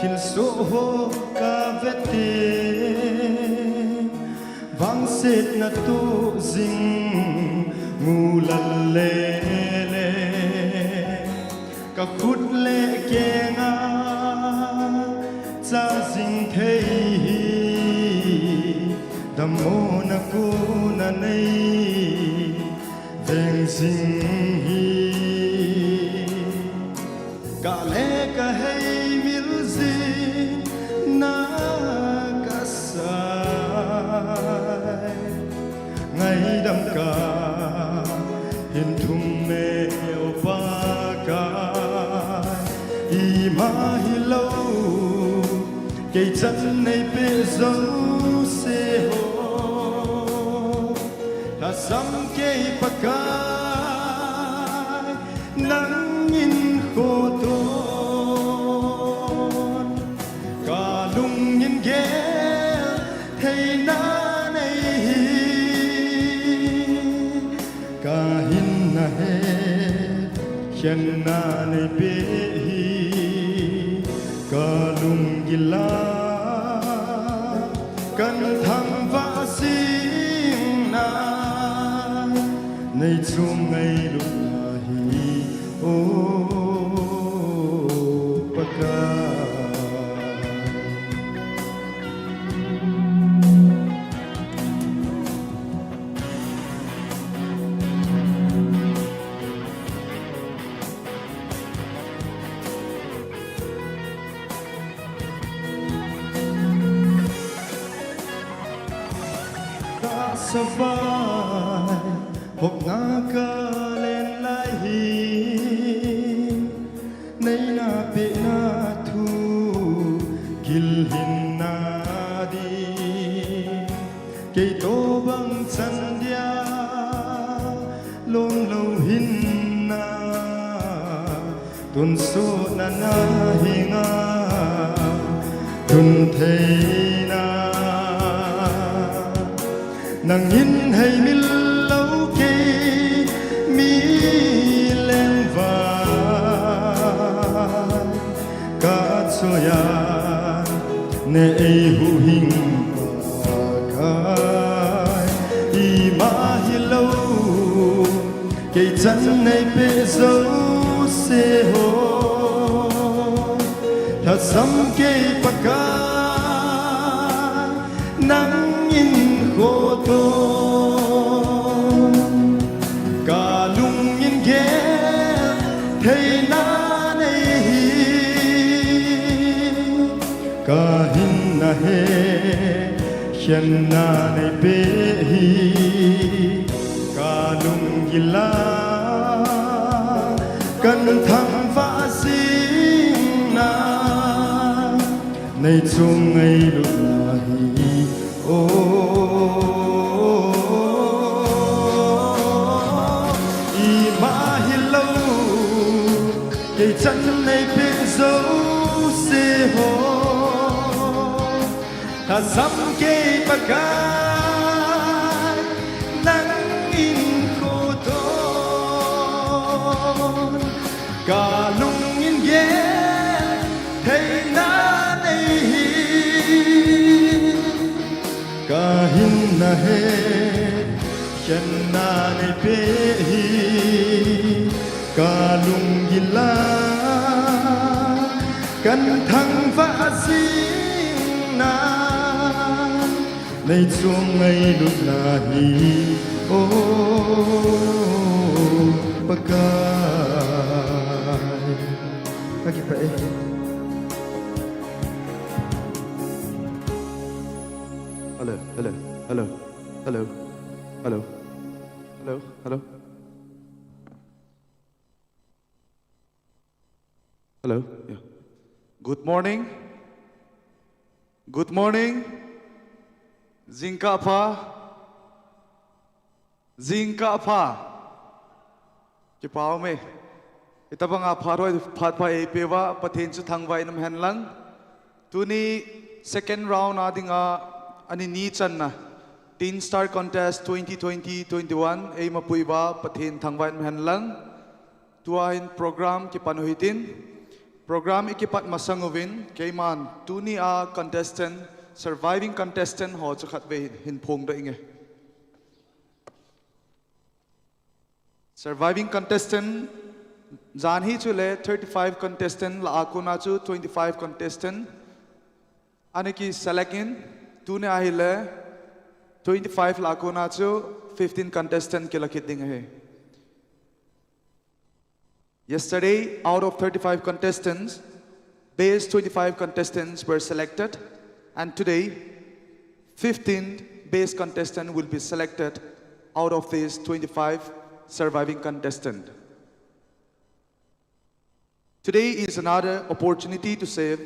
thil so ho ka vete vang set na tu zing ngu lal le le ka khut le ke nga cha zing thei damo na ku na nei veng zing hi ka le ka hei mil zing na ka sai ngày đâm ca hiền thum mê ô pa ca y ma hi lâu cây chân này bê dấu xe hồ ta sắm cây pa ca nắng nhìn khô thôn cả lung nhìn ghé thei na hinla he hinla ne be hi ka lung gila kan tham va sing na nei chung ngai lu hi o paka vai hộp ngã ca lên lại hi nay na pe na thu gil hin na đi cây to băng chân dia lon lâu hin na tuần số na na hinga tuần theina nàng nhìn hay mi lâu kê mi lên vai cả cho ya ne hu hình kai y ma hi lâu cây chân này bê dấu xe hồ thật sắm cây pa ca nắng nhìn khô thôn cả lung nhìn ghé thei na nei cả hinla he hinla nei be hi cả lung gila kan tham va sing na nei chung ngai lu na hi o cây chân này bê dấu xe hồ ta sắm cây pa ca nắng in khô thôn cả lung in ghé thei na nei cả hinla he hinla nei be hi cả lung gila kan thăng va sing na nei chung ngai lu na hi o pakai lagi pa hello hello hello hello hello hello hello hello yeah. Good morning. Good morning. Zinka pha. Zinka pha. Ki pao me. Ita banga pha roi phat pha e pewa Pathen chu thang vai nam han lang. Tuni second round adinga ani ni chan na. Teen Star Contest 2020-21 ay mapuiba Pathen thang vai nam han lang. Tuahin program ki panuhitin. Program ikipat masanguvin kaiman tuni a contestant surviving contestant ho chakhat ve hin phong da inge. Surviving contestant Janhi chule 35 contestant la akuna chu 25 contestant aniki select-in tune ahile 25 la akuna chu 15 contestant kilakit ding hai. Yesterday, out of 35 contestants, base 25 contestants were selected, and today, 15 base contestants will be selected out of these 25 surviving contestants. Today is another opportunity to save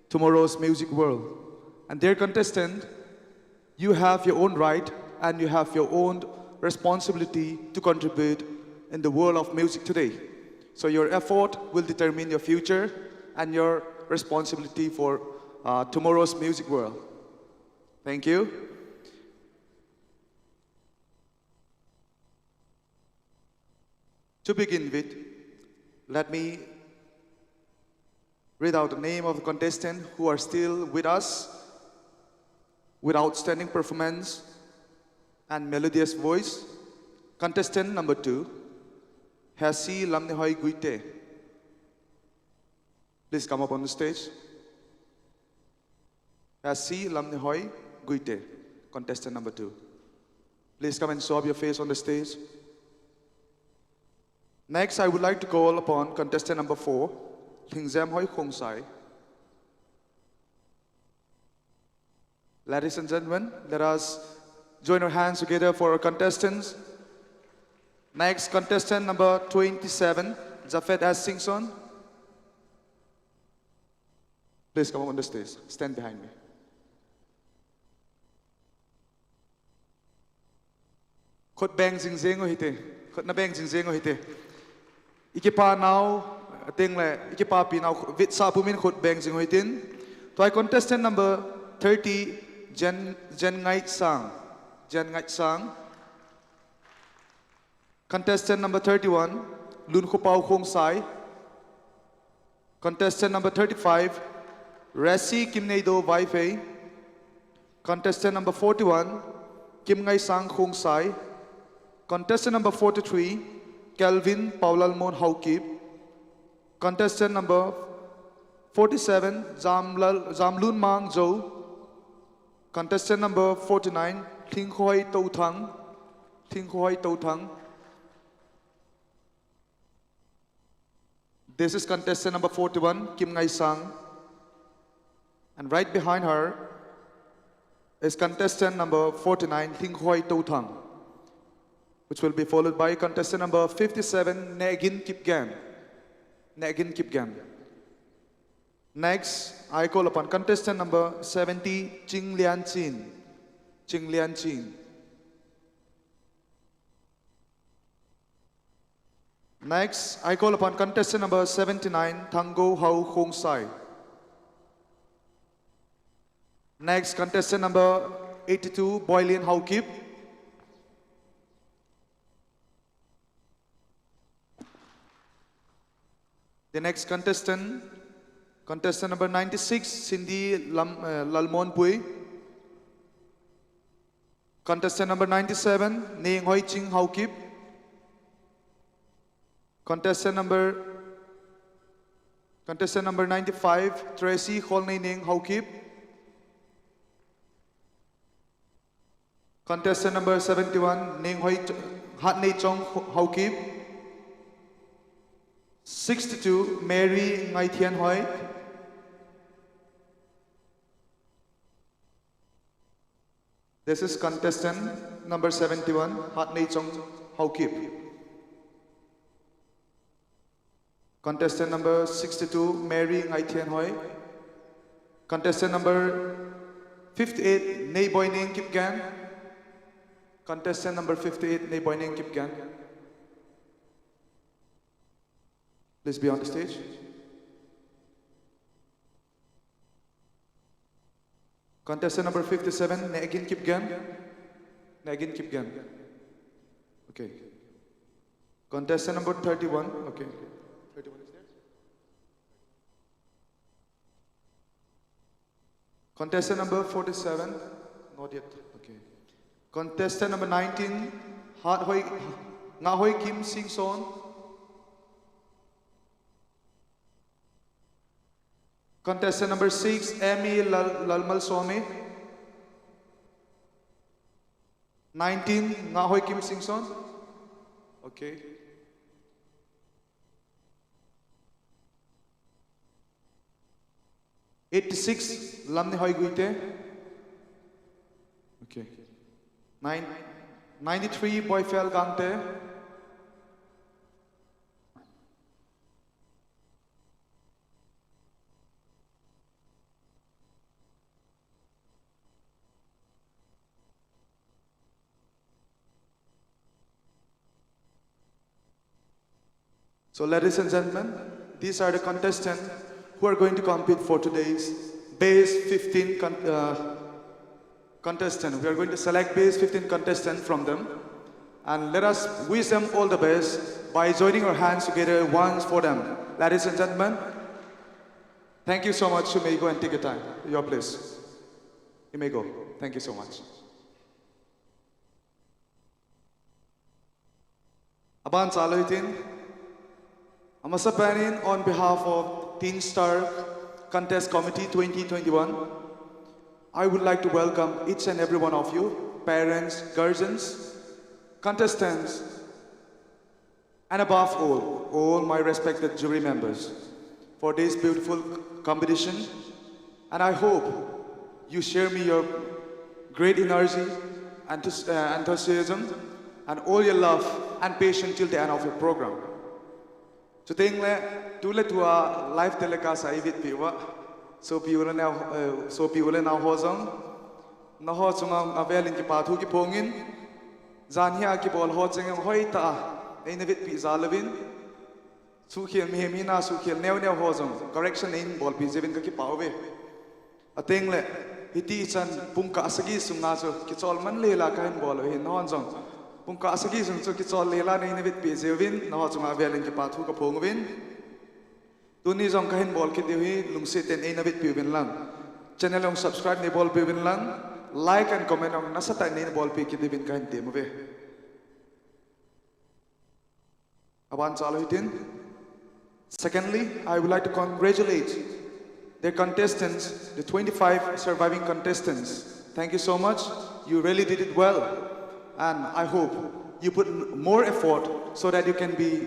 tomorrow's music world. And dear contestant, you have your own right and you have your own responsibility to contribute in the world of music today. So your effort will determine your future and your responsibility for tomorrow's music world. Thank you. To begin with, let me read out the name of the contestants who are still with us with outstanding performance and melodious voice. Contestant number 2, Hasi Lamnihoi Guite. Please come up on the stage. Hasi Lamnihoi Guite, contestant number 2. Please come and show up your face on the stage. Next, I would like to call upon contestant number 4, Kijom Hoi Khongsai. Ladies and gentlemen, let us join our hands together for our contestants. Next, contestant number 27, Jafet S. Singson. Please come on the stage. Stand behind me. Khot bang jing jing hite. Khot na bang jing jing hite. Ikipa now ting le ikipa pi now vit sa pumin khot bang jing hitin. To contestant number 30, Jen Ngai Sang. Jen Ngai Sang. Contestant number 31, Lun Khopao Khong Sai. Contestant number 35, Resi Kimneido Vaifei. Contestant number 41, Kim Ngai Sang Khong Sai. Contestant number 43, Kelvin Paulalmon Haukip. Contestant number 47, Zamlun Mang Zhou. Contestant number 49, Thingkhoi Touthang. Thingkhoi Touthang. This is contestant number 41, Kim Ngai Sang. And right behind her is contestant number 49, Thingkhoi Touthang, which will be followed by contestant number 57, Negin Kipgan. Negin Kipgan. Next, I call upon contestant number 70, Ching Lian Chin. Ching Lian Chin. Next, I call upon contestant number 79, Tango Hau Khong Sai. Next, contestant number 82, Boylin Hau Kip. The next contestant number 96, Cindy Lalmon Pui. Contestant number 97, Ning Hoi Ching Hau Kip. Contestant number 95, Tracy Kholnei Ning Haukip. Contestant number 71, Ning Hoi Hatnei Chong Haukip. 62, Mary Ngai Thian Hoi. This is contestant number 71, Hatnei Chong Haukip. Contestant number 62, Mary Ngai Thian Hoi. Contestant number 58, Nei Boy Ning Kip Gan. Contestant number 58, Nei Boy Ning Kip Gan. Please be on the stage. Contestant number 57, Negin Kip Gan. Negin Kip Gan. Okay. Contestant number 31, okay. 31 is there? Contestant number 47, not yet, okay. Contestant number 19, Ngahoi Kim Sing Son. Contestant number 6, Amy Lalmal Somi. 19, Ngahoi Kim Sing Son. Okay. '86, Lamni Hoi Guite. Okay. 93, Boyfel Gangte. So ladies and gentlemen, these are the contestants who are going to compete for today's base 15 contestant. We are going to select base 15 contestants from them. And let us wish them all the best by joining our hands together once for them. Ladies and gentlemen, thank you so much. You may go and take your time, your place. You may go. Thank you so much. Aban Salahitin, Amasa Panin, on behalf of Teen Star Contest Committee 2021, I would like to welcome each and every one of you, parents, guardians, contestants, and above all my respected jury members for this beautiful competition. And I hope you share me your great energy, enthusiasm, and all your love and patience till the end of your program. Today, tule tua live telecast I vid piwa, so piula now hozong, na hozong avelin ki pathu ki pongin, zanhia ki bol hozong hoita, ne vid pi zalavin, sukhil mihemina sukhil neo hozong, correction in bol pi zevin ka ki pauve. Ateng le hiti chan pungka asagi sungaso ki chol man lela kain bol hin hozong. Pungka asagi sung so kichol lela nei nevit pi zevin na ho chunga velin ki pathu ka phongwin tuni jong kahin bol ki dewi lungse ten ei navit pi win lang channel ong subscribe ni bol pi win lang like and comment ong nasata nei bol pi ki devin kahin te move aban chalo hitin. Secondly, I would like to congratulate their contestants, the 25 surviving contestants. Thank you so much. You really did it well. And I hope you put more effort so that you can be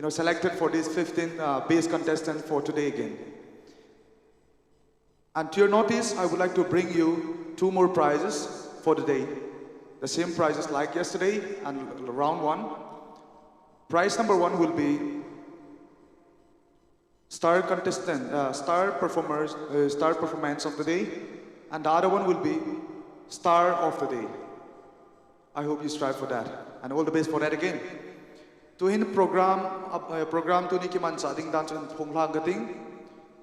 selected for these 15 base contestants for today again. And to your notice, I would like to bring you 2 more prizes for the day. The same prizes like yesterday and round 1. Prize number 1 will be star performance of the day. And the other one will be star of the day. I hope you strive for that, and all the best for that again. To hin program to ni kiman sa ding dan chun phonglang gating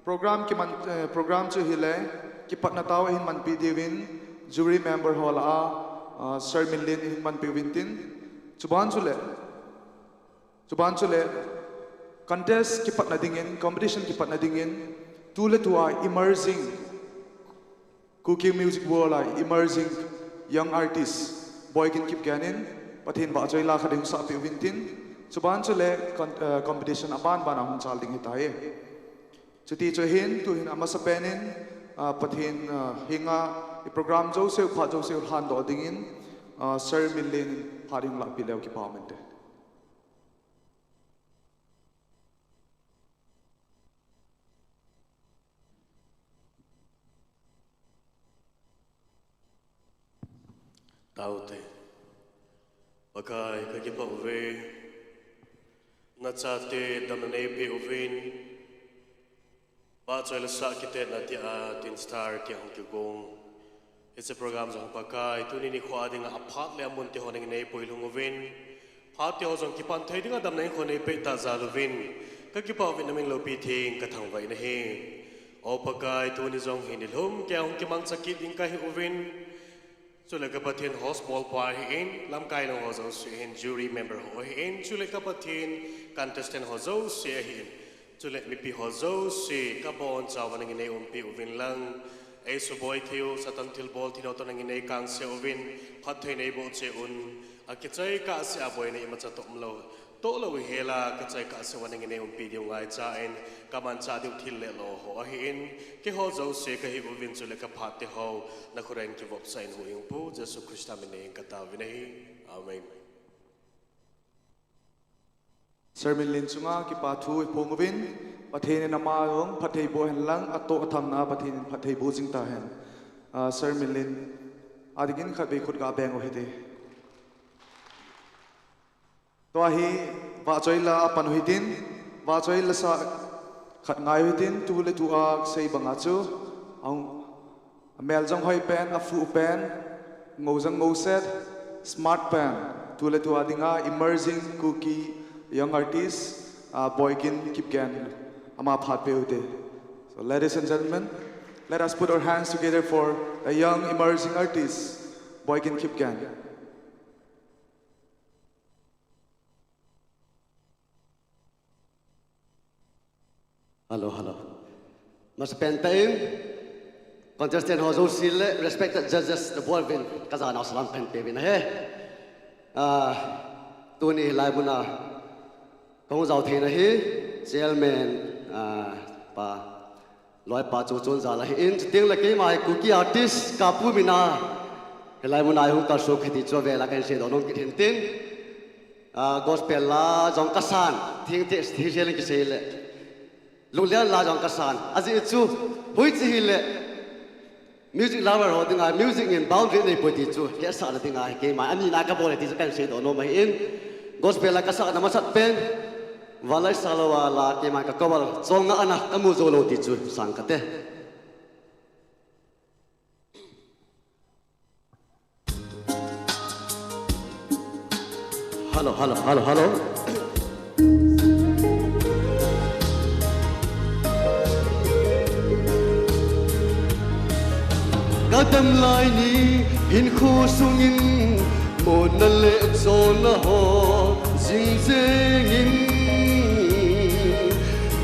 program chu hile ki patnataw hin man pi devin jury member hall a sir millin hin man pi wintin chuban chule contest ki patna dingin competition ki patna dingin tule tua emerging cooking music world emerging young artists boy can keep ganin, but in Bajay la kading sa pi wintin, suban chule competition aban bana hun chalding hitaye. Chuti chohin to hin amasa penin, Pathen hinga program Joseph phat Joseph han do dingin, sir millin haring la pilew ki pamente. Taute, pakai kaki pauve, natsate damane pe uvin, baca lesa kita natia tin star tiang Kijom. It's a program jang pakai tu ni Nikho ading aphat le amun te honing nei poilung uvin, phat te hozong kipan thei dinga damne khone pe ta zaluvin, kaki pauve naming lopi thing kathang vai na he. O pakai tu ni jong hinilhum kya hong kimang sakit ding kai uvin. Chule ka Pathen host ball pa hin lam kai no hozo se hin jury member ho hin chule ka Pathen contestant hozo se hin chule mi pi hozo se ka bon chawan ngi nei umpi uvin lang ai su boy thiu satan thil bol thino to nang nei kang se ovin phat thei nei bo che un a kichai ka se a boy nei ma cha tom lo to lo hela kichai ka se wanang nei pi diu ngai cha en kaman cha diu thil le lo ho ahin ke ho zo se ka hi ovin chu le ka phat te ho na khoren ki vop sain hu ing pu jesu christa me nei ka ta vinai amen sermon lin chunga ki pa thu phongwin Pathen nama yong Pathen bo hen lang ato atham na Pathen Pathen bo jing ta hen sermon lin adigin khat be khut ga beng o hete to hi wa choi la pan huitin wa choi la sa khat ngai huitin tu le tu a sei banga chu ong mel jong hoi pen a fu pen ngo jang ngo set smart pen tu le tu adinga emerging cookie young artist boykin kipgan ama phat peude. So ladies and gentlemen, let us put our hands together for a young emerging artist boykin kipgan. Hello, hello. Mas pentain, contestant hozo sile, respected judges, the board win, kazana salam pentain he. Tuni lai muna, kong zau theina hi, chairman pa loi pa chu chon za la hi in ting la ke mai cookie artist kapu mina lai muna hu ka so khiti cho ve la kan se do nom ki hin tin gospel la jong kasan thing te thi se ki se le lulian la jong kasan aji chu hui chi hi le music lover ho dinga music in boundary nei poti chu he sa la dinga ke mai ani na ka bole ti kan se do nom mai in gospel la kasan na masat pen walai salawa la ke mai ka kawal chong ana kamu zo lo ti chu sang kate hello hello hello hello kadam lai ni hin khu sungin mon na le chon na ho jing jing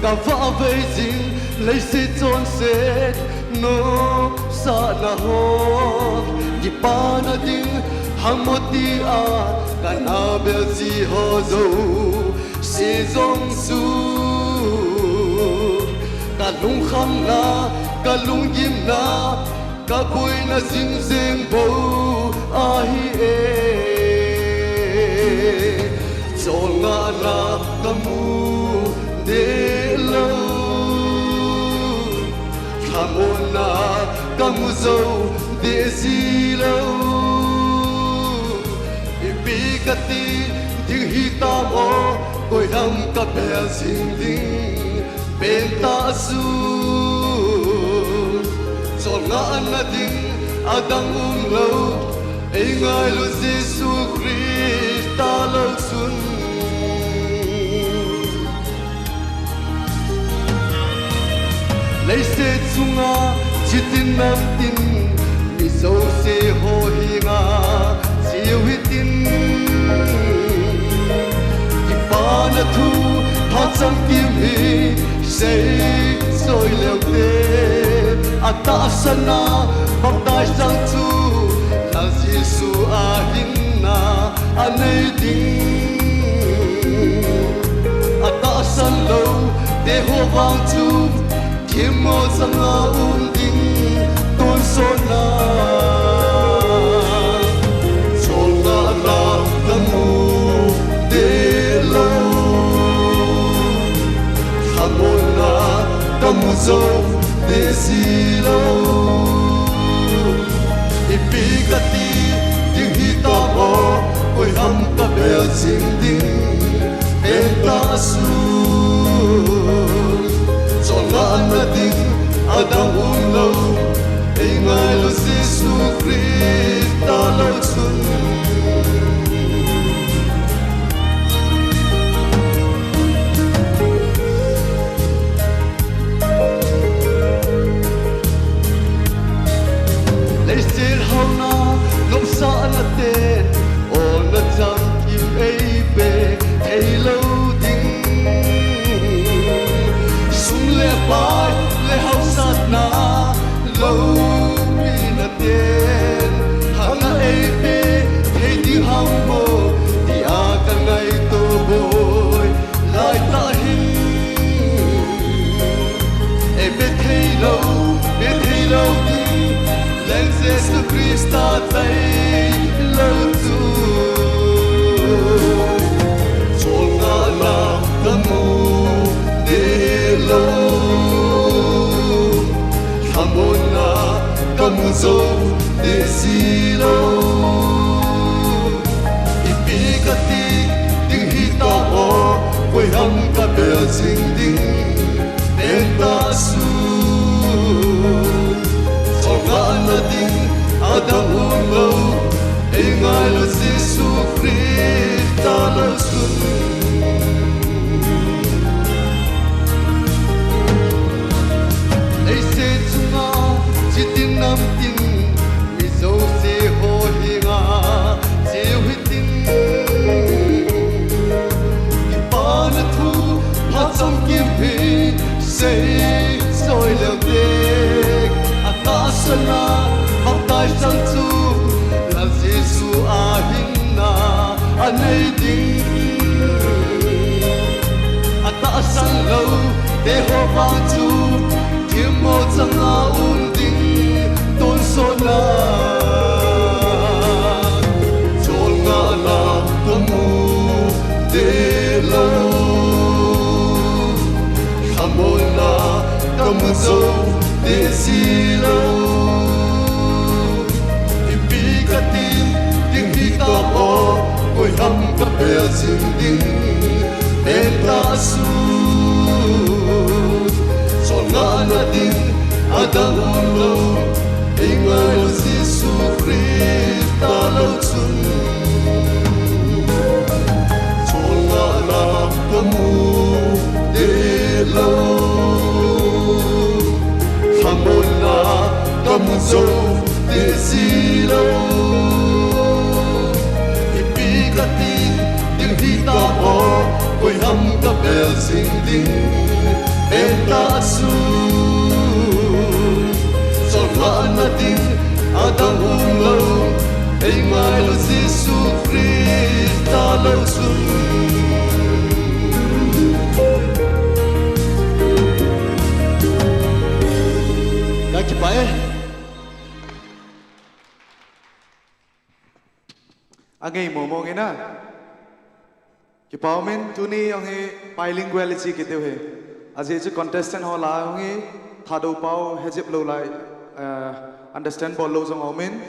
Ka va vei jing lấy si chon se no sa na ho Di pa na ding hang mo ti a ka na be ji ho zo si zong su Ka lung kham na ka lung yim na ka bui na jing jing bo a hi e chol nga na ka mu de lo Kamona kamuzo de zilo Ibigati ding hitam o koi ram ka bel sing ding penta su Zonga na ding adang lo Ingai lo Jesu Christa lo sun Lấy se chunga chitin nam tin mi so se ho hinga siu hitin ki pa na thu tha chang kim hi se soi leo te ata sana bam dai sang chu la Jesu ahin na anei ding ata san lo te ho wang chu Kimo zanga ding ton sona Songa na kamu de lo Hamona kamu zo de zilo Ipigati ding hitamo Koi ham ka bel sing ding Enta su Zonga na ding adang lo Ingai lo Jesu Christa lo sun Lấy sir hau na lop sa na ten O na jam kim ei be ei lo ding le pai le hau sat na lo cầm dâu để xì lâu ipi cả tiếng hít ta ho quay hâm cả bè sinh đinh đến ta su cho ngã na tiếng adam hôn lâu ai ngài là Giêsu Christ ta là xuân ai sẽ chung ngã chỉ tiếng nam tiếng mi dâu sẽ ho hi ngã sẽ huy tiếng ipa na thu hát trong kim hi sẽ soi leo đếch ta sana học tài sang chu là Giêsu ahin na anei ding ta sang lâu để ho vang chu kiếm một sang a un ding tôn son na chol nga na kamu de lâu hamona kamu zo để xì lâu ipi cả tiếng hít ta ho quay hâm cả bè sinh đinh đến ta su cho ngã na tiếng adam hôn lâu ai ngài là Giêsu Christ ta lâu chung cho ngã na kamu để lâu hamona kamu zo để xì lâu ipi cả tiếng hít ta ho quay hâm cả bè sinh đinh đến ta su cho ngã na tiếng adam hôn lâu ai ngài là Giêsu Christ ta lâu chung các chị phải anh ấy mồm nghe na cái bảo mình tu ni ông ấy bilinguality cái điều hệ à giờ chứ contestant họ là ông ấy thà đâu bảo hết dịp lâu lại understand boldoh trong ông mình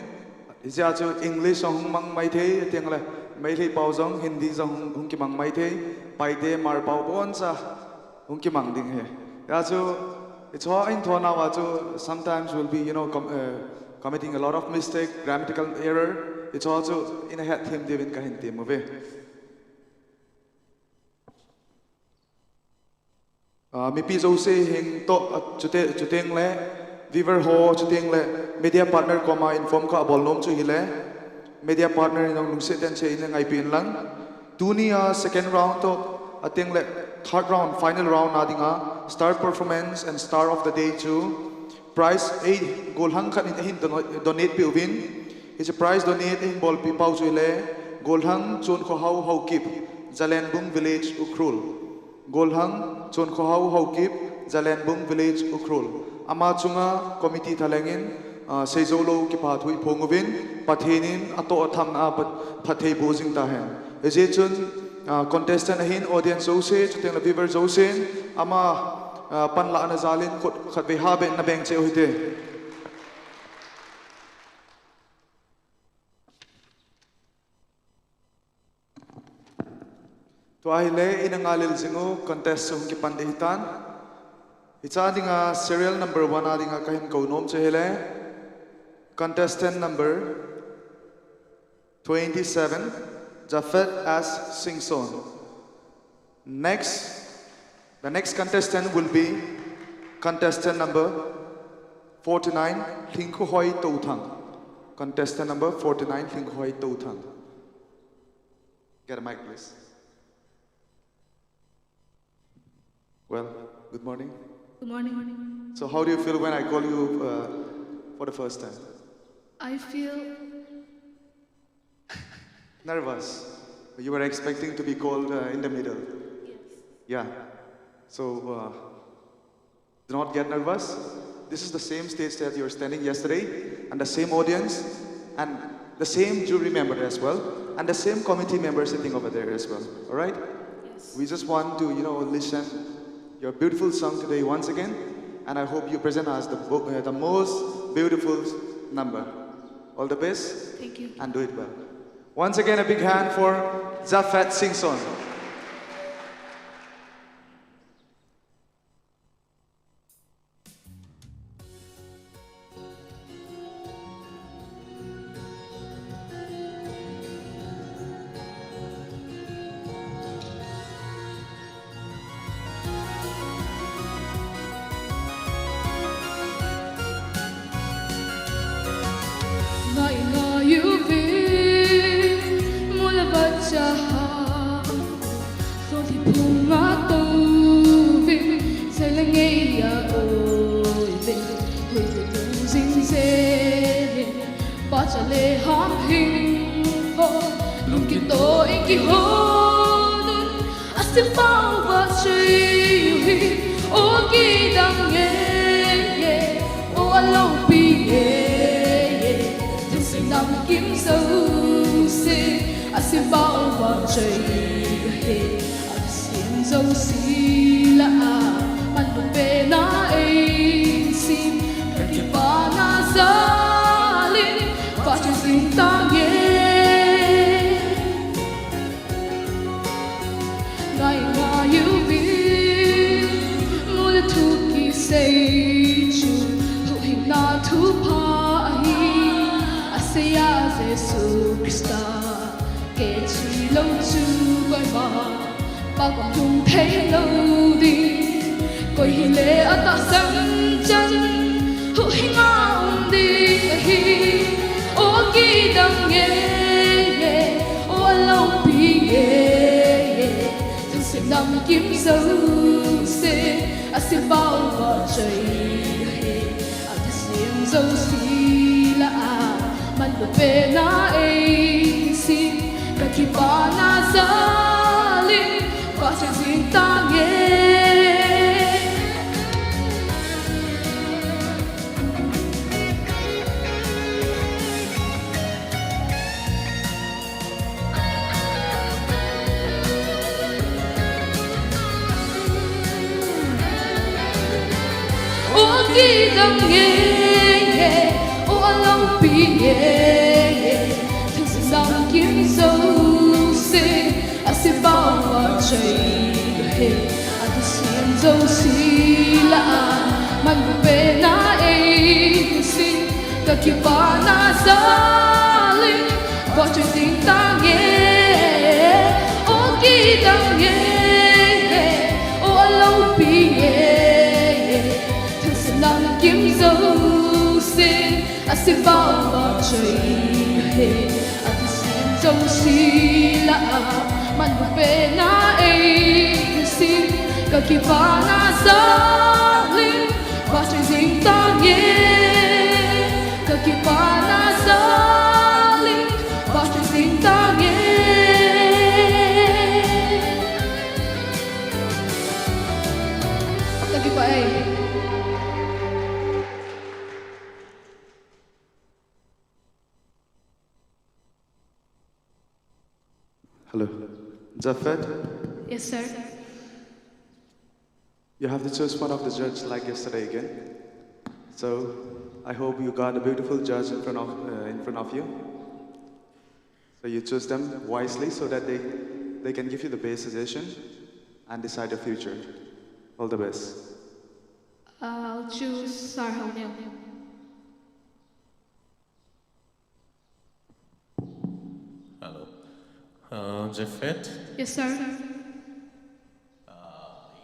giờ chứ English ông mang mấy thế tiếng là mấy thế bảo trong Hindi trong ông kia mang mấy thế bài thế mà bảo bốn sa ông kia mang tiếng hệ giờ chứ it's all in thua nào chứ sometimes will be committing a lot of mistake grammatical error it's also in a head theme devin kahin theme về mi pi zo se hing to chuteng le viver ho chuteng le media partner koma inform ka bolnom chu hile media partner nong lungse ten che in ngai pin lang tunia second round to ateng le third round final round adinga star performance and star of the day chu prize a golhang khan in donate pi win is a prize donate in bol pi pau chu le golhang chon kho how kip jalenbung village ukrul golhang chon kho how kip jalenbung village ukrul ama chunga committee thalengin seizolo ki pa thui phongovin pathenin ato atham na phathei bojing ta hen eje chun contestant ahin audience zo se chuteng la viewer zo sen ama pan la na zalin khat ve ha be na beng che hoite to ai le inangalil singo contest sung ki pandihitan icha dinga serial number 1 adinga kahin ko nom che hele contestant number 27 Jafet as Singson. The next contestant will be contestant number 49 Hinkhoi Touthang. Contestant number 49 Hinkhoi Touthang. Get a mic, please. Well, good morning. Good morning. So how do you feel when I call you for the first time? I feel Nervous. You were expecting to be called in the middle. yes. Yeah. So do not get nervous. This is the same stage that you were standing yesterday, and the same audience, and the same jury member as well, and the same committee member sitting over there as well. All right? Yes. We just want to, listen your beautiful song today once again. and I hope you present us the most beautiful number. All the best. Thank you. And do it well. Once again, a big hand for Zafat Singson. Hello. Zafat? Yes, sir. You have to choose one of the judges like yesterday again. So I hope you got a beautiful judge in front of you. So you choose them wisely so that they can give you the best suggestion and decide your future. All the best. I'll choose Sar Haunil. Hello. Zafat? Yes, sir.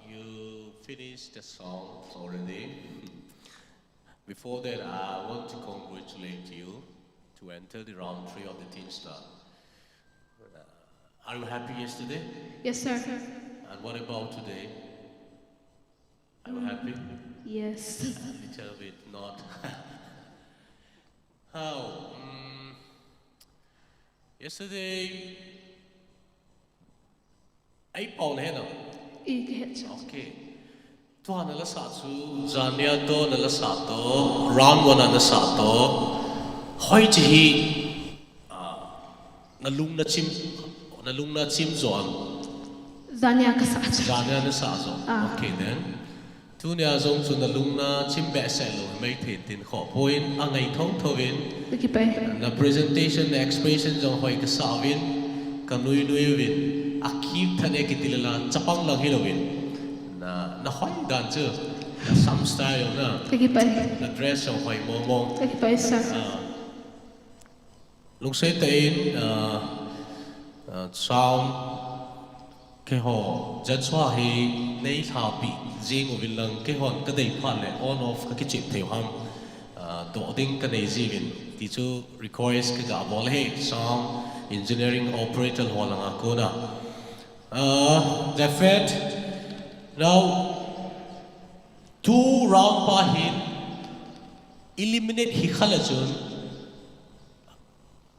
You finished the song already. Before that, I want to congratulate you to enter the round 3 of the Teen Star. Are you happy yesterday? Yes, sir. And what about today? Are you happy? Yes. A little bit not. How? Yesterday, I found him. Okay. Tuan nala satu, Zania to nala satu, round 1 nala satu. Hoi jihi, nalungna chim zon. Zania kasach. Zania nala satu. Okay then. tu nia zong chu na lungna chimbe selo mai thin tin kho point angai thong thovin Kipai. na presentation na expression jong hoi ka savin ka nui nui win akip thane kitilala chapang lang hilowin na hoi dan chu na some style na Kipai. na dress jong hoi mong Kipai, sir. lung se tein sound ke ho jan swa hi nei tha pi jing ovin lang ke hon ka dei phan le on off ka kichip theu ham to ding ka nei jivin ti chu request ka ga bol he sound engineering operator holanga kona the fact now 2 round pa hin eliminate hi khalajun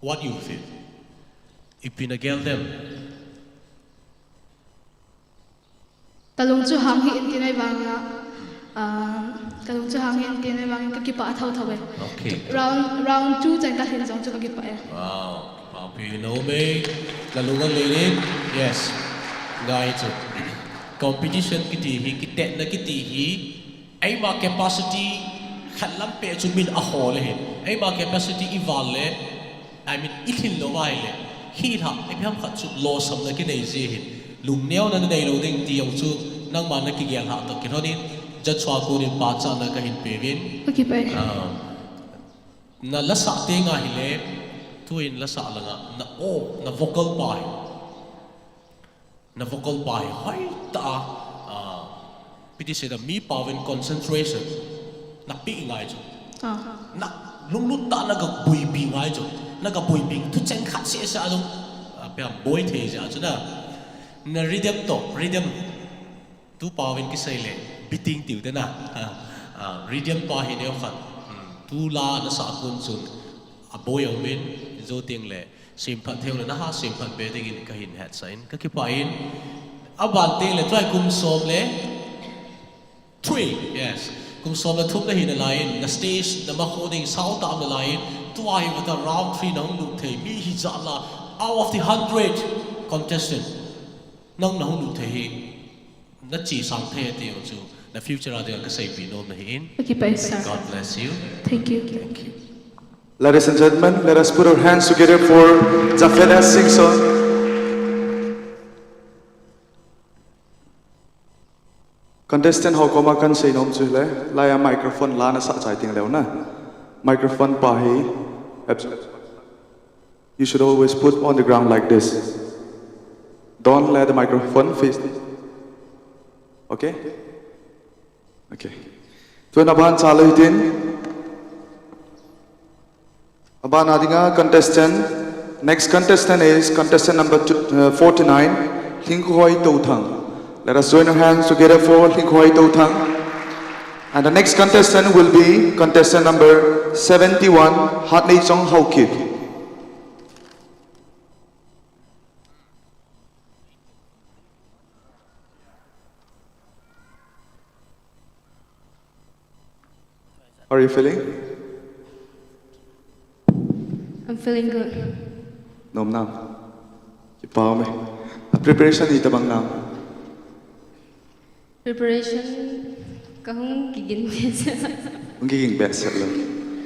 what you feel ipinagel them Kalung chu hang hi intinai banga. Kalung chu hang hi intinai banga ka kipa thau thau. okay Round 2 chang ka hin jong chu ka kipa. wow papi no me lalungan lenin yes ngai chu competition kiti hi kitet na kiti hi ai ma capacity khalam pe chu min a hole hin ai ma capacity iwal le I mean ithin lo wai le hi tha ai pham khat chu lo sam na ki nei je hin lung neo na nei lo ding ti yong chu nang man na ki gyal ha to ki thonin ja chwa ko rin pa cha na ka hin pe vin Kipai. na la sa te nga hi le tuin la sa la nga na vocal pai hai ta piti se da mi pawin concentration na pi ngai chu na lung lut ta na ga bui bi ngai chu na ga bui bi tu chen khat se sa jong pe boy the ja chu na rhythm tu pawin ki sai le biting tiu te na rhythm pa hi ne khat tu la na sa kun chun a boy o min zo ting le sim phat theu na ha sim phat be ding in ka hin hat sain ka ki pa in aban ting le try kum som le 3 yes kum som la thup na hin la in na stage na ma holding sound tam la in tuai with the round 3 nang lu thei mi hi za la out of the 100 contestant nang nang lu thei na chi sang the te chu the future are there ka sai pi no na hin Kipai, sir. god bless you Thank you. Ladies and gentlemen, let us put our hands together for Zafela sing song. Contestant how koma kan say nom chu le laya microphone la na sa chai ting leo na microphone pa hi you should always put on the ground like this. Don't let the microphone face. Okay? Okay. So naban chalu hitin aban adinga contestant. Next contestant is contestant number 49, Hinkhoi Tothang. Let us join our hands together for Hinkhoi Tothang. And the next contestant will be contestant number 71, Hatnei Chong Haukip. How are you feeling? I'm feeling good. Nom nam. Kipaw me. Preparation ita bang nam. Preparation kahung kigin Magiging bestseller.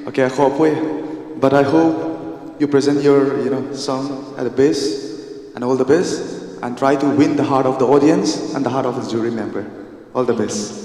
Okay, I hope we. But I hope you present your, song at the best and all the best, and try to win the heart of the audience and the heart of the jury member. All the best.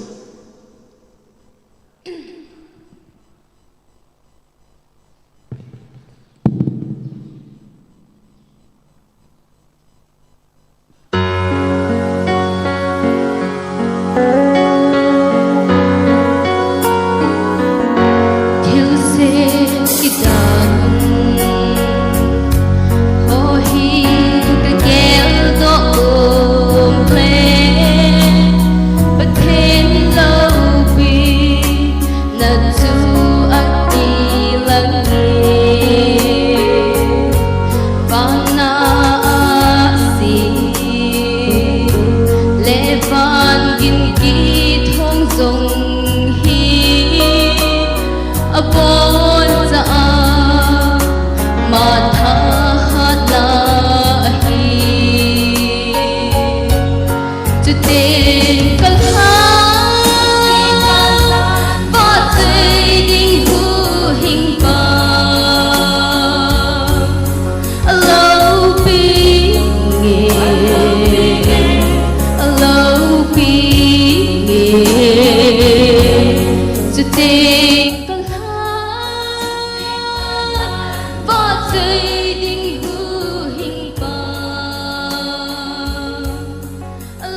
Pathen tình con và chơi đình hư hình ba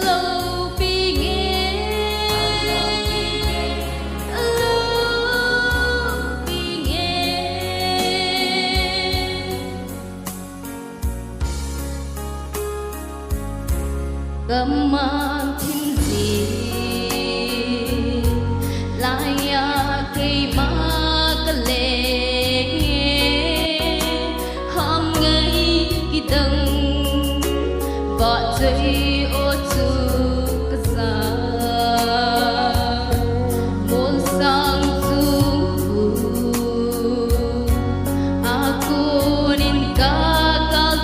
lâu bị nghe cầm mang thiên gì lại cây má cái lệ ham ngay cái đằng vợ chơi ô chu cái xa muốn sang dung aku nên cả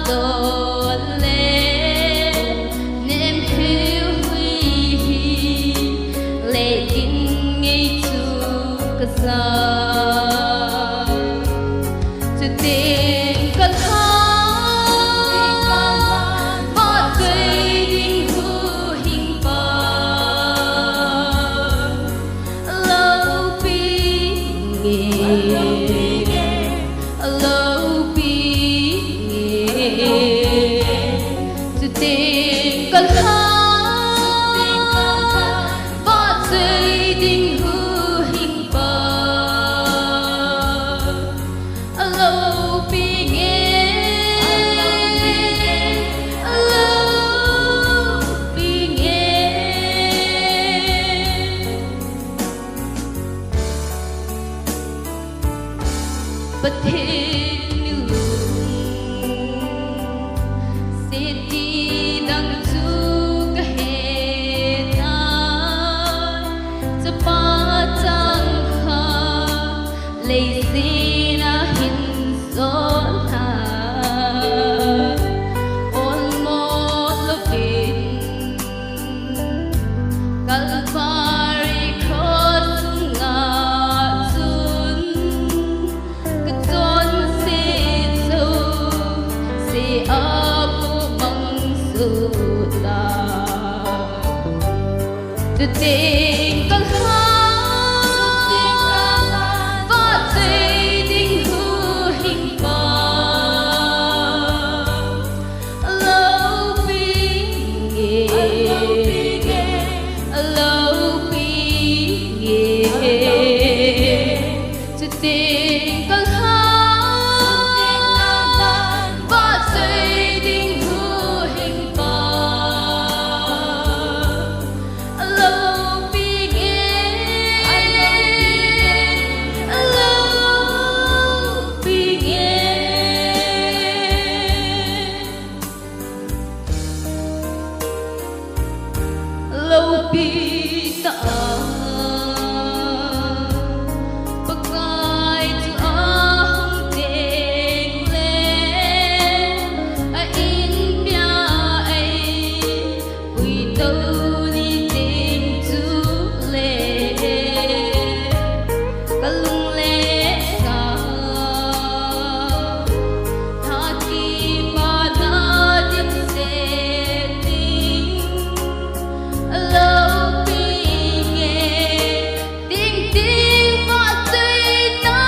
đôi nem hiu huy lệ kinh ngay chu cái xa cho tình cái và cây đình hư hình ba lâu bị nghe lâu bị nghe cho tình cái và cây đình hư hình ba lâu bị nghe lâu bị nghe Pathen sẽ đi đằng chu cái hệ na cho ba chang ha lấy xin ahin son ha on mo lovin kalpari cross nga sun keton se apu mang su ta to tình con và dây đình hư hình ba lâu bị nghe lâu bị nghe to tình con và dây đình hư hình ba lâu bị nghe lâu bị nghe lâu bị ta pakai tu ahong deng le ahin bia ai ui tâu đi deng tu le kalung le sa tha ki ma na din se ting lâu bị nghe tiếng tiếng và dây ta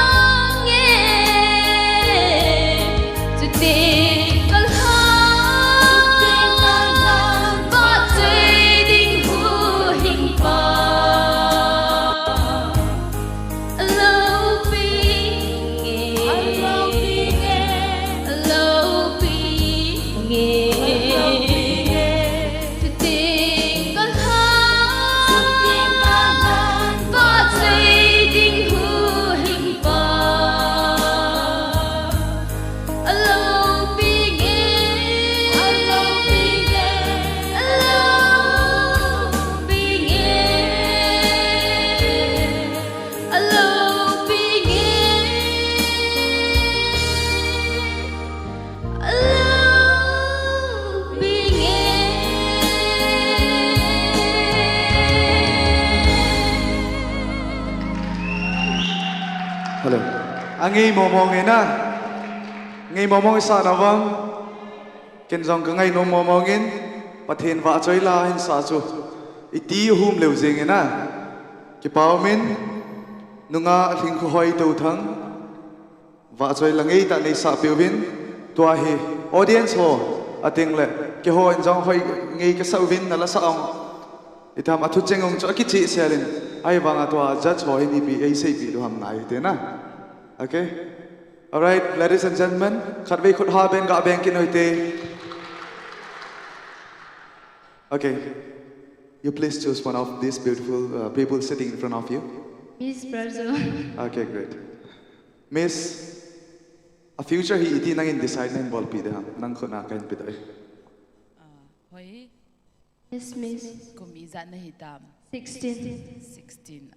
nghe cho tình con và dây đình hư hình ba lâu bị nghe lâu bị nghe cho tình con và dây đình hư hình ba lâu bị nghe lâu bị nghe lâu bị Hello. Angi momong ina. Ngi momong sa na wang. Ken jong ka ngai no momongin. Pathen wa choi la hin sa chu. Iti hum leu jing ina. Ki pau min nunga thing khu hoi tu thang wa choi langai ta nei sa piwin tua hi audience ho ating le ke ho in jong hoi ngei ka sauwin na la sa ong itam athu chengong cho ki chi selin ai wanga tua judge ho ni bi ai sei bi do ham nai te na okay all right ladies and gentlemen khatwei khut ha ben ga ben kin hoite okay you please choose one of these beautiful people sitting in front of you. Miss Brazil. Okay, great. Miss, a future hi iti nang in decide na involve pide ham nang khona kain pide. Hoi. Yes, Miss. Kumiza na hitam. 16.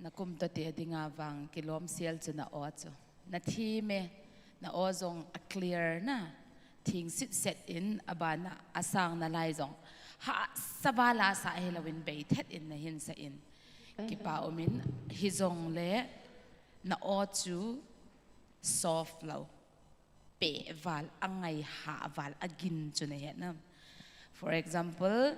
Nakum to te dinga vang kilom siel chu na ocho. Na thi me na ozong a clear na. Thing sit set in abana asang na lai zong. Ha sabala sa helawin bay thet in na hin sa in. Kipa umin hizong le na ochu soft law pe val angay ha val agin chu na yan. For example,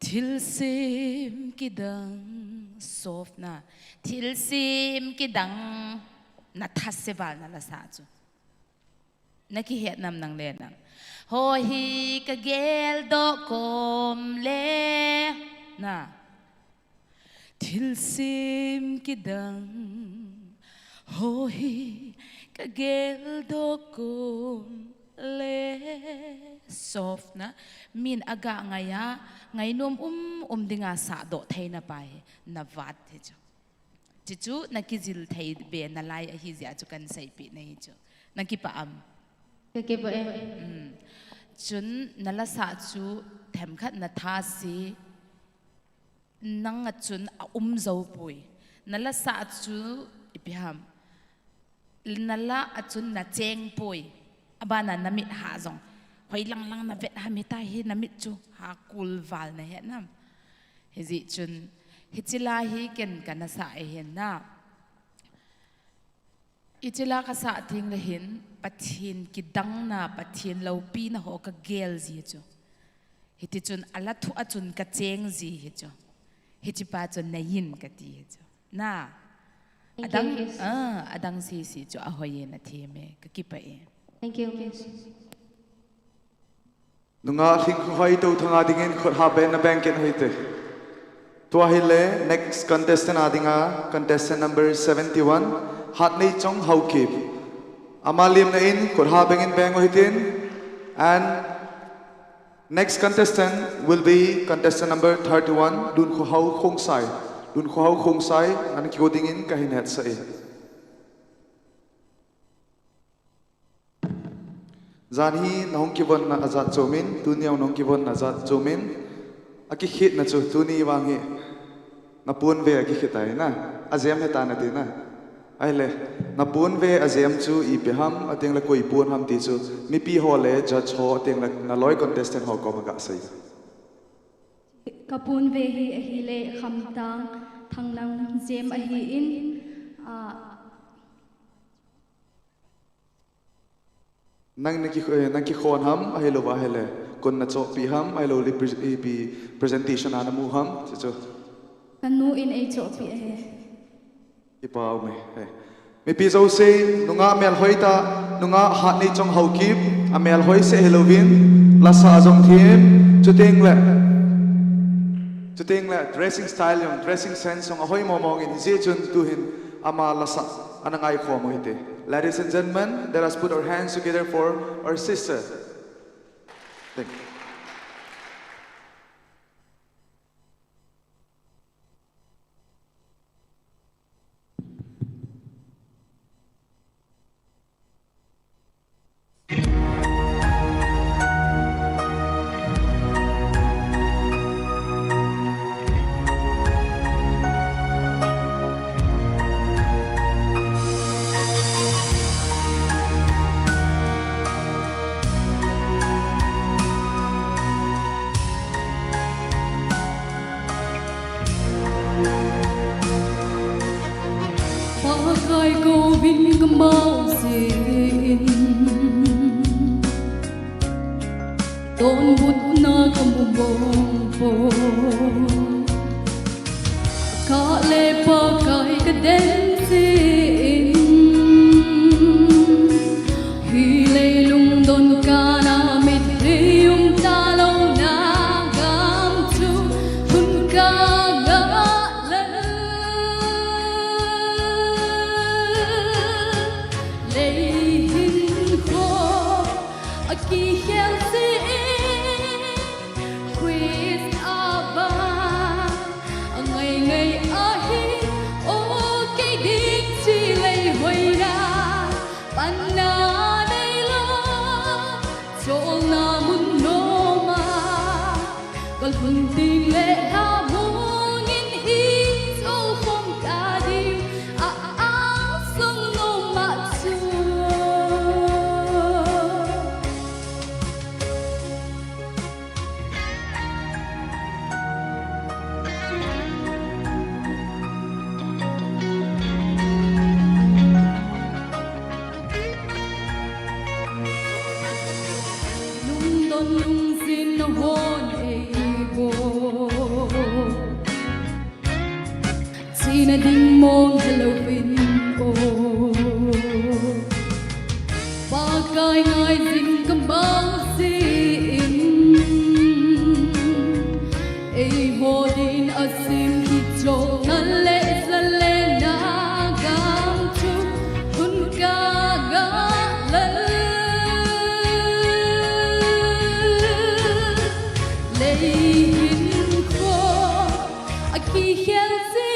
tilsim kidang soft na tilsim kidang nathasival na lasa chu. Nakihet nam nang lenang. Hohi kagel do kom le na tilsim kidang hohi kagel do kom le soft na min aga ngaya ngainom dinga sa do theina pai na vat hejo chichu nakizil thei be na lai hi zia chu kan sai pi nei chu nakipaam Kibo chun nalasa chu themkhat na tha si nang chun zo pui nalasa chu ipiham nala achun na cheng pui abana namit ha zong hoi lang na vet ha mita hi namit chu ha kul val na he nam hezi chun hichila hi ken kana sa hen na itila ka sa ting lehin Pathen kidang na Pathen loupina ho ka gel zi cho hiti chun ala thu achun ka cheng zi hi cho hiti pa chun na yin ka ti cho na adang si cho ahoye na theme ka kipa e Thank you, Miss. Nunga thing khu hoi tu thanga dingin khot ha ben na bank in hoite. Tua hile next contestant adinga contestant number 71 hat nei chong hau kip. Amalim na in khot ha beng in bang hoitin and next contestant will be contestant number 31 dun khu hau khong sai. Dun khu hau khong sai an ki godingin ka hin het sai. Zanhi nong kibon na azat chomin tuniaw nong kibon na azat chomin aki khit na chu tuni wangi na pun ve aki khitai na azem heta na ti na aile na pun ve azem chu I peham ateng la koi pun ham ti chu mi pi ho le judge ho ateng la na loi contestant ho ko maga sai Kapun ve hi ahile khamtang thanglang jem ahi in nang naki khon ham ai lo ba hele kon na cho pi ham ai lo li presentation ana mu ham chu kanu in a chopi ahe ipaw me mi pi zo se nunga mel hoita nunga hat nei chong hau kip a mel hoi se halloween la sa jong thim chuteng le dressing style yong dressing sense yong hoi momong in je chun tu hin ama la sa anangai kho mo hite. Ladies and gentlemen, let us put our hands together for our sister. Thank you. có lẽ bỏ cõi cái đến xin khi lấy lung đồn ca na mệt đi ta lâu na gam chu hun ca gã lấy hình khó aki heo si quiz aba ngày ngày ahin ô cái đi chi lấy hồi ra ban na đây lo chỗ na mun no ma còn hừng tình lệ ha muốn in hi chỗ không ta đi sông no ma chua lung đôn lung xin hôn ego chỉ là đinh mong hello vin ô ba cái ngày dinh cầm bao xin ei hồ din asim Kijom ngân lệ dân lên na gam chu hun ca gã lấy hình khó aki heo si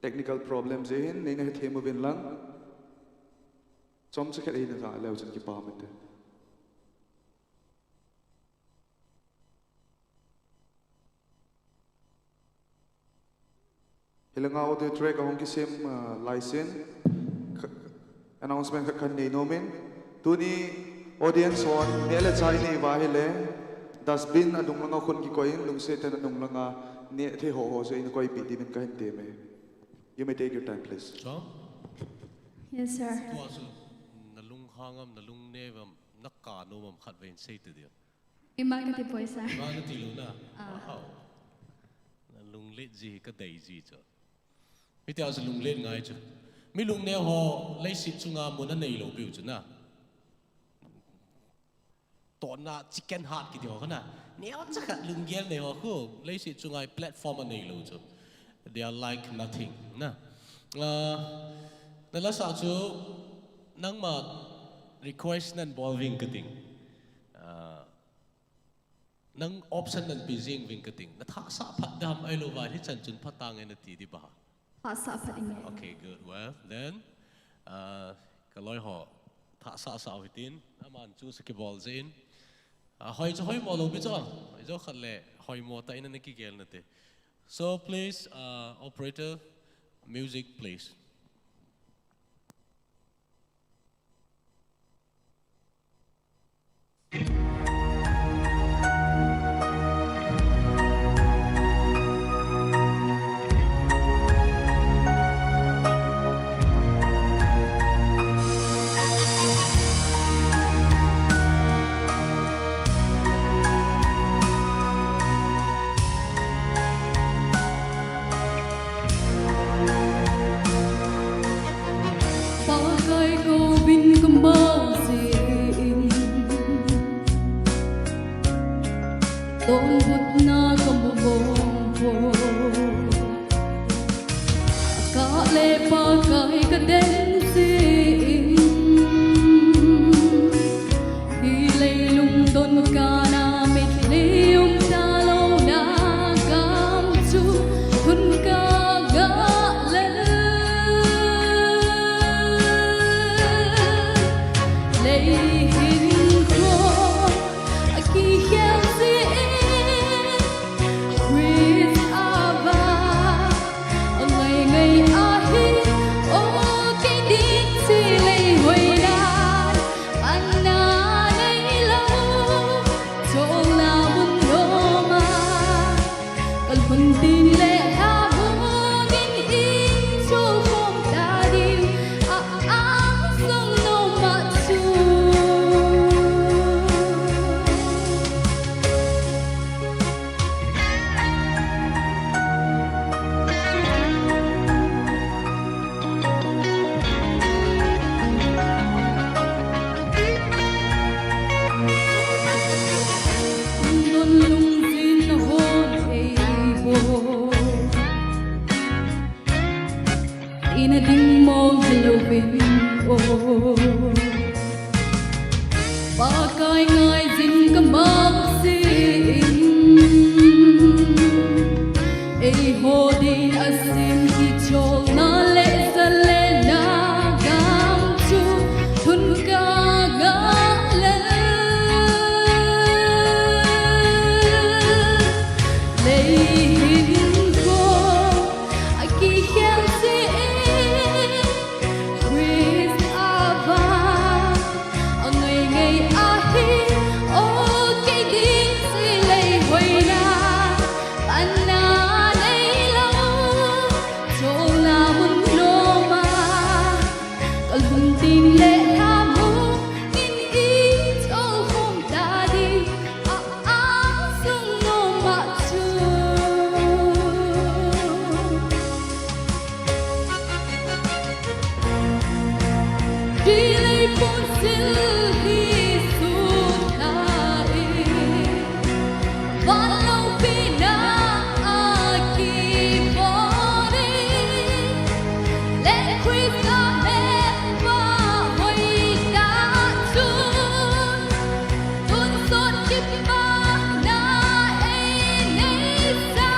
technical problems in nei na themu bin lang chom se khat na za leo chen ki pa mit hilanga audio track ahong ki sem license announcement khan nei nomin tuni audience on nele chai nei wa hele dustbin adung langa khun ki koin lungse ten adung langa ne the ho so in koi pi di bin ka hin te me. You may take your time, please. Chom? Yes, sir. Tuasu nalung hangam nalung nevam nakano mam khat vein say to dia. Imang na tipoy, sir. Mana tiluna? Wow. Nalung let ji ka dei ji cho. Mi tia sa lung let ngai cho. Mi lung ne ho lai sit chunga mo na nei lo piu chu na. To na chicken heart ki dio kana. Neo cha lung gel ne ho ko lai sit chunga platform nei lo cho. They are like nothing. Na, nalasa chu nang ma request nan involving kating. Nang option nan busy wing kating. Na thak sa phat dam ai louva hi chan chun phatang en ti di ba. Pasa pa rin. Okay, good. Well, then kaloi ho thak sa hitin aman chu sa kibol zin. Hoi cho hoi mo lo bi cho. Jo khat le hoi mo ta in na ki gel na te. So please, operator, music please. na ding mong Halloween Bagay ngay dinh ka magsin Ay ho din asin ichol na le sa le na gam chu thun ka galan Lehin ko aki hiyan si Chris Ava Ang ngay ahin o kay din sila'y hoy na Pananay lang Chol na munchom Kalhunting le hamo Nin chol hong dadi Aang sung no machu Dilay po silhi sutay Loupina kibolna Let quick the bepma hoy na chun Tun sot kimanna nay sa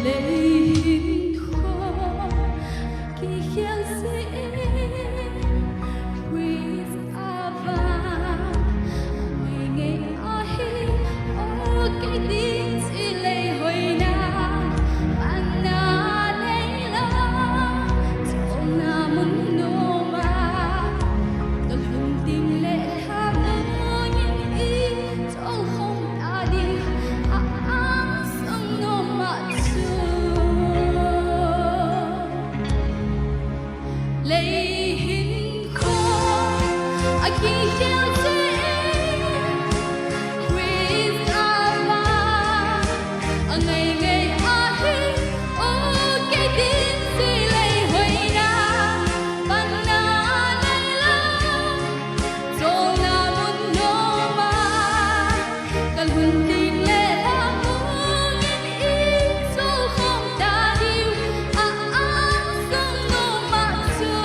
Lehin ko kihiyan si Chris Ava Ngay ahin o kay din sila'y hoy na Pananay lang Chol na munchom Kalhunting le hamo Nin chol hong dadi Aang sung no machu Lehin ko aki hiyan si Chris Ava Ang ngay ahin o kay din sila'y hoy na Pananay lang Chol na munchom Kalhunting le hamo Nin chol hong dadi Aang sung no machu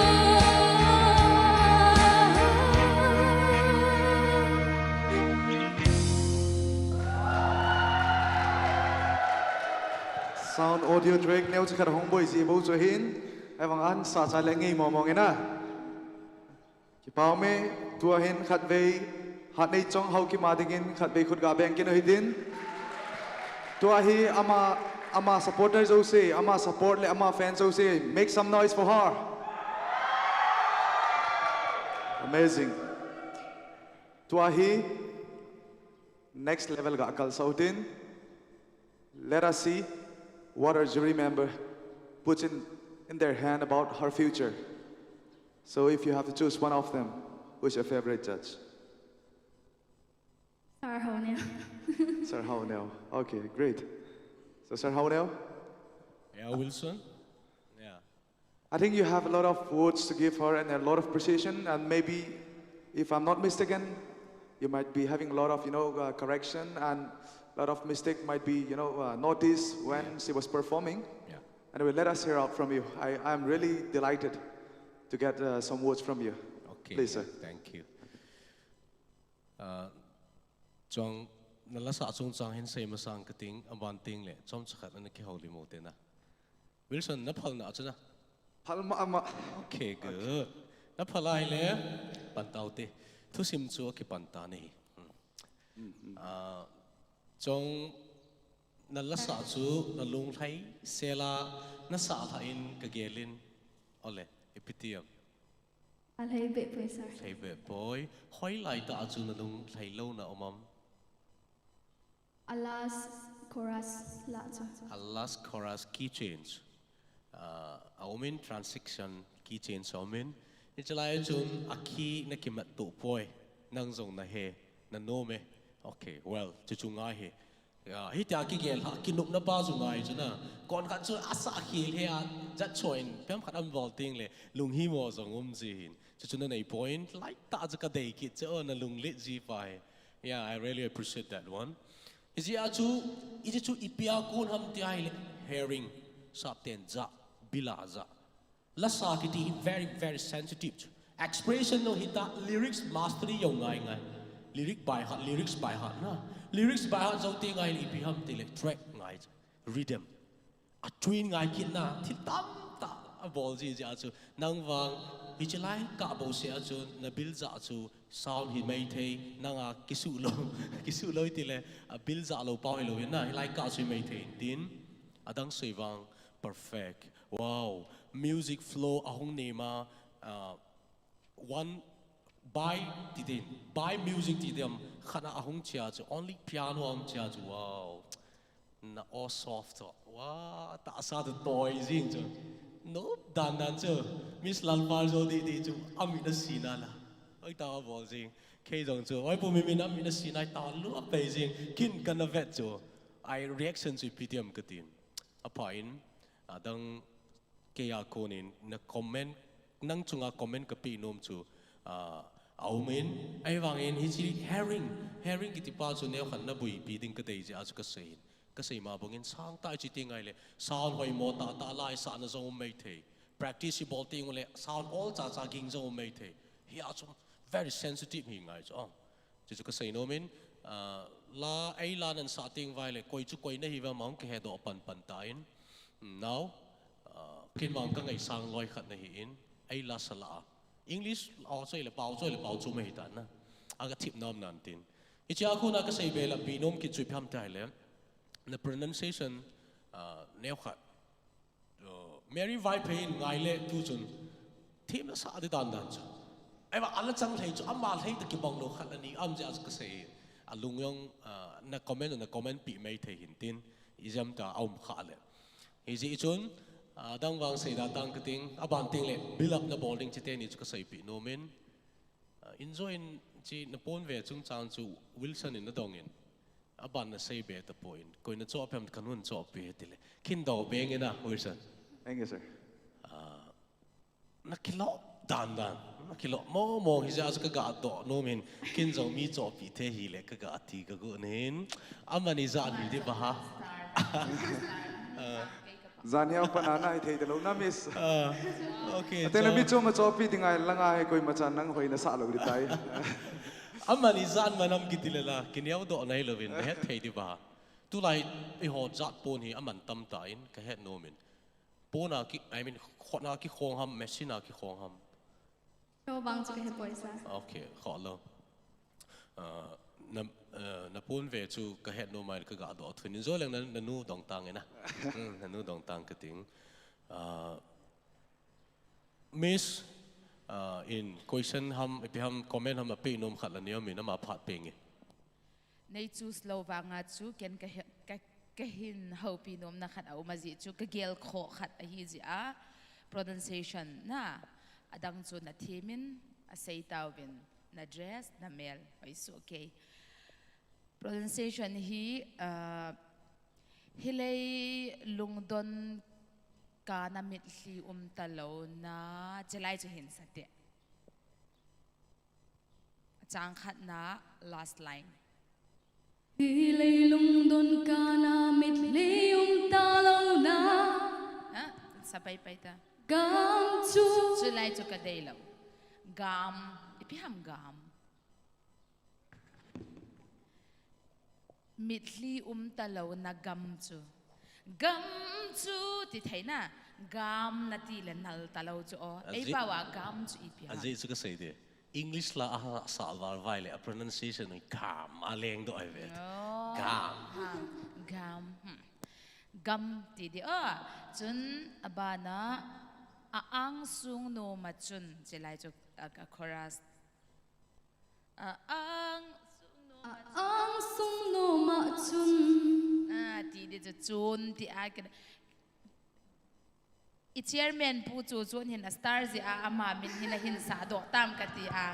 Sound audio track nêu chỉ khát hong boy gì bố cho hin ai vang an sa sa lệ nghi mò mò nghe na ki pao me tua hin khát về hạt này trong hậu ki ma dingin khát về khut ga beng kin hoi din tua hi ama supporters zo se ama support le ama fans zo se make some noise for her amazing tua hi next level ga akal sautin let us see what our jury member puts in their hand about her future. So if you have to choose one of them, who's your favorite judge? Sir Honel Sir Honel. Okay, great. So Sir Honel, Yeah, Wilson. Yeah. I think you have a lot of words to give her and a lot of precision, and maybe, if I'm not mistaken, you might be having a lot of, correction, and a lot of mistake might be, noticed when she was performing. Yeah. Anyway, let us hear out from you. I'm really delighted to get some words from you. Okay. Please, sir. Thank you. Jong nalasa chung chang hin sei masang kating aban ting le chom chakhat an ki holi mo te na. Wilson na phal na chana. Palma ama. Okay, good. Na phalai le pantau te thu sim chu ki panta ni. Jong nalasa chu na lung thei sella na sa thain ka gelin ole epitium. Alhay bepma sir Thei ve boy hoi lai ta chu na lung thei lo na omam. Alas chorus la cho Last chorus key change. Aumin transition key change aumin. Ichalai chun aki na kimat tu poi nang zong na he na no me. Okay, well, Tuchung he. hi tia ki gel ha ki nup na pa zu ngai chu na kon khat chu asa khil he a jat choin pem khat am vol ting le lung hi mo zong ji hin chu chu na nei point like ta ja ka dei ki chu na lung lit ji pai. Yeah, I really appreciate that one. Is ya chu ipia kun ham ti ai le herring sa ten za bila za la sa ki ti very very sensitive expression no hita lyrics mastery yo ngai ngai lyrics by heart na lyrics by heart zo ti ngai ipi ham ti le track ngai rhythm a twin ngai ki na thi tam ta a bol ji ja chu nang wang hi chlai ka bo se chu na bil za chu sound hi mai thei nanga kisu lo ti le a bil za lo pau lo na lai ka su mai thei tin adang soiwang perfect. Wow, music flow ahong nema one by music tidem khana ahong chia chu only piano am chia chu wow na all soft wow ta sa the toy jing chu no dan chu miss lalpal zo di chu ami na sina la oi ta bol jing ke jong chu oi pu mi min ami na sina ta lu pe jing kin kan vet chu I reaction chu ptm katin apain adang kaya konin na comment nang chunga comment kapi nom chu aumen ai wangin hi chi herring kitipa chu ne khan na bui pi ding ka dei ja chu ka sei ma bongin sang tai chi tingai le sound hoi mo ta lai sa na zo mai the practice ball ting le sound all cha ging zo mai the hi a chu very sensitive hi ngai chu ka sei no min la ai la nan sa ting vai le koi chu koi na hi wa mong ke he do pan tain now kin mang ka ngai sang loi khat na hi in ai la sala English also le pau chu mai ta na aga thip nam nan tin icha khu na ka sei be la binom ki chui pham tai le the pronunciation neu khat Mary YPA ngai le tu chun thim na sa de dan chu ai ba ala chang thei chu amal thei ta ki bong lo khat ani am ja ka sei alung yong na comment pi mai thei hin tin izam ta aum kha le izi chun dang wang sei da tang kating aban ting le build up na bowling chite ni chu ka sei pi no men enjoy chi na pon ve chung chang chu Wilson in na dong in aban na sei be ta point koi na cho phem kanun cho pe tile kin do beng ina Wilson Thank you, sir. na kilo dan na kilo mo hi ja ka ga do no men kin zo mi cho pi the hi le ka ga ti ka go nen amani za ni de ba ha Zania panana I thei de lo na miss. Okay. Atena mi choma chopi tingai langa he koi machan nang hoi na sa lo ri tai. Amani zan manam gitilala kinyau do nai lovin he thei di ba tu lai I ho zat pon hi aman tam ta in ka het no min pona ki I mean khona ki khong ham machine ki khong ham Cho bang chu ke poisa. okay kho lo na pon ve chu ka het no mai ka ga do thun zo leng na nu dong tang ena na nu dong tang ka ting miss in question ham ipi ham comment ham api nom khat la niam min ma phat peng nei chu louva nga chu ken ka hin ho pi nom na khat au ma ji chu ka gel kho khat a hi ji a pronunciation na adang chu na thimin a sei tawin na dress na mel oi so okay pronunciation hi hilei lungdon ka na mit hli talo na chelai chu hin sate chang khat na last line Hilei lungdon ka na mit hli talo na sabay pa ita gam chu chelai chu ka dei lo gam ipi ham gam mit hli talo na gam chu ti theina gam na ti le nal talo chu o ei bawa gam chu ipi ha azai chu ka sei de English la sa war vai le pronunciation gam aleng do ai vet gam gam ti di chun abana ang sung no ma chun chelai chu ka chorus ang sung no ma chun ti di chu chun ti a ka I chairman pu chu chun hin a star ji a ama min hin a hin sa do tam ka ti a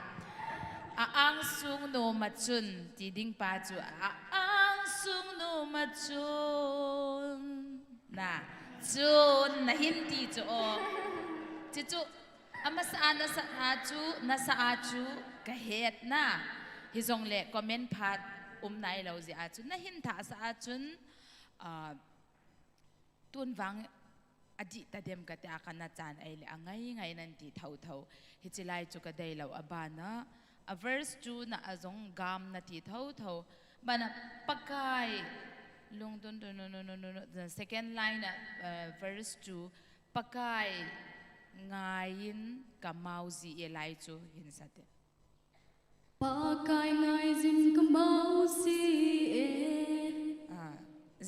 ang sung no ma chun ti ding pa chu ang sung nu ma chun na chun na hindi chu o chi chu ama sa na sa a chu na sa a chu ka het na hi zong le comment phat nai lo zi a chu na hin tha sa a chun tun wang adi ta dem ka ta kana chan ai le angai nan ti thau hi chilai chu ka dei lo abana a verse 2 na azong gam na ti thau bana pakai lung dun no the second line verse 2 pakai ngayin kamauzi elai chu hin sate pakai ngai zin kamauzi e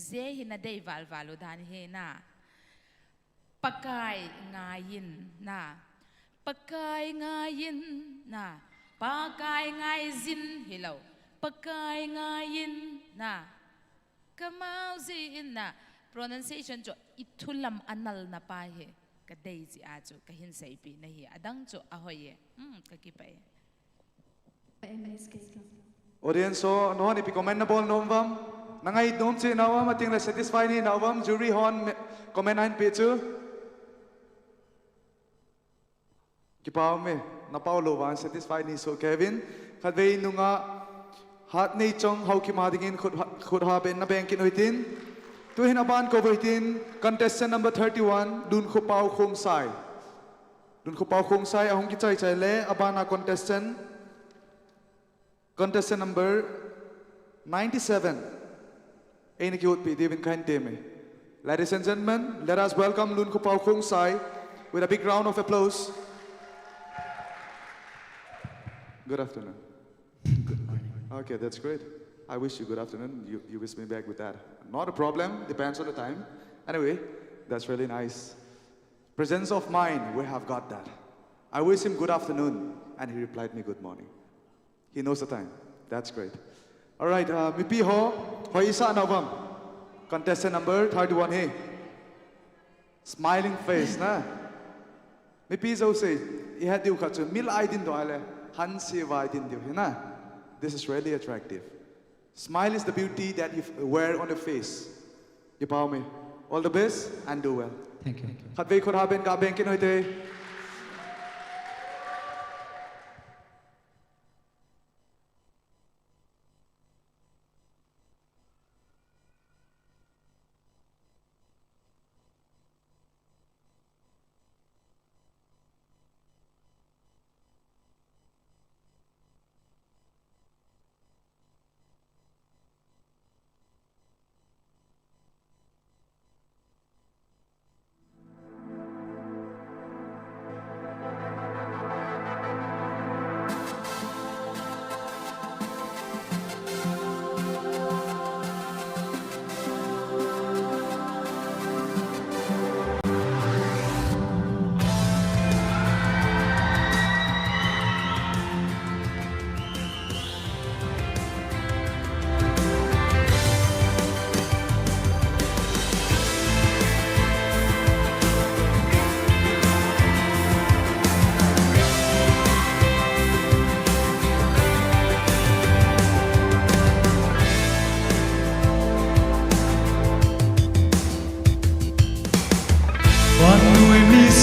ze hina dei valu dan he na pakai ngayin na pakai ngayin na pakai ngai zin hello pakai ngayin na kamauzi na pronunciation jo itulam anal na pa he ka dei ji a chu ka hin sai pi na hi adang chu ahoye ka ki pai Audience so no ni pi commendable nomvam nangai dom che nawam ating la satisfy ni nawam jury hon comment ein pe chu ki pau me na pau lo wan satisfy ni so Kevin khadvei nunga hat nei chong hau ki ma dingin khut ha ben na bank in hoitin tu hin aban ko hoitin contestant number 31 dun khu pau khong sai ahong ki chai le abana contestant number 97 Aini ki utpi divin kain teme. Ladies and gentlemen, let us welcome Lun Kupau Khung Sai with a big round of applause. Good afternoon. Good morning. Okay, that's great. I wish you good afternoon. You wish me back with that. Not a problem, depends on the time. Anyway, that's really nice. Presence of mind, we have got that. I wish him good afternoon, and he replied me good morning. He knows the time. That's great. All right, Mipi Ho, Hoisa Navam, contestant number 31 hey. Smiling face, na. Mipi Zo say, he had the ukachu, mil I didn't do ale, hansi I didn't do, na. This is really attractive. Smile is the beauty that you wear on your face. You power me. All the best and do well. Thank you. Khatvei khurhaben ka benkin hoite.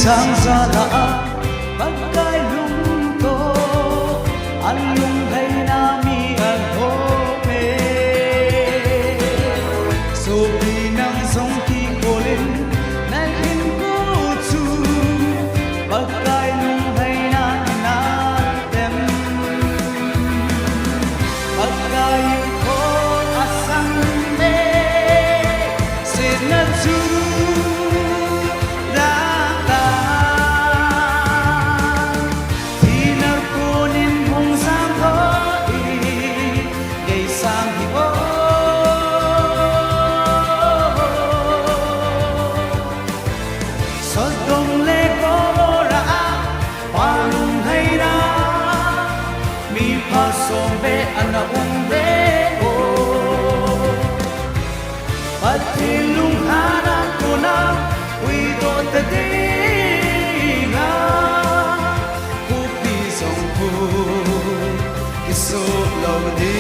Sang sala bagay lungto alung theina mi alhome so binang song ki kolin na hin ko chu bagay lung theina na tem bagay ko asang me sin na chu Pathen lung hana kuna uido te teina kupi song pu kiso lo di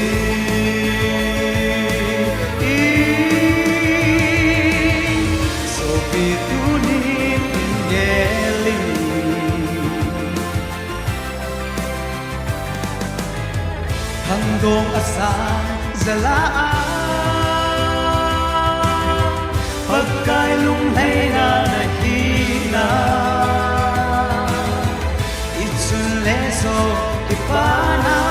pitunin yeling hangdong asang zalaan pagkailong theina nahina itsun leso kimanna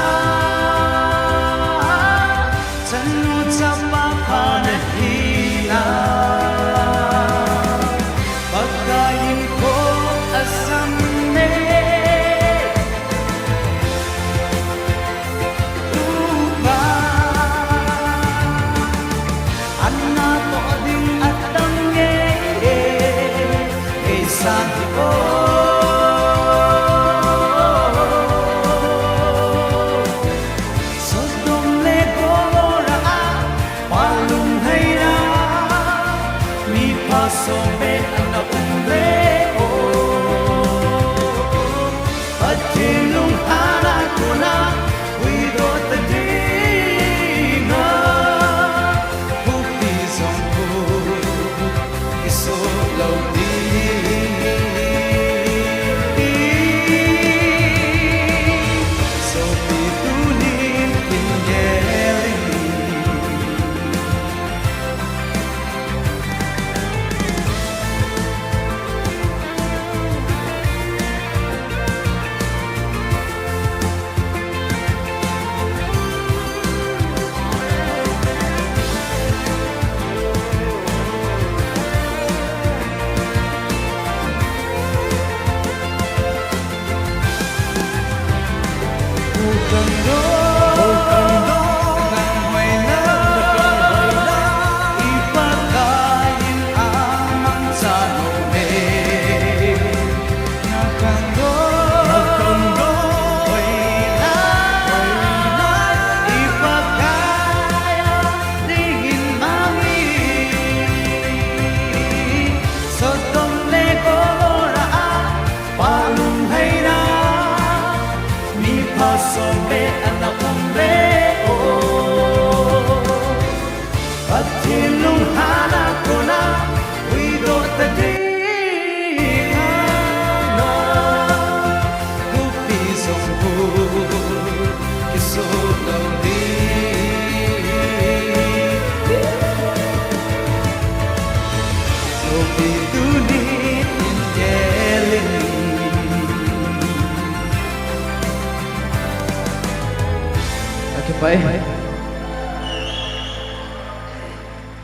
sanut sa papanahina pagkain ko asam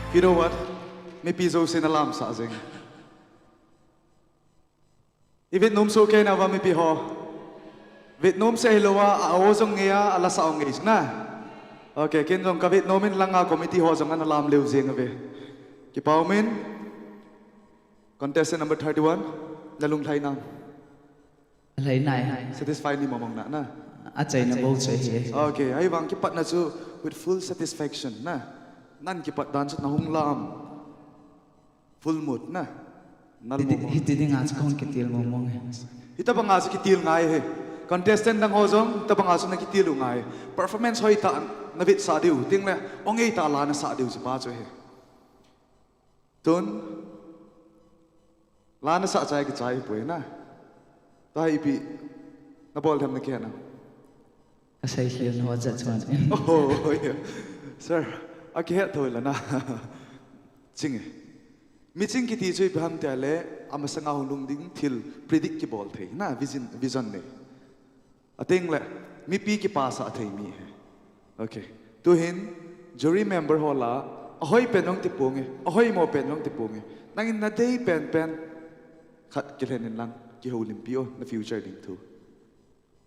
You know what? May piso sinalam sa asing. Vietnam so kaya na ba may piho? Vietnam sa hilawa aozong ngayon alas sa ongis na. Okay, kinjong ka Vietnamin lang ako may tiho sa nga nalam liw zing abe. Kipaumin. Contestant number 31, lalung thei na. Theina Satisfied ni mamong na. ajay na bold sa hiye Okay, ay bang kipat na su with full satisfaction na. Nan kipat dan sa nahung lam. Full mood na. Hiti nga sa kong kitil mo mong Ita pa nga sa kitil nga eh. Contestant ng hozong, ita pa nga sa nakitilu nga eh. Performance hoy ta nabit sa diw. Ting na, ongay ta ala na sa diw si Pacho eh. Tun, la na sa chay kichai po eh na. Tayo ipi, na boldoh na kaya na. kasay siya na wajat sa Oh, yeah. Sir, akihat to la na. Ching eh. Meeting kiti choy bham tale amasanga hulung ding til predictable thei na vision ne. Ating le mi pi ki pasa athei mi hai. Okay. Tu hin jury member hola ahoy penong tipunge ahoy mo penong tipunge. Nangin na day pen khat kilhenin lang ki olimpio na future ding tu.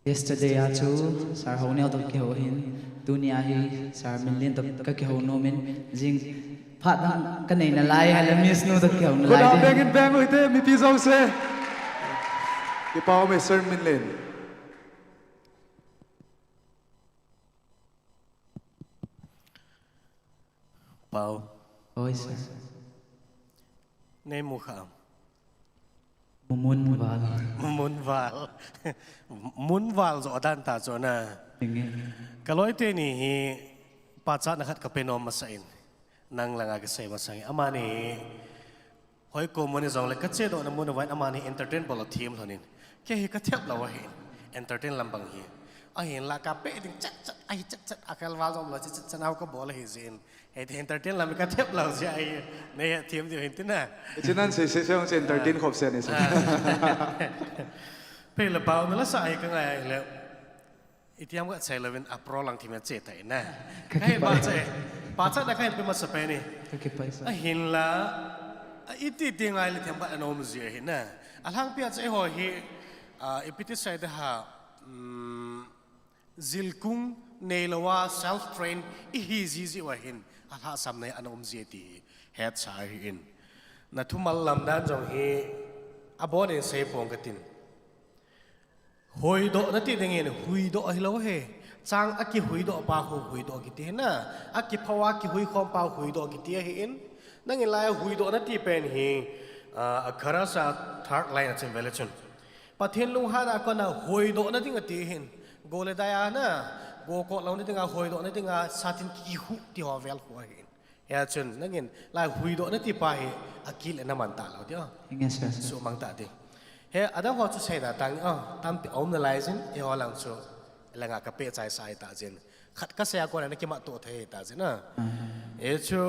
Yesterday achu sar honel to ke hohin dunia hi sar minlin to ka ke honomen jing phat ka nei na lai hala miss no to ke hon Good lai bang bang ite mi pi zo se. Ki pao me sir min len. Pao, oi sir nay mukha. mumun wal Munval zo adan ta zo na. pinge Kaloi te ni hi patsa na khat ka penom masain. Nang langa ka say masang amani หอยโกมันนี่จงเลยก็เจ๊ดอกน้ำมันเอาไว้อามานี่เอนเตอร์เทนบอลทีมเท่านี้แค่เฮก็เทียบเราว่าเห็นเอนเตอร์เทนลำบากเฮเห็นละกับเป๊ะถึงจัดไอ้จัดอาการว่าจงเราจะเอาก็บอลเห็นสิเอนเตอร์เทนลำมันก็เทียบเราใช่เนี่ยทีมเดียวเห็นที่น่ะฉะนั้นเสียงเอนเตอร์เทนขอบเสียนี่สิเพลย์เปล่านั่นละสายก็ไงแล้วอีที่ยามก็ใช้เลยเป็นอัปโรลังทีมเจ๊ไต่น่ะให้บ้าเจ๊ป้าจัดได้แค่เป็นมาสเปนี่เห็นละอีที่ที่ไงเลยที่ยามก็อนอมเสียเห็นน่ะalhang pia chai ho hi epiti sai da ha zilkung neilawa self train I hi zizi wa hin alha samnai anom zeti het sa hi in na thumal lam dan jong hi abon in sei pong katin hoi do na ti dengin hui do hi lo he chang aki hui do pa hui do ki ti na aki phawa ki hui khom pa hui do ki ti hi in nangin lai hui do na ti pen hi akhara sa third line at invalidation Pathen lung hana ko na hoi do na ting atihin gole daya na go ko law na tinga hoi do na tinga satin ki hu ti ho vel ho hin ya chun nangin la hui do na ti pa hi akil na man ta law ti yes sir so mang ta ti he adam ho chu sei da tang tam pi om na lai jin e ho lang chu langa ka pe chai sai ta jin khat ka se ko na ki ma to the ta jin na e chu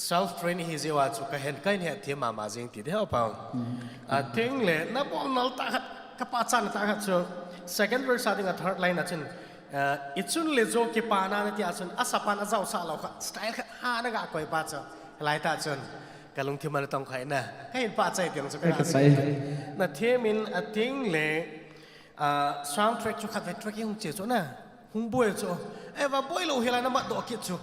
self training hi zewa chu ka hen kain he thi ma jing ti de pa thing le na bol nal ta ka pa chan ta ha chu second verse ading a third line achin ichun le jo ki pa na ti achun asapan ajao sa lo kha style kha ha na ga koi pa chu lai ta chun ka lung thi ma tong khai na ka hin pa chai tiang chu ka na themin a thing le soundtrack chu khat ve tracking che chu na hung boy chu e va boy lo helai na ma do ki chu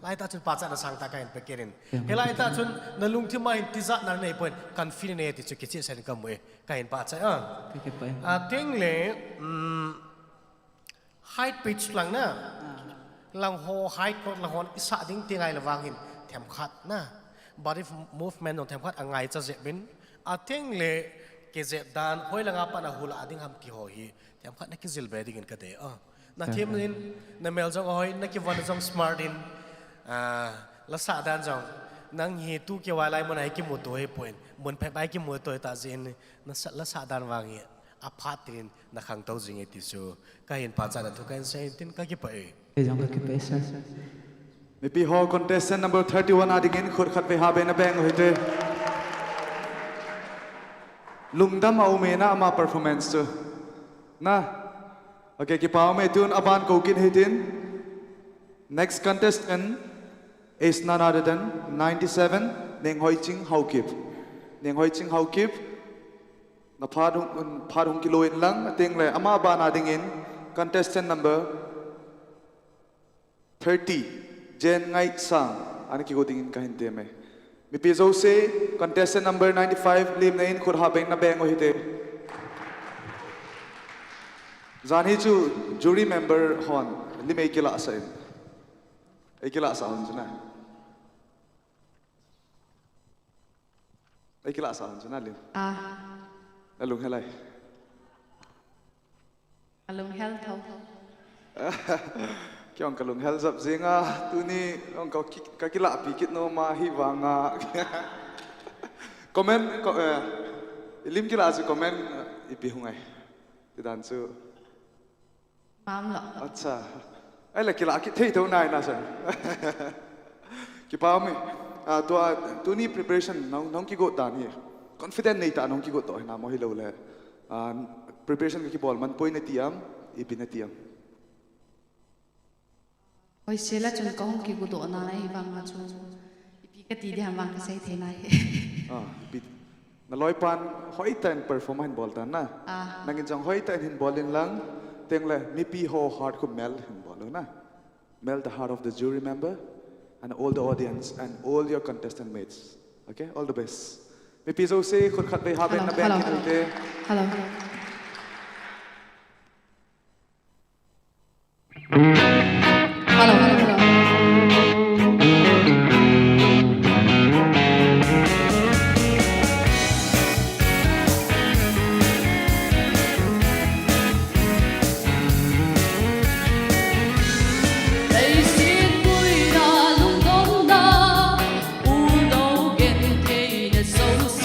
lai ta chun pacha na sang ta kain pekerin helai ta chun na lung thi mai tiza na nei point confident ti chu ki che sen kam we kain pacha ting le height pitch lang na lang ho height ko lang hon isa ding tingai la wangin them khat na body movement on them khat angai cha je bin ting le ke je dan hoi langa pa na hula ading ham ki ho hi them khat na ki zil be ding ka de na thim nin na mel jong hoi na ki wan jong smart in la sa dan jong nang hi tu ke wa lai mon ai ki mu to he point mon phe bai ki mu to ta jin na la sa dan wangi a phatin na khang to jing ti su ka hin pa cha na thu kan sai tin ka ki pa e jong ka ki pa sir YPA Hall contestant number 31 adingin khut khat ve ha be na bang hoite lungdam au me na ama performance tu na okay ki pau me tun aban ko kin hitin next contestant is none other than 97 Neng Hoi Ching Hau Kip. Neng Hoi Ching Hau Kip na phadung kilo in lang ating le ama ba na dingin contestant number 30 Jen Ngai Sang ani ki go dingin ka hinte me mi pizo se contestant number 95 lim na in khur ha beng na beng o hite zani chu jury member hon lim ei kila sa in ei kila sa hon juna ei kila sa hon juna lim alung helai alung hel thau kyong kalung hel zap zinga tuni ong ka kila pi kit no ma hi wanga comment lim kila su comment ipi hungai tidan su mam lo acha ai la kila ki thei tho nai na san ki pa me tu ni preparation nong ki go dan hi confident nei ta nong ki go to na mo hi lo le preparation ki bol man point na tiam ipi na tiam oi sella chun ko ki gu do na nai banga chu ipi ka ti de ham bang sai the nai ipi na loi pan hoi tan perform han bol tan na nangin jang hoi tan hin bol in lang teng le mi pi ho heart ko mel hin bol na melt the heart of the jury member and all the audience and all your contestant mates okay all the best mi pi zo se khut khat ve ha ben na ben ki te hello So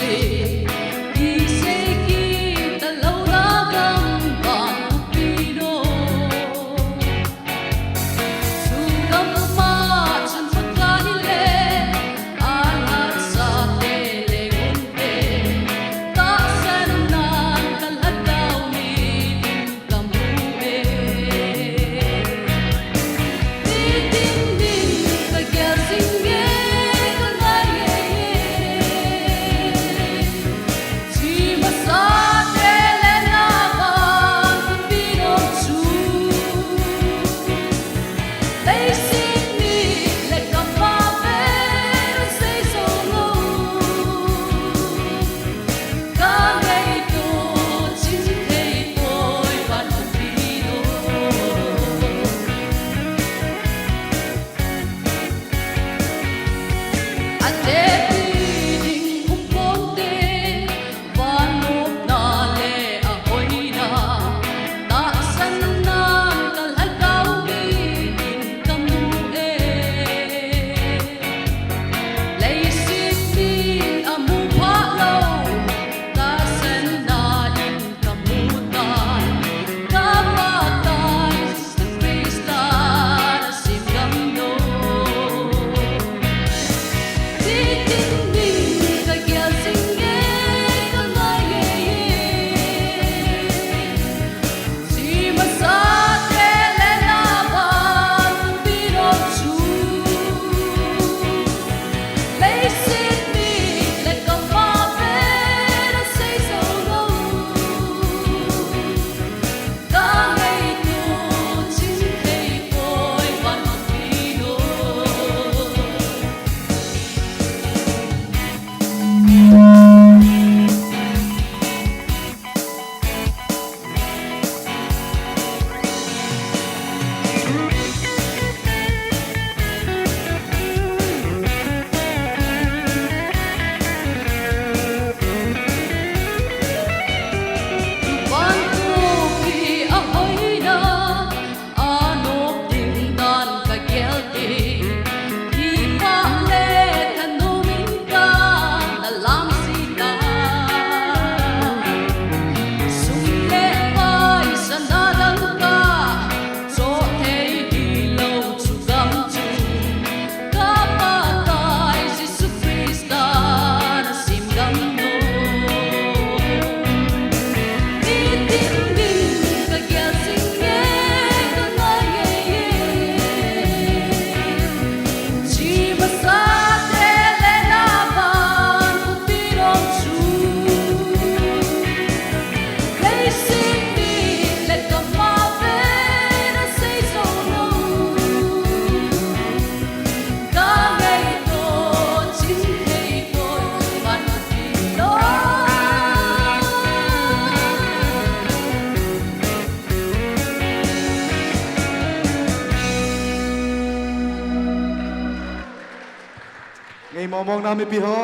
mong na mi piho.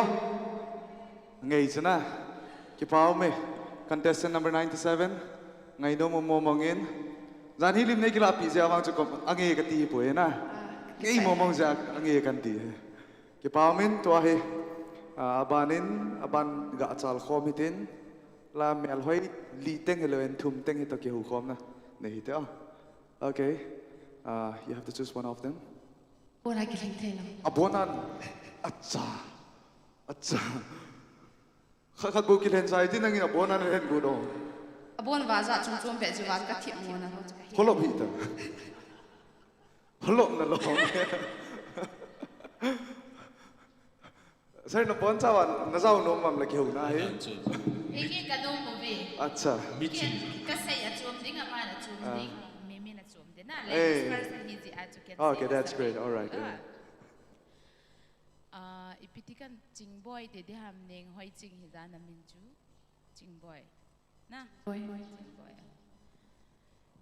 Ngay sana. Kipao me. Contestant number 97. Ngay no mo mongin. Zan hilim na kilapi siya wang chukom angi kati po na. Ngay mo mong siya angi kanti. Kipao min tuahe. Aban ga achal khomitin. La mel hoi li teng eleven tum teng ito ki hu khom na. Nahi te. Okay. You have to choose one of them. Bora giling theina. Abonan. Acha. Khat bu kilen sai tin nangin abonan hen bu do. Abon vaza chum pe ji van ka thiam ngona ho. Holop hi ta. Holop na lo. Sai no pon chawan na zau no mam la ki hu na he. Eki kanong mo be. Acha. Kasi achum ding ama na chum ding. Mimi na chum din na. Ladies first and easy add to get. Okay, that's great. All right. Ipitikan chingboy de de ham ning hoi ching hizana minju. Chingboy. Na. Boy. Chingboy.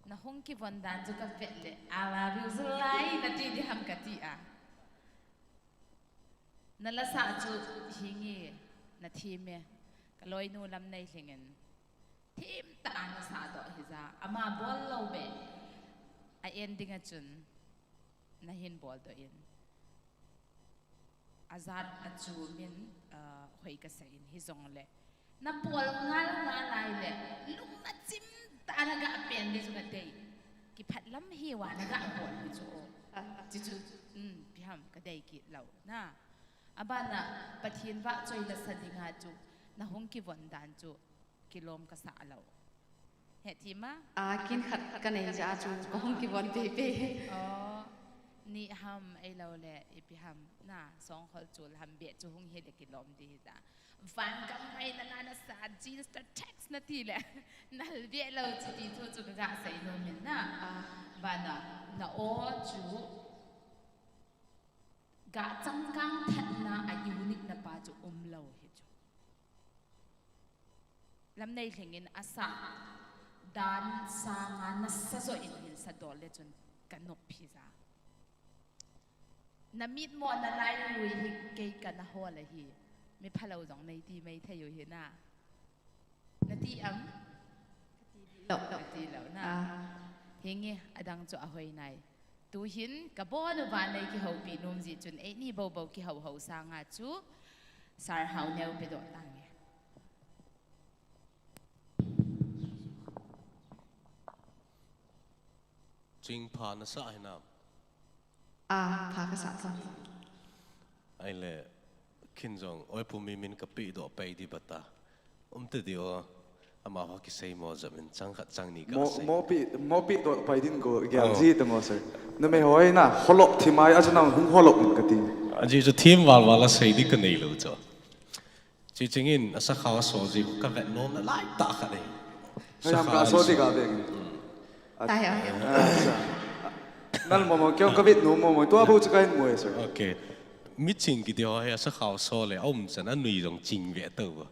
Na hong ki bondan ju ka vetle. Ala bi uzlai na ti de ham kati a. Na la sa ju hingi na thime. Kaloi nu lam nei hlingen. Thim ta na sa do hiza. Ama bol lo be. A ending a chun. Na hin boldoh in. Azad achu min hoi ka sa in hizong le. Na pol ngal lai le. Lungnat sim ta na ga apen de su ka thei. Ki phat lam hi wa na ga bol bi chu. Chu biham ka dei ki lau na. Abana Pathen wa choi la sadinga chu. Na hong ki von dan chu. Kilom ka sa lau. He thima? Kin khat ka nei ja chu ko hong ki bon pe. Ni ham ai lau le ipiham na song khol chul ham be chu hung he de kilom di da van kam ai na sa jeans the text na ti le nal be lau chi ti chu chu ga sai no min na bana na o chu ga chang kang that na a unique na pa chu lau he chu lam nei thlengin asa dan sa nga na sa so in sa dol le chun kanop phi za na mit mo na lai lui hi kei ka na ho la hi mi phalo jong nei ti mai thayu hi na ti am ti lo na hingi adang chu a hoi nai tu hin ka bo nu ba nei ki ho pi num ji chun e ni bo ki ho sa nga chu sar hau neu pe do tang ye Jing pa na sa ai na. Pha ka sa sa. Ai le Kijom oi pu mi min ka pi do pai di bata. Te dio ama ha ki sei mo zamin chang khat chang ni ka sei. Mo pi do pai din go gyal ji ta mo sir. Na me hoi na holop thimai ajana hung holop min ka ti. Aji jo thim wala sei di ka nei lo cho. Chi chingin asa khawa so ji ka vet nom na lai ta kha nei. Sam ka so di ka be. Tai a. Nal mo kyong ka bit no mo to abu chu kain mo sir. Okay. Meeting ki dio ha sa khaw so le om chan an nui dong jing ve to.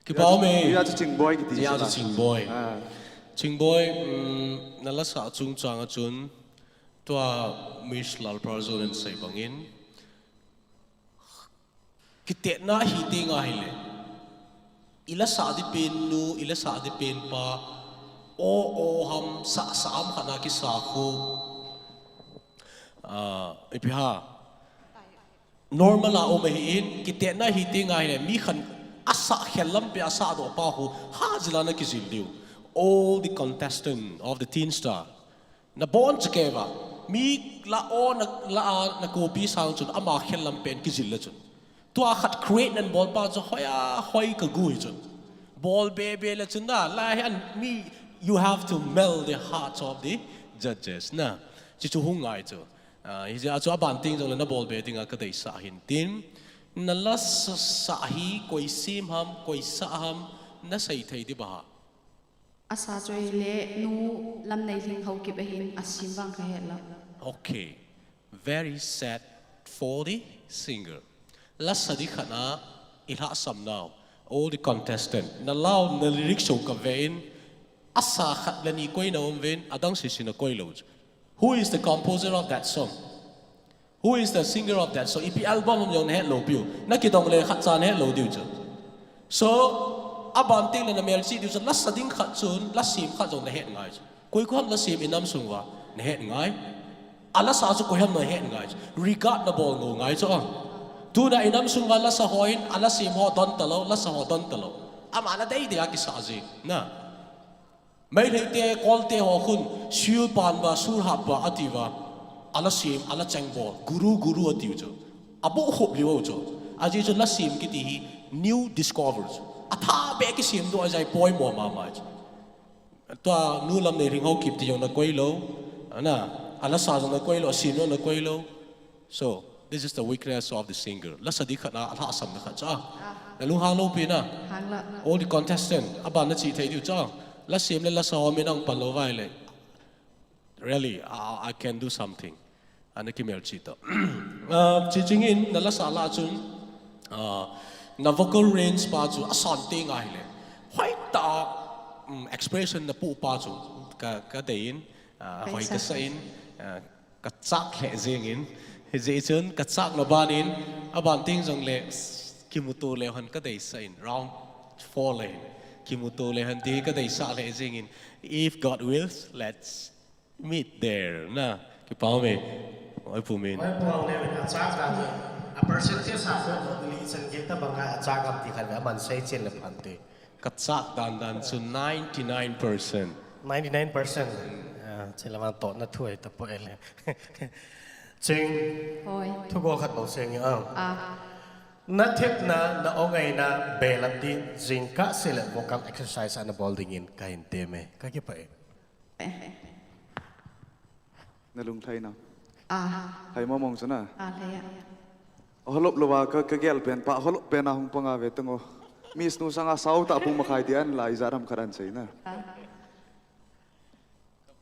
Ki bao me. Ya chu ching boy ki ti. Ya chu ching boy. Ching boy na la sa chung chang a chun to miss lal parzon en sei bangin. Ki te na hi te nga hi le. Ila sa di pen nu ila sa di pen pa o ham sa am khana ki sa khu ipiha normal o mahin kite na hiti ngai le mi khan asa khelam pe asa do pa hu ha jila na ki zildiu all the contestant of the teen star na bon chkeva mi la o na ko pi sang chun ama khelam pen ki zil la chun to a khat create nan bol pa cho hoya hoi ka gui chun ball be la chun da la han mi you have to melt the hearts of the judges na chi chu hungai chu hi ja chu ban ting jong na ball be ting a ka dei sa hin tin na la sa hi koi sim ham koi sa ham na sai thei di ba Asa choi le nu lam nei ling ho ki behin asim wang ka hela. Okay, very sad for the singer. La sadi khana ilha sam now all the contestant na lao na lyric show ka vein asa khat lani koi na om vein adang si sina koi lo. Who is the composer of that song? Who is the singer of that? So if the album yung head low piu, na kitong le khat chan head low diu chu. So aban ting le na mel chi diu chu las sading khat chun las sim khat jong na head ngai chu. Koi ko ham las sim inam sungwa na head ngai. Ala sa chu ko ham na head ngai. Regard na bol ngo ngai chu. Tu na inam sungwa las sa hoin ala sim ho don talo las sa ho don talo. Ama ala dei dia ki sa ji na. Mai le te kol te ho khun shul pan ba sur hap ba ativa. Ala sim ala chang bol guru atiu jo abo hop liwo jo aji jo la sim ki ti new discoveries atha be ki sim do ajai poi mo ma ma to nu lam ne ring ho kip ti yo na koi lo ana ala sa jo na koi lo sim no na koi lo. So this is the weakness of the singer la sa di khana ala asam na kha cha na lu hang lo pi na all the contestant aban na chi thei diu cha la sim le la sa ho mi nang pan lo vai le. Really, I can do something. Ano kimel chito. Chichingin nala sala chun na vocal range pa chu asante ngai le. Hoi ta expression na pu pa chu ka dein hoi ka sain ka chak le zingin je chun ka chak na banin aban ting jong le kimuto le han ka dei sain round 4 le kimuto le han ti ka dei sa le zingin. If God wills, let's meet there na ki pau me oi pu min oi pau ne na chak da a percentage sa ko li chen ge ta banga chak am ti khan ba man sei chen le phan te ka chak dan chu 99%. 99% chen la man to na thui ta po ele ching Hoi. thu go khat bo seng a na thep na ongai na belam din jing ka sele vocal exercise and bolding in kain te me ka ke pa na lung thai na À, thai mo mong chuna thế ạ. holop lowa ka gel pen pa holop pen a hung panga ve tango mis nu sanga sau ta pumma khai tian lai zaram kharan chei na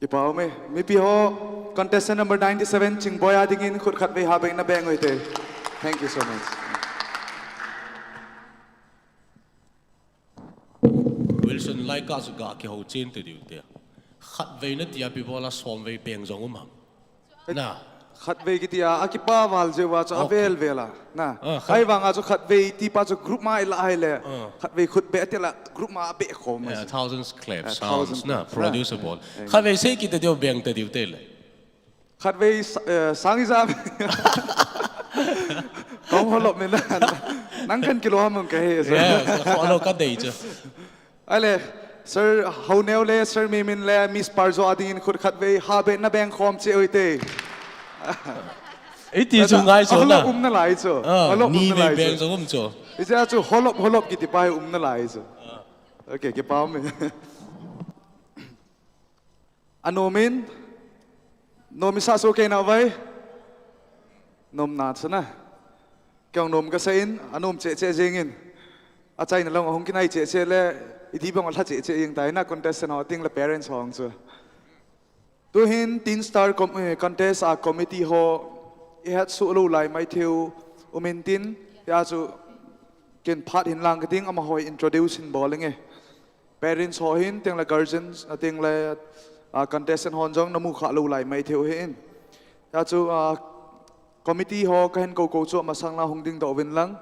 ipao me mi pi ho contestant number 97 chingboya dingin khut khat ve ha be na beng oite. Thank you so much. Wilson like us ga ki ho chen te diu te khat ve na tia pi bola som ve peng jong na khat ve ki tia akipa wal je wa cha avel vela na ai wanga chu khat ve ti pa chu group ma ila ai le khat ve khut be te la group ma be khom thousands claps sounds na producer ball khat ve se ki te diu beng te diu te le khat ve sang izam kom holop me na nang kan kilo ham ke he yeah follow ka dei chu ale sir how neo le sir mimin le miss parzo adin khut khat ve ha be na beng khom che oite ấy thì chúng ngay số na na lai cho ni về bèn giống cho ija chu holop ki ti pai na lai cho okay ke pau me anomin nomi sa so ke na vai nom na chana kyong nom ka sein anom che jengin a chai na long hong kinai che le idi bang la che yeng tai na contestant ho ting la parents hong chu tu hin tin star contest a committee ho i hat su lo lai mai theu umin tin ya chu ken phat hinlang ka ting ama hoi introduce in bowling e parents ho hin ting la guardians ting la contestant hon jong namu kha lo lai mai theu hin ya chu committee ho ka hen ko chu ma sang la hong ding do win lang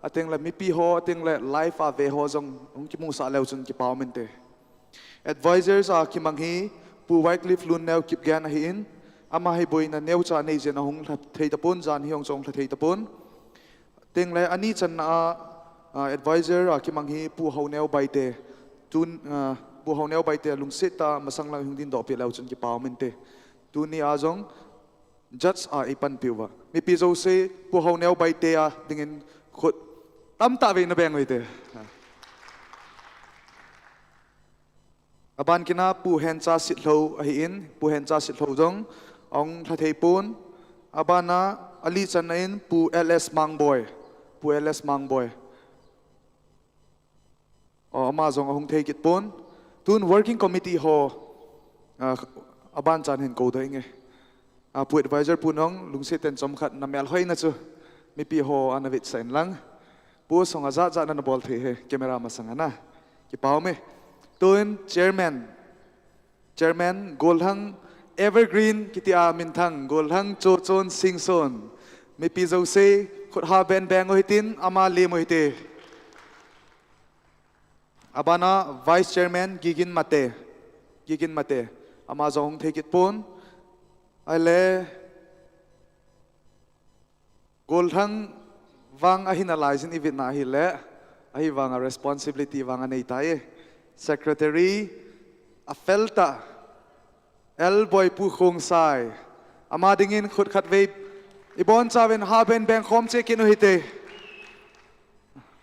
ating la mi pi ho ating la life a ve ho jong hong ki mu sa leu chun ki paw min te advisors a ki mang hi pu Wycliffe lun neu kip gan a hi in ama hi boy na neu cha nei jen hong thei tapon jan hi hong jong thei tapon ting le ani chan a advisor a ki mang hi pu ho neu bai te tun pu ho neu bai te lung sit ta masang lang hung din do pi leu chun ki paw min te tu ni a jong judge a ipan piwa mi pi zo se pu ho neu bai te a dingin khut tam ta ve na beng oite aban kina pu hen cha sit lo a hi in pu hen cha sit lo jong ong thei pun abana ali chan in pu ls mang boy o ma jong hong thei kit pun tun working committee ho aban chan hen ko dai nge a pu advisor punong lungse ten chom khat na mel hoi na chu mi pi ho anavit sen lang pu songa za na bol the he camera ma sanga na ki pau me tun chairman golhang evergreen kitia min thang golhang cho chon sing son mi pi zo se khut ha ben bang oi tin ama le moi te abana vice chairman gigin mate ama zong take it pon ale gol thang wang ahin alaisin event na hi le ahi wang a responsibility wang anei tai secretary a felta el boy pu khong sai ama dingin khut khat ve ibon chawen ha ben bang khom che kin hite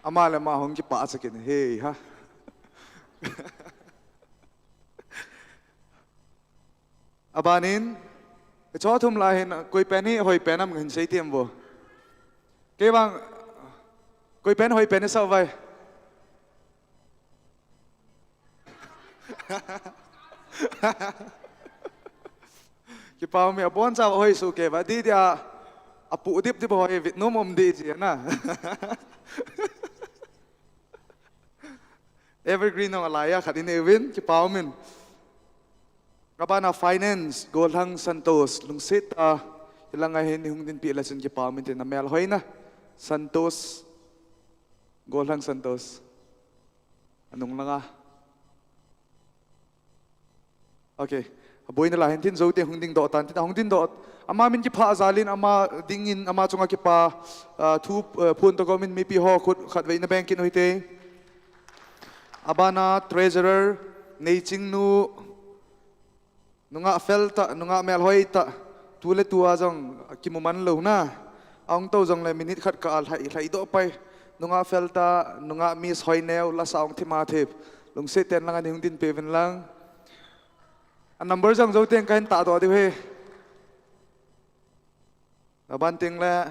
ama le ma hong ki pa cha kin he ha abanin cho thum la hin koi pen hi hoi pen am ngin sei tiam bo ke bang koi pen hoi pen sao vai ki pau mi abon cha hoi su ke ba di dia apu dip di hoi vit nom om di ji na evergreen no alaya khatin evin ki pau min Kabana finance golhang santos lungsit ilang ahin hung din pila sun ki pau min tin na mel hoi na santos golhang santos anong langa okay aboy na lahin tin zo te hung ding do tan tin hung din do ama min ki pha zalin ama dingin ama chunga ki pa thu phun to gomin mi pi ho khut khat veina bank in hoite abana treasurer nei ching nu nunga felta nunga mel hoita tule tua jong kimuman lo na ong to jong le minute khat ka al hai do pai nunga felta nunga miss hoineu la saung thima thep lungse ten lang ani hung din peven lang a number jang zo teng kain ta do di he aban teng la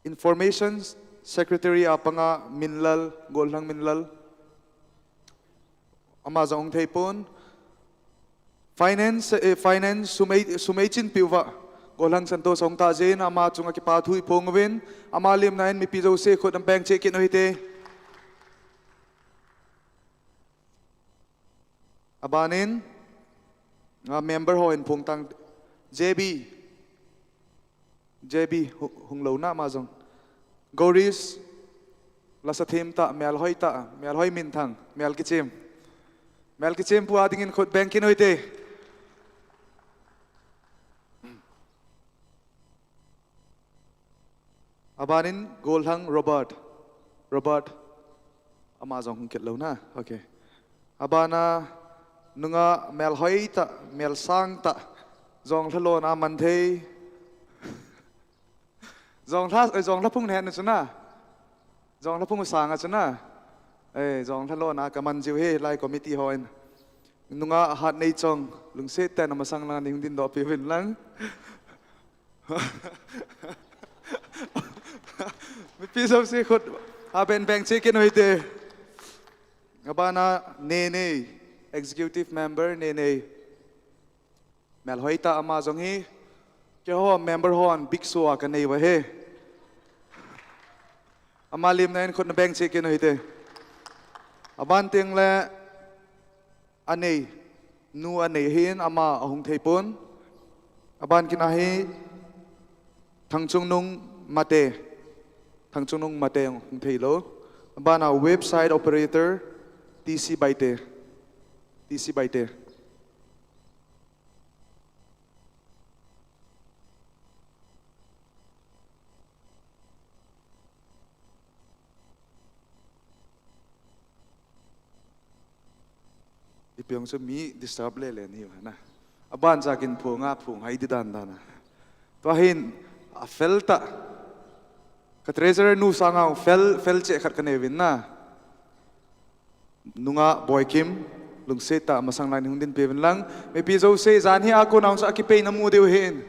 information secretary apanga minlal golhang minlal ama jong theipon finance sumay chin piwa golhang santos ong ta jen ama chunga ki pa thui phongwin ama lim nain mi pi zo se khot am bank check in hoite abanin member ho in phongtang JB hung lo na ma jong goris lasa them ta mel hoi min thang mel kichim pu ading in khot bank in hoite abanin golhang Robert amazon hung ket lo na okay abana nunga mel hoi ta mel sang ta zong thalo na man thei zong la phung hen chuna zong la phung sang chuna zong thalo na ka man jiu he lai committee hoin nunga hat nei chong lungse ta na masang lang ning din do pi win lang mi pi so se khot a ben bank check in hoite abana ne executive member ne mel hoita ama jong hi ke ho member hon big so ka nei wa he ama lim nain khot na bank check in hoite aban teng le anei nu anei hin ama ahung theipon aban kinahi thangchung nung mate hung theilo abana website operator TC baite ipiong so mi disturb le ni na aban jakin phunga phung hai didan dana to hin a felta ka treasurer nu sanga fel che khat kane win na nunga boy kim lungseta masang lan hung din peven lang me pi zo se zan hi ako naung sa ki pay na mu deu hin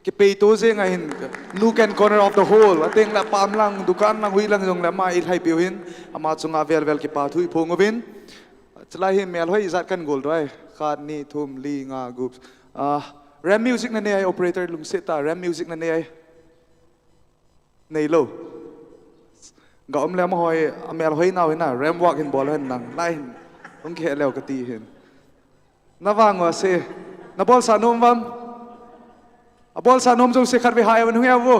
ki pay to ze nga hin nook and corner of the hall ateng la pam lang dukan lang hui lang jong la ma il hai pi hin ama chunga vel ki pa thui phongobin chlai hi mel hoi zat kan gol doi khat ni thum li nga groups ram music na ne ai operator lungseta ram music na ne ai nei lo gom le ma hoi mel hoi naw na ram walk in ball hen nang lai ông kia leo cái tì hiện, nó vang vào xe, nó bol sa nôm vam, bol sa nom jong sekhat bi hai wan hu ya bu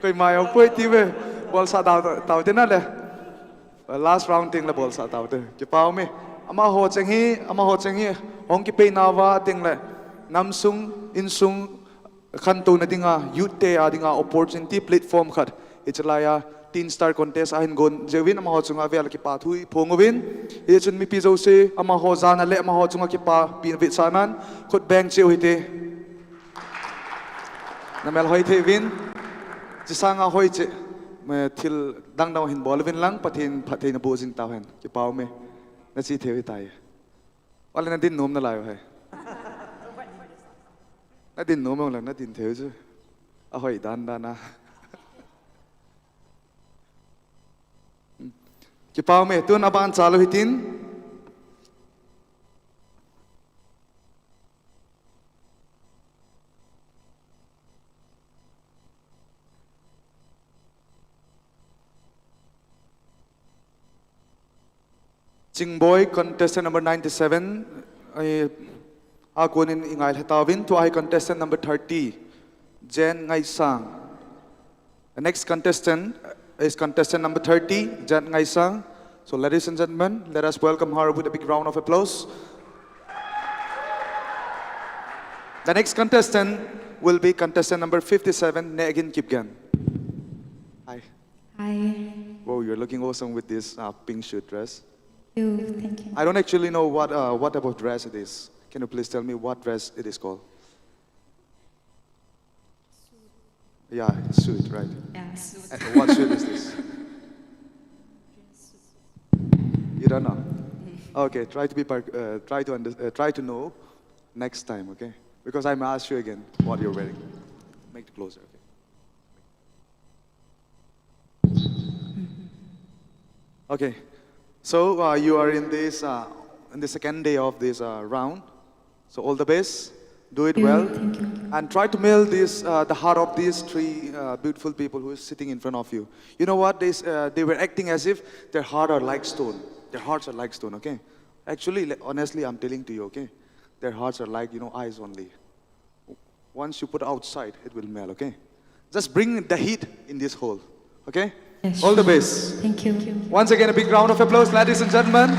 koi mai ông pui ti ve bol sa tao te na le last round ting la bol sa tao te ki pau me ama ho chang hi hong ki pe na wa ting le nam sung in sung khan tu na dinga youth te a dinga opportunity platform khat ichlaya teen star contest ahin gon jewin ama ho chunga vel ki pa thui phongwin e chun mi pi zo se ama ho jana le ama ho chunga ki pa pi vi sanan khut bank cheu hite namel hoi the win chisanga hoi che me thil dang daw hin bol win lang pathen na bo jing taw hen ki pau me na chi thewi tai wala na din nom na layo hai na din nom lang na din thew chu a hoi dan na ki pau me tun aban chalu hitin Ching boy contestant number 97 akunin ingai hatawin to ai contestant number 30 Jen Ngai Sang. The next contestant is contestant number 30 Jen Ngai Sang. So ladies and gentlemen, let us welcome her with a big round of applause. The next contestant will be contestant number 57 Negin Kipgan. Hi. Hi. Whoa, you're looking awesome with this pink shirt dress. Thank you. I don't actually know what about dress it is. Can you please tell me what dress it is called? Yeah, suit, right? Yeah, suit. What suit is this? You don't know? Okay, try to know next time, okay? Because I may ask you again what you're wearing. Make it closer, okay? Okay. So you are in the second day of this round. So all the best. Do it well. Thank you. And try to melt the heart of these three beautiful people who is sitting in front of you. You know what? They were acting as if their heart are like stone. Their hearts are like stone, okay? Actually, honestly, I'm telling to you, okay? Their hearts are like, eyes only. Once you put outside, it will melt, okay? Just bring the heat in this hole, okay? Yes, All the best. Thank you. Once again, a big round of applause, ladies and gentlemen.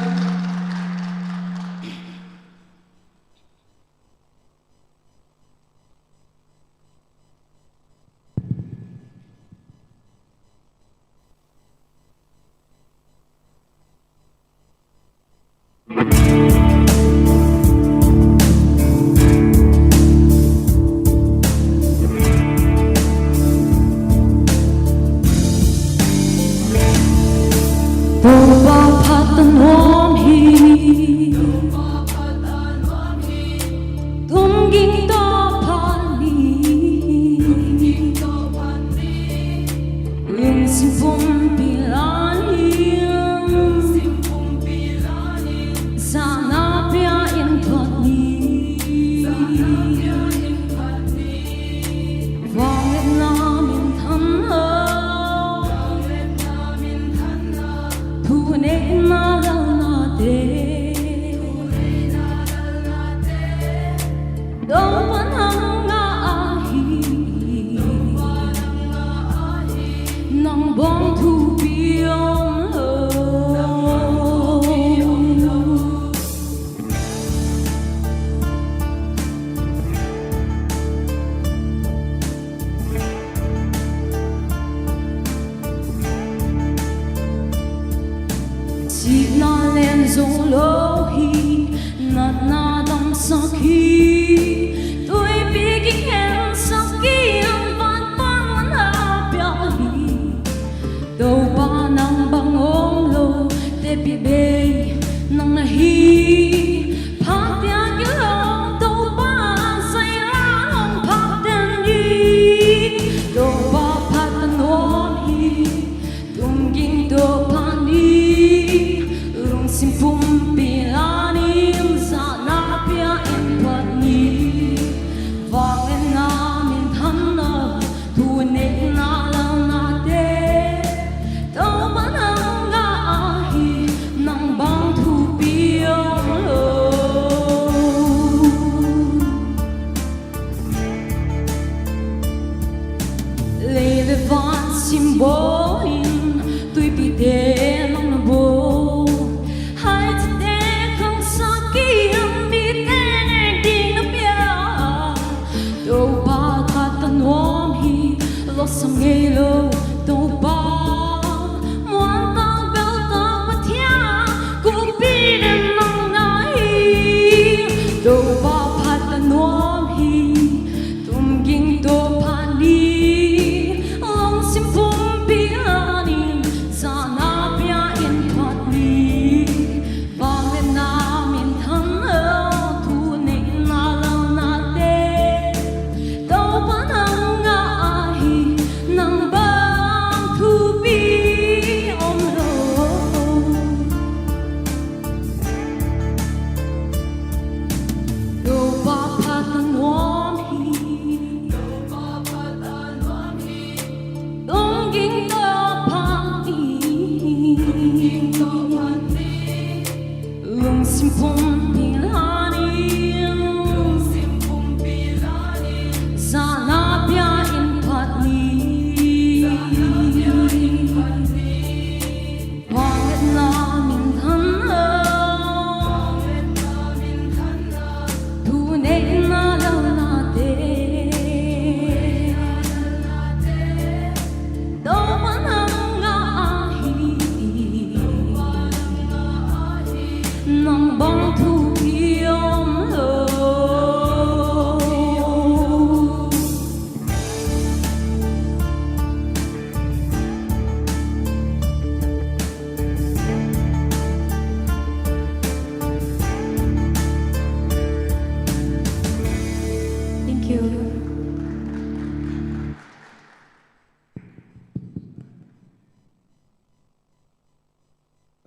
Nang bang thu piang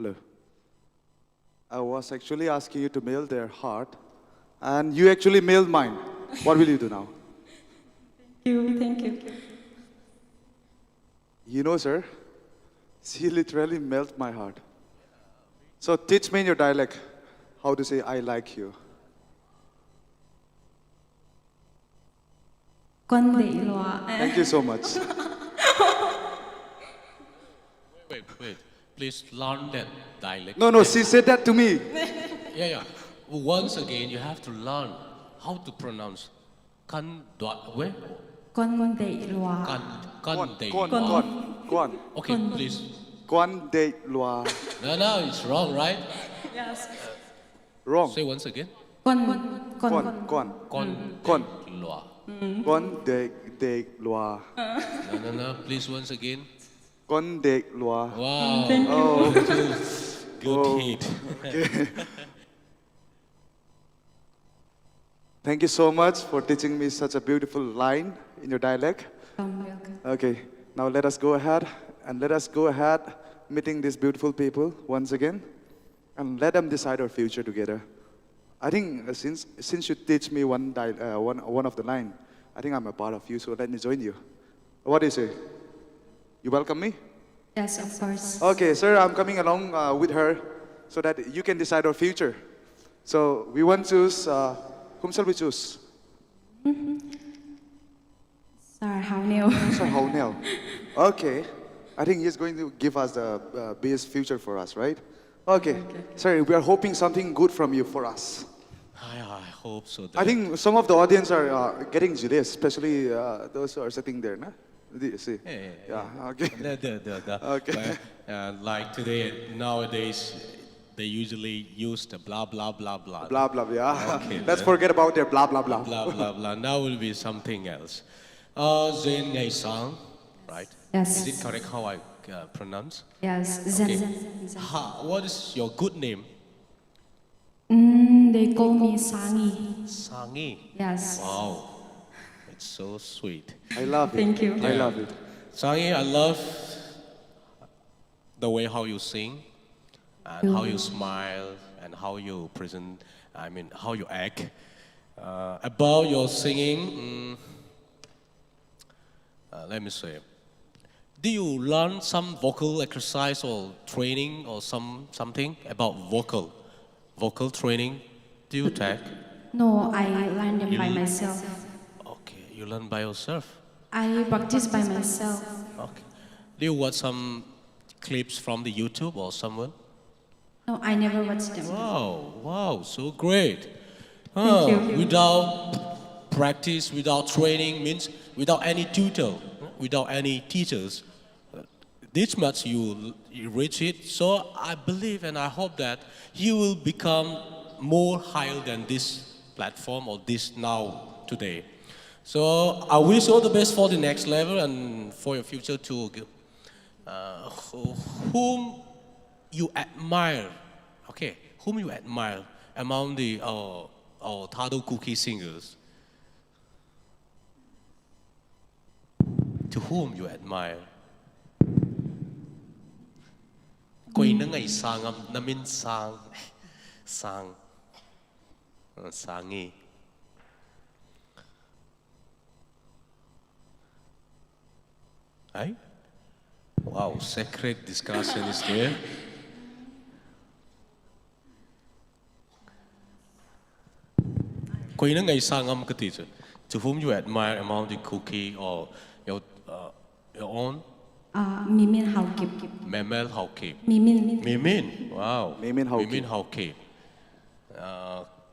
Hello. I was actually asking you to mail their heart, and you actually mailed mine. What will you do now? Thank you. You know, sir, she literally melted my heart. So teach me in your dialect how to say I like you. Thank you so much. Wait. Please learn that dialect. No, she said that to me. Yeah. Once again, you have to learn how to pronounce kan dot where kan dei. Guan. Okay, please. Guan de lua. No, it's wrong, right? Wrong. Say once again. Guan. Kon lua. Guan de lua. No. Please once again. Guan de lua. Wow. Oh. Good hit. Thank you so much for teaching me such a beautiful line in your dialect. Okay, now let us go ahead meeting these beautiful people once again and let them decide our future together. I think since you teach me one of the line, I think I'm a part of you, so let me join you. What do you say? You welcome me? Yes, of course. Okay, sir, I'm coming along with her so that you can decide our future. So we want to choose, whom shall we choose? Sir Hao Neo. Sir Hao Neo. Okay, I think he's going to give us the best future for us, right? Okay, sir, we are hoping something good from you for us. I hope so. I think some of the audience are getting jealous, especially those who are sitting there, no? Do you see? Yeah, okay. Okay. But, like today, nowadays, they usually use the blah, blah, blah, blah. Blah, blah, yeah. Okay, Let's forget about their blah, blah, blah. Blah, blah, blah. Now will be something else. Zen Ngai Sang, right? Yes. Is it correct how I pronounce? Yes. Okay. Zen. What is your good name? They call me Sangi. Sangi. Yes. Wow. It's so sweet. I love it. Thank you. I love it. Sangi, I love the way how you sing and how you smile and how you present, how you act. About your singing, let me say, do you learn some vocal exercise or training or something about vocal training? Do you take? No, I learned them by myself. Okay, you learn by yourself. I practice by myself. Okay. Do you watch some clips from the YouTube or somewhere? No, I never watched them. Wow, so great. Thank you. Without practice, without training, means without any tutor, without any teachers, this much you reach it. So I believe and I hope that you will become more higher than this platform or this now today. So I wish you all the best for the next level and for your future too. Whom you admire, whom you admire among the Tado cookie singers? To whom you admire? Koi na ngay sangam namin sang sangi. Ay? Wow, secret discussion is there. Koi na ngay sangam ka teacher. To whom you admire among the cookie or your own? Mimin Hao Kip. Memel Hao Kip. Mimin. Wow. Mimin Hao Kip. Mimin Hao Kip.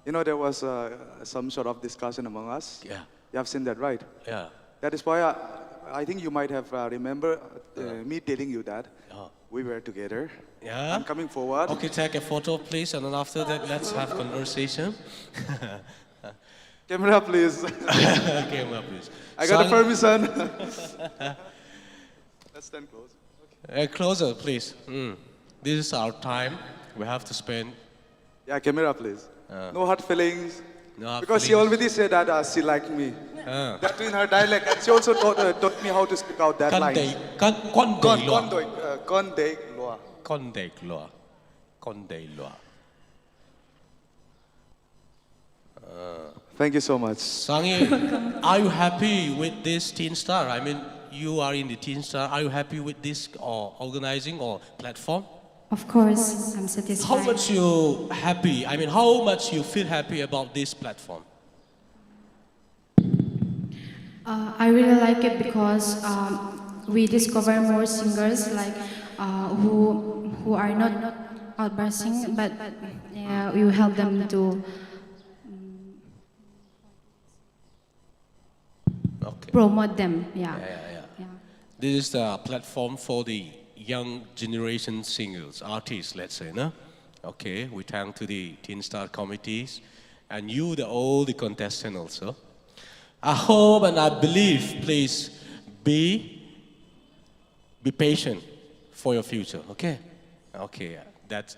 You know, there was some sort of discussion among us. Yeah. You have seen that, right? Yeah. That is why I think you might have remember me telling you that we were together. Yeah. I'm coming forward. Okay, take a photo, please, and then after that, let's have conversation. Camera, please. Camera, please. I got the permission. Let's stand close. Okay. Closer, please. This is our time. We have to spend. Yeah, camera, please. No hard feelings. No hard Because she feelings. already said that she liked me. That in her dialect, and she also taught me how to speak out that line. Con Con dei loa. Con dei loa. con đầy loa. Thank you so much. Sangi, are you happy with this Teen Star? I mean, you are in the Teen Star. Are you happy with this organizing or platform? Of course, I'm satisfied. How much you happy? I mean, how much you feel happy about this platform? I really like it because we discover more singers like who are not outbursting, but we will help them to promote them. Yeah. This is the platform for the young generation singers, artists, let's say, no? Okay, we thank to the Teen Star committees and you, all the contestants also. I hope and I believe, please be patient for your future, okay? Okay, that's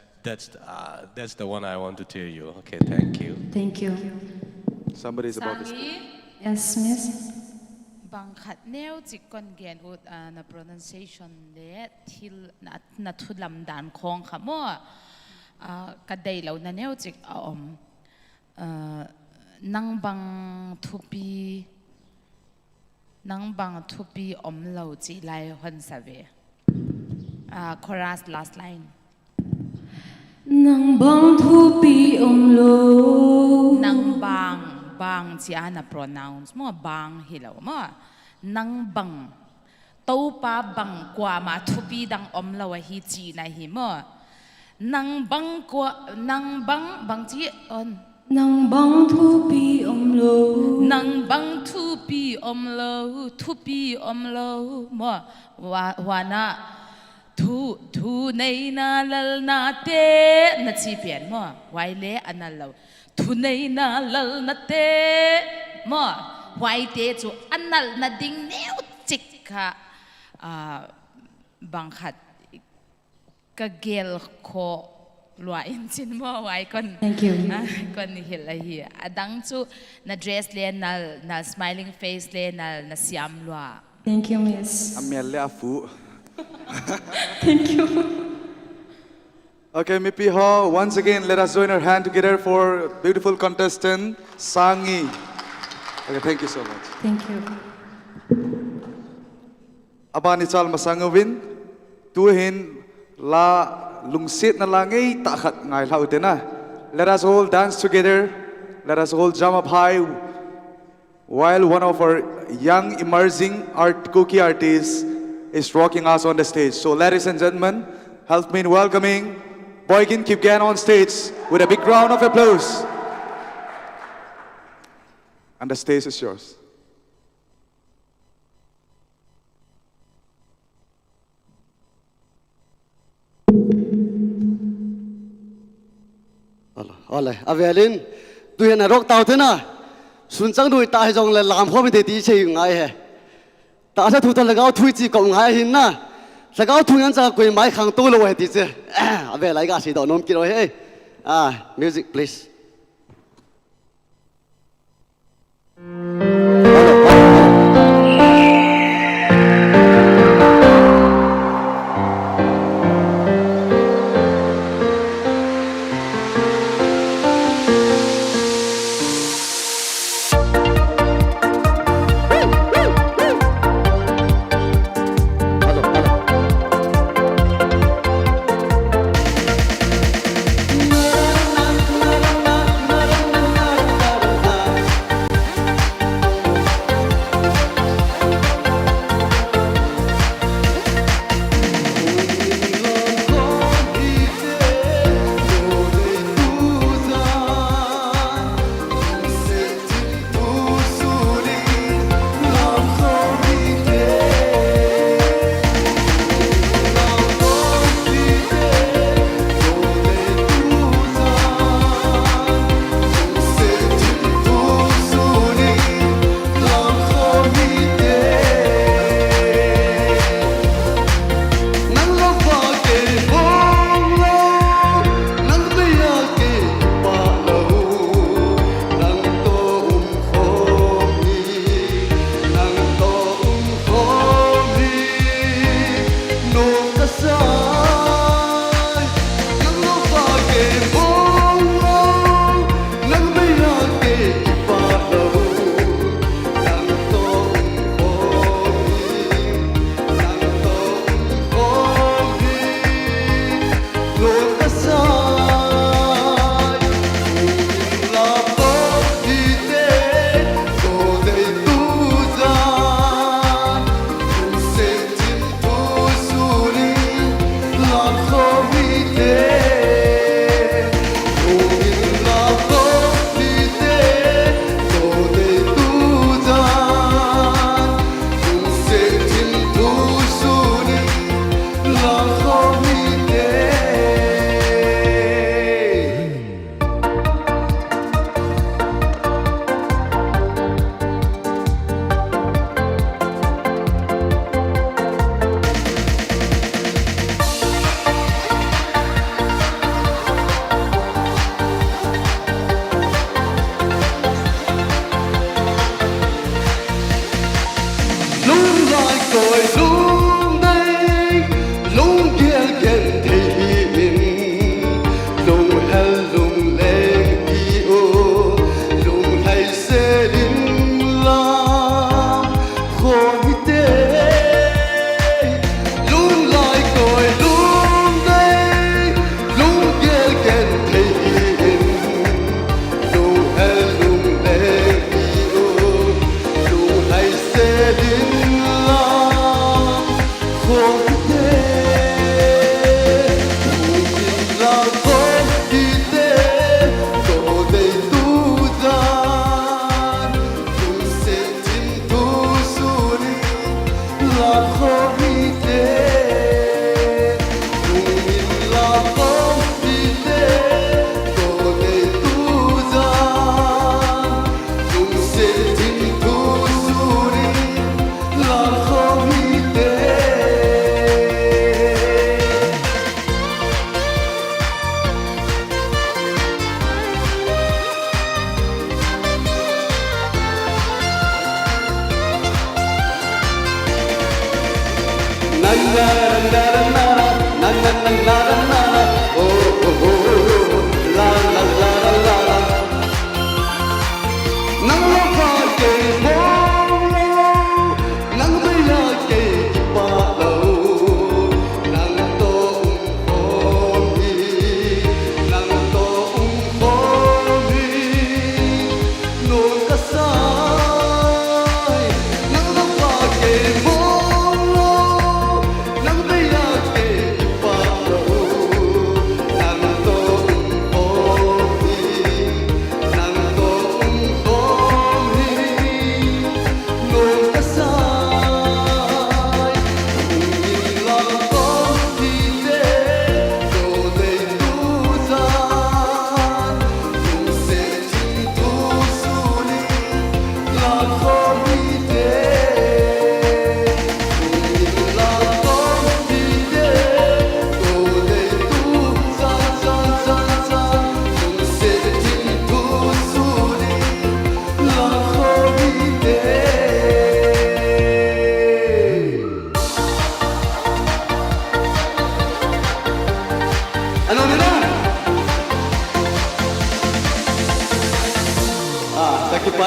the one I want to tell you. Okay, thank you. Thank you. Somebody's about to speak. Sangi, Yes, Miss. bangkhat neo chikon gen ut na pronunciation le thil na thulam dan khong khamo kadai lo na neo chik nang bang thupi lo chi lai hon save chorus last line Nang bang thupi lo. nang bang chia na pronounce mo bang hilo mo nang bang to pa bang kwa ma thupi dang lo hi chi na hi mo nang bang chi on Nang bang thupi lo. nang bang thupi lo mo wa na thu nei na lal na te na chi pian mo wai le anal lo thu nei na lal na te mo wai te chu anal na ding neu chik kha bang khat ka gel kho lua in chin mo wai kon Thank you. kon hil hi adang chu na dress le na smiling face le na siam lua. Thank you, Miss. Amel afu. Thank you. Okay, YPA Hall, once again, let us join our hand together for beautiful contestant, Sangi. Okay, thank you so much. Thank you. Abani chal masangawin, tuhin la lungsit na langay takhat ngay lautena. Let us all dance together. Let us all jump up high while one of our young emerging cookie artists is rocking us on the stage. So ladies and gentlemen, help me in welcoming Boykin Kipgan on stage with a big round of applause. And the stage is yours. Ole, avelin, tu hiện là rock tàu thế na, xuân trăng đuôi tai rong là làm hoa bên thế tí chơi ngay hè, ta sẽ thu thật là gạo thui chỉ cộng ngay hin na, là gạo thui ăn ra quỳ máy khang tu lâu hè tí chứ, avel lại cái gì đó nôm kia rồi hey, music please.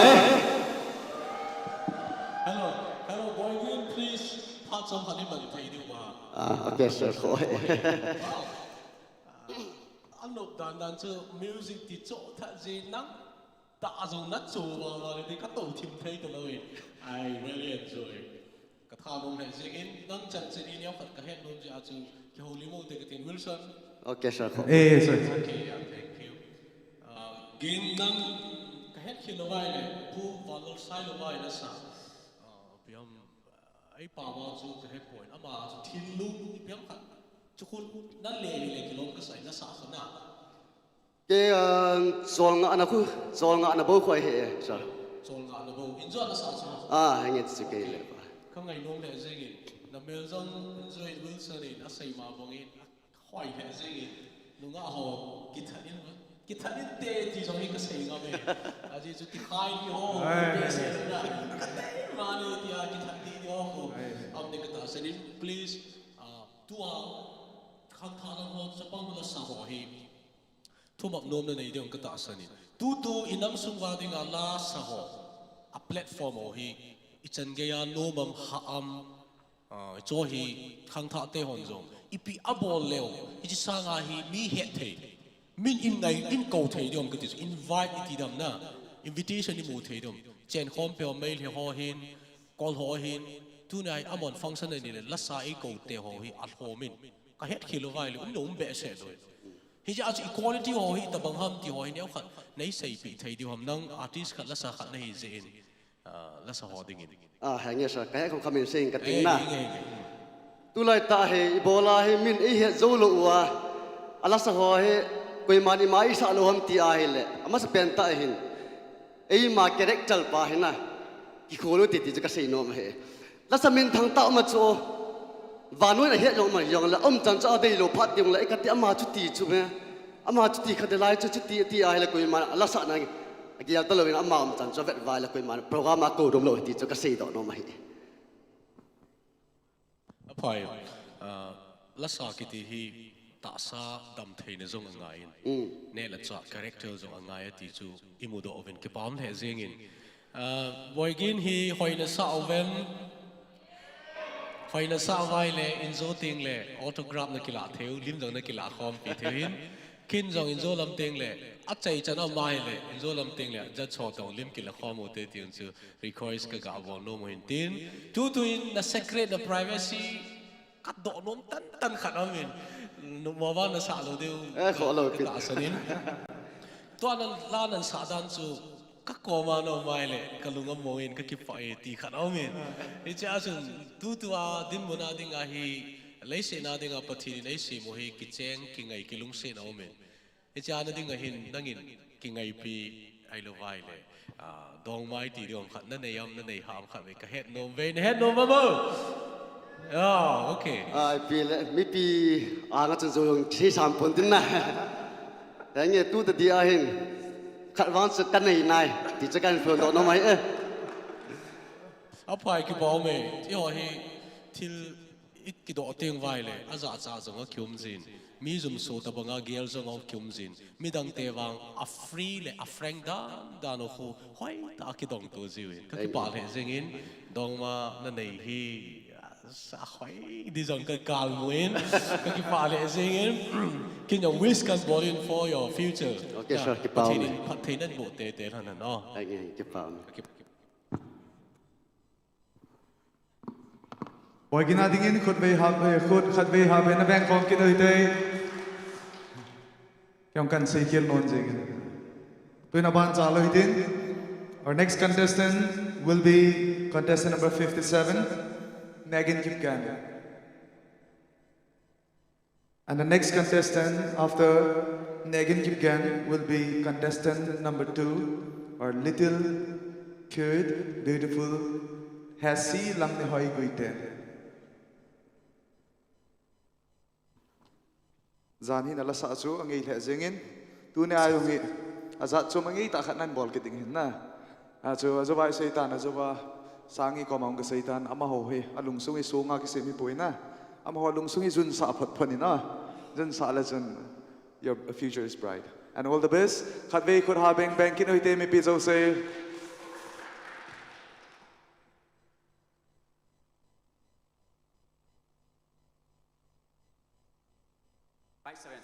vậy hello boy again please phat chom phat ni thei đi mà ok sir khỏi anh lục đàn chứ music thì chỗ thật gì nắng tạ dùng nát chùa vào thì các tổ team thấy từ lời I really enjoy cái thằng ông này sẽ in nâng chân sẽ đi nhau cả hết luôn chứ chứ cái hồ limo thì cái tiền Wilson ok sir khỏi Eh, sorry. okay thank you game nâng cái hết khi nó vai này pu vào lối sai nó vai nó sao bây giờ ấy bảo vào chú cái hết point ama chú thiên lu bây giờ chú kunนั่นเลยกิโลก็ใส่น่าสาขนาด cái zol ngã nó khu zol ngã nó bố khoai hệ sir โซลงานระบบอินจอยน่าสาขนาด hay nghe sự cái nàyข้างในน้องแหล่เจงินน้ำเมลจงอินจอยวิลสันนี่น่าใส่มาบงอินห้อยแหล่เจงินลุงอ่ะหอกิทันนี่เตะที่จงนี่ก็ใส่งาเมอาจจะจุดที่ขายที่หอเตะเสียนะมาเลยที่อากิทันที่หออันนี้ก็ตาเสด็จ please ตัวข้างทางหอจะปังมันละสาวหิมทุ่มอับนมในเดียวก็ตาเสด็จตัวอินน้ำสุวาดิงาลาสาวa platform o hi ichan ge ya no mam ha am cho hi khang tha te hon jong ipi abol leo ichi sanga hi mi he the min in ngai in ko the dom ka ti invite ti dam na invitation ni mu the dom chen khom pe mail he ho hin call ho hin tu nai amon function ni le la sa e ko te ho hi at ho min ka het khilo vai le um be se doi hi ja equality ho hi tabang ham ti ho hi ne khat nei sei pi thei di ham nang artist khat la sa khat nei je in la sa ho ding in hay nghe sir cái không comment sinh cái tiếng na tu lại ta he bola he min e he zo lo wa ala sa ho he koi mani mai sa lo ham ti a he le ama sa pen ta hin ei ma character pa he na ki kholo ti ti ka sei no ma he la sa min thang ta ma cho và nuôi là hiện rồi mà dòng là ông chẳng cho đây lô phát dòng lại cái tiệm mà chút tì chút nè mà chút tì khát lại chút tì ai là coi mà là sợ này cái giờ tôi là mà ông chẳng cho vẹn vài là coi mà program mà cổ đồng lội thì cho cái gì đó nó mày phải là sao cái thì hi tạ sa đam thấy nó giống ngay nè là chọn character giống ngay thì chú imudo oven cái bám thế riêng in voi gin hi hỏi là sao oven phải là sao vai lệ in dấu tiếng lệ autograph nó kila theo lim dòng nó kila khom pi theo hin kin dòng in dấu làm tiếng lệ ắt chạy chân ông mai lệ in dấu làm tiếng lệ rất cho tàu lim kila khom một tiếng chứ request cái gạo vào nôm hin tin tu in là secret là privacy cắt độ nôm tan khát ông mình nôm vào nó xả lâu đều khó lâu cái tạ sân in toàn là lan xả đan chú các cô mà nó mai lệ cái lùng âm mồi cái kịp phải tì khát ông mình thì cha chừng tu din mona ding a hi lấy xe na ding a Pathen lấy xe mo hi ki chang ki ngai ki lung se na ông mình thì cha na ding a hin dangin ki ngai pi ai lo vai le dong mai ti diom khat na nei am na nei ham khat ve ka het nom ve ne het nom ba mo okay pi lệ mi pi ngắt chân rồi thi sam pon tin na đấy nghe tu tự a hin khát vang sự căn này thì chắc căn phường đó nó mấy áp phải cái bao mày thì họ hi til ít cái độ tiếng vai lệ aza cha giống cái kiom zin mi zum so ta banga gel giống cái kiom zin mi dang te vang a free lệ a frank da no khu hoi ta cái dong tu ziu cái bảo lệ zingin dong ma na nei hi sa hoi đi dong cái cal muin cái bảo lệ zingin kin your wish can ball in for your future okay sir cái bảo này Pathen nên bộ te hẳn nó anh nghe cái bảo Boy gina dingin khut khat ve ha be na bang kom kin oi te kyong kan sei kiel non jing tu na ban cha loi tin our next contestant will be contestant number 57 Nagin Kipkan, and the next contestant after Nagin Kipkan will be contestant number 2, our little cute beautiful Hasi Lamne Hoi Guite. Zan hin ala sa chu angi le zengin tu ne ayu ngi azat chu mangi ta khanan bol kiting hin na a chu azoba seitan azoba sangi ko maung ka seitan ama ho he alung sungi sunga ki semi poina ama ho lung sungi jun sa phat phani na jun sa la jun your future is bright and all the best khat ve khut ha beng beng kin hoite mi pi zo se 5-7.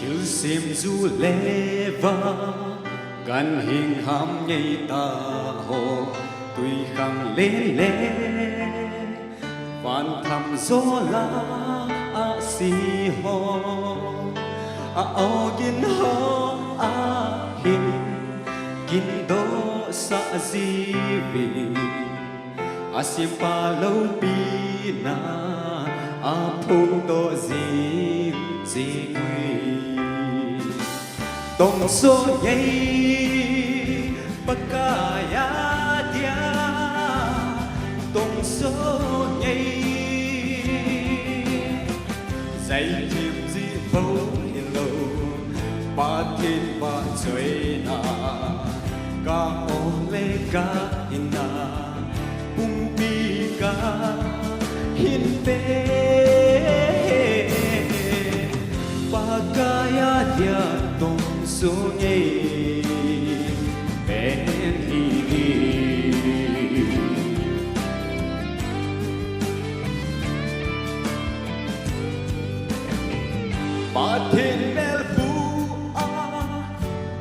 Thiếu xiêm du lê va gan hình ham nhây ta hồ tuy khang lê lê van thăm gió la a si ho a o gin ho a hin gin do sa di vi a sim pa loupina a phu do di quy tông số nhây bakaya dia tông số nhây dạy thêm gì bao lâu Pathen và theina ka ole ka hinla pumma ka hinpe bakaya dia tông số nhây bên hi Pathen bel pu a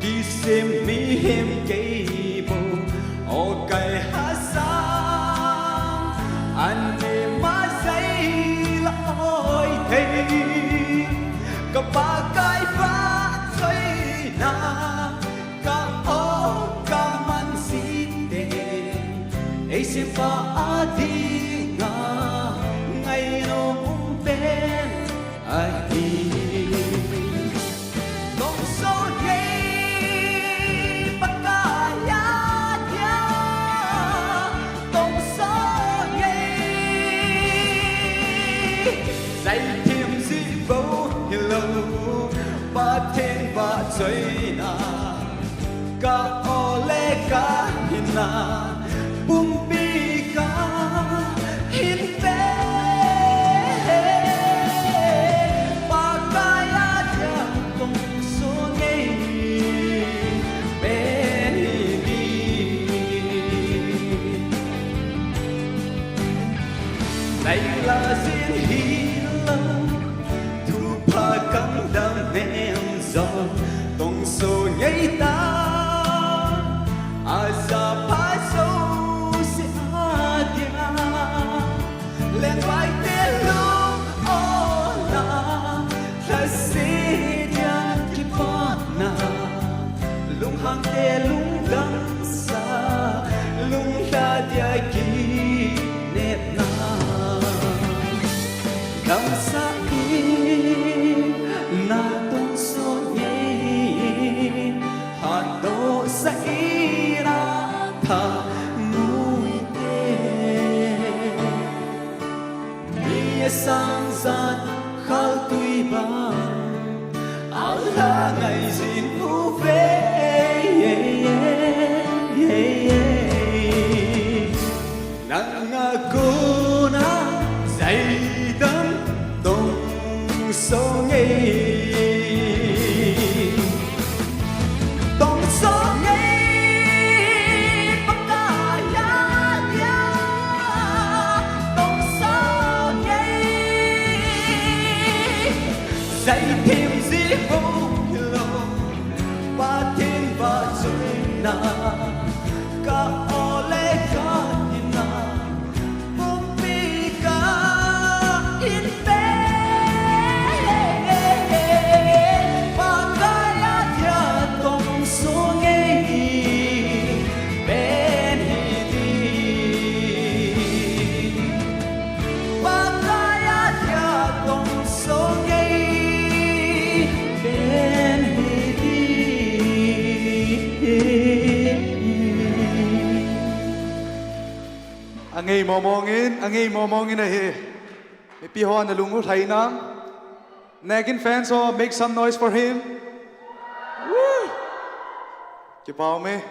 đi xem mi hem kibol o kai hasa anh em ma say la oi thei ka ba kai pha theina ka o ka man si te ei se pa adi nga ngai no ben ahin Pathen và theina ka ole ka hinla pumma ka hinpe bakaya dia tong so nhây bên đi đây là diễn hinla thu pa căng đam em gió tông số nhảy ta aza pa sâu sẽ dia lên vai te lu o na la se dia kibolna lung hang te lung dang sa lung la dia ki net na kam sa na tông số nhây hạt đô say ra thả nuôi tê bia sang gian khal tuy bằng áo la ngày xin thu về nắng cô na dày đắm tông số nhây dạy thêm gì vô lâu Pathen và theina ka ole ka hinla pumma ka hinpe bakaya dia tong số nhây bên hi bakaya dia tong số nhây Angay momongin na he. Ipiho na lungo theina. Nagin fans so make some noise for him. Woo! Kipao me.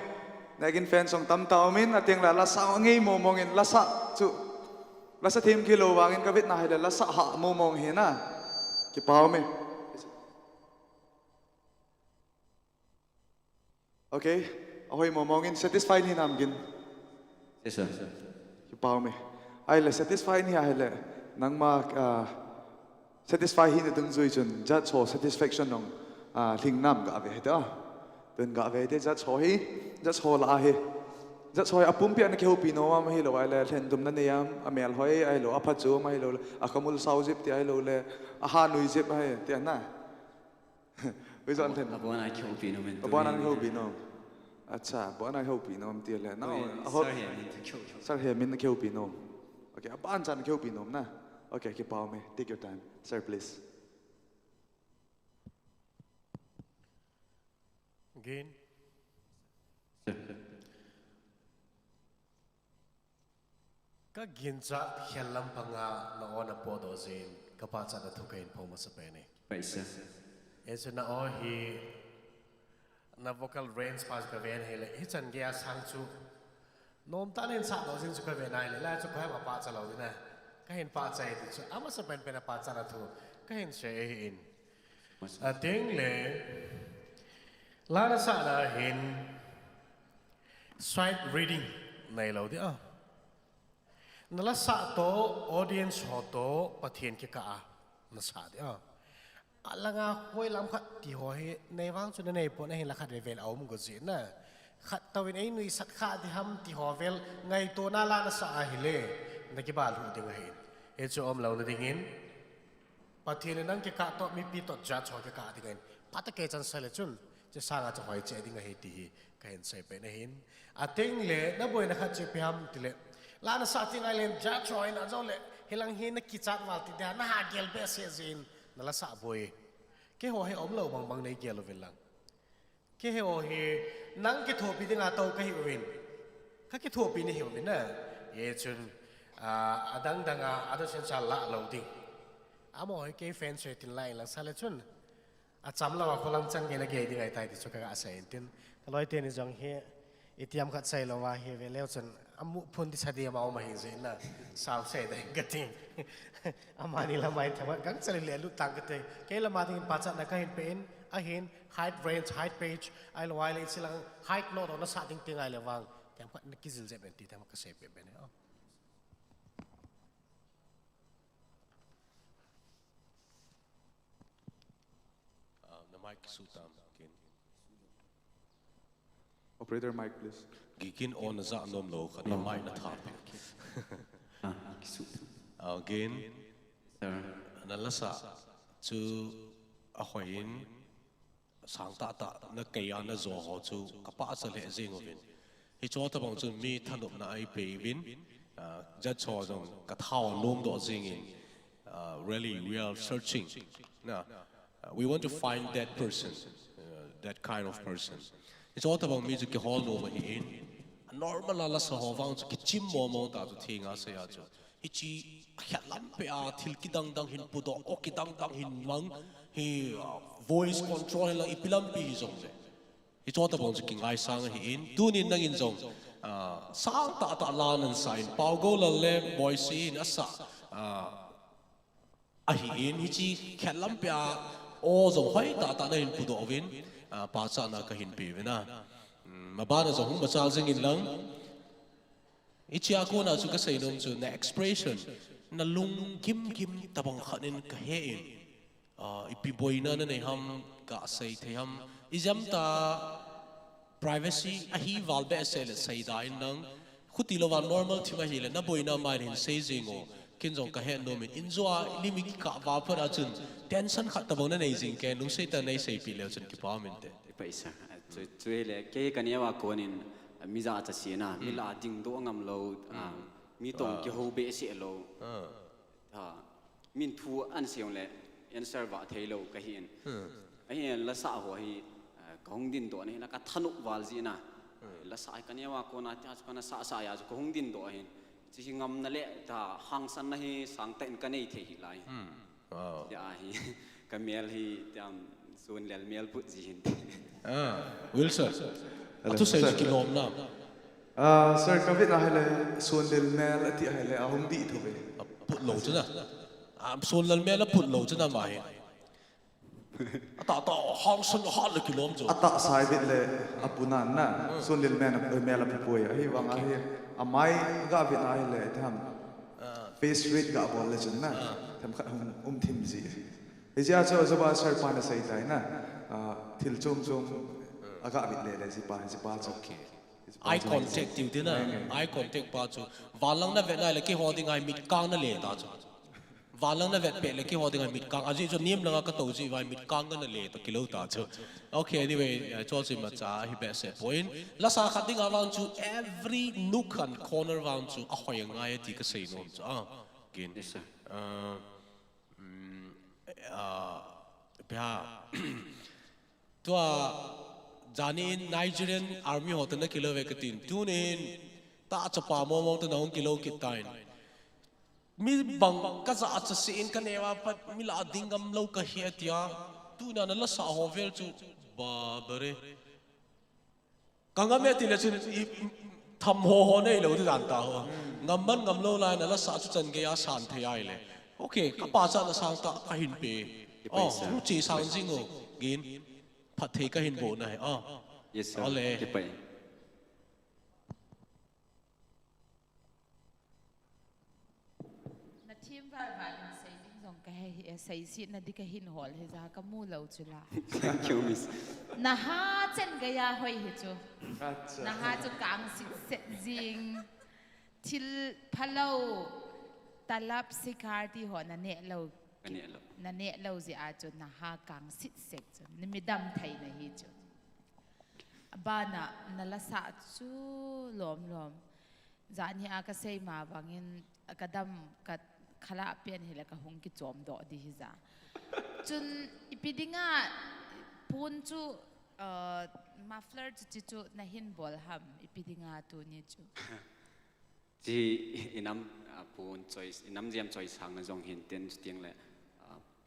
Nagin fans song tam tao min at yung lasa angay momongin lasa chu. Lasa team kilo wangin kabit na hila lasa ha momongin na. Kipao me. Okay. Ahoy momongin satisfied ni namgin. Yes, sir. Kipao me. Ay la satisfied ni ay la nang ma satisfy hin dung zui chun jat cho satisfaction nong thing nam ga ve da ben ga ve de jat cho hi jat cho la hi jat cho apum pi an ke hu pi no ma hi lo ai la thlen dum na ne yam amel hoi ai lo apha chu ma hi lo akamul sau zip ti ai lo le a ha nui zip ai ti na với dọn thlen Abon ai kêu pi no men. abon an ho pi no acha bon ai ho pi no ti le no sar he min ke hu pi no okay aban chan ke hu pi no na. Okay, Kipao me. Take your time. Sir, please. Again. Ka ginza hialam panga na ona boldoh zin kapatsa na tukain pumma sa pene. Paisa. Eso na hi na vocal range pas ka ven hele hichan gya sang chu nom tanin sa do zin chu ka ven ai la chu ka ma pa cha lo na. Kahin pa cha ito so ama sa pen pena pa cha na thu kahin siya in ating le lana sa na hin sight reading na ilaw di nala sa to audience ho to Pathen ki ka na sa di alanga hoy lam khat ti ho he nei wang chu na nei po na hin la khat vel aw mo go zin na khat tawin ai nui sat kha di ham ti ho vel ngai to na la na sa ahile nakibal hu ding ahin echo om lo na dingin Pathen nang ke ka to mi pi to ja cho ke ka dingin patake chan sele chun je sanga cha hoi che ding ahi ti ka hen sai pe na hin ating le na boy na kha che pe ham ti le la na sa ting island ja cho ina zo le hilang hin na kichat wal ti da na ha gel be se zin na la sa boy ke ho he om lo bang bang nei gel vel lang ke he ho he nang ke tho pi ding a to ka hi win ka ke tho pi ni hi win na ye chun adang danga ado sen sa la lo ding amo ke fan se tin lai lang sale chun a cham la wa kholang chang ge na ge ding ai tai ti chuka a sai tin loi ten jong he itiam khat sai lo wa he ve leo chun amu phun ti sadi ma ma hin zin na saw sai dai ga ting amani la mai thama gang chale le lu tang ga te ke la ma tin pa cha na ka hin pen ahin height range height page ai lo wai le silang height no do na sa ting ting ai le wang tam khat na kizil je ben ti tam ka se pe ben mic sutam kin Operator mic, please. gikin on za nom lo khan mic na tha again na lasa chu a hoin sang ta na kaya na zo ho chu kapa sa le jing ovin hi cho ta bang chu mi thanup na ai pe win ja cho jong ka thao nom do jing in really we are searching na we want to find that person, that kind of person. It's all about music. The hall no in normal ala sa hovang so kichim mo ta to thinga sa ya cho. Ichi khalam pe a thil kidang dang hin pudo o kidang dang hin mang he voice control la ipilam pi zong je. It's all about so king ai sang hi in tunin nang in zong sang ta la nan sign pau go la le voice in asa ahi in ichi khalam pe a o zong hoi ta na hin pudo ovin pa cha na ka hin pi vena mabana zong ba cha jing in lang ichia ko na chu ka sei nom chu na expression na lung kim tabang khanin ka he in ipi boina na nei ham ka sei the ham izam ta privacy ahi valbe sel sei da in nang khuti lo wa normal thima hi le na boina mai hin sei jingo kinjong ka hen no min injoa limik ka wa phara chun tension khat ta bona nei jing ke nung sei ta nei sei pi le chun ki pa min te Paisa. Tui le ke kania wa konin miza cha sina mila ding do ngam lo mi tong ki ho be si lo min thu an seong le en serva thei lo ka hin ahin la sa ho hi kong din do ne na ka thanu wal ji na la sa kania wa ko na ta ka na sa ya ko hong din do hin chỉ ngâm nè lệ ta hàng sân này sáng tận cái này thì lại thì ahi cái mèo thì tiam xuân lệ mèo bút gì hin Wilson atu sei Kijom na sir kavit na hele suan del mel ati hele ahum di thu be put lo chana son lal mel put lo chana ma he ata ta hang san ha le Kijom jo ata sai bit le apunan na suan del mel apupoya hi wanga hi amai ga vit na hele tham face rate ga bol le chun na tham khat thim ji ejia cho ba sir pa na sai tai na thil chom aga bit le ji pa cho eye contact tiu tin na eye contact pa chu walang na vet na le ki holding ai mit kang na le ta chu walang na vet pe le ki holding ai mit kang aji chu nim langa ka to ji vai mit kang na le ta kilo ta chu okay anyway cho si ma cha hi be se point la sa khating around chu every nook and corner around chu a hoy ngai ti ka sei nom chu kin bia tua Janin Nigerian army hotel na kilo vekatin tunin ta chapa mo ta nong kilo kitain mi bang ka za cha sin ka newa pat mila dingam lo ka hiatia tuna na la sa hovel chu ba bare kanga me ti le chin tham ho nei lo ti dan ta ho ngam lo lai na la sa chu chan ge ya san the ai le okay ka pa cha na sang ta ka hin pe lu chi sang jing o gin phat thei ka hin bo na hai yes sir ole kipai na team va va sei ding jong ka he sei si na di ka hin hol he za ka mu lo chula thank you miss na ha chen ga ya hoi he chu na ha chu kang si se jing til phalo talap sikar ti ho na ne lo na ne lo ji a chu na ha kang sit sek chu nimidam thai na hi chu abana na la sa chu lom zan hi a ka sei ma bangin akadam ka khala pian hi la ka hung ki chom do di hi za chun ipidinga pun chu muffler chu na hin bol ham ipidinga tu ni chu ji inam pun choice inam jam choice hang na jong hin ten ting le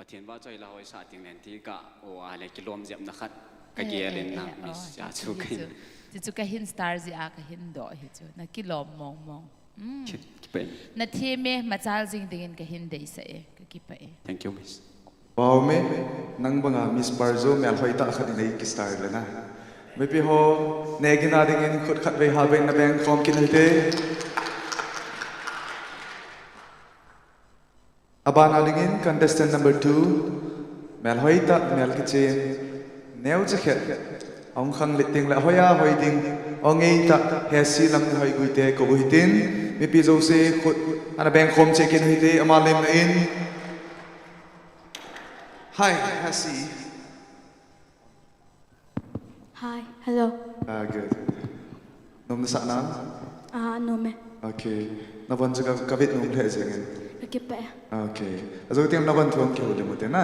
Pathen ba choi la hoi sa ting len ti ka o ale kilom jam na khat ka ge len na miss ya chu kin chu ka hin star ji a ka hin do hi chu na kilom mong kipai na theme machal jing dingin ka hin dei sa e ka kipai thank you miss wow me nang banga miss barzo mel hoi ta khat nei ki star le na me pi ho negina dingin khut khat ve ha ben na bang form kin hite Abana dingin contestant number 2 mel hoi ta mel kitchen neu chakhet ong khang liting la hoya hoi ding ong ei ta he si lam hoi guite ko buitin mi pi zo se khut ana bang khom check in hite ama lem na in hi hasi Hi, hello. good nom na sa nam No me. okay na bon jaga kavit nom le jengen Kipai. okay azo tiam na ban thuam ki hole mute na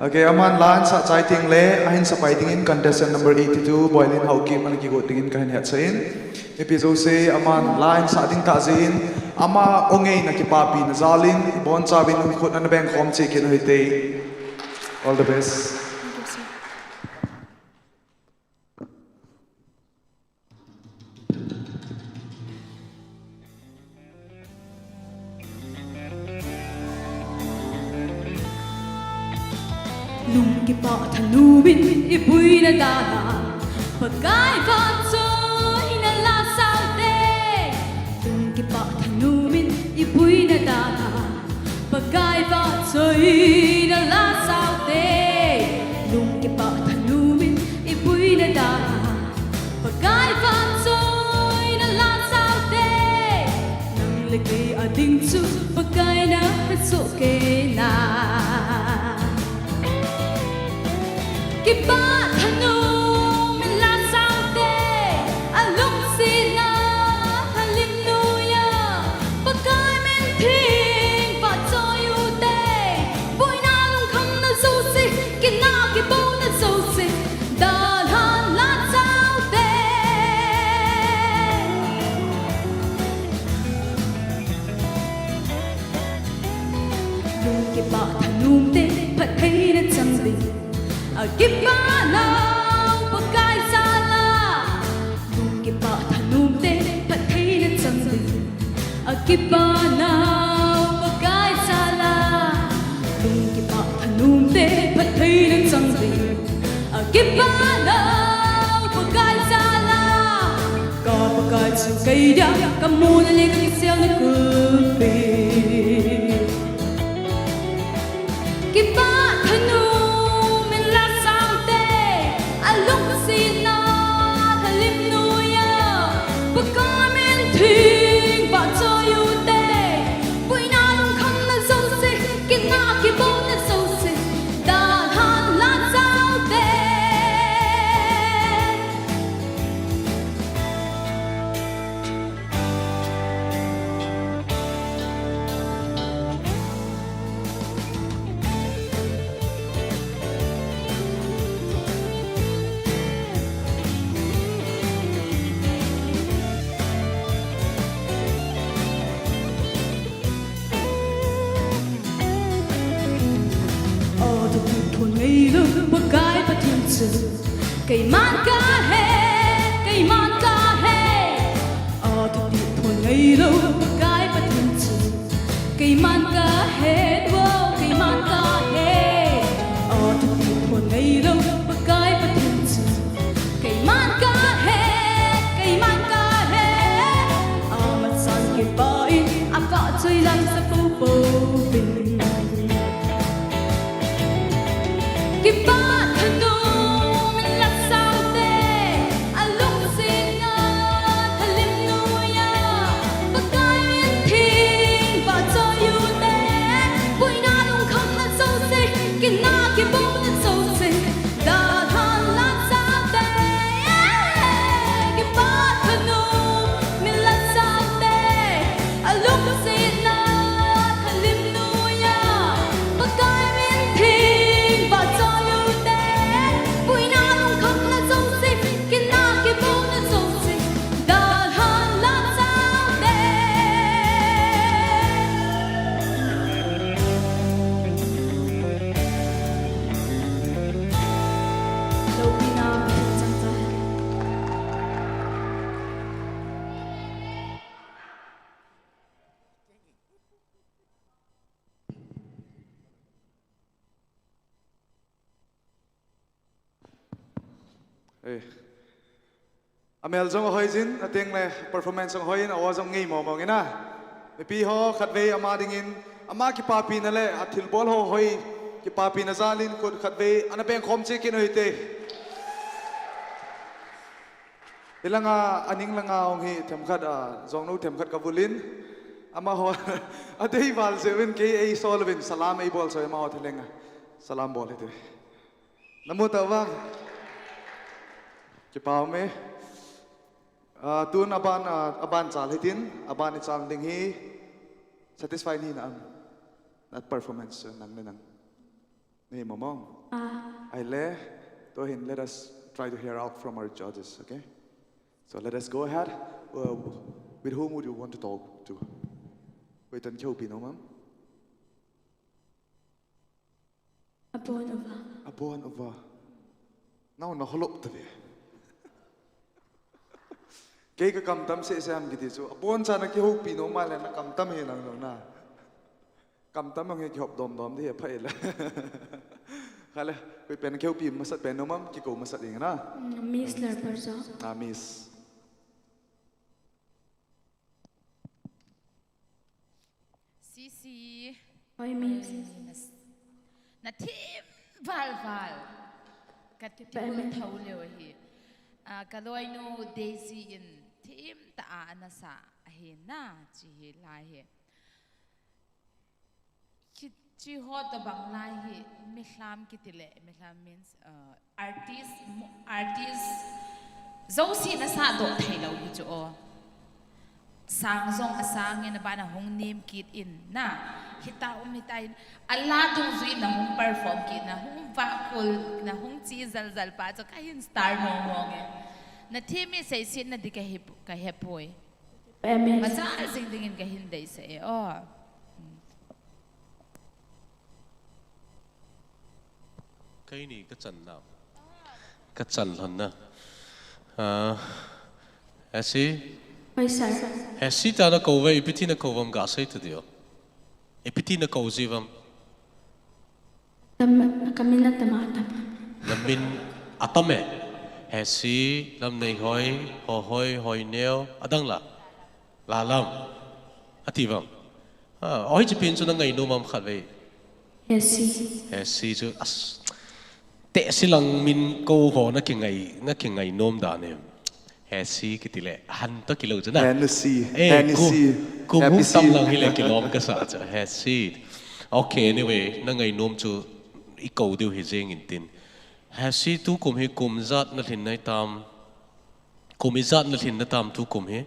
okay aman lan sa chai ting le ahin sa pai ting in contestant number 82 boilin hauki man ki go ting in kan het sain episode se aman lan sa ting ta zin ama ongei na ki papi na zalin bon cha bin khot na bang khom che kin hoite all the best Thank you, sir. Lung ki pa thanu bin ipui na dana pagai va choi na la sao te lung ki pa thanu bin ipui na dana pagai va choi na la sao te lung ki pa thanu bin ipui na dana pagai va choi na la sao te nang le ke ading chu pagai na so ke na Kiba thanu min la sao te alung sila halim nuya pakai men thing pa choyu te boy na lung kham na so si kina kibol na so si dan han la sao te lung ke ba thanum te phat theina chang ding kimanna pakai sala lung ke ba thanum te phat theina chang ding kimanna pakai sala lung ke ba thanum te phat theina chang ding kimanna pakai sala ka pakai chu kai da kamuna le ka sel na ku pe cây man ca he thực địa thuần ngày lâu cái bắt thiên trừ cây man ca he cây man ca he thực địa thuần ngày lâu cái bắt thiên trừ cây man ca he mặt san cây bay cọ chơi lăng sa phu phu bình kim ba Amel jong hoi jin ateng le performance jong hoin awa jong ngei mo ngina me pi ho khatve ama dingin ama ki papi na le athil bol ho hoi ki papi na zalin ko khatve ana peng khom che kin hoite ilanga aning langa ong hi them khat jong no them khat kabulin ama ho adei wal seven ke ei solvin salam ei bol so ma ho thelenga salam bol hite namo tawa ki pau me tun aban chal hitin aban chal ding hi satisfied hi na that performance nang nang nei momong ai le to hin let us try to hear out from our judges, okay? So let us go ahead. With whom would you want to talk to? With an Chopino, ma'am? Abon over. Now no holop to be. Kaya kam tam se sam giti so apon sana ki ho pino mala na kam tam hin ang na kam tam ang ki hop dom dom di phai la khala koi pen kheu pi masat pen no mam ki ko masat ing na Miss lar parso miss Sisi oi miss na tim val kat ti ko thau le hi kaloi no daisy in tim ta ana sa ahin na chi lai he chi ho ta bang lai he mihlam ki tile mihlam means artist zo si na sa do thai lo hi chu o sang zong asang in ba na hong nim kit in na hita umitain ala tung zui na hong perform kit na hong vakul na hong chi zal pa cho kain star mo nge na thimi sei sin na di ka hepoi macha sing dingin ka hindai se cái này cái chân nào cái chân hơn nè Hesi Oi, sir. Hesi ta na cầu về ipiti na cầu vam gà say tu dio ipiti na cầu gì vam Kami na tamatam. lamin atame Hesi lam nei hoi neo adang la lam ati vam oi chỉ pin cho nó ngày nô mam khát về Hesi cho as tệ silang min câu ho na cái ngày nôm đàn em Hesi cái tỷ lệ han to kilo chứ na Hennessy cũng hút tâm lang hi lệ kilo cái sao chứ Hesi okay anyway na ngày nôm chu i câu điều hi jeng in tin Hesi tu kum hi kum zat na thin nai tam kum zat na thin na tam tu kum hi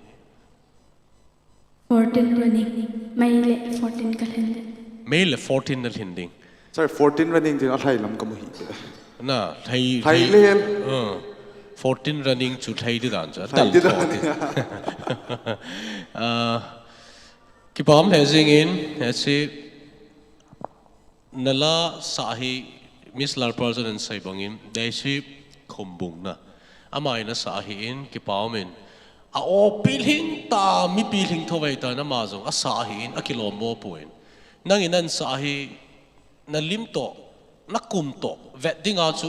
14 running. May 14 kalende. May 14 na thin ding sorry 14 running din athai lam kam hi na thei len 14 running chu thei di dan cha thei di dan kibom he jing in Hesi nala sahi Miss Larperson and say bangin they shi khombung na amai na sahi in kipamin a o pilhing ta mi pilhing thowai ta na ma jong a sahi in a kilomo point nangin an sahi na lim to na kum to vet dinga chu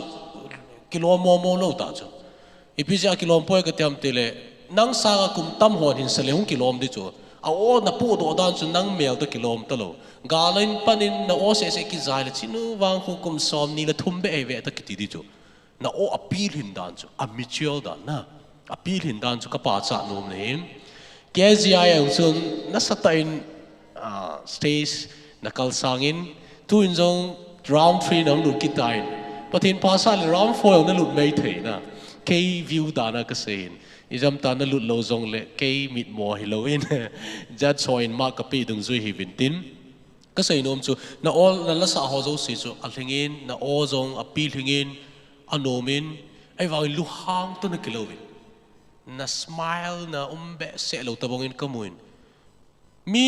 kilomo mo lo ta chu ipija kilom poi ka tiam tele nang sanga kum tam hon hin sale hung kilom di chu a o na pu do dan chu nang mel to kilom ta lo galain panin na o se ki zai la chinu wang hu kum som ni la thum be ve ta kiti di chu na o appeal hin dan chu a mutual dan na appeal hin dan chu ka pa cha nom ne kzi ang chun na satain stage na kal sangin tu in jong round 3 nang lut kitain pathin pa sa round 4 na lut mai thei na ke view da na ka sein izam ta na lut lo jong le ke mit mo hello in jat soin ma ka pi dung zui hi vin tin ka sei nom chu na all na la sa ho zo si chu al thingin na o jong apil thingin anomin ai wang lu hang to na kilowin na smile na umbe se lo tabongin kamuin mi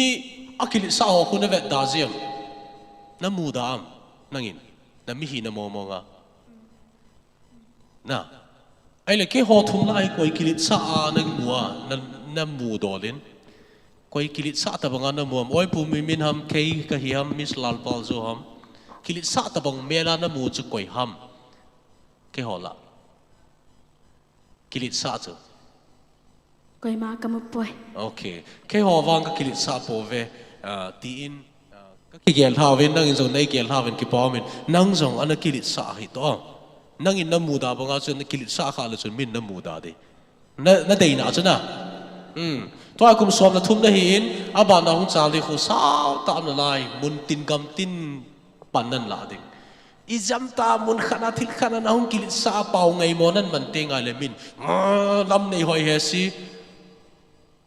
akili sa ho kun vet da ziam na mudam nangin na mi hi na mo nga na ai le ke ho thum lai koi kilit sa na mua na mu dolin koi kilit sa ta banga na muam oi pu mi min ham ke ka hi ham Miss Lal Pal zo ham kilit sa ta bang mela na mu chu koi ham ke hola kilit sa chu Koi ma kamupoi. okay ke ho wang ka kilit sa po ve ti in ka ki gel thawin nang in zo nei gel thawin ki pamin nang zong ana kilit sa hi to nang in na muda banga chu na kilit sa kha la chu min na muda de na theina chu na toy kum som na thum na hin aba na hung chal di khu sao ta na lai mun tin gam tin pan nan la ding izam ta mun khana thil khana na hung kilit sa pau ngai mo nan man te ngai le min lam nei hoi he si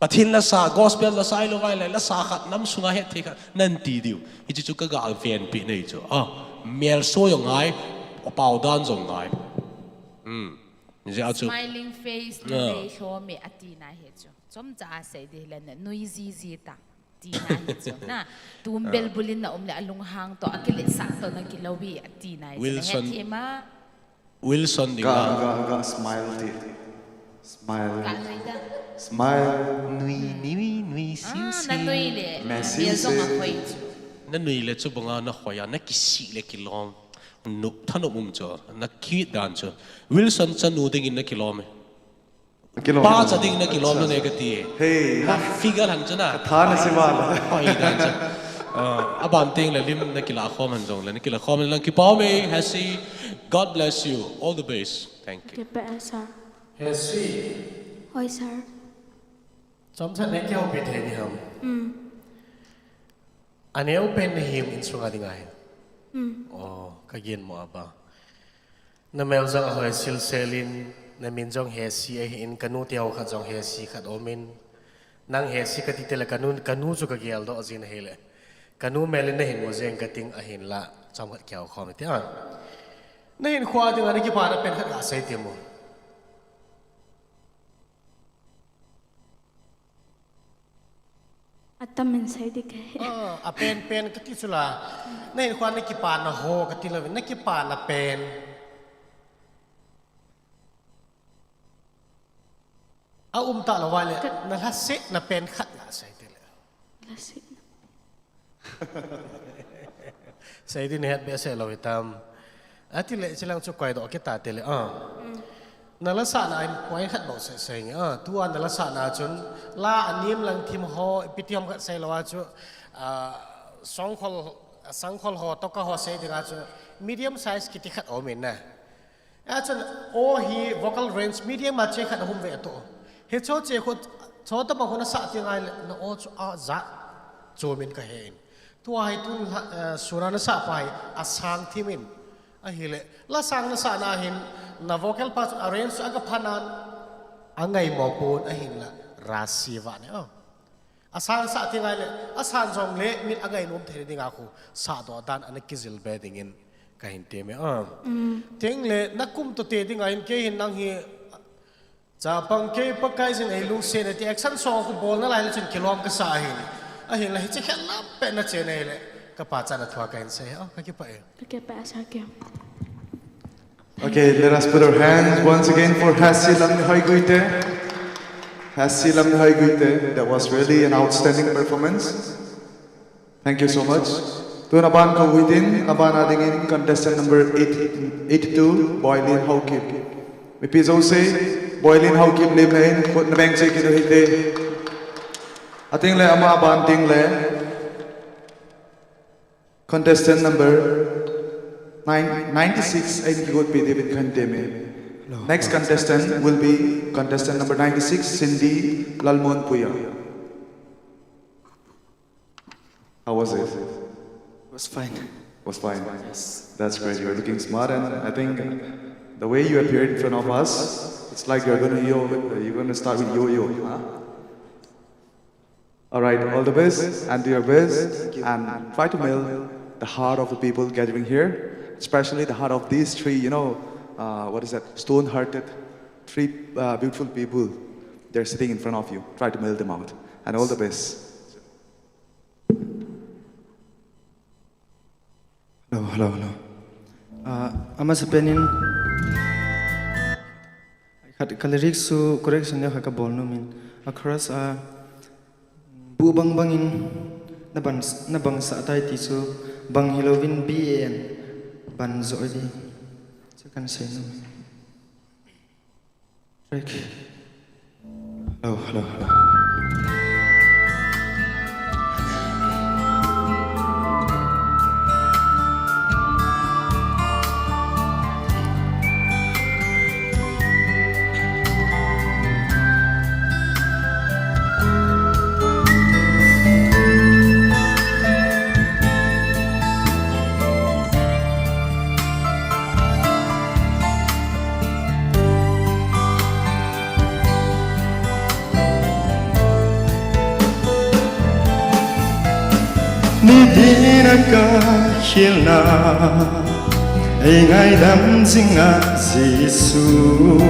pathin la sa gospel la sai lo vai la sa khat nam sunga he the khat nan ti diu hi chu ka ga ven pi nei chu mel so yo ngai pau dan zong ngai smiling face na dei show me atina he chu chom cha se de len noisy ta tina he chu na tumbel bulin na umle alung hang to akili sa to na kilawi atina Wilson di ga smile ti smile nui siu si na nui le Messi me zong a khoi chu na nui le chu banga na khoya na kisi le kilom nu thano mum cho na ki dan cho Wilson chanu ding in na kilom pa cha ding na kilom na ne ka ti hey na figure han chana tha na se wala oi dan cha aban ting le lim na kila khom han jong le na kila khom lang ki pau me Hesi God bless you all the best thank you Kepa sir. Hesi Oi, sir. chom sa ne ke ho pi the ni ham ane open him in sunga dingai oh ka gen mo aba na mel jang hoi sil selin na min jong Hesi in kanu tiaw kha jong Hesi khat omin nang Hesi ka ti tela kanu chu ka gel do azin hele kanu melin na hin mo jeng ka ting ahin la chom khat kyaw khom ti an na hin khwa ding ani ki pa na pen khat ga sai ti mo Atam inside the guy. a pen ka ti sula na hin khwa na ki pa na ho ka ti la na ki pa na pen ta la wale na la se na pen khat la sai tele sai din het be se lo itam atile chilang chu koi do ke ta tele na la sa na in koi khat bo se sai ngi tua na la sa na chun la anim lang thim ho pitiam khat sai lawa chu sang khol ho to ka ho sai dinga chu medium size kiti khat o men na chun o hi vocal range medium ma che khat hum ve to he cho che khot cho ta ba hona sa ti ngai na o chu a za cho min ka hen tua hai tun surana sa pai asang thimin a hile la sang na sa na hin na vocal parts arrange aga phanan angai mo pon a hinla rasiwa ne asang sa ti ngai le asan jong le mit agai nom theri dinga khu sa do dan an kizil bedding in ka hin te me teng le nakum to te dinga in ke hin nang hi cha pang ke pakai jin ai lu se ne ti action song khu bol na lai le chin kilom ka sa hin a hin la hi che khan la pe na che ne le ka pa cha na thwa ka in se ka ki pa sa ke Okay, let us put our hands once again for Hasi Lamni Hoi Guite. Hasi Lamni Hoi Guite. That was really an outstanding performance. Thank you so much. Tun aban ka within aban adingin contestant number 82 Boylin Haukip. Mi pizo say Boylin Haukip lim nain put na bang say kito hite. Ating le ama aban ting le contestant number 96 ay good be David Kanteme. Next contestant will be contestant number 96 Cindy Lalmon Puya. How was it? It was fine. Was fine. Yes. That's great. You're looking smart, and I think the way you appeared in front of us, it's like you're gonna start with yo-yo. Huh? All right. All the best and do your best, and try to melt the heart of the people gathering here. Especially the heart of these three, what is that? Stone-hearted, three beautiful people. They're sitting in front of you. Try to melt them out. And all the best. Hello. Ama sa penin. Kalirik su correction niya kakabol namin. Across bubang bangin nabang sa atay tiso bang hilowin BAN. Ban rồi đi chứ cần xem break hello Nidina ka hilna ay ngay dam singa Jesu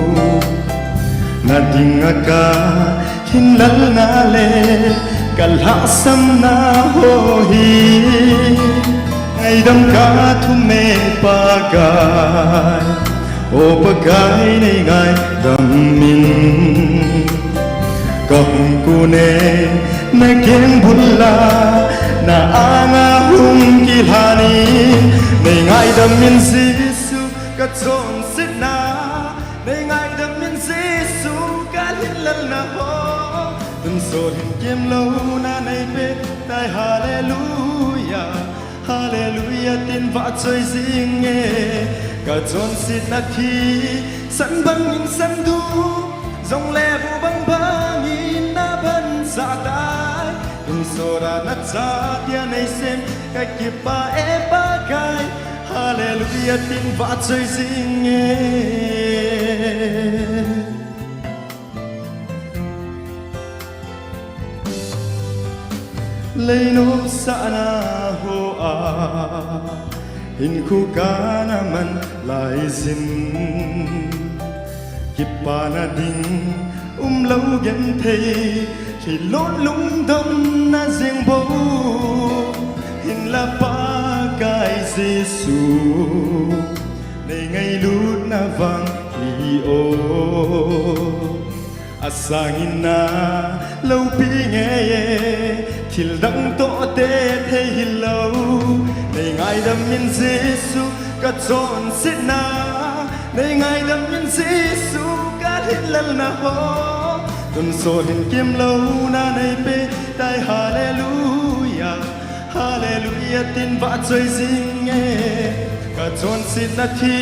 nadinga ka hinlal na le kalhasam na hohi ay dam ka thume pagay o pagay na ngay damin kahung kune na keng bulla na anga hung kilhani nay ngay damin Jesu ka chom sitna nay ngay damin Jesu ka hinlal na ho dun so hin kem lo na nay pe tai hallelujah hallelujah tin va chơi riêng nghe ka chom sitna thi san bang in san du dòng lệ vu bang bang in na ban sa tai sora na cha tia nei sem ka ki pa e pa kai hallelujah tin va chơi riêng nghe lấy nốt sa na ho a hin khu ca na man lai zin ki pa na ding lâu gen thei khi lót lung đông na riêng bố hinla pa kai Giêsu này ngày lút na vang hi ô asangina loupina thil dang to te thei hilo nei ngai dam min Giêsu ka chon sit na nei ngai dam min Giêsu ka hinla na ho tun so hin kim lo na nei pe tai hallelujah hallelujah tin va chơi zing e ka chon sit na thi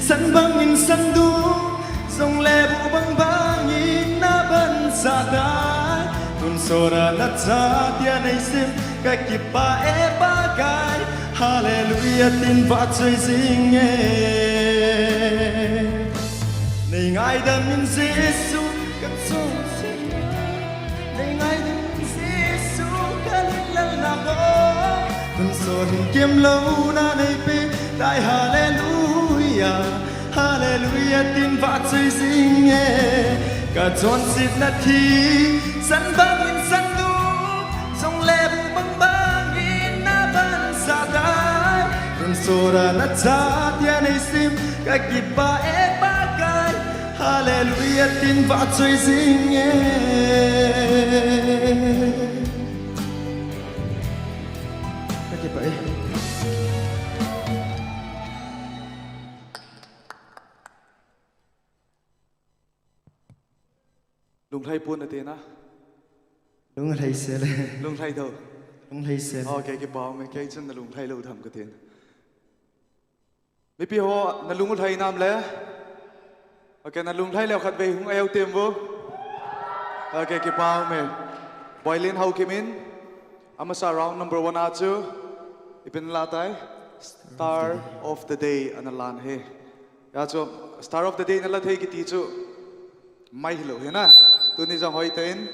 san bang in san du song le bu bang bang in na ban sa dai tun so ra na cha tia nei sim ka ki pa e ba kai hallelujah tin va chơi zing e nei ngai da min Giêsu ka chon sit nei ngai da min Giêsu ka lên na ho tun so hin kim lo na nei pe dai hallelujah hallelujah tin va chơi zing e ka chon sit na thi san bang in san du song le bu bang bang in na ban sa dai tun so ra na cha tia nei sim ka ki pa e ba kai hallelujah tin va chơi zing e ka ki pa e lung thai pun ate na lung thai sella lung thai đâu lung thai sella okay cái bao mấy cái chân là lung thai lâu thầm cái tiền mấy pi ho là lung thai nam lẽ okay là lung thai leo khát về hung eo tiêm vô okay cái bao mấy boy lên hậu kim in amasa round number 1 achu ipin la tai star of the day an lan he ya cho star of the day na la thei ki ti chu mai hilo he na tu ni jang hoi ten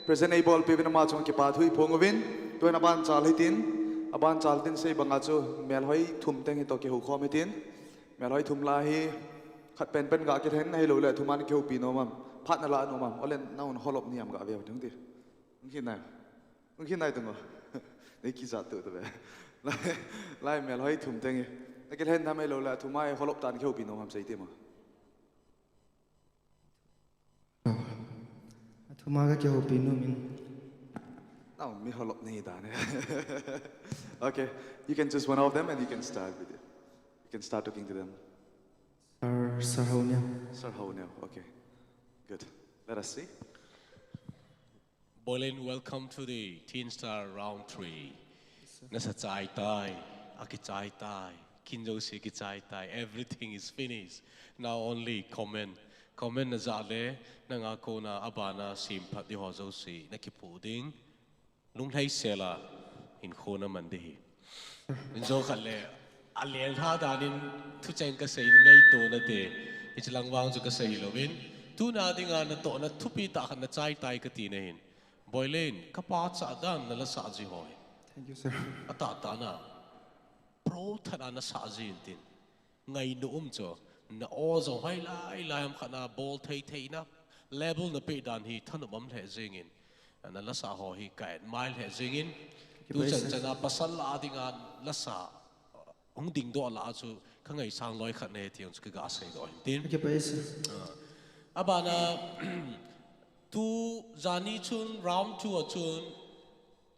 present able pe na ma chung ki pa thui phongovin tu na ban chal hitin aban chal tin sei banga chu mel hoi thum teng hi to ki hu khom hitin mel hoi thum la hi khat pen ga ki then hai lo le thuman ki hu pi no mam phat na la no mam olen na un holop niam ga ve thung ti ung hin nai tung nei ki za tu tu be lai mel hoi thum teng hi ki then na mai lo le thumai holop tan ki hu pi no mam sei ti ma Thumaga kya ho pinu min. No, me holop nahi dane. Okay, you can choose one of them and you can start with it. You can start talking to them. Sir Honia. Sir Honia, okay. Good. Let us see. Bolin, welcome to the Teen Star Round-3. Nasa chai tai, akichai tai, kinjo si kichai tai, everything is finished. Now only comment na zale na nga ko na abana sim phat di hozo si na kipuding lung thai sella in khona mandehi injo khalle alien tha danin thu cheng ka sei ngai to na te ichlang wang ju ka sei lovin tu na dinga na to na thupi ta khan na chai tai ka ti na hin boilen ka pa cha dan na la sa ji hoi Thank you, sir. ata ta na pro thana na sa ji tin ngai no cho na ozo hai lai am khana bol theina level na pe dan hi thanu bam the zingin ana la sa ho hi kai mile he zingin tu chan chana pasal la dinga la sa ong ding do la chu khangai sang loi khat ne tiang chu ga sei do tin Okay, please. abana tu zani chun round 2 chun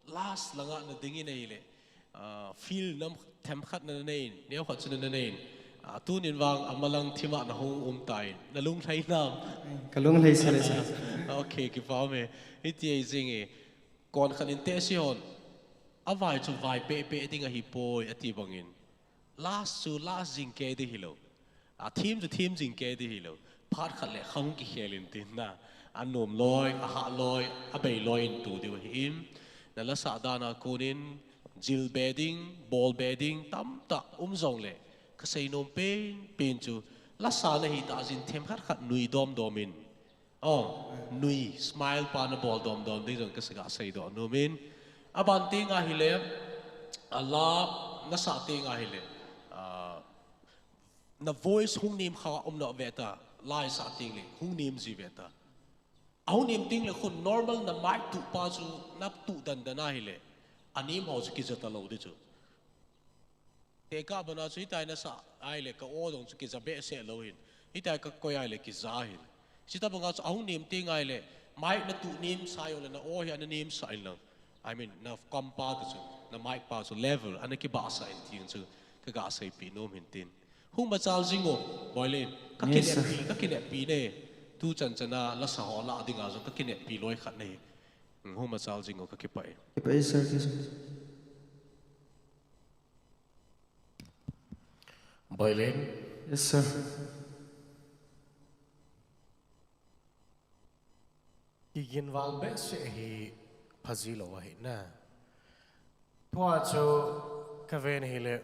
last langa na dingi nei le feel nam them khat na nei neu khat chun na nei tu nin wang amalang thima na hong tai na lung thai nam Kalung thai sella sir. okay ki pa me iti ai zing e kon khan in te si hon avai chu vai pe ding a hi poi ati bangin last zing ke di hilo a team jing ke di hilo phat khat le khang ki khelin tin na anom loi a ha loi a bei loi in tu di him na la sa dana konin jil bedding ball bedding tam ta zong le ka sei nom pen chu la sa na hi ta jin them khat nui domin nui smile pa na ball dom ding jong ka sa sei do no min aban ti nga hi le ala na sa ti nga hi le na voice hung nim kha na veta lai sa ting le hung nim ji veta au nim ting le khun normal na mic tu pa chu nap tu dan na hi le anim ho chu ki jata lo de chu te ka bana chu tai na sa ai le ka o dong chu ki zabe se lo hin hi tai ka ko ai le ki za hin Sita banga sa ahong nim tingay le mic na tu nim sayo le na oh ya na nim sa lang. I mean na compound so na mic pa so level ana ki ba sa intin so kaga sa pinom hintin. Hung machal jingo boilin kakinet pi ne tu chan chana la sa hola adinga so kakinet pi loi khat ne. Hung machal jingo kakipai. Kipai sir. Boilin. Yes sir. Igin wal be se hi phazilo wa hi na. Tua cho kaven hi le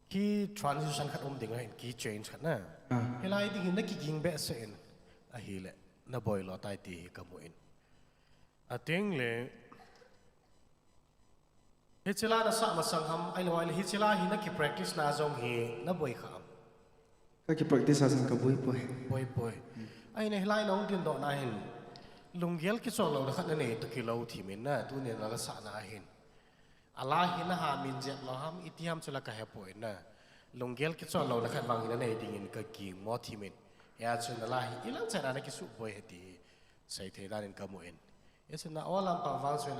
ki transition khat ding hin ki change khat na. Helai ding hin na ki ging be se in a hi le na boilo tai ti kamu in. A ting le hichila na sa masang ham ai lo ai hichila hi na ki practice na zong hi na boi kham. Kaki practice asan ka boy. Boy. Ai ne helai nong tin do na hin lunggel ki chong lo na khat na ne to ki lo thi min na tu ne la sa na hin. Ala hin na ha min jet lo ham itiam chula ka he poi na. Lunggel ki chong lo na khat wang na ne ding in ka ki mo thi min. Ya chun la hi ilang cha na ki su boy he ti sai the da nin ka mo en. Yes na olam pa wang suen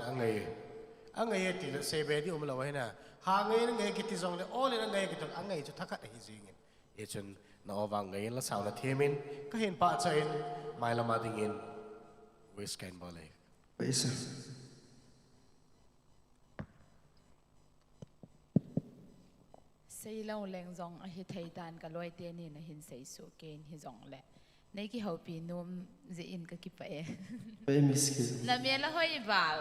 angai ti le se be di um lo he na. Ha ngai na ngai ki ti zong le all na ngai ki to angai chu thakat hi jing in. Ye chun na ovang ngai la saw na themin ka hin pa cha in mai la ma ding in wis kain bole. Paisa. Say long leng zong a hi thei tan ka loi te ni na hin sei su ken hi zong le. Nei ki ho pi num ze in ka ki pa e. Pai miski. Na me la hoi bal.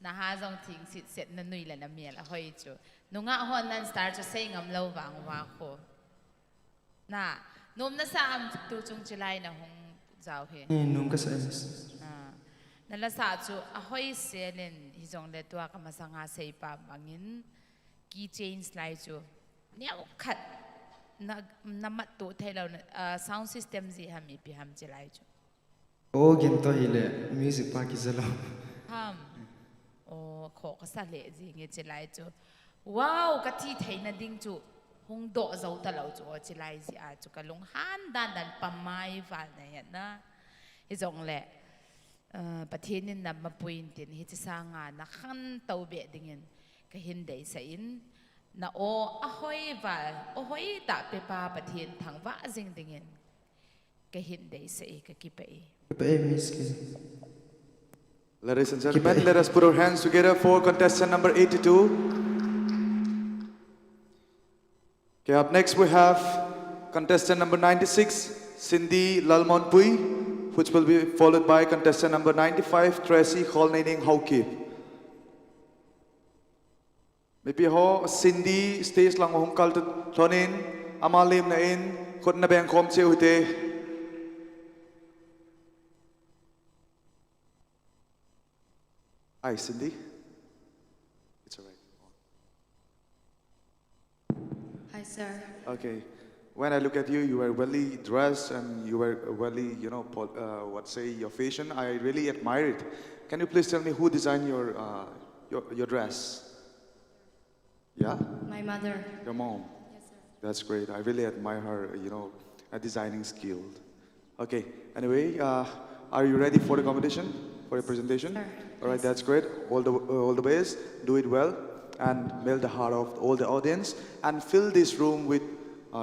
Na ha zong ting sit set na nui la na me la hoi chu. Nu nga hon nan start chu sei ngam lo wang wa ko. Na num na sa am tu chung chilai na hong zao he. Num ka sa emis. Nala sa chu a hoi selen hi zong le tua ka masanga sei pa bangin ki change lai chu. Niao khat na mat tu thai lo sound system zi ham pi ham chilai chu. O gen to hile music pa ki zalo. Ham. O kho ka sa le zi nge chilai chu. Wow ka thi thai na ding chu. Hong do zau ta lo chu o chilai zi a chu ka long han dan pamai val na ya na. Hi zong le Pathen in na mapuin tin hi sa nga na khan tau be dingin ka hin dei sa in na o ahoy val o hoi ta pe pa Pathen thang wa jing dingin ka hin dei sa ka kipai. Kipai miski. Ladies and gentlemen, let us put our hands together for contestant number 82. Okay, up next we have contestant number 96, Cindy Lalmonpui, which will be followed by contestant number 95, Tracy Holnaining Hauki. Maybe ho Cindy stage lang hong kal tonin amalim na in khot na bang khom cheu te. Hi Cindy. It's all right. Hi, sir. Okay. When I look at you, you were well dressed and you were well, your fashion. I really admire it. Can you please tell me who designed your dress? Yeah? My mother. Your mom? Yes, sir. That's great. I really admire her, designing skill. Okay. Anyway, are you ready for the competition, for your presentation? Sure. All right, that's great. All the best. Do it well and melt the heart of all the audience and fill this room with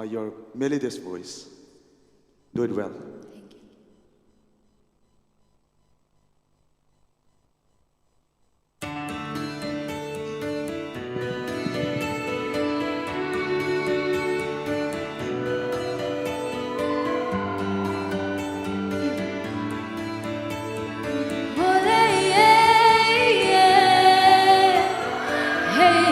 your melodious voice. Do it well. Thank you. Hey,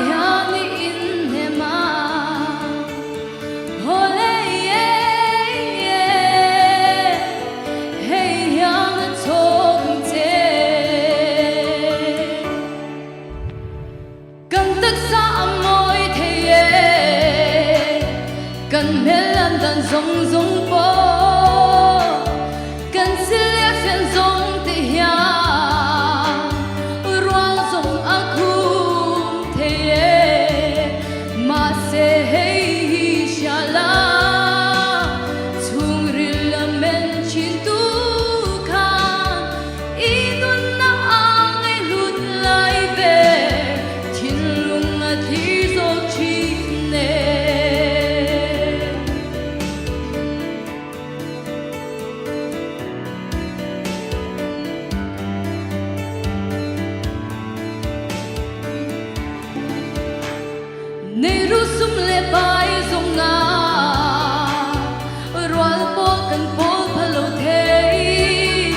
Nei ru sum le pai zong nga Roal po kan pol phalo thei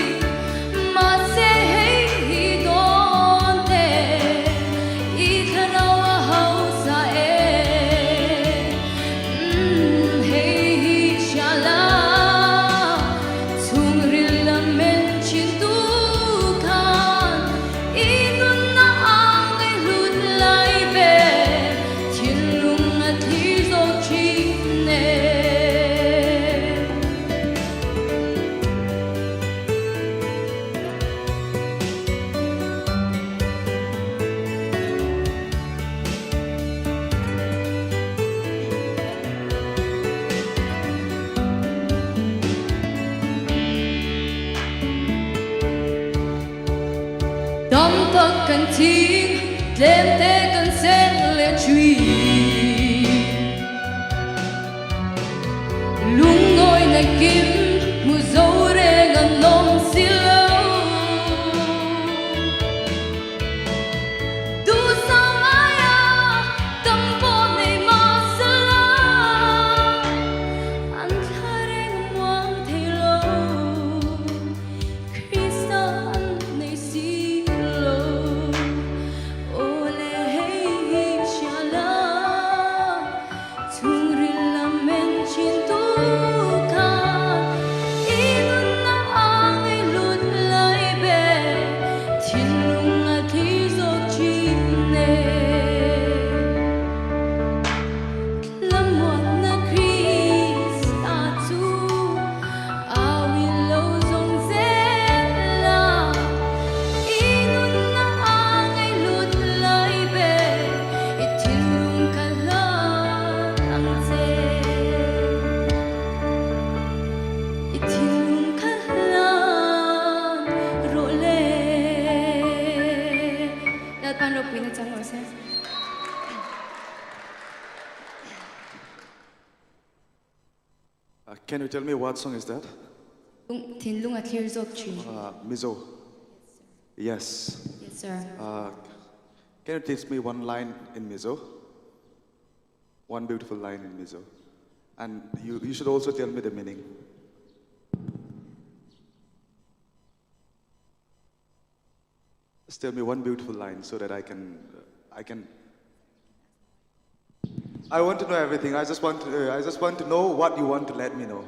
Ma se hei hi don te I thanawa hau sa e Hei hi shala Chung ril la men chin tu khan I nun na ang ai lut lai be Thiên lung a thi zo chi ne Dom tóc cần thiên đêm thế cần sen lệ truy lung ngồi này kim mùa dấu rê ngần nôm xì lâu du sao ai à tâm bộ này mà xa la anh khá rê ngoan thầy lâu khi xa anh này xì lâu ô lê hei hi xa la chung rì la men chin tu khan I nun na ang ai lut lai be thiên lung a thi zo chi ne Lam muat na Krista chu a wi lo zong zela I nun na ang ai lut lai be I thiên lung ka la ang ze I thiên lung ka la ro le Dal pan loupina chang lo se Can you tell me what song is that? Thiên lung a clear zop chi. Mizo. Yes. Yes, sir. Can you teach me one line in Mizo? One beautiful line in Mizo. And you should also tell me the meaning. Just tell me one beautiful line so that I can. I want to know everything. I just want to know what you want to let me know.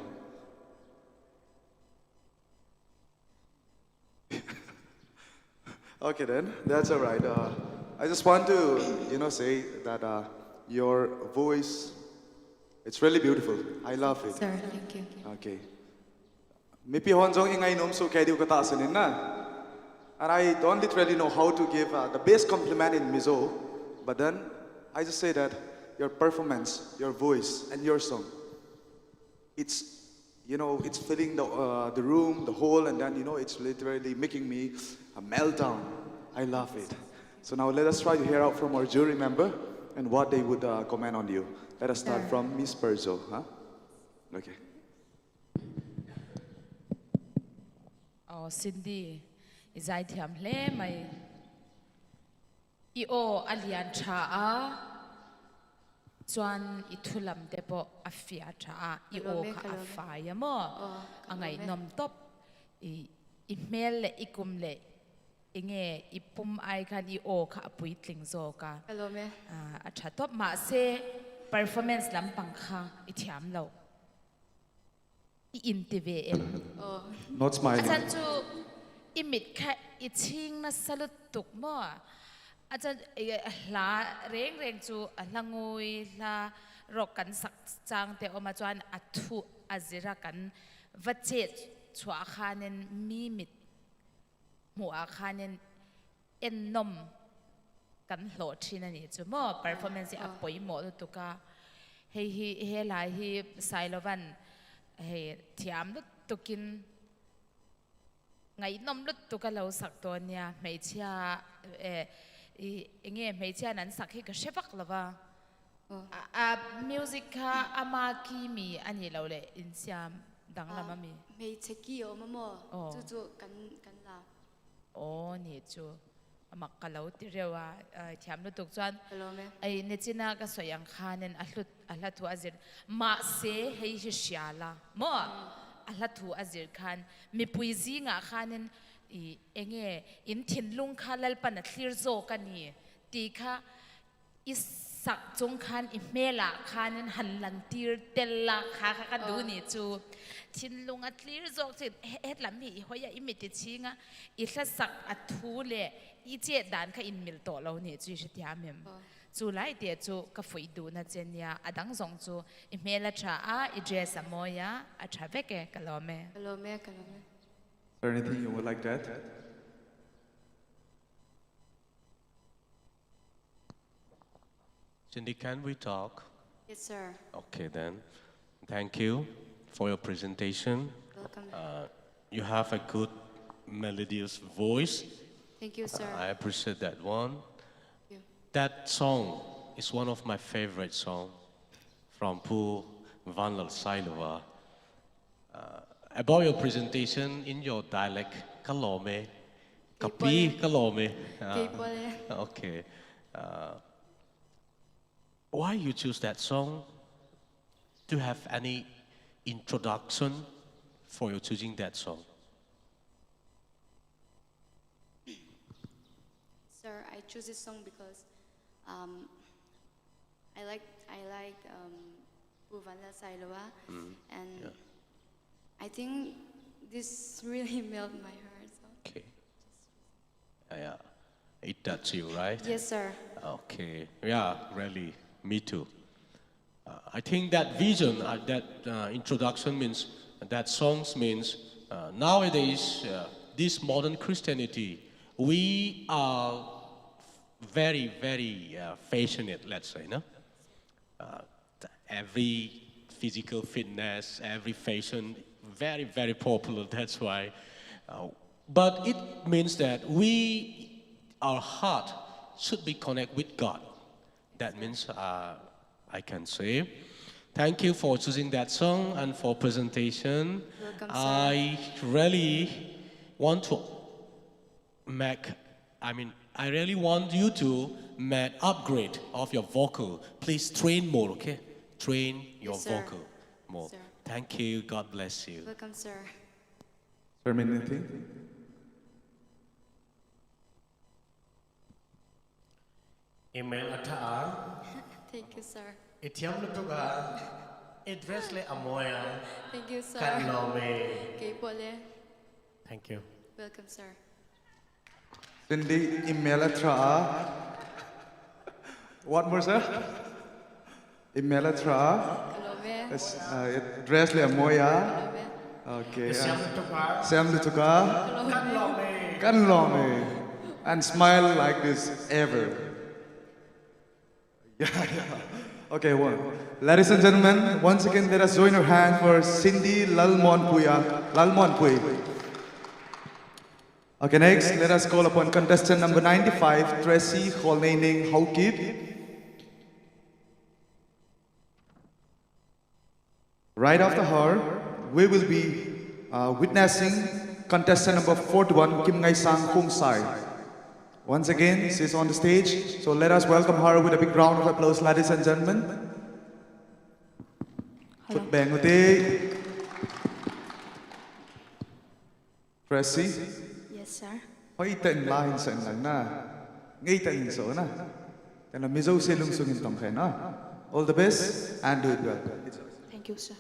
Okay then, that's all right. I just want to, say that your voice, it's really beautiful. I love it. Sir, thank you. Okay. Mipi honjong ingay nom so kaya di ko kataasanin na. And I don't literally know how to give the best compliment in Mizo, but then I just say that your performance, your voice, and your song, it's filling the room, the hall, and then it's literally making me a meltdown. I love it. So now let us try to hear out from our jury member and what they would comment on you. Let us start from Miss Perzo, huh? Okay. Oh, Cindy, izai thiam hle mai. I alian cha chuan I thulam te pawh a fia tha I kha a fai mo angai nom top I hmel le I kum le inge I pum ai khan I kha a pui tling zo ka a tha top ma se performance lampang kha I thiam lo I intive en Not smiling. ajan chu I mikhat I ching na salut tuk mo ajan la reng chu a langui la rok kan sak chang te oma chuan a thu azira kan vachet chua khanen mi mit mu a khanen en nom kan hlo thina ni chu mo performance a poi mo tu ka he lai hi sailovan he thiam lu tukin ngai nom lu tu ka lo sak to nia mei chia inge mei chia nan sak hi ka shevak lova a music ka ama ki mi ani lo le in siam dang lama mi Mei cheki o mamo chu chu kan la oh ni chu amak kalau tirewa tiam lu tuk chuan Hello me. ai nechina ka soyang khanen ahlathu azir ma se hei hi shiala mo ahlathu azir khan mi puizi nga khanen I enge in thinlung khalal pan thlir zo kani ti kha is sak chung khan I mela khanen hanlan tir tella kha ka du ni chu thinlung a thlir zo chit het lam hi hoya imiti chinga I thla sak athu le I che dan kha in mil to lo ni chu shtia mem chu lai te chu ka foi du na chen ya adang zong chu I mela cha a I dress amoya a tha veke kalome Hello me. Hello me. Is there anything you would like to add? Cindy, can we talk? Yes, sir. Okay, then. Thank you for your presentation. Welcome. You have a good melodious voice. Thank you, sir. I appreciate that one. you. That song is one of my favorite songs from Pu Vanlal Sailova. About your presentation in your dialect, Kalome, Kapi Kalome. Kibol. Okay. Why you choose that song? Do you have any introduction for you choosing that song? Sir, I choose this song because I like Bhuvanla Sailova, and I think this really melted my heart. So. Okay. Yeah, it touched you, right? Yes, sir. Okay. Yeah, really. Me too. I think that vision, that introduction means, that songs means, nowadays, this modern Christianity, we are very, very passionate, let's say, no? Every physical fitness, every fashion, very, very popular, that's why. But it means that our heart should be connected with God. That means I can say, thank you for choosing that song and for presentation. Welcome, sir. I really want to I really want you to make upgrade of your vocal. Please train more, okay? Train your Yes, sir. vocal more. Sir. Thank you. God bless you. Welcome, sir. Sir, anything? Email atha Thank you, sir. itiam lutuga address le amoya Thank you, sir. kanlome. Kibol. Thank you. Welcome, sir. Cindy, email atra. What more, sir? Email atra. Hello me. Dress le moya. Hello me. Okay. Siam lutuga Sam lutuka. kanlome. Kanlome. And smile like this ever. Yeah. Okay, one. Ladies and gentlemen, once again, let us join our hand for Cindy Lalmonpui. Okay, next, let us call upon contestant number 95, Tracy Holneining Haukip. Right after her, we will be witnessing contestant number 41, Kim Ngai Sang Kung Sai. Once again, she's on the stage, so let us welcome her with a big round of applause, ladies and gentlemen. Foot bang with it. Tracy. Yes, sir. Hoy ten lahin sa lang na. Ngay ta inso na. Kana mizo silung sungin tong na. All the best and do it well. Thank you, sir.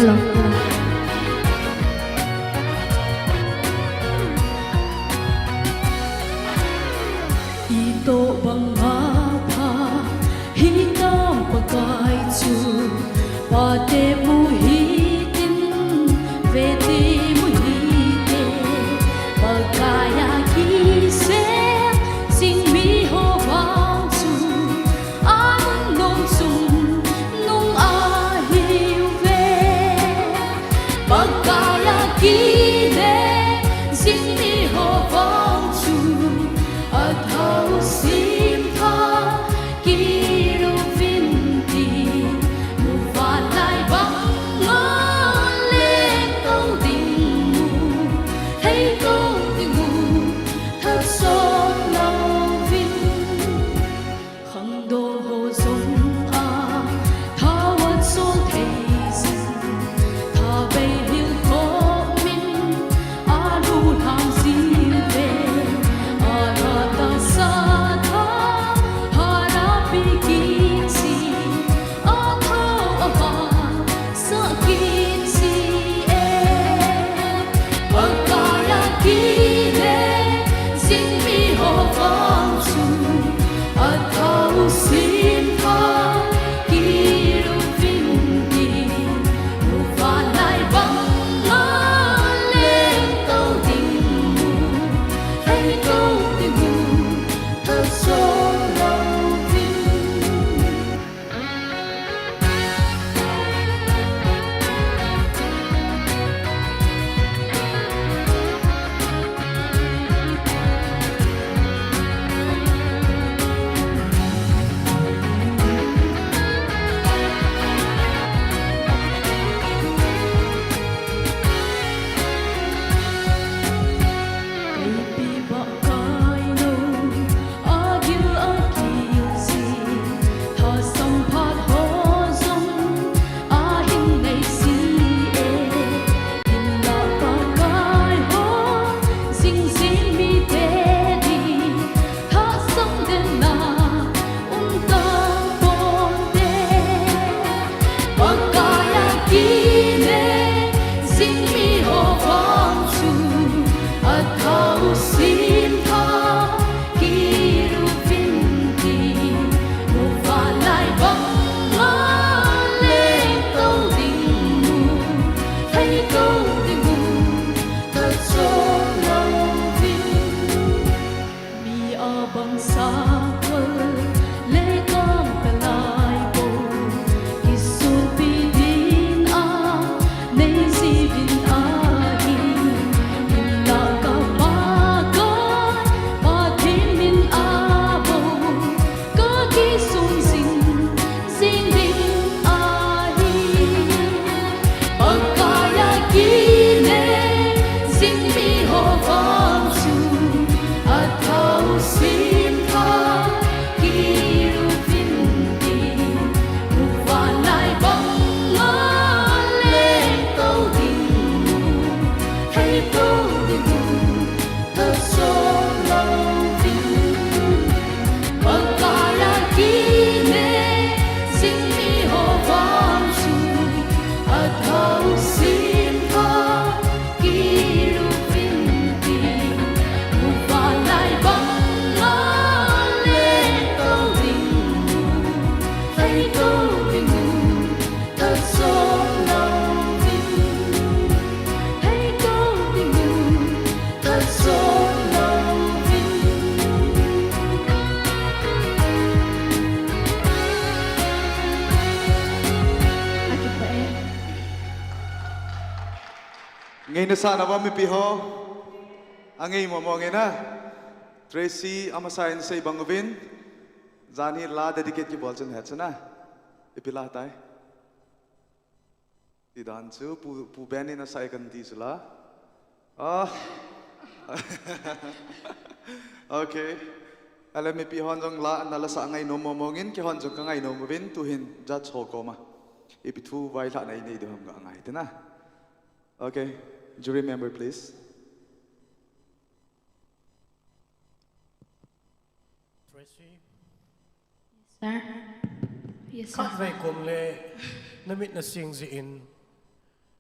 Hello. Ito banga pa hitam pakai chu pate muhitin vete muhite pagaya kise sing mi ho wang chu an nong sung nung ahin ve pagaya kine sing mi ho wang chu at house ngay na sana ba mi piho angay mo mo ngay na Tracy amasayin sa ibang ubin zani la dedicate kibol chen het sana ipila tay di dan chu pu beni na sai kan ti sula okay alam mi pihon jong la na la sa ngay no mo mongin ki hon jong ka ngay no ubin tu hin ja chokoma ipitu vai la nei nei do ham ga ngai tena okay jury member please Tracy Sir? Yes, sir. khát về cùng lệ na mit na sing gì in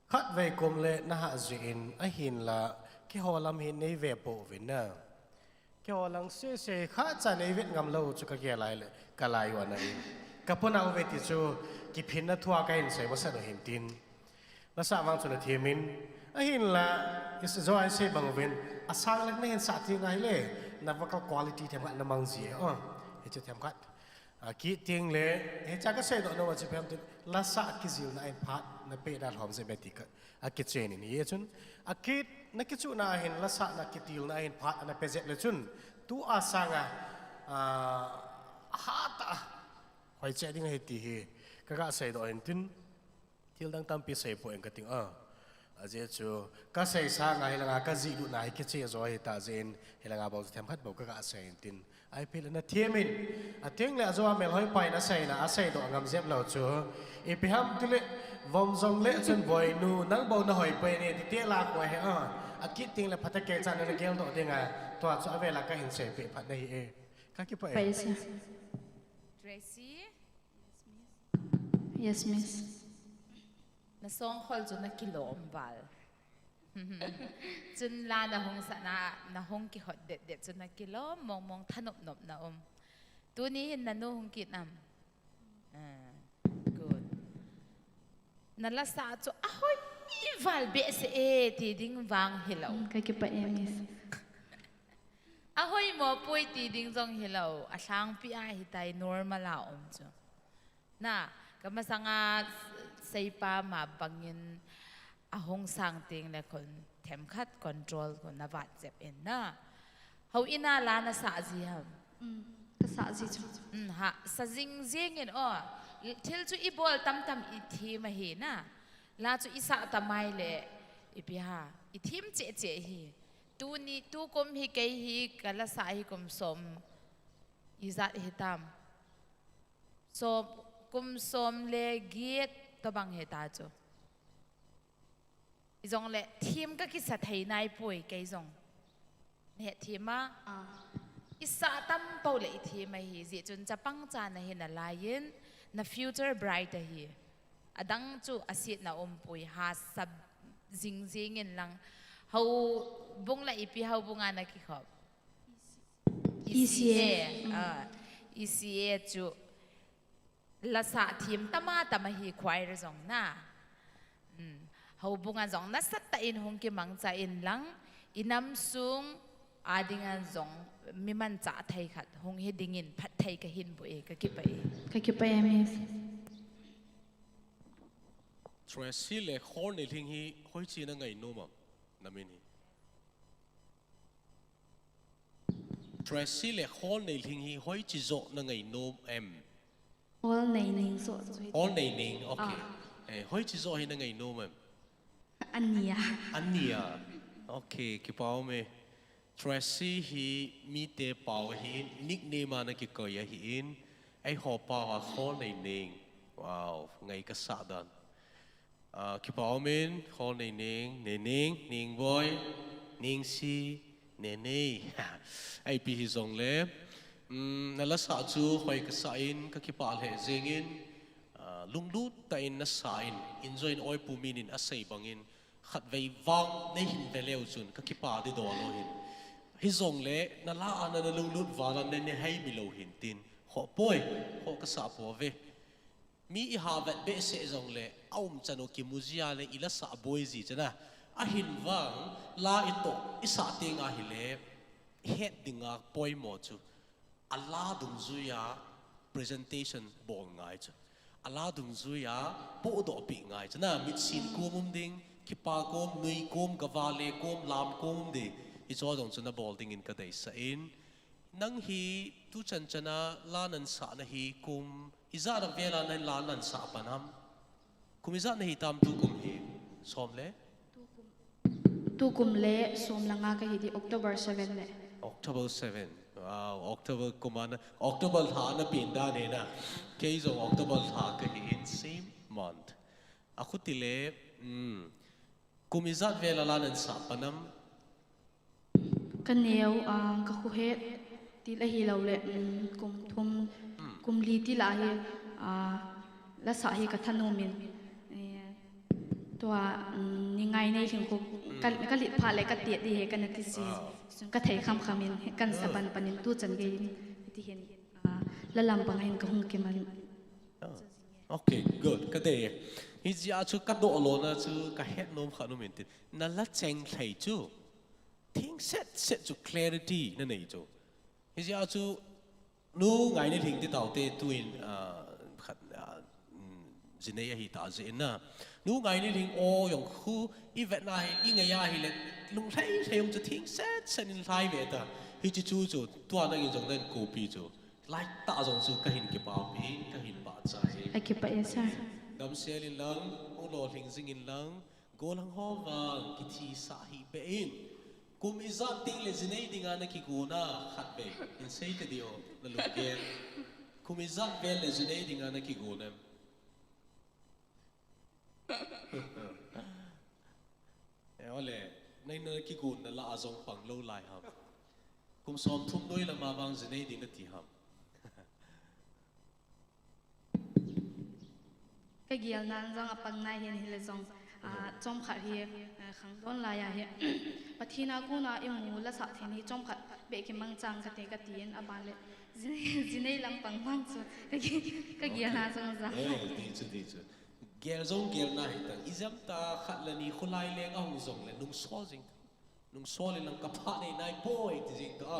khát về cùng lệ na hạ gì in ahin là cái hồ làm hin nei về bộ về na cái hồ lang se khát cha nei vết ngam lâu cho cái kia lại lệ cái lại hoàn này cái phần nào về thì cho cái pin na thua cái hình sẽ có sao được hình tin na sa vang cho là thiên min ahin là is do I say bằng vin asang lang na hin sa ti ngai le na va quality thêm ngạn na mang gì hết cho thêm ngạn kỹ tiếng lệ hết chắc cái xe đó nó mà chỉ phải là sa cái gì là anh phat nó bị đào hòm sẽ bị tiệt cái chuyện này hết chun kỹ nó cái chỗ nào hiện là sa nó cái tiêu nó anh phat nó bị dẹp lại chun tu asang ta hỏi chuyện đi ngay thì cái xe đó anh tin tiêu đang tâm bị xe phụ anh cái tiếng giờ chú các xe sang ngày là cái gì đủ này cái chuyện rồi ta dên hay là bảo thêm hết bảo các xe anh tin ai biết là thiên mình tiếng là do mình hơi phải là xe độ ngầm dép lầu chú ý bị ham thì lệ vòng dòng lệ chân vội nu nắng bầu nó hỏi về này thì tiếc là quay kỹ tiếng là phát cái chân nó kêu độ tiếng tòa cho về là cái hình xe bị phát đây các cái phải Tracy Yes, miss. na song khol chu na kilom bal chun la na hong sa na hong ki hot det chun na kilom mong thanop nop na tu ni hin na no hong kit nam good na la sa chu ahoy val be se ti ding wang hello Cái pa miss. ahoy mo poi ti ding jong hello a sang pi a hi tai normal la chu na kamasanga say pa mabangin ahong sang ting le kon them khat control kon na vat zep in na how ina la na sa ji ham Cái sa gì chứ? ha sa jing jing in thil chu i bol tam tam i thi ma hi na la chu isa tamai le ipi ha i thim che che hi tu kom hi ke hi kala sa hi kom som izat hi tam so kum som le giet to bang he ta cho izong le thim ka ki sa thei nai poi ke zong he thima isa tam pau le thima hi zi chun cha pang cha na he na lain na future bright hi adang chu asit na poi ha sab jing jing in lang hau bung la ipi hau bunga na ki khop ECA chu la sa thim tama hi khwai ra zong na ho bunga zong na sat ta in hong ki mang cha in lang inam sung adinga zong mi man cha thai khat hong he dingin phat thai ka hin bu e ka ki pa miss. Tracy le khor ne thing hi hoi chi na ngai no ma namin hi Tracy le khor ne thing hi hoi chi zo na ngai no em All này ninh so. all nei ning okay hoi chi zo hi na ngai no ma Ania. okay ki pau me Tracy hi mi te pau hi nickname na ki ko ya hi in ai ho pa ha khor nei ning wow ngai ka sa dan ki pau men khor nei ning boy ning si ne nei ai pi hi zong le na la sa chu khoi ka sa in ka ki pa le zengin lunglut ta in na sa in enjoy oi pu min in asai bangin khat vei wang nei hin veleu chun ka ki pa di do lo hin hi zong le na la ana na lunglut wala ne hai mi lo hin tin ho poi ho ka sa po ve mi I ha vet be se zong le aum chano ki muzia le ila sa boy zi chana ahin wang la ito isa tinga hi le het dinga poi mo chu Allah dung zuya presentation bol ngai chu Allah dung zuya po do pi ngai chu na mit sin ku mum ding kipa kom nui kom gavale kom lam kom di iso jong chuna bolding in kadai sa in nang hi tu chan chana lanan sa na hi kum iza na vela na lanan sa panam kum iza na hi tam tu kum hi somle tu kum le som langa ka hi di October 7 le October 7 wow October kumana October ha na pinda ne na keizo October ha ka hi in same month aku tile kum iza vela lanan sa panam kaneu ka khu he ti la hi lo le kum thum kum li ti la hi la sa hi ka thanu min to ni ngai nei thing ko ka li pha le ka ti di he kan ti si ka thei kham khamin kan saban panin tu chan ge ti hen la lam pang hen ka hung ke man okay good ka de hi ji a chu ka do lo na chu ka het nom khanu min ti na la cheng thei chu thing set to clarity na nei chu hi ji a chu nu ngai ni thing ti tau te tuin khat jinei hi ta je na nu ngai ni thing o yong khu i vet na hi i ngai ya hi le lung thai thei chu thing set in lai ve ta hi chi chu chu tua na in jong den ko pi chu lai ta jong chu ka hin ki pa pi ka hin ba chai ai ke pa esa dam sel in lang o lo thing jing in lang go lang ho wang ki thi sa hi be in kum iza ting le jinei dinga na ki guna khat be in sei te dio na lu ke kum iza vel le jinei dinga na ki guna ole nei na ki gun na la azong pang lo lai ham kum som thum doi la ma wang jinei ding na ti ham ka gial nan jang apang nai hen hi le jong chom khat hi khang don la ya he pathina ko na imu la sa theni chom khat be ki mang chang ka te ka tien aban le jinei lam pang mang chu ka gial na jang za di chu gel zong gel na hi ta izam ta khat la ni khulai leng a hu zong le nung so jing nung so le lang ka pha nei nai boy ti jing ta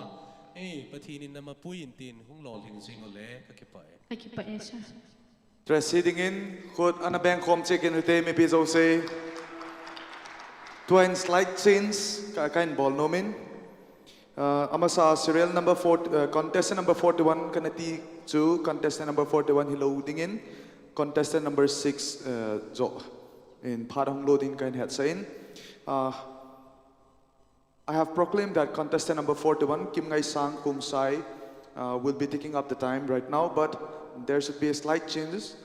pathini na ma puin tin hung lo ling jing ole ka ki pa esa Dress sitting in, khut ana bank home check in hute me pizo se. Twin slight change ka kain ball nomin. Amasa serial number 4 contestant number 41 kanati 2 contestant number 41 he loading in contestant number 6 jo in parang loading kain hat sain. I have proclaimed that contestant number 41 Kim Ngai Sang Kum Sai will be taking up the time right now, but there should be a slight changes,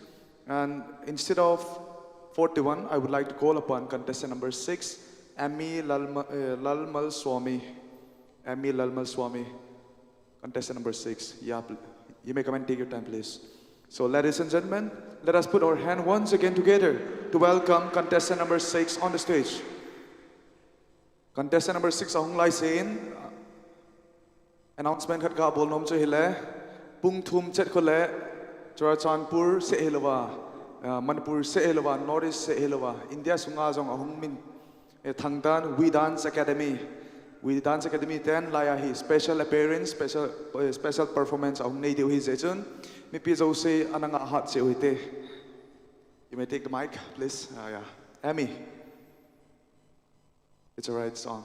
and instead of 41 I would like to call upon contestant number 6 Ami Lalmal Swami. Ami Lalmal Swami, contestant number 6. Yeah, you may come and take your time please. So ladies and gentlemen, let us put our hand once again together to welcome contestant number 6 on the stage. Contestant number 6 ahung lai sein announcement khat ka bol nom chu hile pung thum chet khole Churachandpur se helwa Manipur se helwa Northeast se helwa India sunga jong ahung min thangdan We Dance Academy 10 laya hi special appearance special performance ahung nei deu hi jechun mi pi zo se ananga hat se uite. You may take the mic please. Yeah, Amy, it's a right song.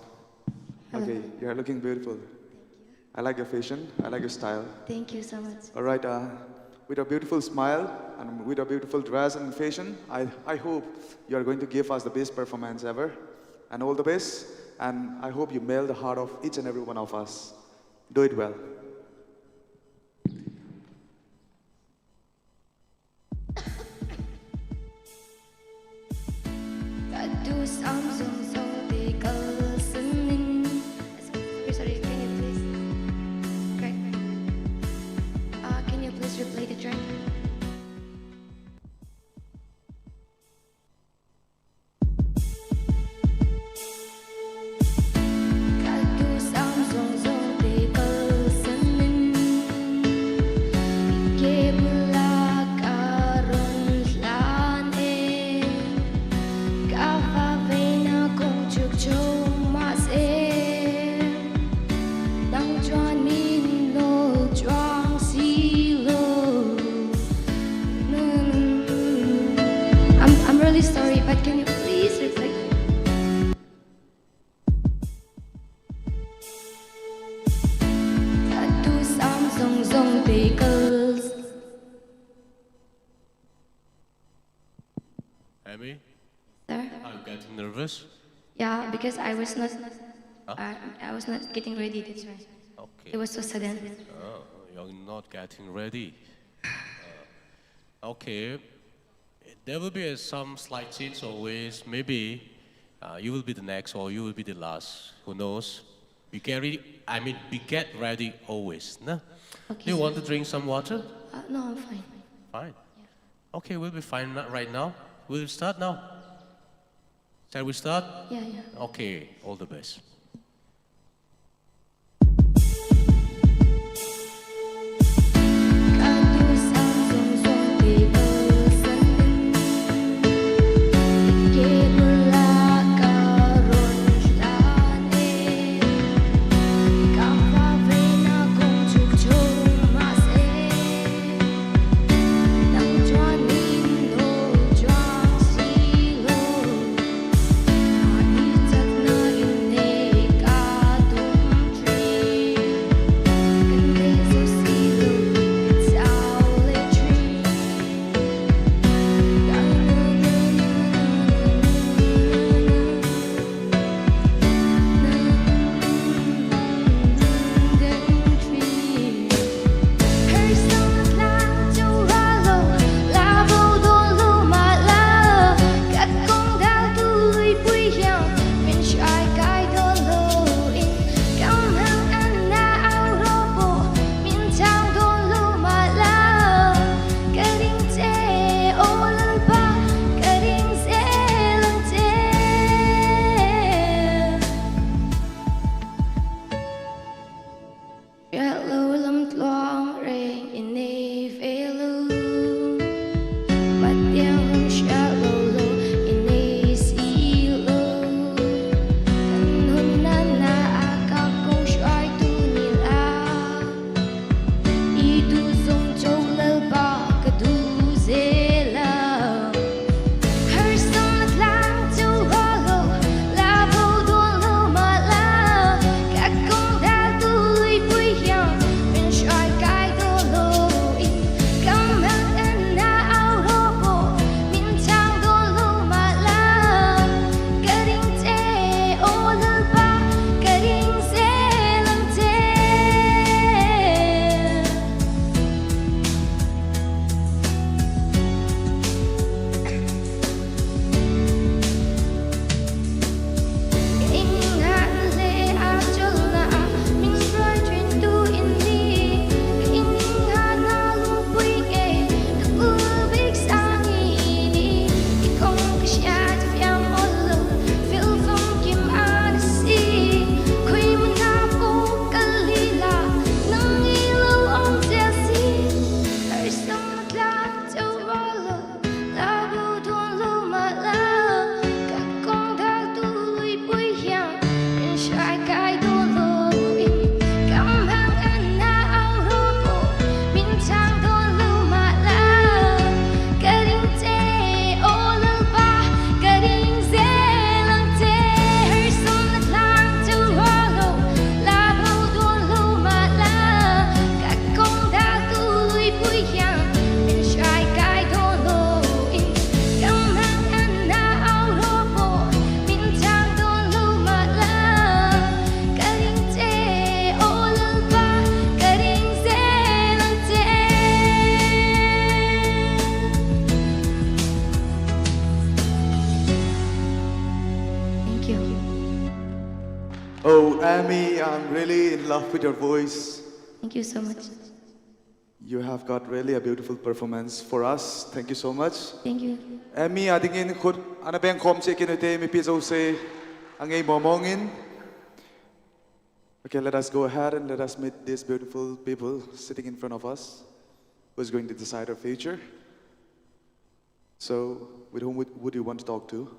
Hello. Okay, you are looking beautiful. I like your fashion, I like your style. Thank you so much. All right, with a beautiful smile and with a beautiful dress and fashion, I hope you are going to give us the best performance ever. And all the best. And I hope you melt the heart of each and every one of us. Do it well. Sorry, can you please? Greg, can you please replay the track? I'm really sorry, but can you please reflect? Emmy, Sir? are you getting nervous? Yeah, because I was not getting ready. That's why. Okay. It was so sudden. Oh, you're not getting ready. Okay. There will be some slight change always. Maybe you will be the next or you will be the last. Who knows? Be get ready always. No? Okay, Do you sir. want to drink some water? No, I'm fine. Fine. Okay, we'll be fine right now. We'll start now. Shall we start? Yeah, yeah. Okay, all the best. Oh, Amy, I'm really in love with your voice. Thank you so much. You have got really a beautiful performance for us. Thank you so much. Thank you. Amy, adingin khut anabeng kom check in mi pizo se angay momongin. Okay, let us go ahead and let us meet these beautiful people sitting in front of us, who's going to decide our future. So, with whom would you want to talk to?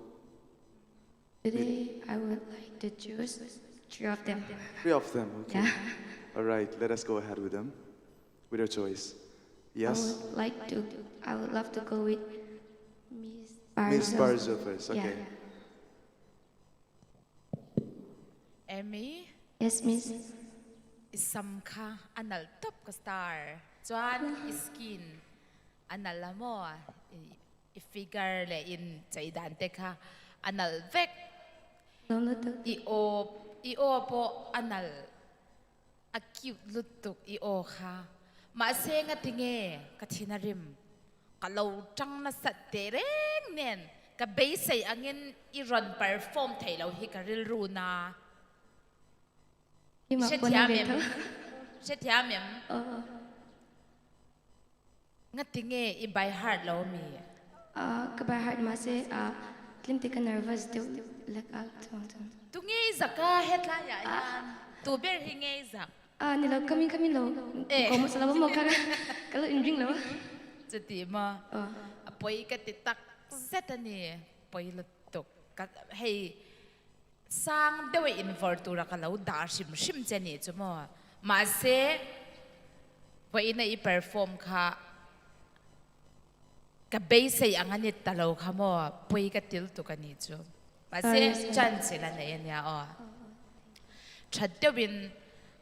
Today, I would like to choose 3 of them. 3 of them, okay. Yeah. All right, let us go ahead with them, with your choice. Yes? I would love to go with Miss Miss Barzo first, okay. Emmy? Yes, Miss. Isamka anal top ka star. Juan skin anal mo figure le in chai dan te kha anal vek i o po anal acute lutuk i o kha ma se nga tinge ka thinarim ka lo tang na sat te reng nen ka base angin i ron perform thei lo hi ka ril ru na se thia mem nga tinge i by heart lo mi ka by heart ma se klimti ka nervous do like tunge zaka hetla ya yan tu ber hinge zak nila kami lo ko mo sala mo ka kalau indring lo jadi ma apoi ka titak zetani poi lutuk ka hey sang dewe invertura ka lo dar shim chani chumo ma se poi na I perform kha ka base anganit talo khamo poi ka til tu ka ni chu ma se chan sila na yan ya o chadewin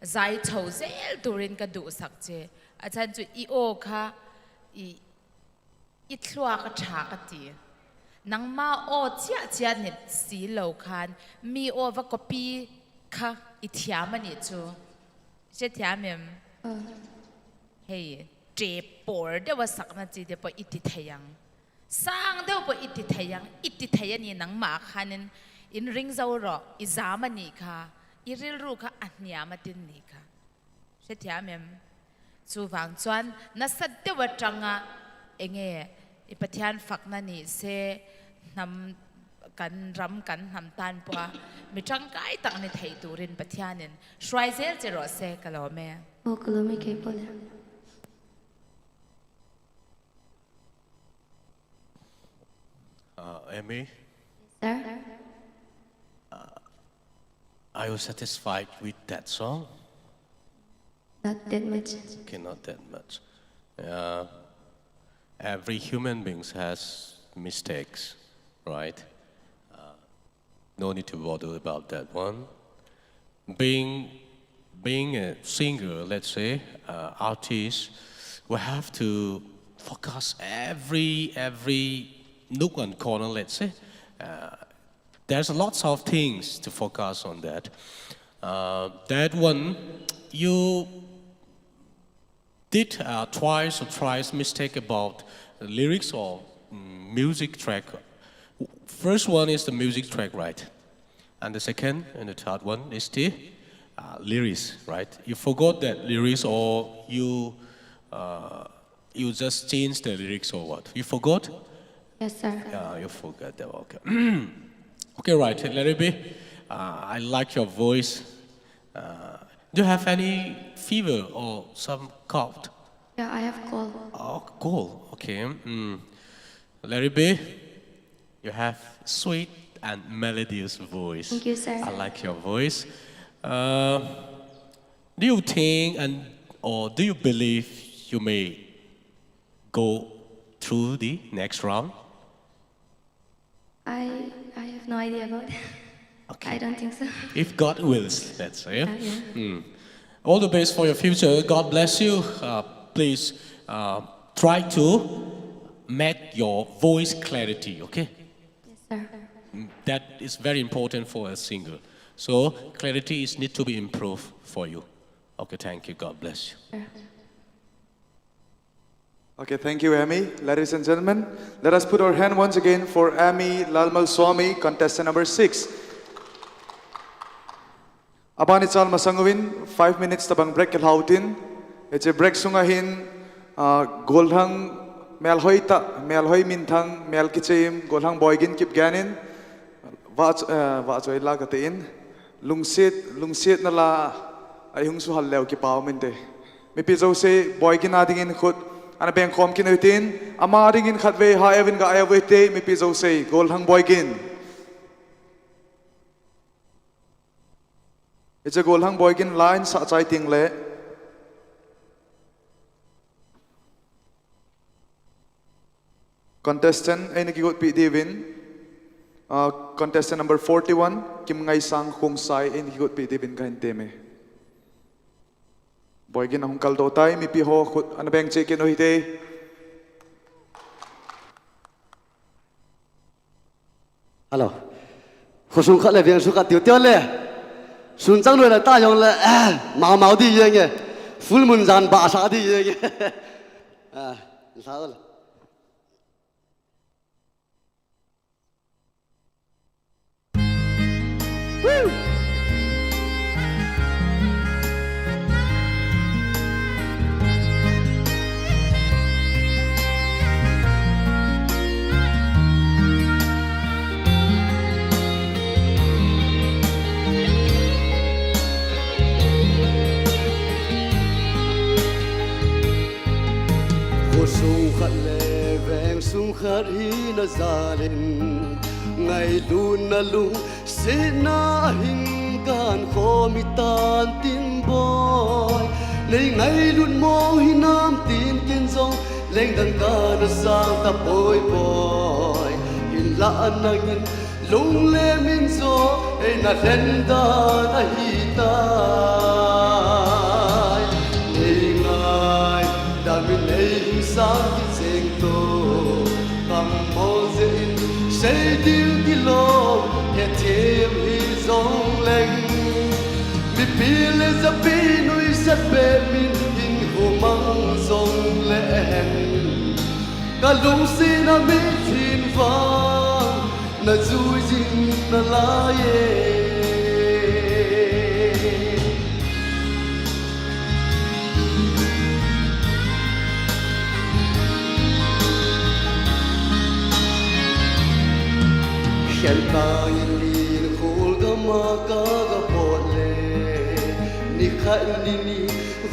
zai chho zel turin ka du sak che achan chu I o kha I thlua ka tha ka ti nang ma o chia net si lo khan mi o va copy kha I thiam ani chu se thiamem hey je por de wa sak na chi de po iti thayang sang de po iti thayani nang ma khanin in ring zo ro I zamani kha I ril ru kha ania matin ni kha se thiamem chu wang chuan na sat de wa tanga enge I pathian fak na ni se nam kan ram kan ham tan pwa mi tang kai tak ni thei turin pathianin shrai zel che ro se kalome o kalome ke pole Amy, sir are you satisfied with that song? not that much Okay, not that much. Every human being has mistakes, right? No need to bother about that one. Being a singer, let's say, artist, we have to focus every nook and corner, let's say. There's lots of things to focus on that. That one, you did twice or thrice mistake about the lyrics or music track. First one is the music track, right? And the second and the third one is the lyrics, right? You forgot that lyrics or you just changed the lyrics or what? You forgot? yes sir Yeah, you forgot that, okay. Okay, right, let it be. I like your voice. Do you have any fever or some cough? yeah I have cold Oh, cool, okay. Let it be. You have sweet and melodious voice. Thank you, sir. I like your voice. Do you think or do you believe you may go through the next round? I have no idea about it. Okay. I don't think so. If God wills, let's say. Yeah. All the best for your future. God bless you. Please try to make your voice clarity, okay? Yes, sir. That is very important for a singer. So clarity is need to be improved for you. Okay, thank you. God bless you. Sir. Okay, thank you, Amy. Ladies and gentlemen, let us put our hand once again for Amy Lalmal Swami, contestant number 6. Abani chal masangwin 5 minutes tabang break kelhautin. It's a break sungahin golhang melhoi ta melhoi minthang mel kichim golhang boygin kip ganin wa choi la katin lungsit na la ay hung su hallew ki paw minte mi pi zo se boygin adingin khut ana beng khom kin utin ama ringin khatwe ha evin ga ayawe te mi pi zo se golhang boygin. It's a golhang boygin line sa chai ting le. Contestant ay nagigot pi divin. Contestant number 41 kim ngai sang khung sai ay nagigot pi divin kahin teme. Boygin ahong kaldo tay mi pi ho khut ana beng check in ohite. alo khu sung khát là viên sung khát tiêu tiêu lệ sung trăng rồi là ta dùng là màu màu đi vậy nghe full moon gian bả sa đi vậy nghe sao rồi sung khát lệ vẹn sung khát hi na gia đình ngày đun na lung sẽ na hình can khó mi tan tin boy lấy ngày đun mong hi nam tin kiên dòng lên đằng ca na sang ta bồi bồi hinla na ngin lung le min zo e na len da na hi ta sang ki seng to kam mo zein sei dil ki lo he them hi zong leng mi pile za pi nui sat be min hin hu mang zong len ka lung si na mi thin vang na zui jing na la ye hiện tại nhìn khul gama ka ga pole nikhat ni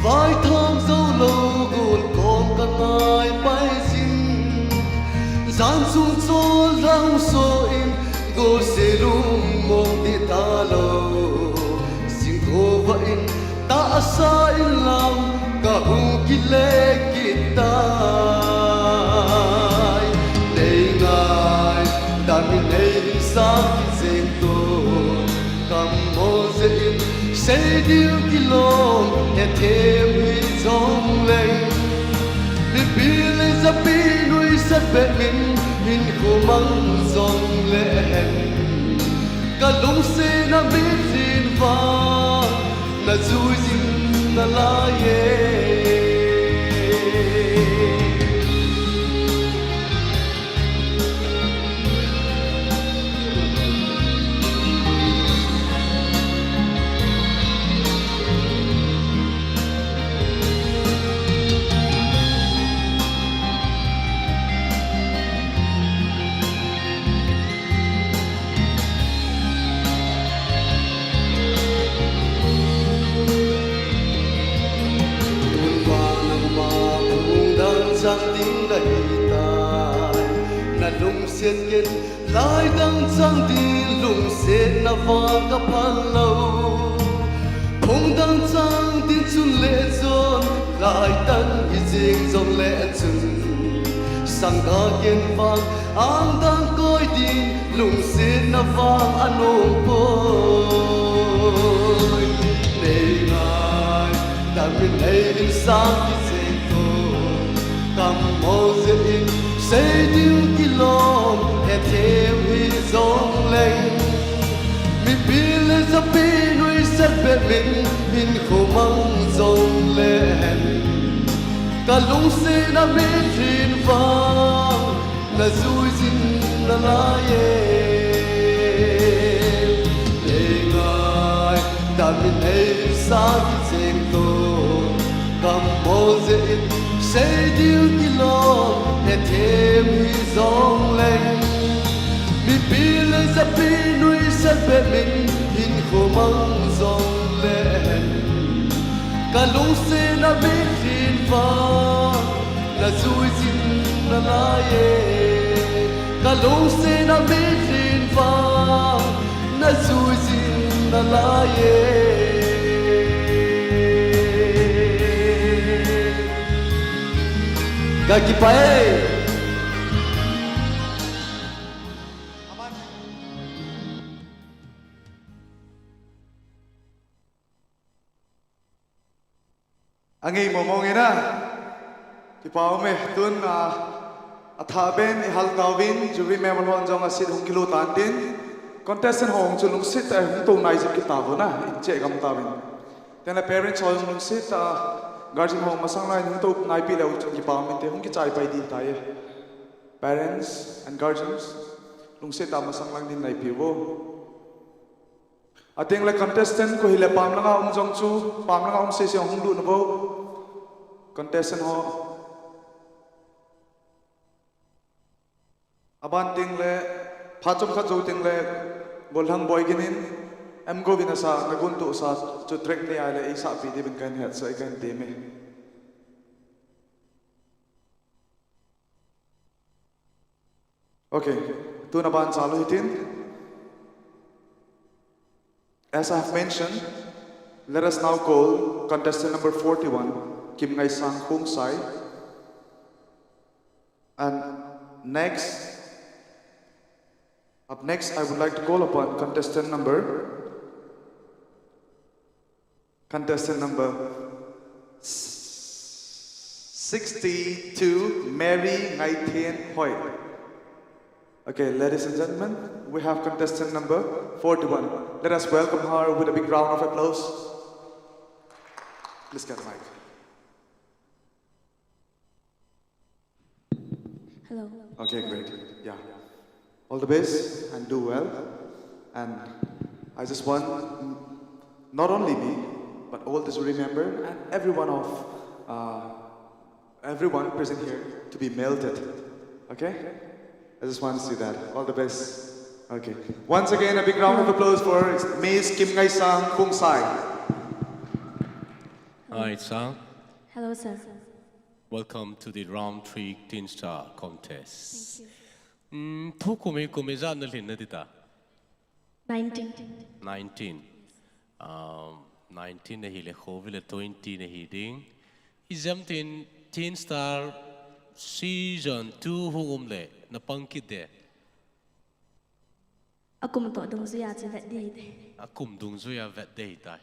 vai tham dâu lâu gul con ka ngai pai sin gian sung so lang so in go se lum mong ti ta lo sin go va in ta sa in lam ka hu ki le ki ta nei ngai ta mi nei sang seng to kam mo zein sei dil ki lo he them hi zong leng mi pile za pi nui sat be min hin ko mang zong len ka lung se na mi thin va na zui jing na la ye sang tiếng đầy tai na lung xiên kiên lai đang sang đi lung xiên na va ka phan lâu phong đang sang tin chun lệ zon lai tan hi jing zong lệ chun sang ga kiên vang ang đang coi đi lung xiên na vang anong poi nei ngai ta min nei sang kam mo zein sei dil ki lo he them hi zong leng mi pile za pi nui sat be min min kho mang zong len ka lung se na mi thin vang na zui jin na la ye nei ngai ta min ei sa ki seng to kam mo zein sei dil ki lo he them hi zong leng mi pile za pi nui sat be min hin kho mang zong len ka lung se na mi thin va na zui jin na la ye ka lung se na mi thin va na zui jin na la ye Gaki pae. Angi mo mong ina. Ki pao me tun Atha ben ihal kawin jury member hon jong asit hung kilo tantin contestant hong chulung sit ai hung to nai jik kitabo na che gam tawin then the parents hong lung sit guardian hong masang nai hung to nai pi lau chung ki pa min te hung ki chai pai di tai parents and guardians lung sit ta masang lang din nai pi wo ating le contestant ko hile pam langa jong chu pam langa se se hung lu no bo contestant ho aban ting le phachom kha jo ting le bolhang boy ginin em go bina sa nagun tu sa chu trek ni ale isa pi di bin kan het sa ikan te me okay tu na ban chalu hitin as I have mentioned, let us now call contestant number 41 Kim Ngai Sang Kung Sai, and up next, I would like to call upon contestant number 62, Mary Ngai Thien Hoi. Okay, ladies and gentlemen, we have contestant number 41. Let us welcome her with a big round of applause. Please get the mic. Hello. Okay, great. Yeah. All the best and do well. And I just want not only me, but all to remember and everyone present here to be melted. Okay? I just want to see that. All the best. Okay. Once again, a big round of applause for Miss Kim Ngai Sang Kung Sai. Hi, Sang. Hello, sir. Welcome to the Round-3 Teen Star Contest. Thank you. Thu kumi za na lin na dita. 19. 19. 19 na hile khovile 20 na hiding. Izam Teen Star Season 2 hungumle na pangkit de. Akum to dung zuya che vet di. Akum dung zuya vet de tai.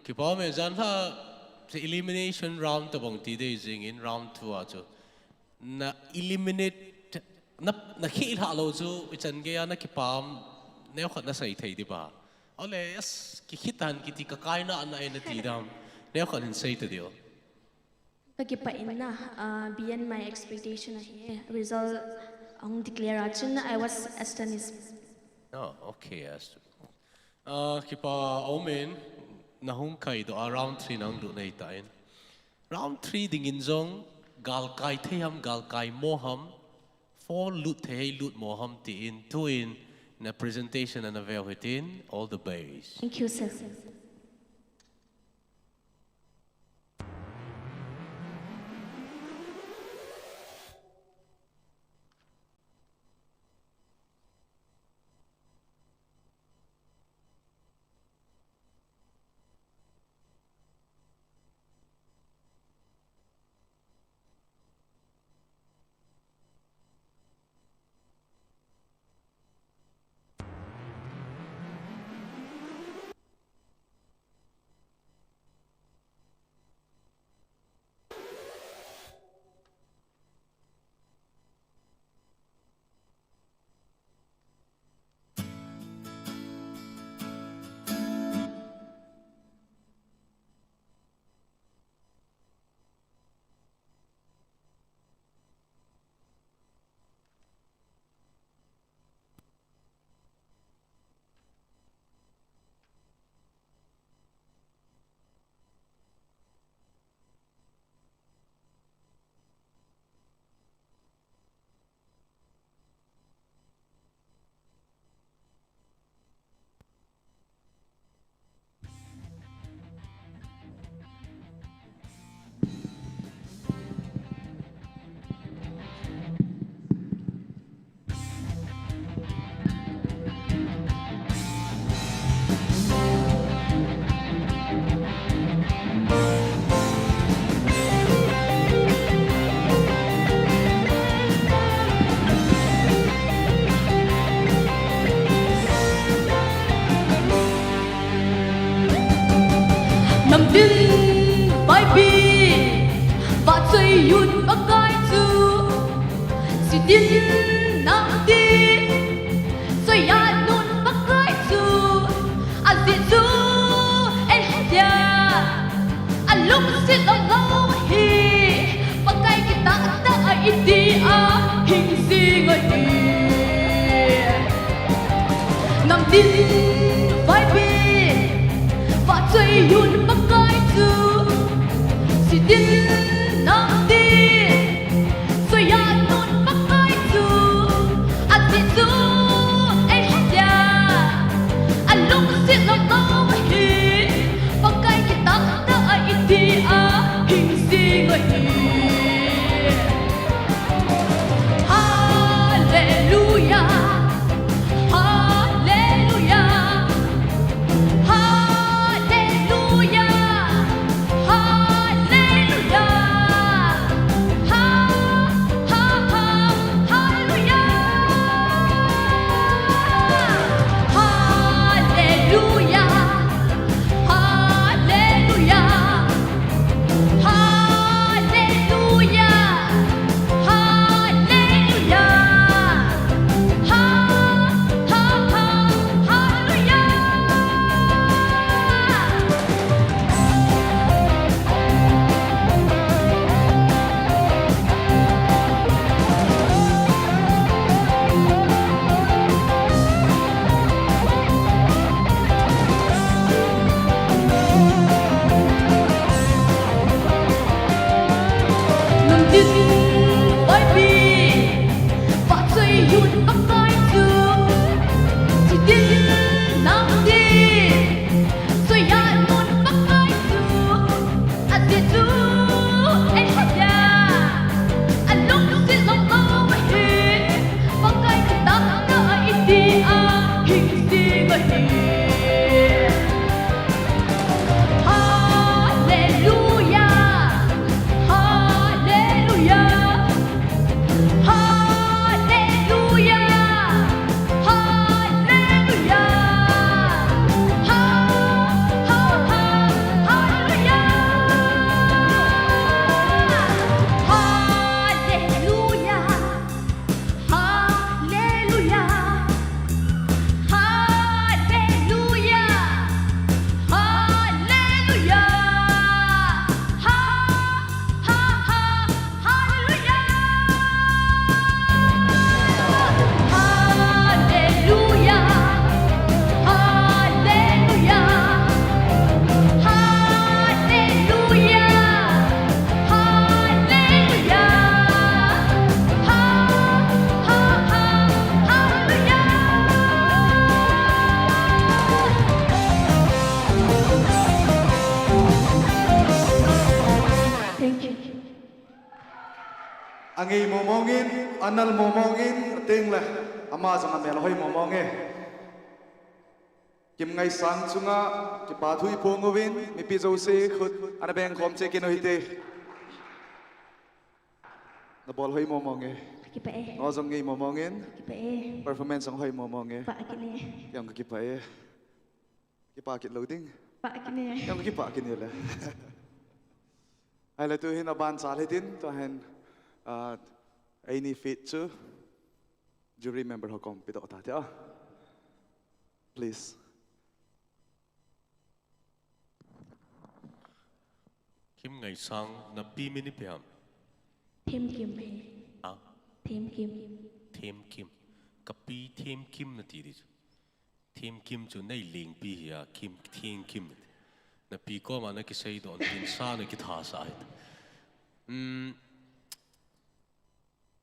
Kipa me zan ha the elimination round tabong ti de jing in round 2 acho. Na eliminate na khil ha lo chu ichan ge na kipam ne khat na sai thei di ba. Ole as ki khitan ki ti ka kai na na ena ti dam. Ne khat hin sai ta dio. Beyond my expectation result on declaration, I was astonished. Oh, okay, yes. Kipa omen nahung kai do round 3 nang do nei tain. Round 3 dingin zong gal kai theham gal kai moham 4 lut thei lut moham ti in two in na presentation and a vel hitin all the base. Thank you, sir. tin vai bi và chơi yun bắc cái chú si tin nam tin xoay ya nun bắc cái chú anh tin chú ai hát ya anh lúc xin lòng lo mà hi bắc cái kita ta ai ti a hình si người hi Hallelujah. Angi momongin, anal momongin, ting le, ama jang amel hoi momonge. Kim ngai sang chunga, ki pathui pongovin, mi pi jo se khut, ana beng khom che kin hoite. Na bol hoi momonge. Kipae. No jong ngai momongin. Kipae. Performance ang hoi momonge. Pa kini. Yang ki kipae. Ki pa kit loading. Pa kini. Yang ki pa kin le. Ai la tu hin aban sa hedin to hen any fit to jury member hokom pitok ta ja. Please. Kim ngày sang na pi mini piam. Thêm kim he. À. Thêm kim. Thêm kim. Kapi thêm kim na ti di. Thêm kim chu nei ling pi hi kim thêm kim. Na pi ko ma na ki sei don tin sa na ki tha sa it.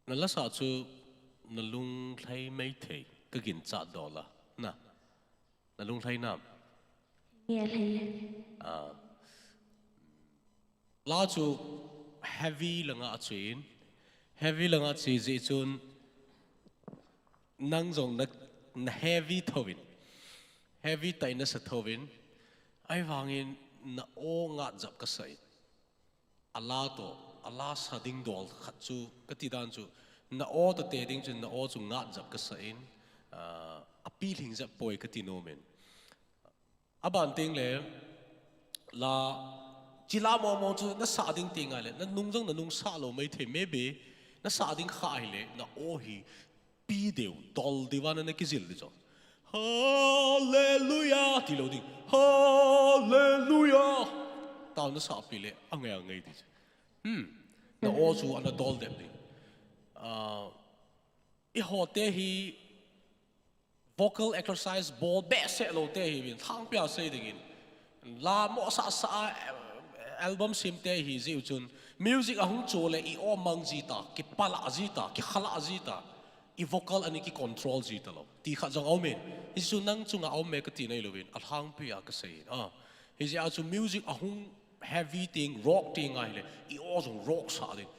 Na la sa chu na lung thei mai thei ka gin cha do la na. Na lung thei nam. Nghe thầy. À. La chu heavy langa chin heavy langa chi ji chun nang jong na heavy thovin heavy taina sa thovin ai wangin na o nga jap ka sai ala to ala sa ding dol khat chu kati dan chu na o to te ding chun na o chu nga jap ka sai apil hing jap poi kati no men aban ting le la chila mo chu na sa ding ting ale na nung jong na nung sa lo mai the maybe na sa ding khai le na o hi pi deu dol diwana na kizil de jo hallelujah ti lo ding hallelujah taw na sa pi le angai di na o chu ana dol de ding I ho te hi vocal exercise ball be se lo te hi bin thang pya se dingin la mo sa album sim te hi ji chun music ahung chole I o mang ji ta ki pala ji ta ki khala ji ta I vocal ani ki control ji ta lo ti kha jong aumen hi chu nang chunga aume ka ti nei lovin al hang pya ka sei hi ji a chu music ahung heavy thing rock thing ai le I o jong rock sa ding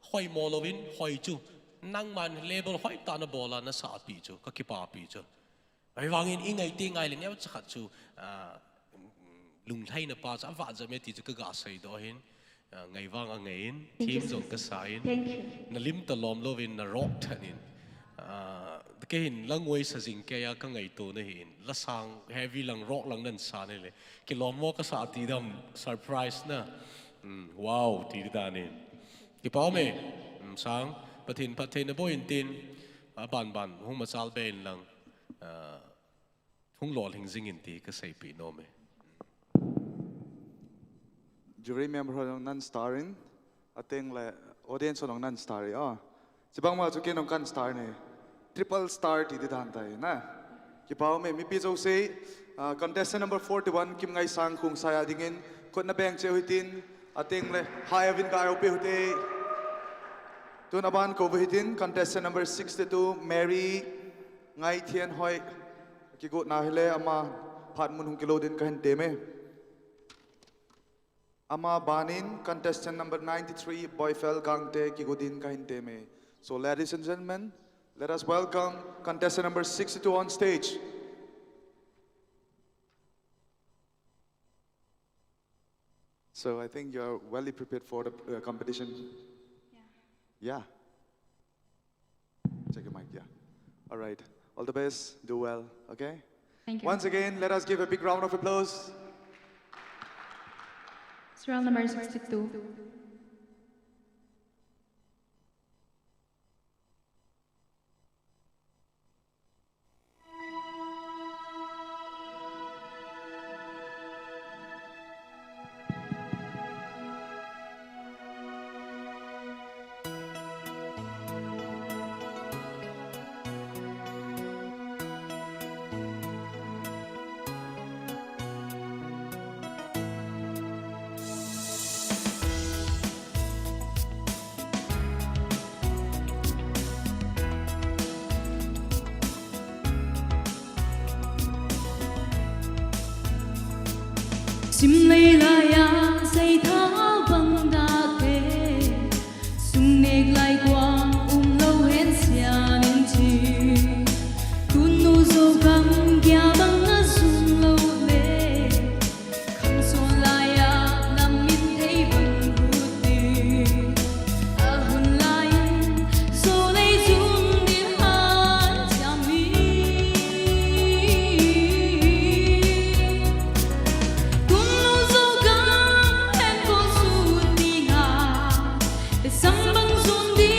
hoi mo lovin hoi chu nang man label hoi ta na bola na sa pi chu ka ki pa pi chu ai wangin ingai ti ngai le ne cha khat chu lung thei na pa cha va ja me ti chu ka ga sei do hin ngai wang a ngai in thim jong ka sa in na lim ta lom lovin na rock thanin cái hình lăng ngôi sa jing ke ya ka ngai to na hin la sang heavy lang rock lang nan sa ne le ki lom mo ka sa ti dam surprise na wow ti da ne ki pa me sang pathen na boin tin ban hung ma chal ben lang hung lolhing jing in ti ka sei pi no me Do you remember how non-starring? I think like audience on non-starry. Sibang ma chukin on kan-star ne. Triple star ti didan tai na. Kipao me mi pizo say contestant number 41 kim ngai sang khung saya dingin kot na beng che hitin. I think like hi Avin ka ope hute. Tun aban ko hitin contestant number 62 Mary ngai thian hoi ki go na hele ama phat mun hung kilo din ka hin te me. Ama banin contestant number 93 Boyfel Gangte Kigodin Kahinteme. So ladies and gentlemen, let us welcome contestant number 62 on stage. So I think you're well prepared for the competition. Yeah. Check your mic, yeah. All right. All the best. Do well, okay? Thank you. Once again, let us give a big round of applause. It's round number 62. Sim lay la ya say tha banga ke sung nek lai quang lâu hen sia min chi tun nu zo gam kya banga sung lâu le kham so la ya nam min thei bang ru ti ahun lai so lay zum din han cha mi Sambang sundi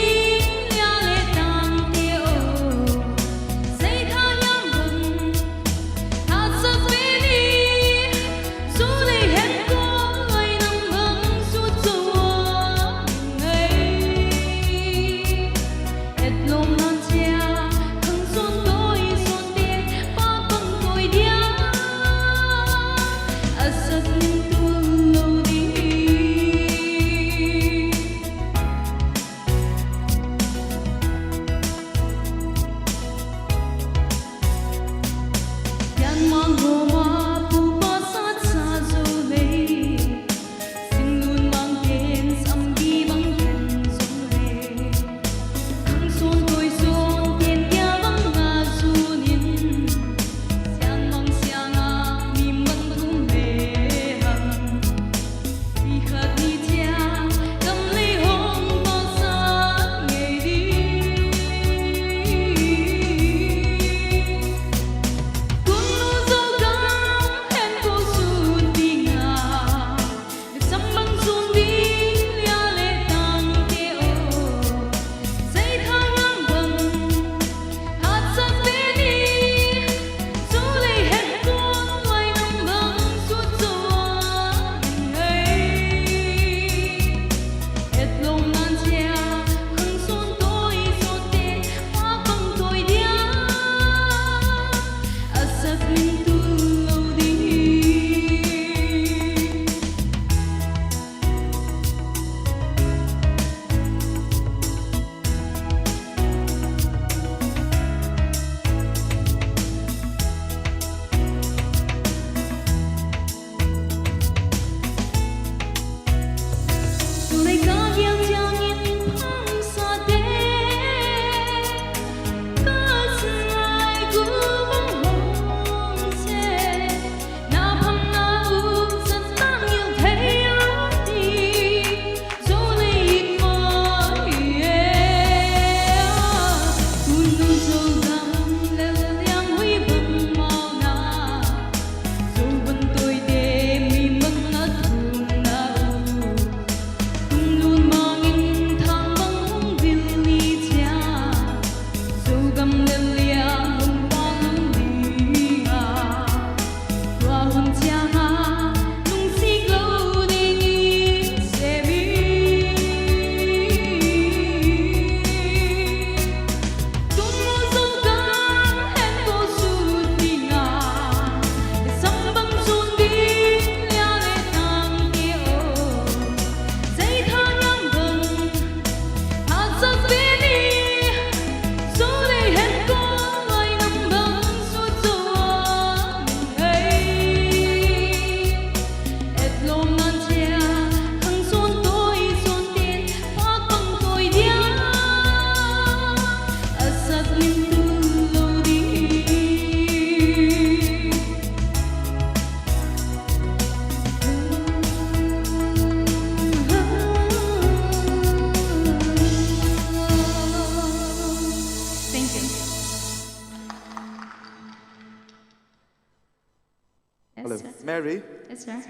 Mary, Yes, sir.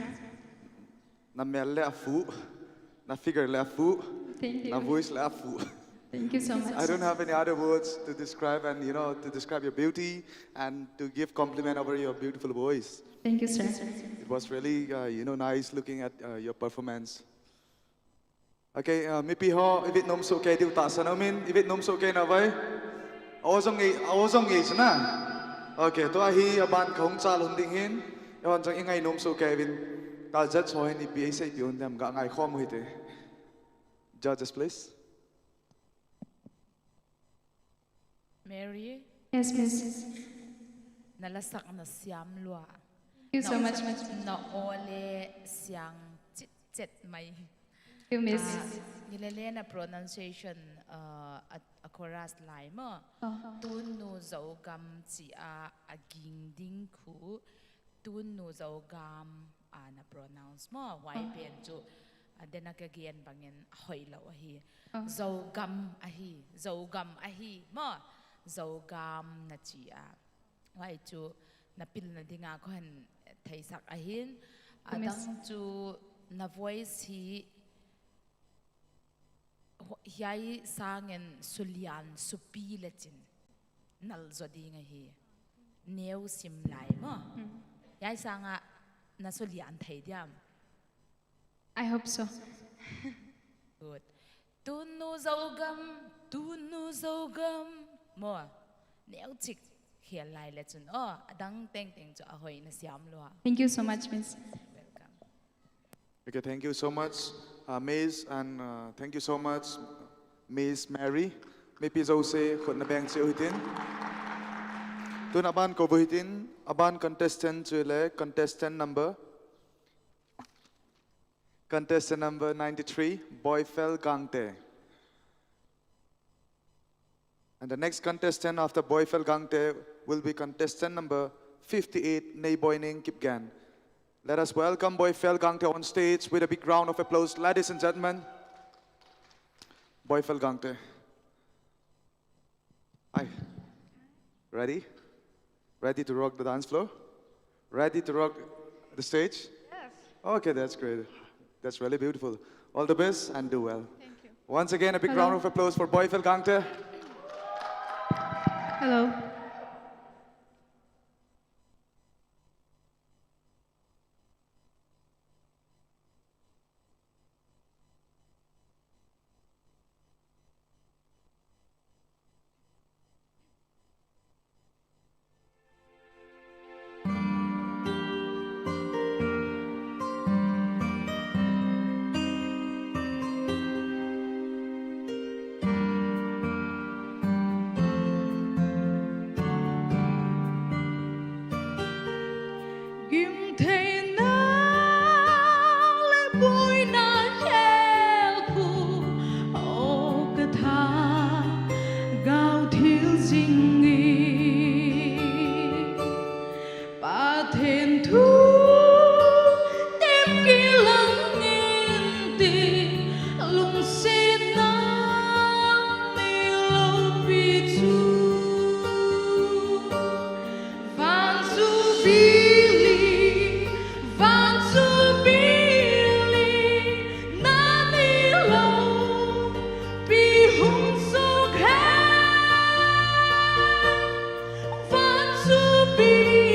na mel le afu, na figure le afu, Thank na you. voice le afu. Thank you so much. I don't have any other words to describe and to describe your beauty and to give compliment over your beautiful voice. Thank you, sir. It was really nice looking at your performance. Okay, mipi ho ibit nom so kay diu ta sanomin ibit nom so kay na vai. Awazong age na. Okay, to ahi aban khong cha lon ding hin. Yon jang ingai nom so kay vin ta judge ho hin ipi sai pion dam ga ngai khom hite. Judges please. Mary, Yes, miss. nalasak na siyam lua. Thank you so much. Na ole siyang chit may. Thank you, miss. Nilele na pronunciation at a chorus line mo. Tunu zau gam chi a aging ding ku. Tunu zau gam na pronounce mo. YPA ju. Then nagagyan bangin ahoy law ahi. Zau gam ahi. Zau gam ahi mo. Zau gam na chi a. Wai ju napil na dinga ko han thei sak ahin. Adang ju na voice hi Yai sangen sulian supi lechin nal zodi nga hi neu sim lai mo yai sanga na sulian thei diam. I hope so. Good. Tunu zogam mo neu chik hiel lai lechin adang teng cho ahoy na siam lo. Thank you so much, miss. Welcome. Okay, thank you so much, Miss, and thank you so much, Miss Mary. Maybe Jose khot na bang che hitin. Tun aban ko hitin, aban contestant chule contestant number 93, Boyfel Gangte. And the next contestant after Boyfel Gangte will be contestant number 58, Nei Boining Kipgan. Let us welcome Boyfel Gangte on stage with a big round of applause, ladies and gentlemen. Boyfel Gangte. Hi. Ready? Ready to rock the dance floor? Ready to rock the stage? Yes. Okay, that's great. That's really beautiful. All the best and do well. Thank you. Once again, a big round of applause for Boyfel Gangte. Hello. Pathen thu tem kỳ lăng nghìn tì lung xin nam mi lâu bi chu van su bili na ni lâu bi hung so kha van su bili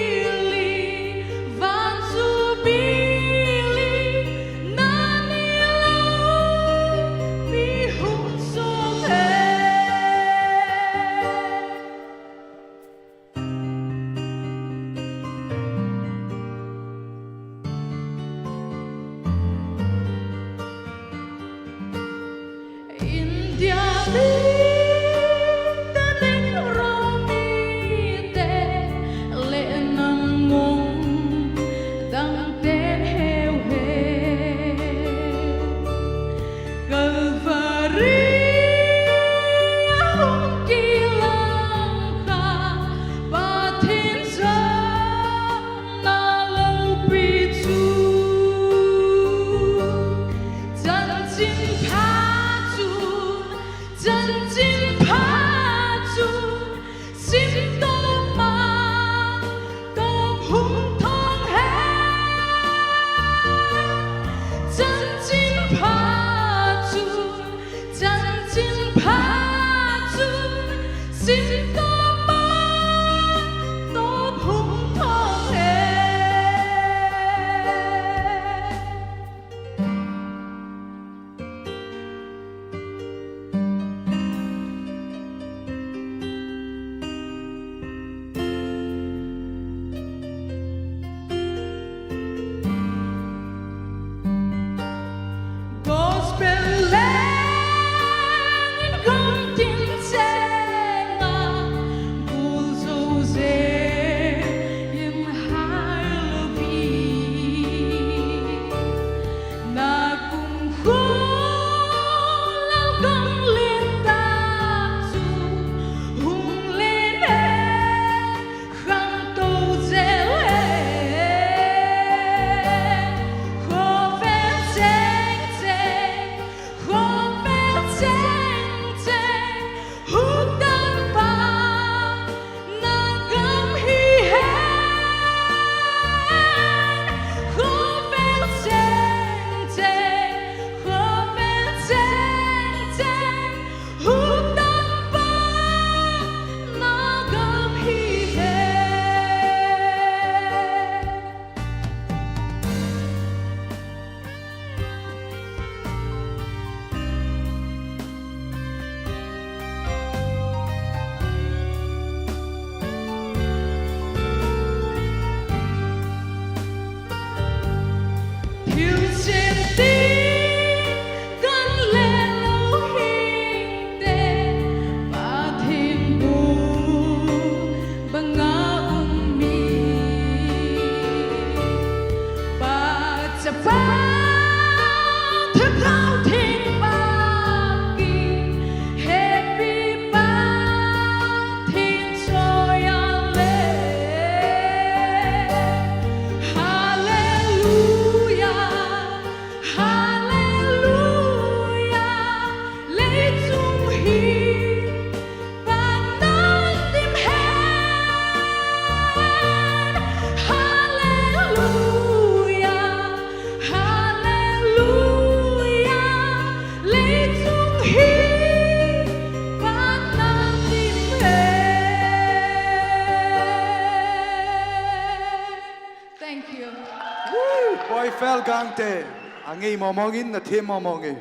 mel gang te angi momongin na the momongi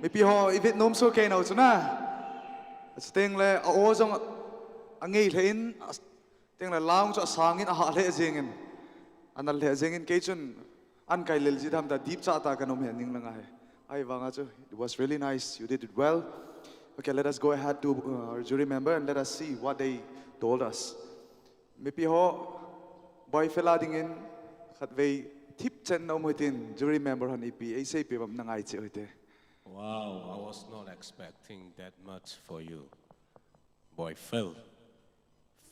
mi pi ho i vit nom so ke no chuna steng le a o jong angi thein teng le laung cho sangin a ha le jengin anal le jengin ke chun an kai lel ji dham da deep cha ta kanom he ning langa he ai wanga chu it was really nice, you did it well. Okay, let us go ahead to our jury member and let us see what they told us. Mi pi ho boy fela dingin khat vei tip chen no mutin jury member han ipi ai sei pi bam nangai che hoite. Wow, I was not expecting that much for you. Boy, fell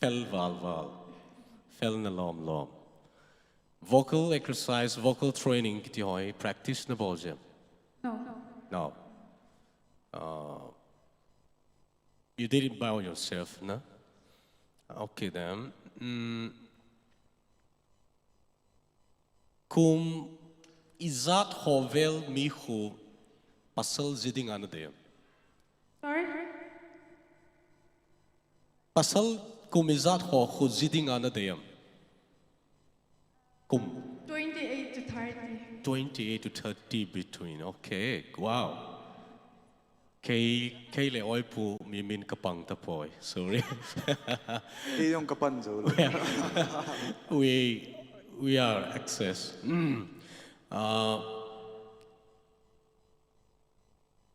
val na lom lom. Vocal exercise, vocal training kiti hoi practice na boljem. No. You did it by yourself, no? Okay then. Kum izat hovel mihu pasal ziding anadem. Sorry? Pasal kum izat ho khu ziding anadem. Kum 28 to 30. 28 to 30 between. Okay, wow. Kay le oi pu mi min kapang tapoy. Sorry. Ke yung kapan zo. We are access.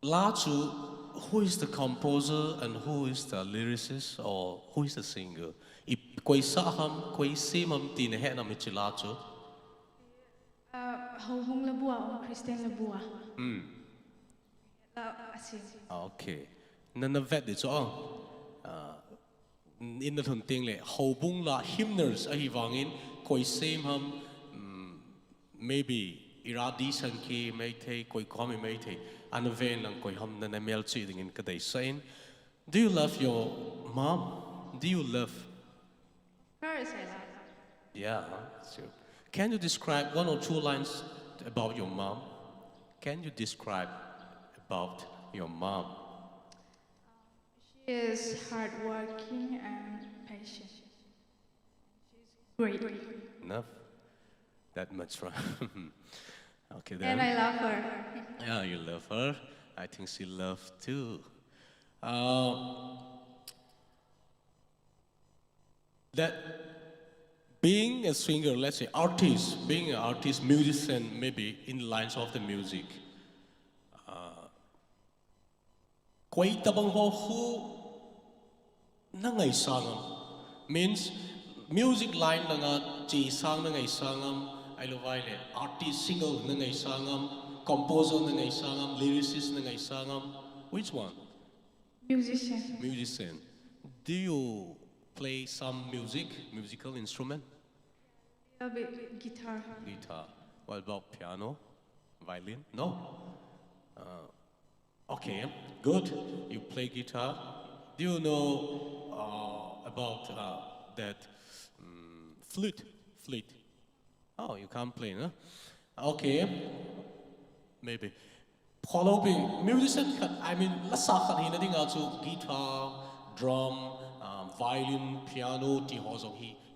Lachu, who is the composer and who is the lyricist or who is the singer? Koi saham, koi simam tin he na michilachu. Hong Labua or Christian Labua. Okay. Nana vet it's all. In the thing le ho bung la hymners ahi wangin koi same ham maybe iradi sanki may take koi komi may take and a vein lang koi ham na mel cheating in kaday saying, do you love your mom? Do you love? Yeah, sure. Can you describe 1 or 2 lines about your mom? Can you describe about your mom? She is hardworking and patient. She's great. Enough? That much, right? Okay then. And I love her. Yeah, you love her. I think she loves too. That being a singer, let's say artist, being an artist, musician, maybe in lines of the music. Koi tabang ho hu nangai sangam means music line nanga chi sang nangai sangam I love artist singer nangai sangam composer nangai sangam lyricist nangai sangam. Which one? Musician. Musician. Do you play some musical instrument? A bit guitar. Guitar. What about piano? Violin? No? Okay, good. You play guitar. Do you know about that flute? Flute. Oh, you can't play, huh? Okay. Maybe. Follow musician. I mean, let's say guitar, drum, violin, piano,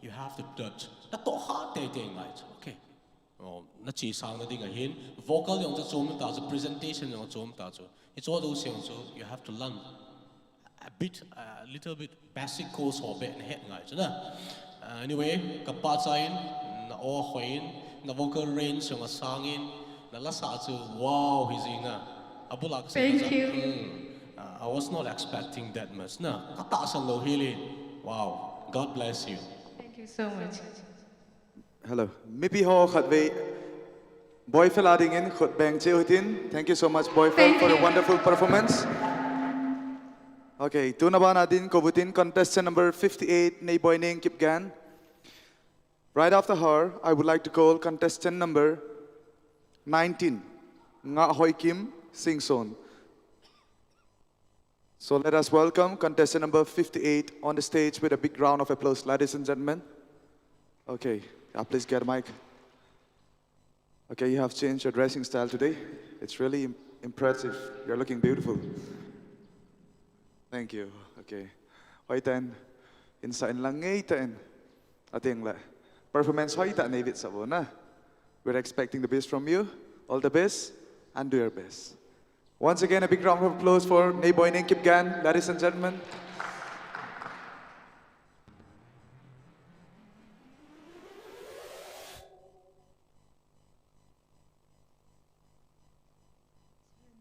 you have to touch. That's too hard, okay. Na chi sang na ding ahin, vocal yung chom ta, presentation yung chom ta. It's all those things, so you have to learn a little bit basic course or bit head ngai. Anyway, kapasain na o hoin na vocal range yung sangin na lasa wow hizinga. Abulak. Thank you. I was not expecting that much. Na kataasan lo hilin. Wow. God bless you. Thank you so much. Hello. Mipi ho khatwei boy fela dingin khot bang cheutin. Thank you so much boy fel for a wonderful performance. Okay, tunaban adin kobutin contestant number 58 nei boy ning kipgan. Right after her, I would like to call contestant number 19 Nga Hoi Kim Sing Son. So let us welcome contestant number 58 on the stage with a big round of applause, ladies and gentlemen. Okay, please get a mic. Okay, you have changed your dressing style today. It's really impressive. You're looking beautiful. Thank you. Okay. Hoi ten, insa in lang ngay ten. Ating la. Performance hoi ta David sabo na. We're expecting the best from you. All the best and do your best. Once again, a big round of applause for Nei Boining Kipgan, ladies and gentlemen.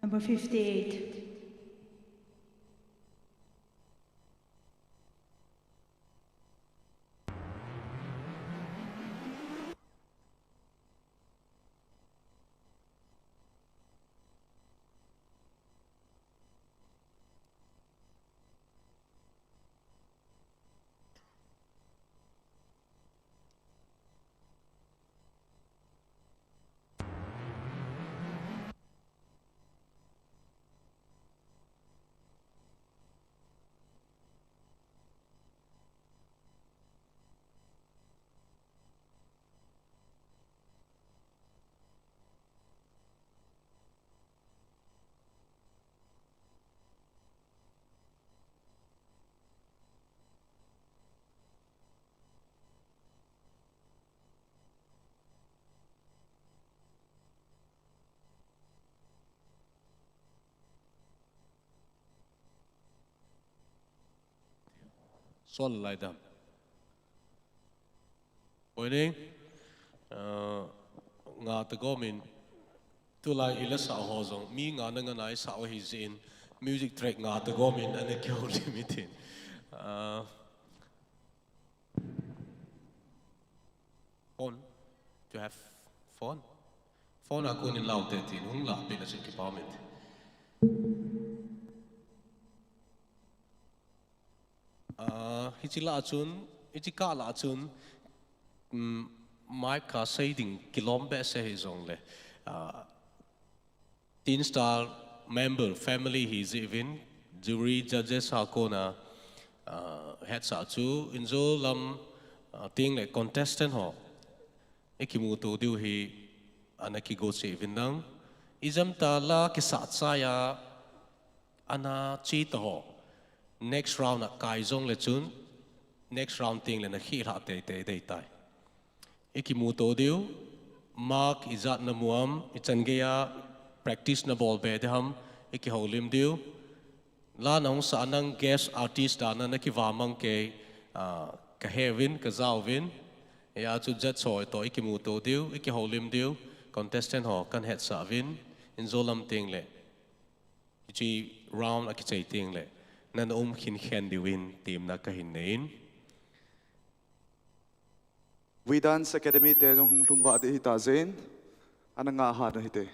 Number 58. Sol lại đam. Morning. Ngã tự có mình. Tu lại ít là sao hồ giống. Mi ngã năng ngã sao hi zin. Music track ngã tự có mình anh ấy kêu limited. Phone. Do you have phone? Phone aku ni lau tetin. Hung la bila sin kipamen. Hichila chun, hichika la chun, mai ka saying kilom be se hi zong le. Teen star member family his even jury judges ha kona head sa chu inzo lam ting le contestant ho. Ekimu to diu hi anaki go se even nang. Izam ta la kisat saya ana chi to ho. Next round na Kijom le chun, next round ting le na hira te tai. Iki muto diu, mark izat na muam, ichangea practice na ball be ham, iki holim diu. La nong sa anang guest artist dana na kivamang ke ka hevin ka zawin, ya chu jet soy to iki muto diu, iki holim diu, contestant ho kan het sa vin, inzolam ting le. Ichi round a kichai ting le. Nan hinchen diwin team na kahinein. We Dance Academy te jong lungwa de hita zen. Anang nga ha na hite.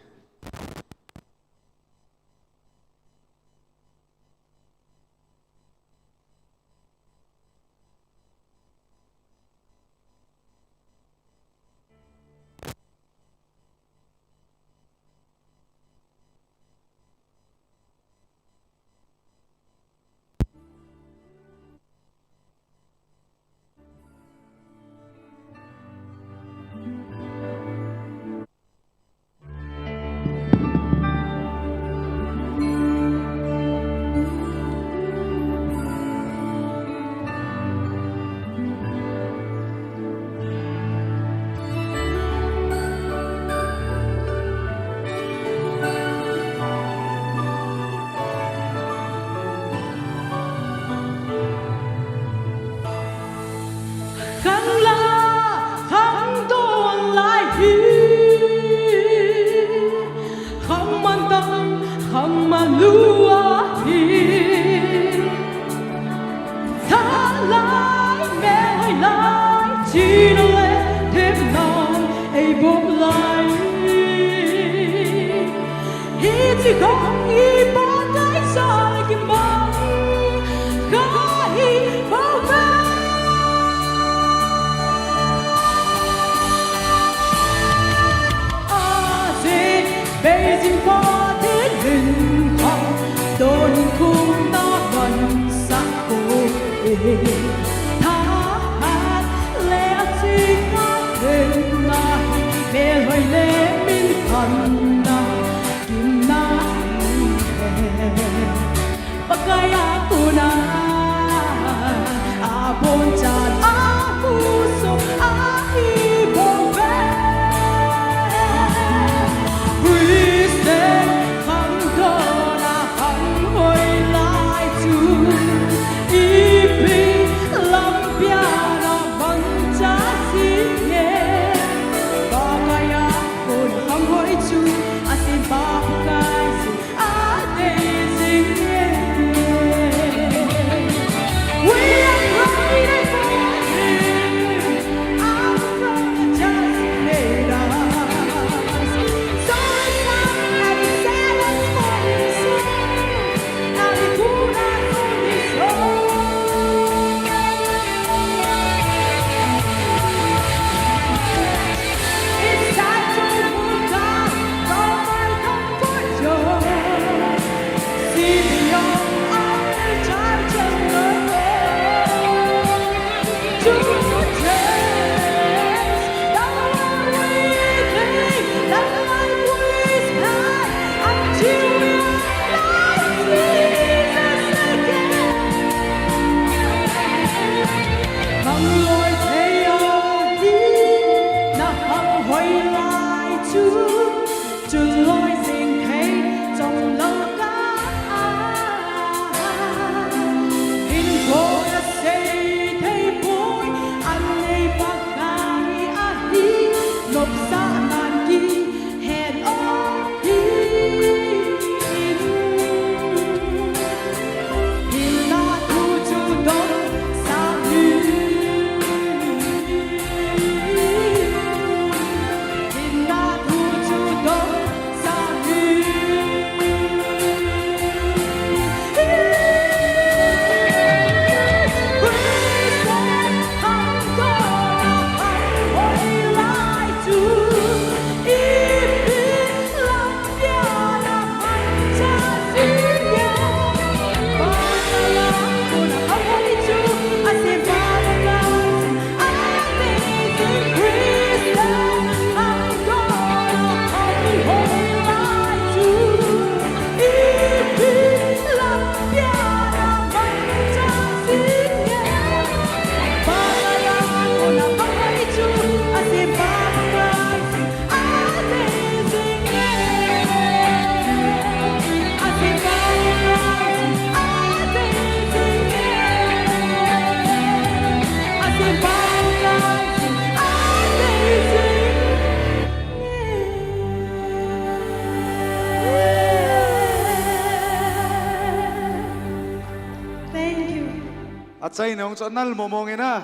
Achai nong cho nal momong ina.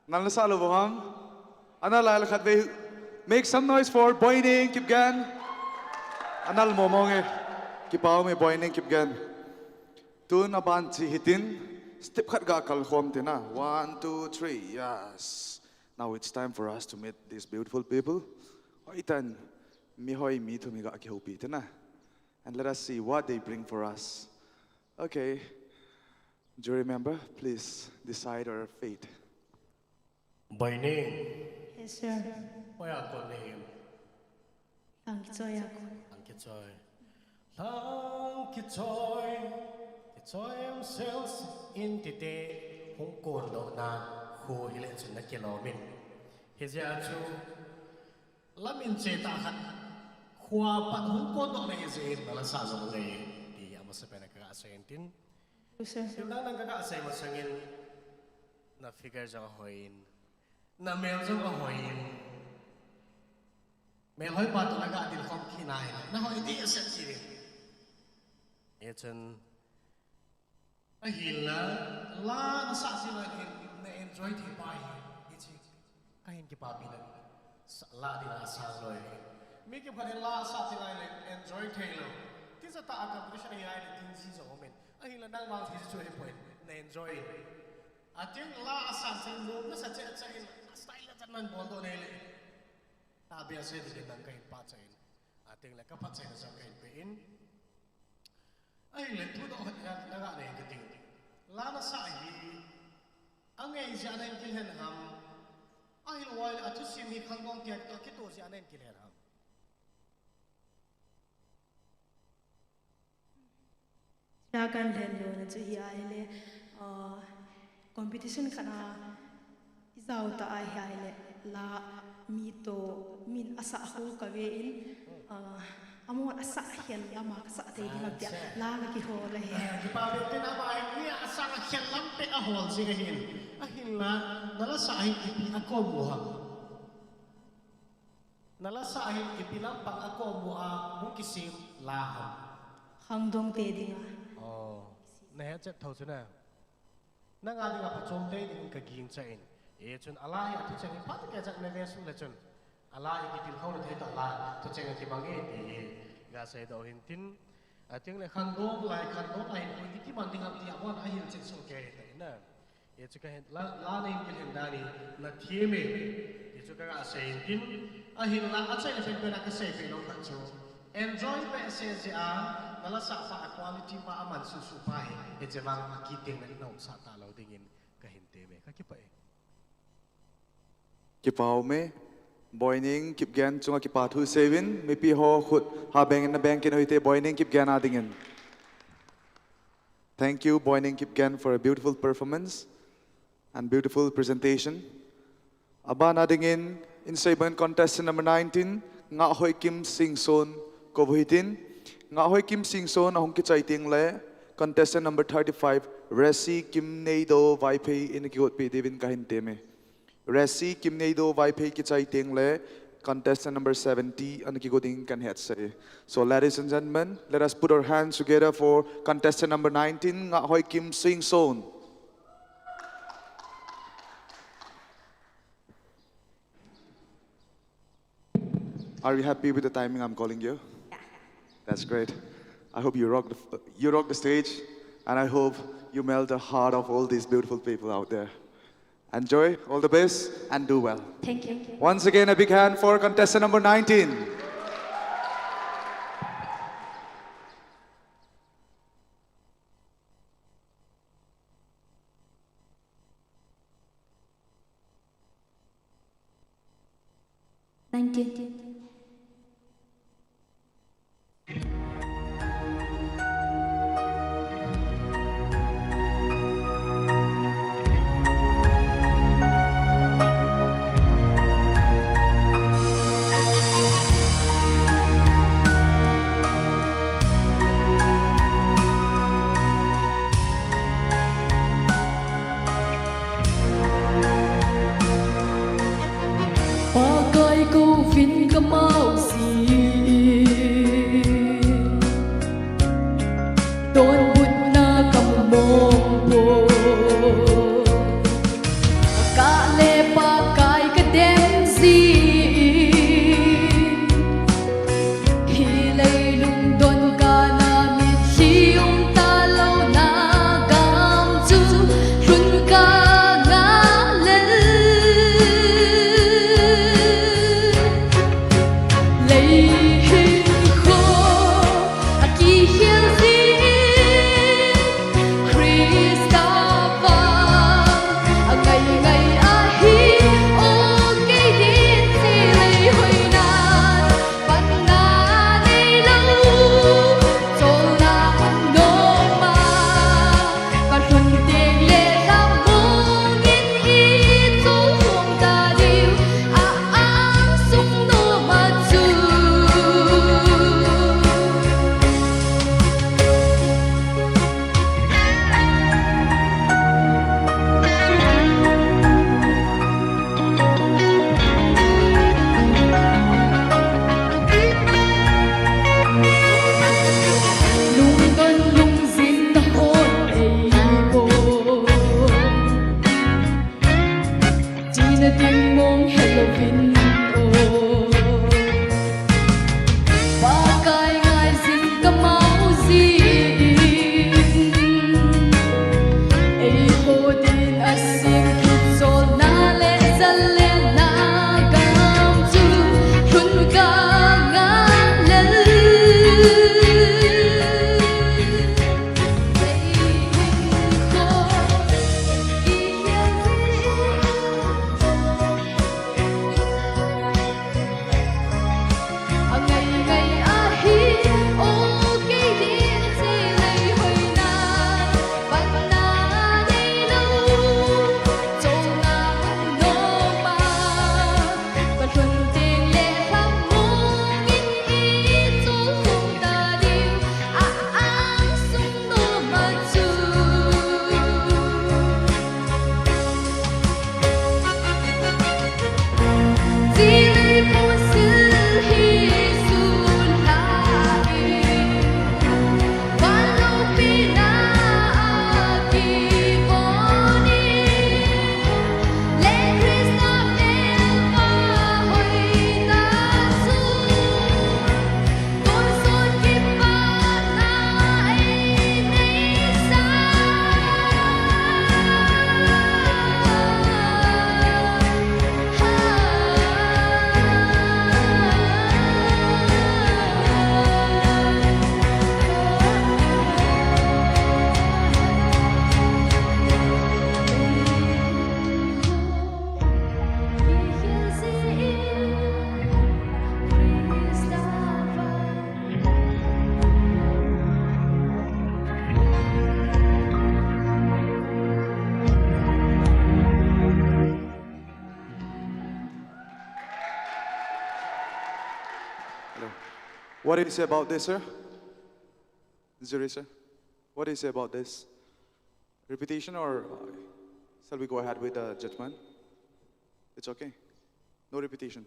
Nal sa lubuhang. Anal al khat ve make some noise for boining kipgan. Anal momong e. Kipaw me boining kipgan. Tun aban chi hitin. Step khat ga kal khom tina. 1, 2, 3. Yes. Now it's time for us to meet these beautiful people. Hoitan mi hoi mi to mi ga ki hopi tina. And let us see what they bring for us. Okay. Jury member, please decide our fate. Boining. Yes, sir. Waya ko name. Ang kichai ako. Ang kichai. Lang kichai. Kichai themselves in tite hong kon do na hu hilen sun na kilomin. Hizya chu lamin che ta khat khwa pat hong kon do na izin na la sa zo ngai di amasa pena ka asentin. Sir. Yung nang nagkakaasay masangin na figure sa kahoyin, na meron sa kahoyin, may hoy pa ito nag-aatin kong kinahin, na hoy hindi asat sirin. Ito, hinla, la nasa sila na-enjoy tipay. Ito, kahin kipapi na la din asang loy. May kipanin la sa sila na-enjoy tayo. Tisa taakam ko siya nangyayari din sa omen. Ahin la nang mga situation point na enjoy. At yung la asan sa loob na sa chat-chain, style na man boldoh na ili. Tabi asay din ng kain patsain. At yung nakapatsay na sa kain pain. Ahin la tudo naga na yung kating. La na sa ahi, ang ngayon siya na yung kilhen ham. Ahin while at yung simi kangong tiyak to, kito siya na yung kilhen ham. Ragan lendo na chu hi aile competition kana izau ta ai aile la mi to min asa aku ka ve in amon asa hian ama sa te di magtia la ga ki ho la he Di pa bete na ba ay niya asa ka hiyan lampe ahol si ahin. Ahin la nala sa ahin ipi ako buha. Nala sa ahin ipilampang ako buha mukisim laham. hangdong te dinga Nè chất thầu chứ nào nang adi nga pachom te din ka ging chain e chun alai atu chang pat ka jak na lesu le chun alai ki til khau the ta la tu chang ki bange ti ga sai do hin tin ating le khang dong lai khan dong ai ko ki man ding am ti awon a hin chen so ke te na e chu ka hen la nei ki hen dani na thieme e chu ka ga sai tin a hin la a chai le fen na ka sai pe lo ka chu enjoy pe se a nala sa pa quality pa aman susu pa e jewang akiting na no sa ta lo dingin kahinte me ka ki pa e Kipaw me boining kipgan chunga kipa thu sevin me pi ho khut ha bang na bang kin hoite boining kipgan adingen. Thank you boining kipgan for a beautiful performance and beautiful presentation. Aban adingen in Saban contestant number 19 nga hoi kim sing son ko hitin nga hoi kim sing son ahong kichai ting le contestant number 35 Resi kim nei do YPA in kigot pi devin kahin teme Resi kim nei do YPA kichai ting le contestant number 70 an kigoting kan het say. So ladies and gentlemen, let us put our hands together for contestant number 19 nga hoi kim sing son. Are you happy with the timing I'm calling you? yeah That's great. I hope you rock the stage, and I hope you melt the heart of all these beautiful people out there. Enjoy, all the best, and do well. thank you Once again, a big hand for contestant number 19. Thank you. Ba kai câu vin cầm What do you say about this, sir? Jury, sir? What do you say about this? Repetition or shall we go ahead with the judgment? It's okay? No repetition?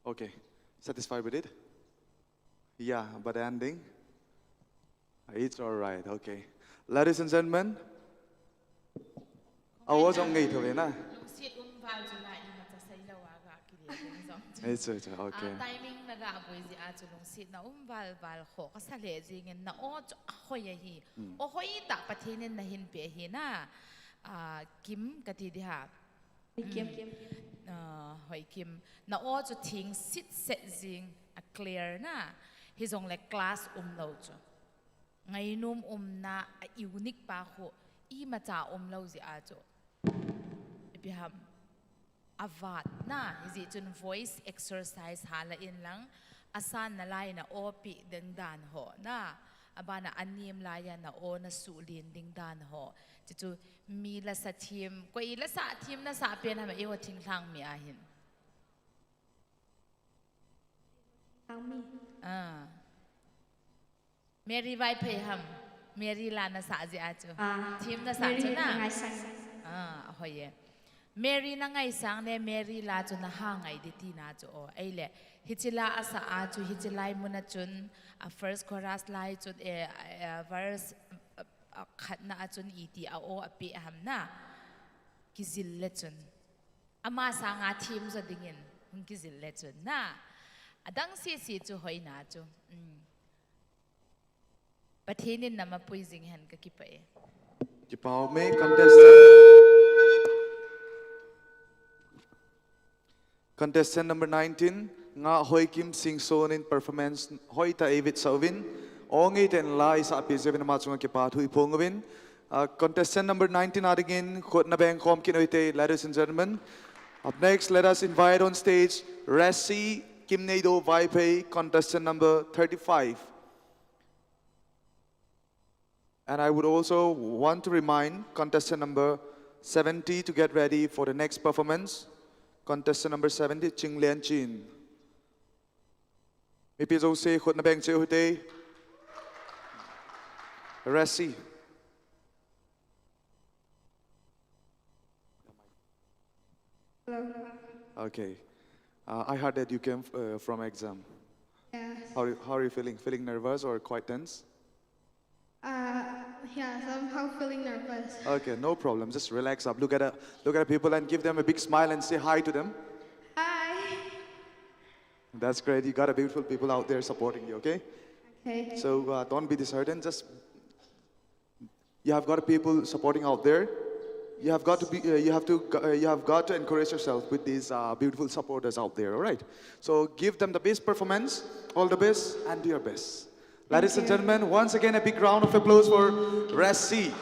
Okay. Satisfied with it? Yeah, but the ending? It's all right, okay. Ladies and gentlemen, I was on theina. It's okay. Timing nag-aaboy si ato nung sit na bal ko kasali zingin na ahoy hi. Ahoy ta patinin na hinpi na Kim katidiha. Kim. Hoy Kim na to ting sit set zing a clear na hizong like class lo cho. Ngayon na unique pa ko mata lo si ato. Ibiham avat na is it voice exercise halain lang asan na lay na opi ding dan ho na aba na anim laya na o na sulin ding dan ho titu mila sa team ko ila sa team na sa pian ha iwa ting lang mi ahin Mary YPA ham Mary la na sa ato team na sa na ahoy Mary na ngay sang ne Mary la to na hangay diti na to o ay le hitila asa ato hitilay mo na chun a first chorus lai chun verse khat na achun iti a o api ham na kizille chun ama sa nga team sa dingin kizille chun na adang si to hoy na to Pathenin na mapuizing han kakipae Kipao may contestant. Contestant number 19, nga Hoy Kim sing son in performance Hoy ta Evit Sauvin, ongi ten lai sa api7 na matsunga kipat hui pongawin. Contestant number 19 atingin kot na bang kom kinoite, ladies and gentlemen. Up next, let us invite on stage Resi Kim Neido YPA, contestant number 35. And I would also want to remind contestant number 70 to get ready for the next performance. Contestant number 70, Ching Lian Chin. Maybe so say, Khut na bang cheo hute. Resi. Hello. Okay. I heard that you came from exam. Yes. How are you feeling? Feeling nervous or quite tense? Yeah, somehow feeling nervous. Okay, no problem. Just relax up. Look at the people and give them a big smile and say hi to them. Hi. That's great. You got a beautiful people out there supporting you. Okay. Okay. So don't be disheartened. Just you have got people supporting out there. You have got to be. You have got to encourage yourself with these beautiful supporters out there. All right. So give them the best performance. All the best and do your best. Ladies and gentlemen, once again a big round of applause for Resi.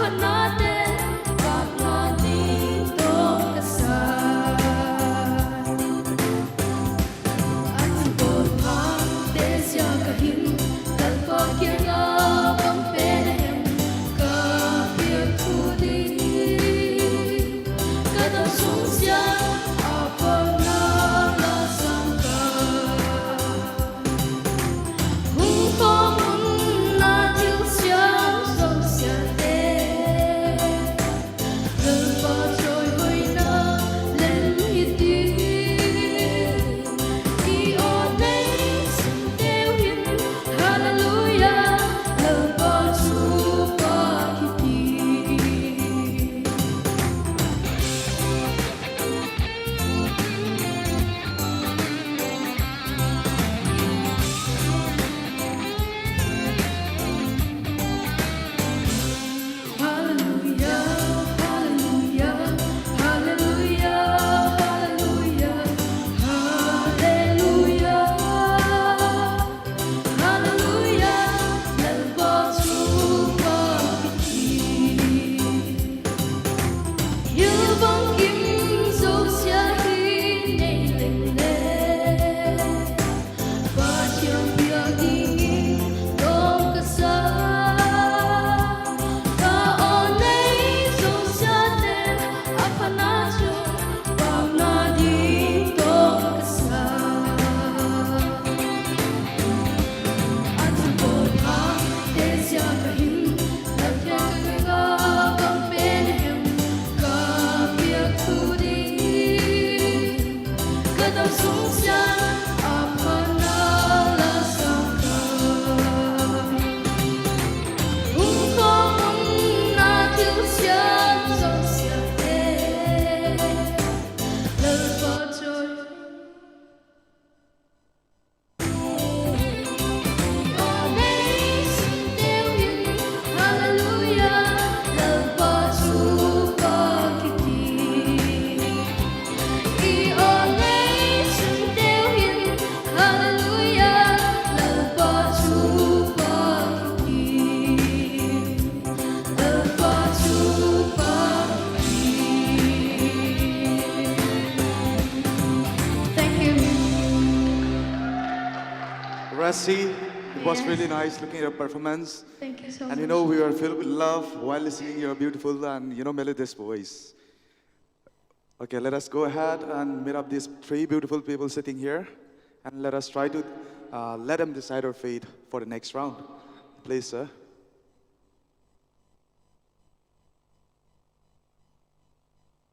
Kibolna Rassi, it was really nice looking at your performance. Thank you so And much. you know, we were filled with love while listening your beautiful and, you know, melodious voice. Okay, let us go ahead and meet up these three beautiful people sitting here. And let us try to let them decide our fate for the next round. Please, sir.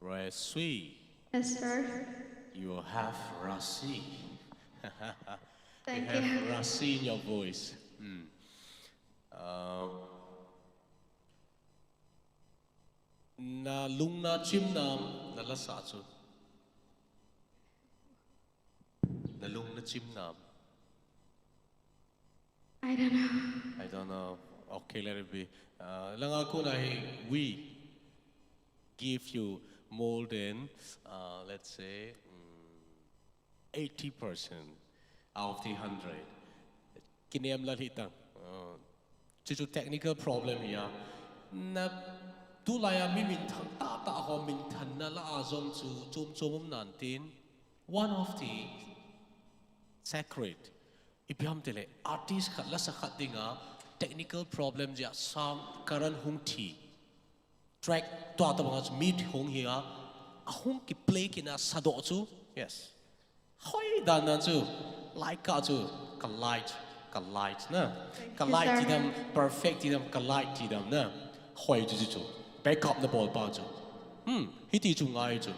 Rasi, Yes, sir. you have Rasi. Thank you have you. Rasi in your voice. Na lungnat chim nam na lasa chu. Na lungnat chim nam. I don't know. I don't know. Okay, let it be. Lang ako na we give you more than, let's say, 80% out of the 100. Kiniam lalita. Just a technical problem here. Na tulaya mi min thang ta ta ho min than na la azom chu chom nantin. One of the sacred. Ipyam tele artist khat la sakhat dinga technical problem ja sound karan hung thi. Track to ata bang meet hung here. Ahung ki play kina sado chu. Yes. Hoi dan nan chu like ka chu collide na collide them perfect them collide them na hoi chu chu back up the ball pa chu hiti chu ngai chu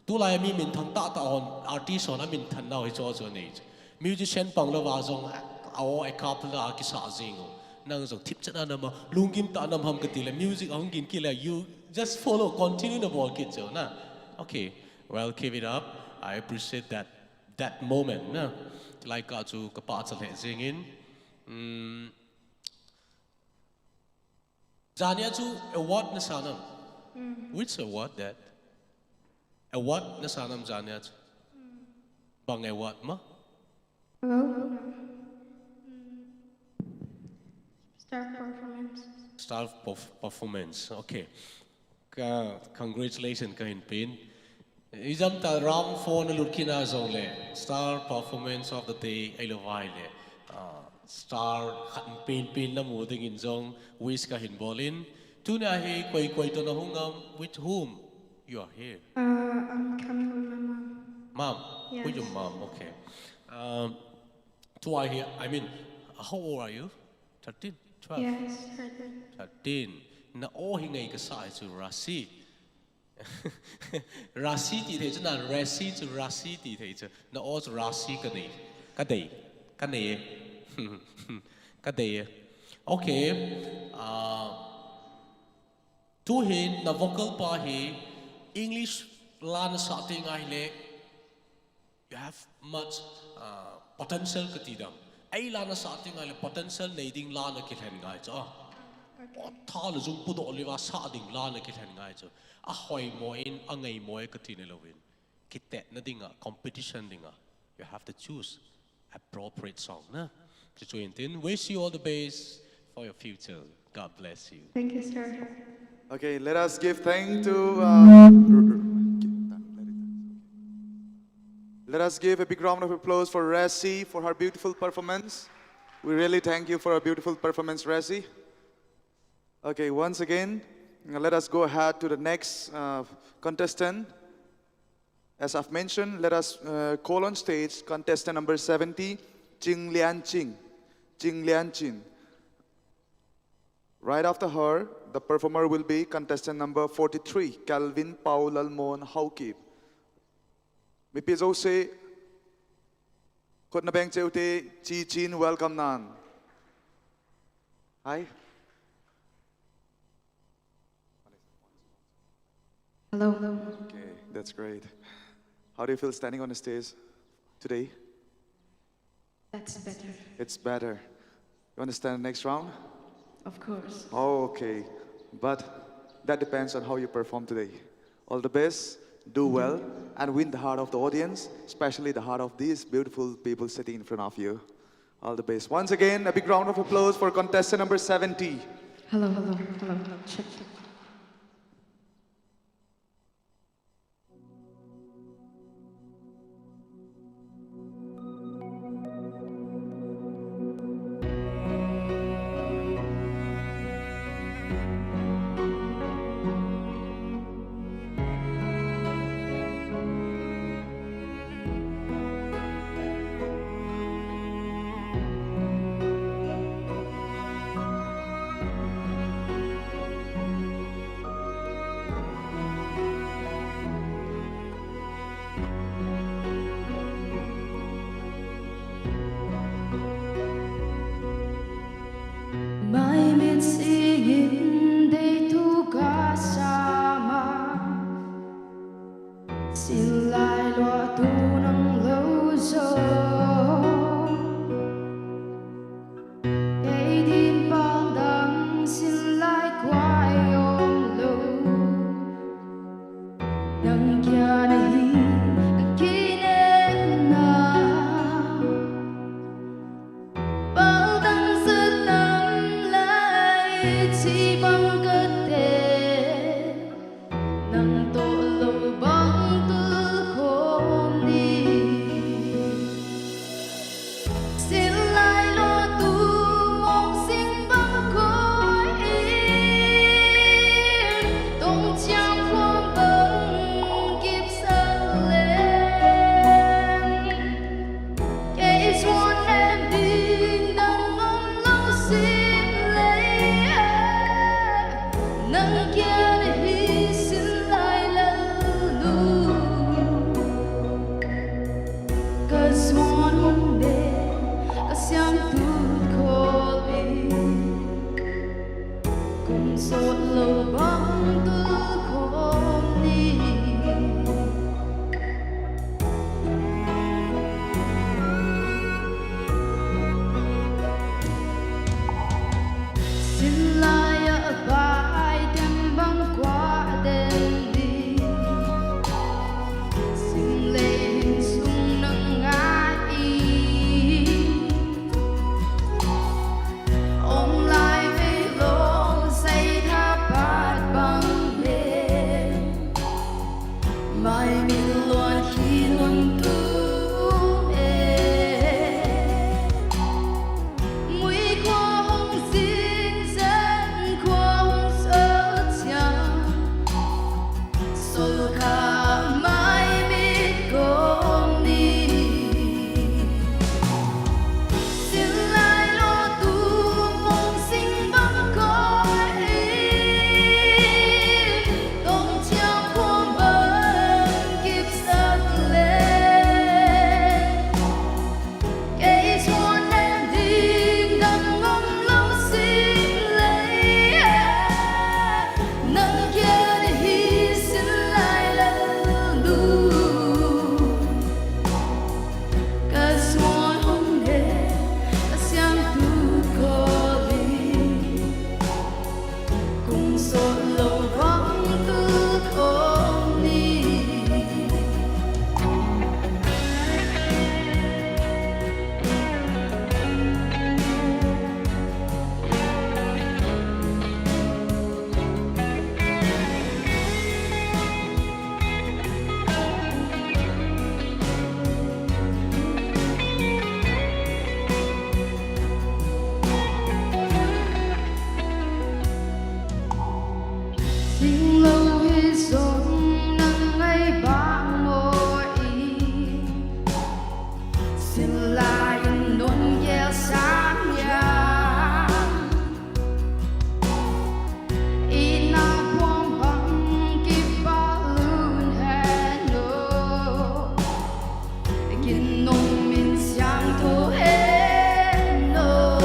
tu lai mi min thang ta on artist on min than na hi cho cho nei musician pang lo wa zong ao a couple la ki sa zingo nang zo tip chana na ma lungkim ta nam ham ka ti le music ahung kin ki la you just follow continue the ball kid so na okay well keep it up. I appreciate that moment na like ka chu ka pa chal he zingin Zania chu award na sanam which award that award na sanam Zania chu bang award ma Hello? Star performance. star performance okay congratulations ka in pin Kijom ta round 4 na lutkina zong le star performance of the day ai lo vai le star khan pin na mu ding in zong wish ka hin bolin tu na he koi to na hungam with whom you are here I'm coming with my mom. with your mom okay to I here I mean how old are you 13 12 Yes, 13 na o hingai ka sa chu Rasi Rasi ti thei chana Rasi chu Rasi ti thei chu na o chu Rasi ka nei ka dei okay tu hin na vocal pa hi English lan sa ting ai le you have much potential ka ti dam ai lan sa ting ai le potential nei ding lan ki hen ngai cha tha le jung pu do liwa sa ding lan ki hen ngai cha a hoi mo in a ngai mo ka ti ne lovin ki te na dinga competition dinga you have to choose appropriate song na to in wish you all the best for your future. God bless you. Thank you, sir. Okay, let us give thanks to. Let us give a big round of applause for Rasi for her beautiful performance. We really thank you for a beautiful performance, Rasi. Okay, once again, let us go ahead to the next contestant. As I've mentioned, let us call on stage contestant number 70, Jing Lian Chin. Right after her, the performer will be contestant number 43, Calvin Paul Almon Haukip. Mipizo se, Kot na bang cheute, Chi Chin, welcome nan. Hi. Hello. Okay, that's great. How do you feel standing on the stage today? That's better. It's better. You understand the next round? Of course. Oh, okay. But that depends on how you perform today. All the best, do well, and win the heart of the audience, especially the heart of these beautiful people sitting in front of you. All the best. Once again, a big round of applause for contestant number 70. Hello. Check. nâng kia để hy sinh lại lần nu cause one day cause young tụt khô đi cùng sốt lâu bóng tư khô đi xin lại ở vai đem băng qua đêm đi xin lên xuống nâng ngại ôm lại về lỗ say tha bát băng đêm mai mình luôn khi luôn tu mũi qua hồng xin dẫn qua hồng sơ chăng sôi khả mai biết con đi xin lại lo tu mong sinh bằng cõi đông trao khoang bờ kiếp sắc lên cây xuân em đi đằng ngóng lâu xin lấy nâng kia để hy sinh lại lần nu cause one day cause young tụt khô đi cùng sốt lâu vắng tư khô đi xin lâu hết sống nắng ngày băng môi xin lại nôn ghé sáng nhà ina quang băng kibolna no kin nông min sang thô no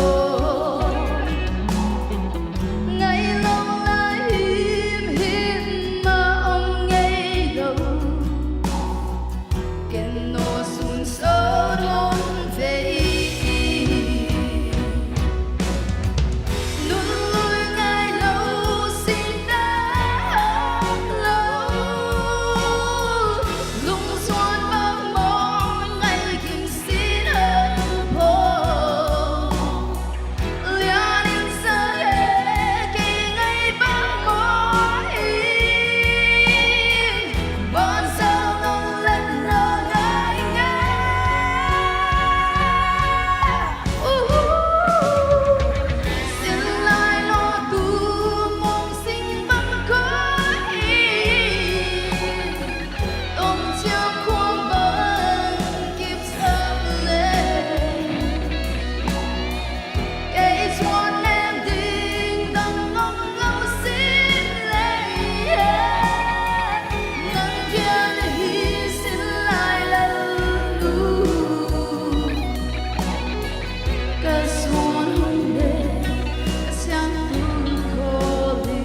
ngày lâu lại im hin mà ông ngay đầu kiên nô sun sớt hôn về luôn lùi ngày lâu xin đã lâu lung xoan băng mong ngày kim xin hơn phố lia ninh sa lệ kỳ ngày băng mỏi bọn sao non lần nở ngại ngại xin lại lo tu mong sinh bằng cõi ôm chiếc khoang băng kiếp sắc lên cây xuân em đình đằng ngóng lâu xin lấy nâng kia để hy sinh lại lần nu cause one day cause young tụt khô đi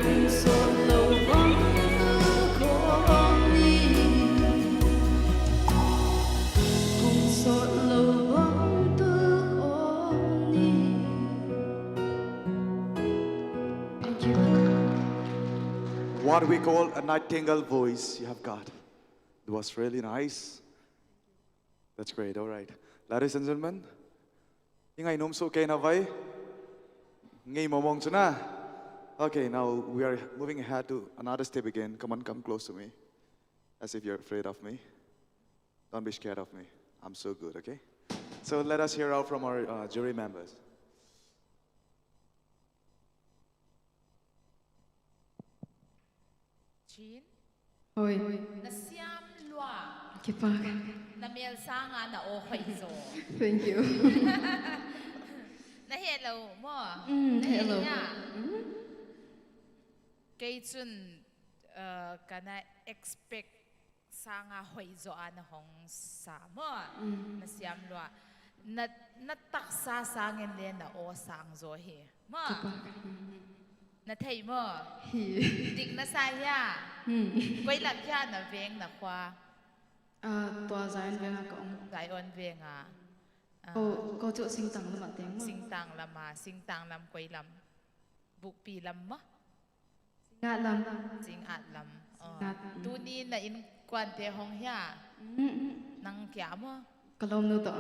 cùng sốt lâu vắng tư khô đi cùng sốt lâu vắng tư khô đi. Thank you. What we call a nightingale voice you have got. It was really nice. That's great. All right. Ladies and gentlemen, ingay nom so kay na vai. Ngay momong chuna. Okay, now we are moving ahead to another step again. Come on, come close to me. As if you're afraid of me. Don't be scared of me. I'm so good, okay? So let us hear out from our jury members. Chin Oi, na siam lua kipag. na mel sa nga na okay zo Thank you. na hello mo Hello. na cái chun kana expect sanga hoi zo an hong sa mo na siam lo na taksa sangin le na o sang zo he mo na thei mo dik na sa ya koi lak ya na veng na kwa tua zain venga ka ong zai on venga ko chu sing tang lama teng sing tang lam koi lam buk pi lam mo nga lam sing at lam tu ni na in kwan te hong ya nang kya mo kalom nu to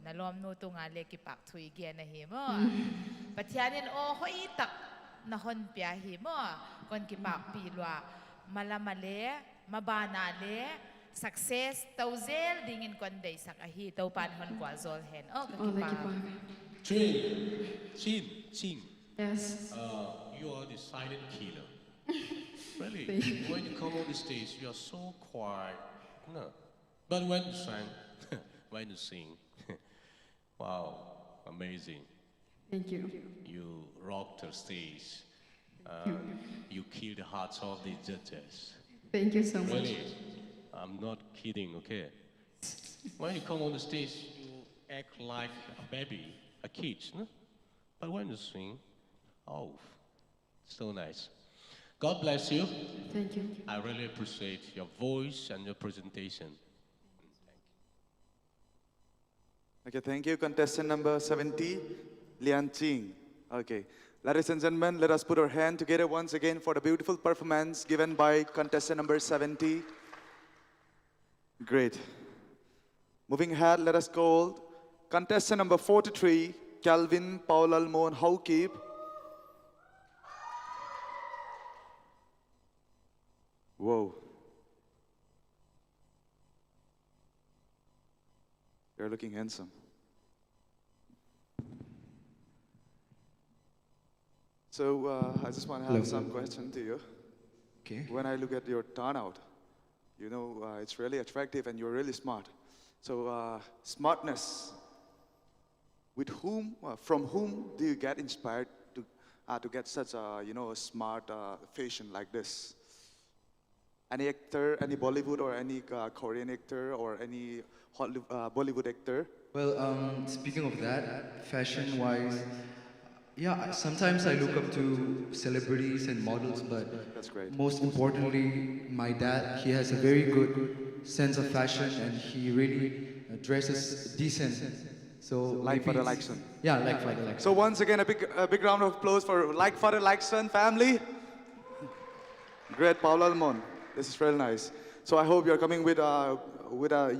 nalom nu to nga le ki pak thui ge na hi mo pathianin o hoi tak na hon pya hi mo kon ki pak pi lwa malamale mabana le success tauzel dingin kon dei sak a hi tau pan hon kwa zol hen ka ki pa Chin. yes You are the silent killer. Really, when you come on the stage, you are so quiet. No. But when you sing, wow, amazing. thank you You rock the stage. You kill the hearts of the judges. thank you so much Really, I'm not kidding, okay? When you come on the stage, you act like a baby, a kid, no? But when you sing, oh, so nice. God bless you. thank you I really appreciate your voice and your presentation. Okay, thank you. Contestant number 70, Lian Ching. Okay, ladies and gentlemen, let us put our hand together once again for the beautiful performance given by contestant number 70. Great. Moving ahead, let us call contestant number 43, Calvin Paulalmon Haukip. Whoa. You're looking handsome. So I just want to have some question to you. Okay. When I look at your turnout, you know, it's really attractive and you're really smart. So smartness, with whom, from whom do you get inspired to get such a, you know, a smart fashion like this? Any actor, any Bollywood or any Korean actor or any Bollywood actor? Well, speaking of that, fashion-wise, yeah, sometimes I look up to celebrities and models, but That's great. most importantly, my dad, he has a very good sense of fashion and he really dresses decent. So Like maybe Father, it's- like son. Yeah, like father, like So son. once again, a big round of applause for Like Father, Like Son family. Great, Paul Almon. This is real nice. So I hope you're coming with a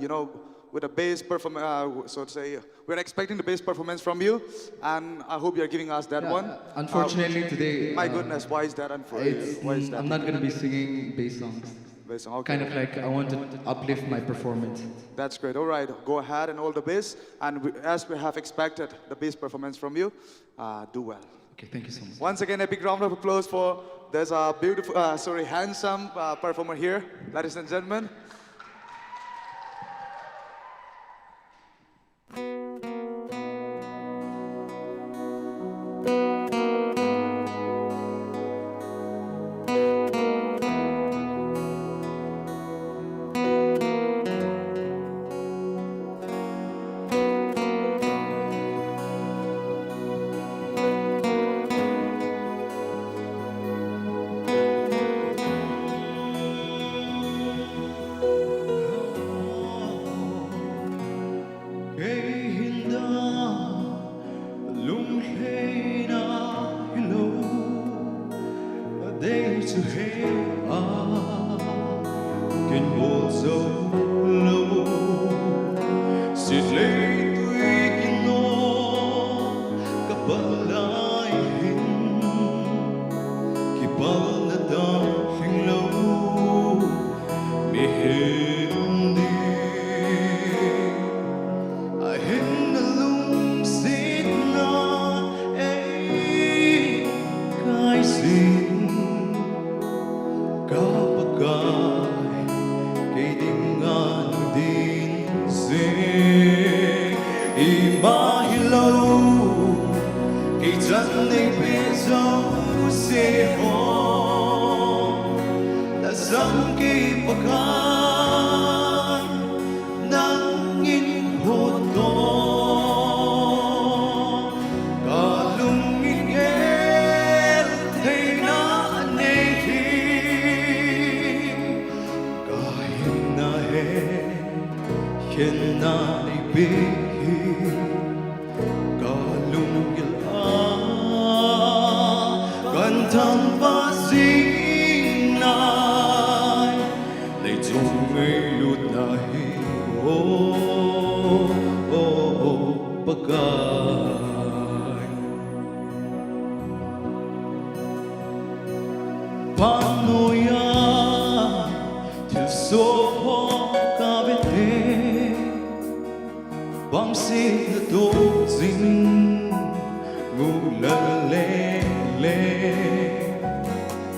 you know, with a bass performance, so to say. We're expecting the bass performance from you, and I hope you're giving us that Yeah, one. unfortunately today, My goodness, why is that unfortunate? Why is that? I'm not going to be singing bass songs. Bass song, okay. Kind of like I want to uplift my performance. That's great. All right, go ahead and all the bass. And as we have expected the bass performance from you, do well. Okay, thank you so much. Once again, a big round of applause for there's a beautiful, handsome performer here, ladies and gentlemen. Kapagay kay di nga thăng và xin nai này chung ngây lụt này ô bagai panoya til so ho ka vete bang si na do zin ngu la le le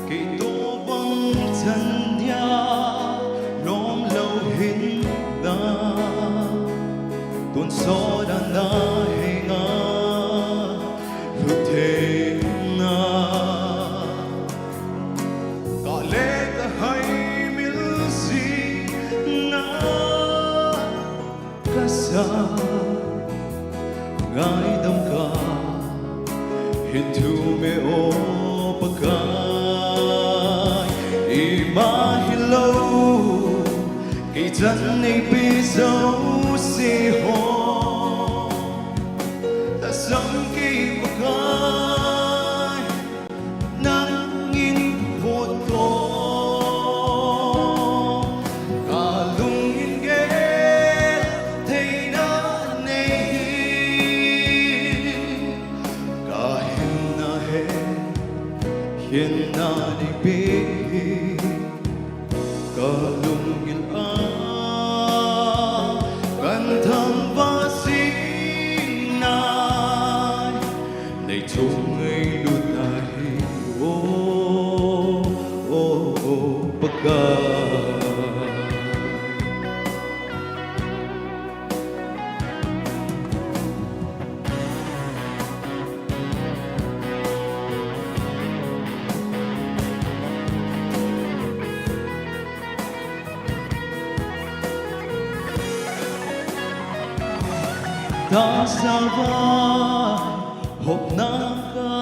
ki to bang chan dia lom lâu hin na tuôn gió đã na hay ngã hữu thế na cả lẽ ta hay miễn gì na cả xa ngài đông cả hiện thu mê ô bạc ima hi lâu kỳ chân này bị dấu xì hồ ta sống kỳ bạc nắng nhìn vô tô cả lung nhìn ghé thấy na này cả hiền na đi bi cả lung nhìn gần thăm và xin nai này chung ngây lụt này ô bạc ta salva hộp na ca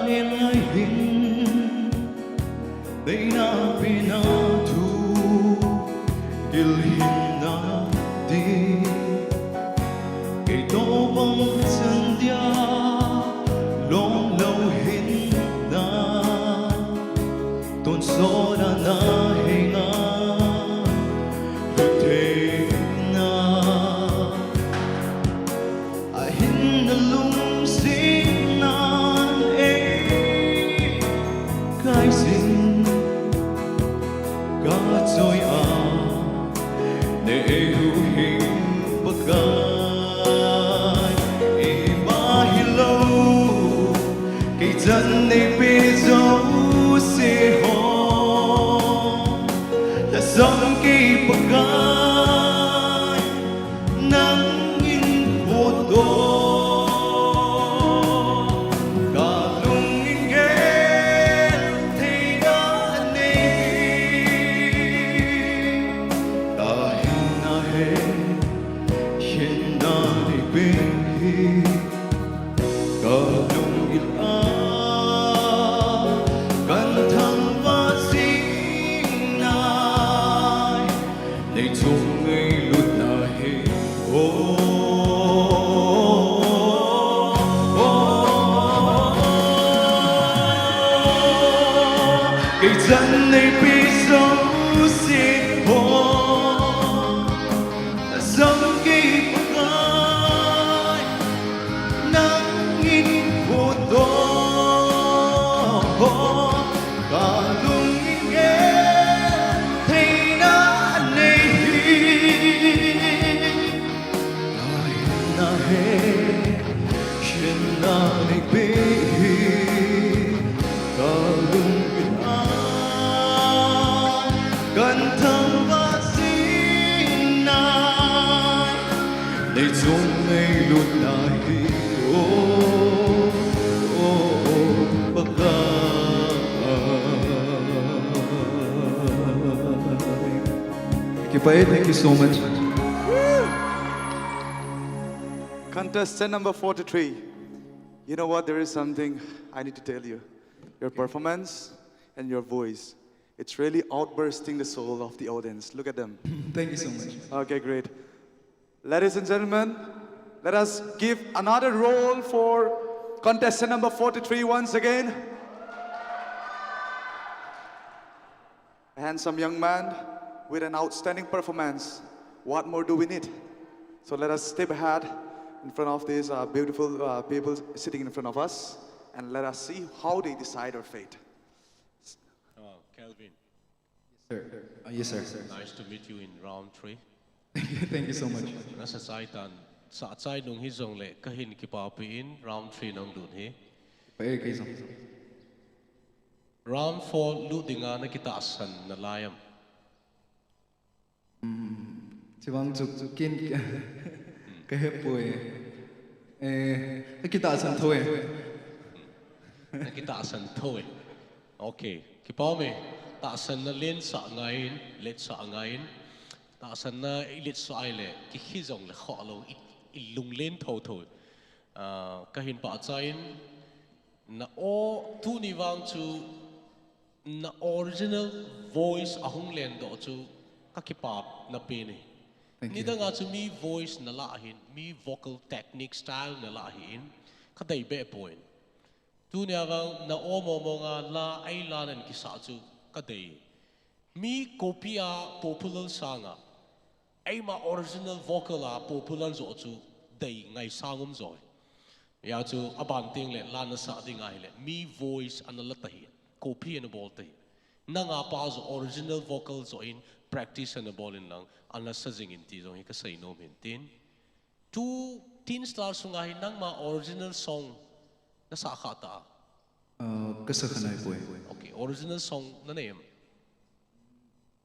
lên ngay hình theina pina thu il hinla đi cây to bông chân dia lom lâu hin na tôn gió đã na hay ngã dân này bị dấu xì hồ là sống kỳ bậc gai nắng nhìn vô tô cả lung nhìn ghé thì đã này ta hiện na đi bên cả lung nhìn dân này bị dấu xì hồ sống kỳ bậc gai nắng nhìn vô tô cả lung nhìn ghé thấy đã này na he chuyện na này bị cả lung gần thăm và xin nai để chôn ngây lụt này bạc YPA, thank you so much. Contestant number 43. You know what? There is something I need to tell you. Your performance and your voice. It's really outbursting the soul of the audience. Look at them. Thank you so much. Okay, great. Ladies and gentlemen, let us give another roll for contestant number 43 once again. A handsome young man with an outstanding performance. What more do we need? So let us step ahead in front of these beautiful people sitting in front of us, and let us see how they decide our fate. Kelvin. Yes, sir. Nice to meet you in round 3. Thank you so much. Nasa saitan sa atsai nung hizong le kahin kipapiin round 3 nang dun he. Round 4 ludinga na kita asan na layam. Chibang kin kahepoi kita asan thoe. Na kita asan thoe. Okay, kipame ta asan na len sa ngayin, let sa ngayin. Ta asan na ilit sa ai le ki hizong le kholo ilung len tho tho. Kahin pa atsain na o tu ni wang chu na original voice ahung len do chu kakipap na pini. Nida nga chu mi voice na lahin, mi vocal technique style na lahin, kaday be point. Tu niya nga na o mo nga la ay lanan kisa chu kaday. Mi kopia popular sanga, ay ma original vocal a popular zo chu day ngay sangum zoy. Ya chu abanting le lana sa ding ay le mi voice analatahin. Copy and ball thei. Nanga pa's original vocals or in practice and ball in lang unless sing in tizong he say no mintin. 2 teen stars sungahin nang ma original song na sa akata. Kasakhanay po. Okay, original song na name.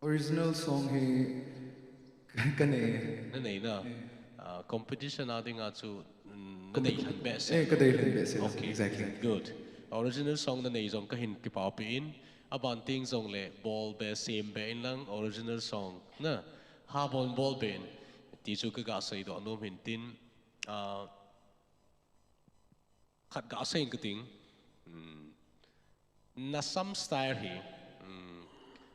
Original song he kanay. Nanay na. Competition natin nga to nanayhan best. Kadayhan best. Okay, Exactly. Good. Original song na naizong kahin kipapiin. Abanting song le ball be same be in lang original song na habon ball be tisu ka gasay do anum hintin khat gasay kating na some style hi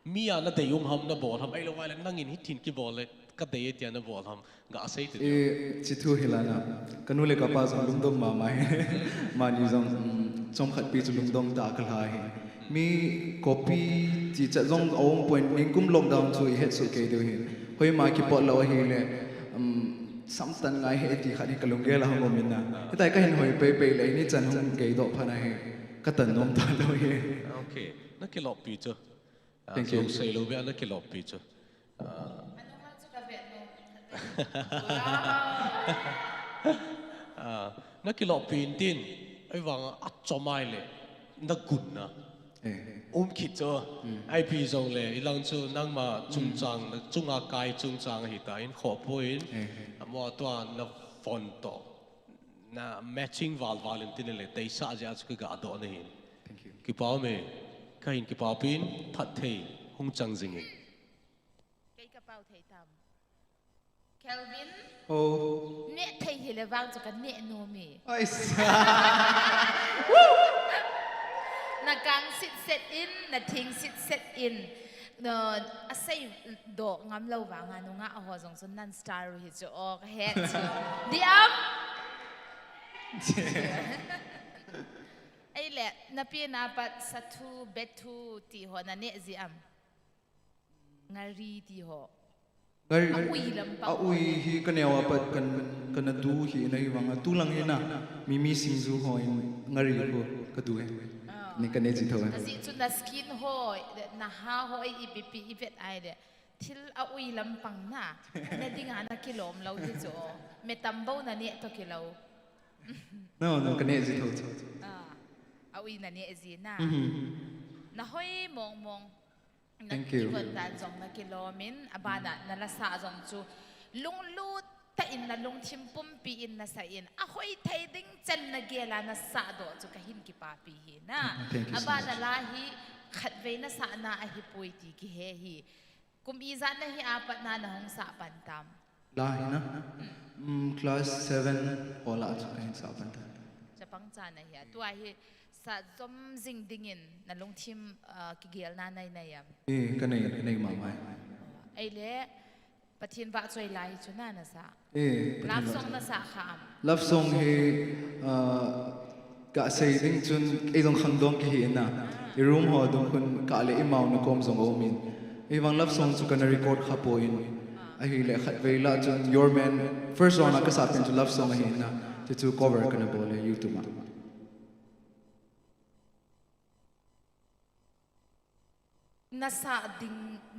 miya na dayum ham na ball ham ay lo wala nangin hitin ki ball le kadayet ya na ball ham gasay ti chitu hilana kanule ka pa jong lungdom ma mai mani jong chom khat pi chu lungdom ta kala hi mi copy chi cha jong ong point ning kum lockdown chu he su ke do hi hoi ma ki pot lo hi le samtan ngai he ti khani kalungge la hom min na tai ka hin hoi pe pe le ni chan hom ke do phana he ka tan nom ta lo hi okay na kilop pi chu thank you say lo be na kilop pi chu na kilop pi tin ai wang at chomai le na good na khit cho ai pi zong le ilang chu nang ma chung chang na chunga kai chung chang hi ta in kho point mo to na font to na matching valentine le te sa ja chu ga do na hin thank you ki pa me kain ki pa pin phat thei hung chang jing cái cái bao thầy tam Kelvin oh nè thầy hi le wang cho cái nè no mi ai na kang sit set in na thing sit set in no asai do ngam lo wa nga no nga ho jong sun nan star hi cho o het diam ai le na pi na pat satu betu ti ho na ne zi am ngari ti ho ui hi kanewa pat kan du hi nei wanga tulang ina mimi singzu hoi ngari ko kadu ni kan ji thawa asi chu na skin ho na ha ho i pp i vet ai de thil a ui lampang na ne dinga na kilom lo ti cho me tambo na ne to kilo no kan ji thawa a ui na ne zi na na hoi mong thank you kon dan jong na kilomin abana na lasa jong chu lunglut ta in na lung thim pum pi in na sa in a hoi thai ding chen na gela na sa do chu ka hin ki pa pi hi na abana la hi khat ve na sa na a hi poi ti ki he hi kum i za na hi apat na na hong sa pan tam la hi na class 7 ola chu kan sa pan ta chapang cha na hi tu a hi sa zom jing dingin na lung thim ki gel na nai na yam kanai ma mai ai le pathin ba choi lai chu na na sa love song na sa kham love song he ka sei ding chun ei jong khang dong ki hi na i room ho dong kun ka le i mau na kom jong o min Ibang love song chu kana record khapoin ahi le khat veila chun your man first round ka sapin chu love song ahi na chu cover kana bole YouTube ma nasa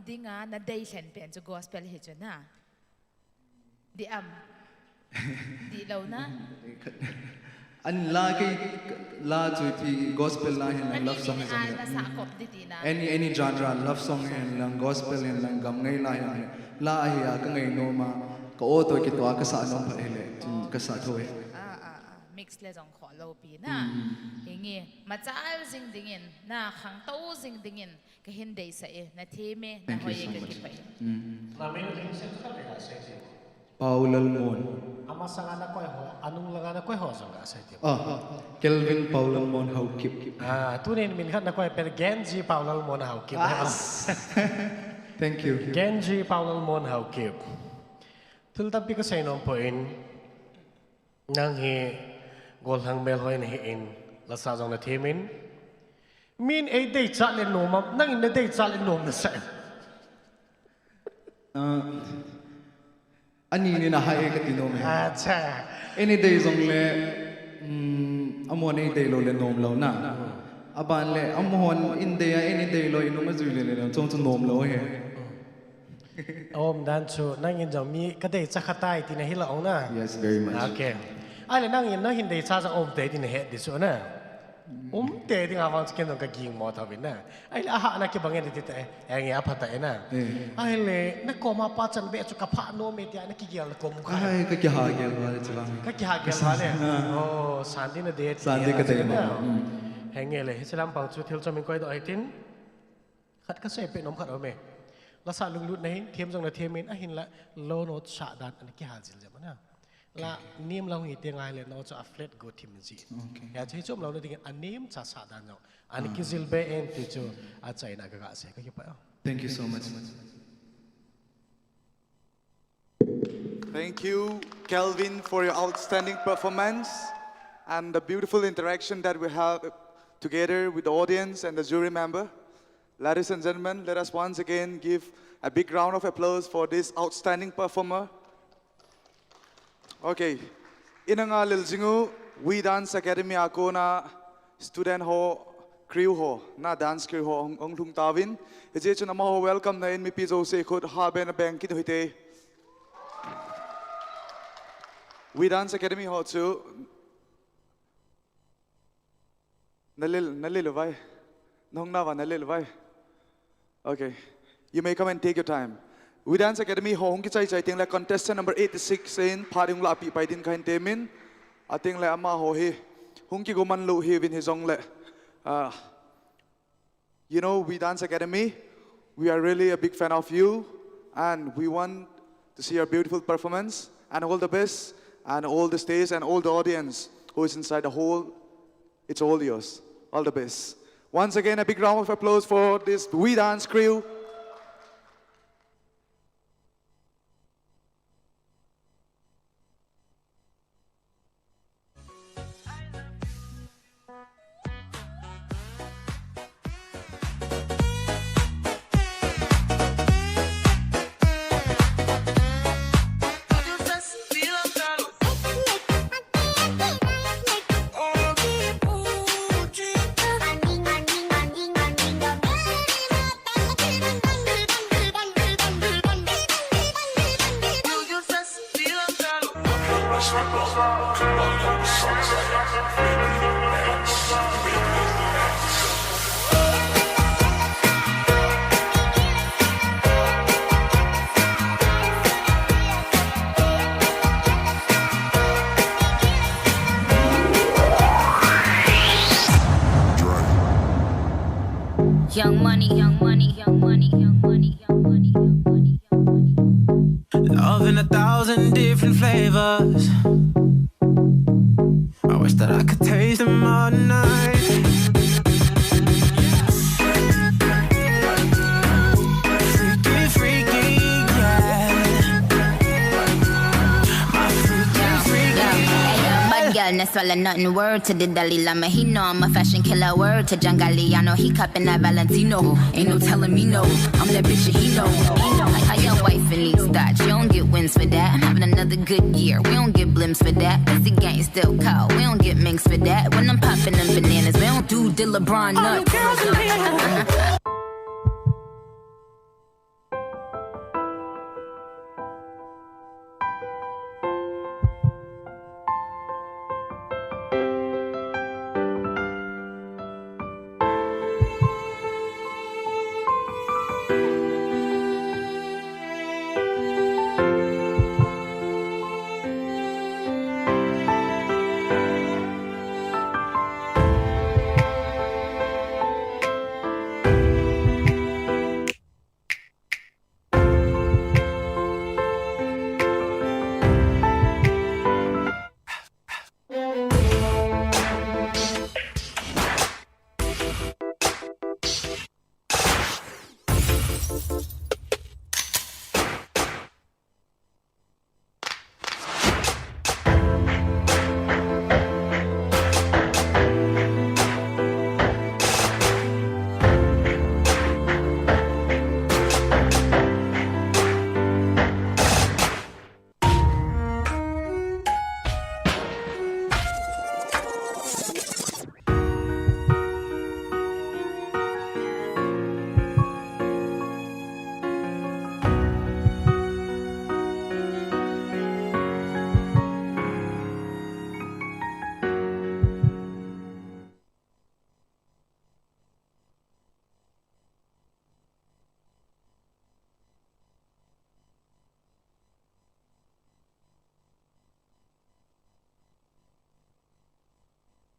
dinga na day hlen pen chu gospel hi chu na di di lo na an la kai la chu thi gospel na hin love song ani nasa kop di na any genre love song hin lang gospel hin lang gam ngai la hin la hi a ka ngai no ma ka o to ki to ka sa no pha hele ka sa thoi mix le jong kho lo pi na hingi machal jing dingin na khang to jing dingin ka hin dei sa e na theme na hoye ka ki pai na min ring se ka le ga se se Paulal Mon ama sanga na koi ho anung langa na koi ho sanga sa ti Kelvin Paulal Mon how keep tunin min khat na koi per Genji Paulal Mon how keep thank you Genji Paulal Mon how keep tul tapi ka sai nom point nang hi gol hang mel hoi na hi in la sa jong na themin min ei dei cha le nom nang in na dei cha le nom na sa ani ni na hai ka ti nom acha any day zong le amon any day lo le nom lo na aban le amon in day any day lo inu ma zui le le chong chu nom lo he om dan chu nang in jong mi ka dei cha khatai ti na hi la ong na yes very much okay ai le nang in na hin dei cha cha om te ti na he di su na te ti nga wang ken ka ging mo ta bin na ai la ha na ki bangen ti te ai nge apha ta na ai le na ko ma pa chan be chu ka pha no me ti na ki gel ko mu kha ai ka ki ha gel wa chu bang ka ki ha gel wa le oh sandi na de sandi ka te ma henge le hisalam pang chu thil chomin koi do ai tin khat ka se pe nom khat o me la sa lung lut nei them jong na themin a hin la lo no cha dan an ki ha jil ja na la nim lo hi te ngai le no cha flat go thim ji ya chei chom lo na ding an nim cha sa dan no an ki zil be en ti chu a chai na ga se ka ki pa thank you so much Thank you, Kelvin, for your outstanding performance and the beautiful interaction that we have together with the audience and the jury member. Ladies and gentlemen, let us once again give a big round of applause for this outstanding performer. Okay, inanga liljingu we dance academy ako na student ho crew ho na dance crew ho ong thung tawin je chuna ma ho welcome na in mi pi jo se khod ha ben bank ki hoite we dance academy ho chu nalil vai nong na wa nalil vai okay you may come and take your time. We Dance Academy hong kichai chai ting la contestant number 86 in pharing la pi pai din khain temin ating la ama ho he hong ki goman lo he win hizong le you know we Dance Academy we are really a big fan of you and we want to see your beautiful performance and all the best and all the stage and all the audience who is inside the hall it's all yours all the best once again a big round of applause for this We Dance crew. Young money, young money, young money, young money, young money, young money, young money. Love in 1,000 different flavors. I wish that I could taste them all night. Freaky, freaky, yeah. My freaky, freaky. Bad girl finna swallow nothing. Word to the Dalai Lama, he know I'm a fashion killer. Word to John Galliano, he cupping that Valentino. Ain't no telling me no, I'm that bitch that he know. Like how your wife needs that, you don't get wins for that. I'm having another good year, we don't get blimps for that. Cause the gang still cold, we don't get minks for that. When I'm popping them bananas, we don't do the LeBron nuts.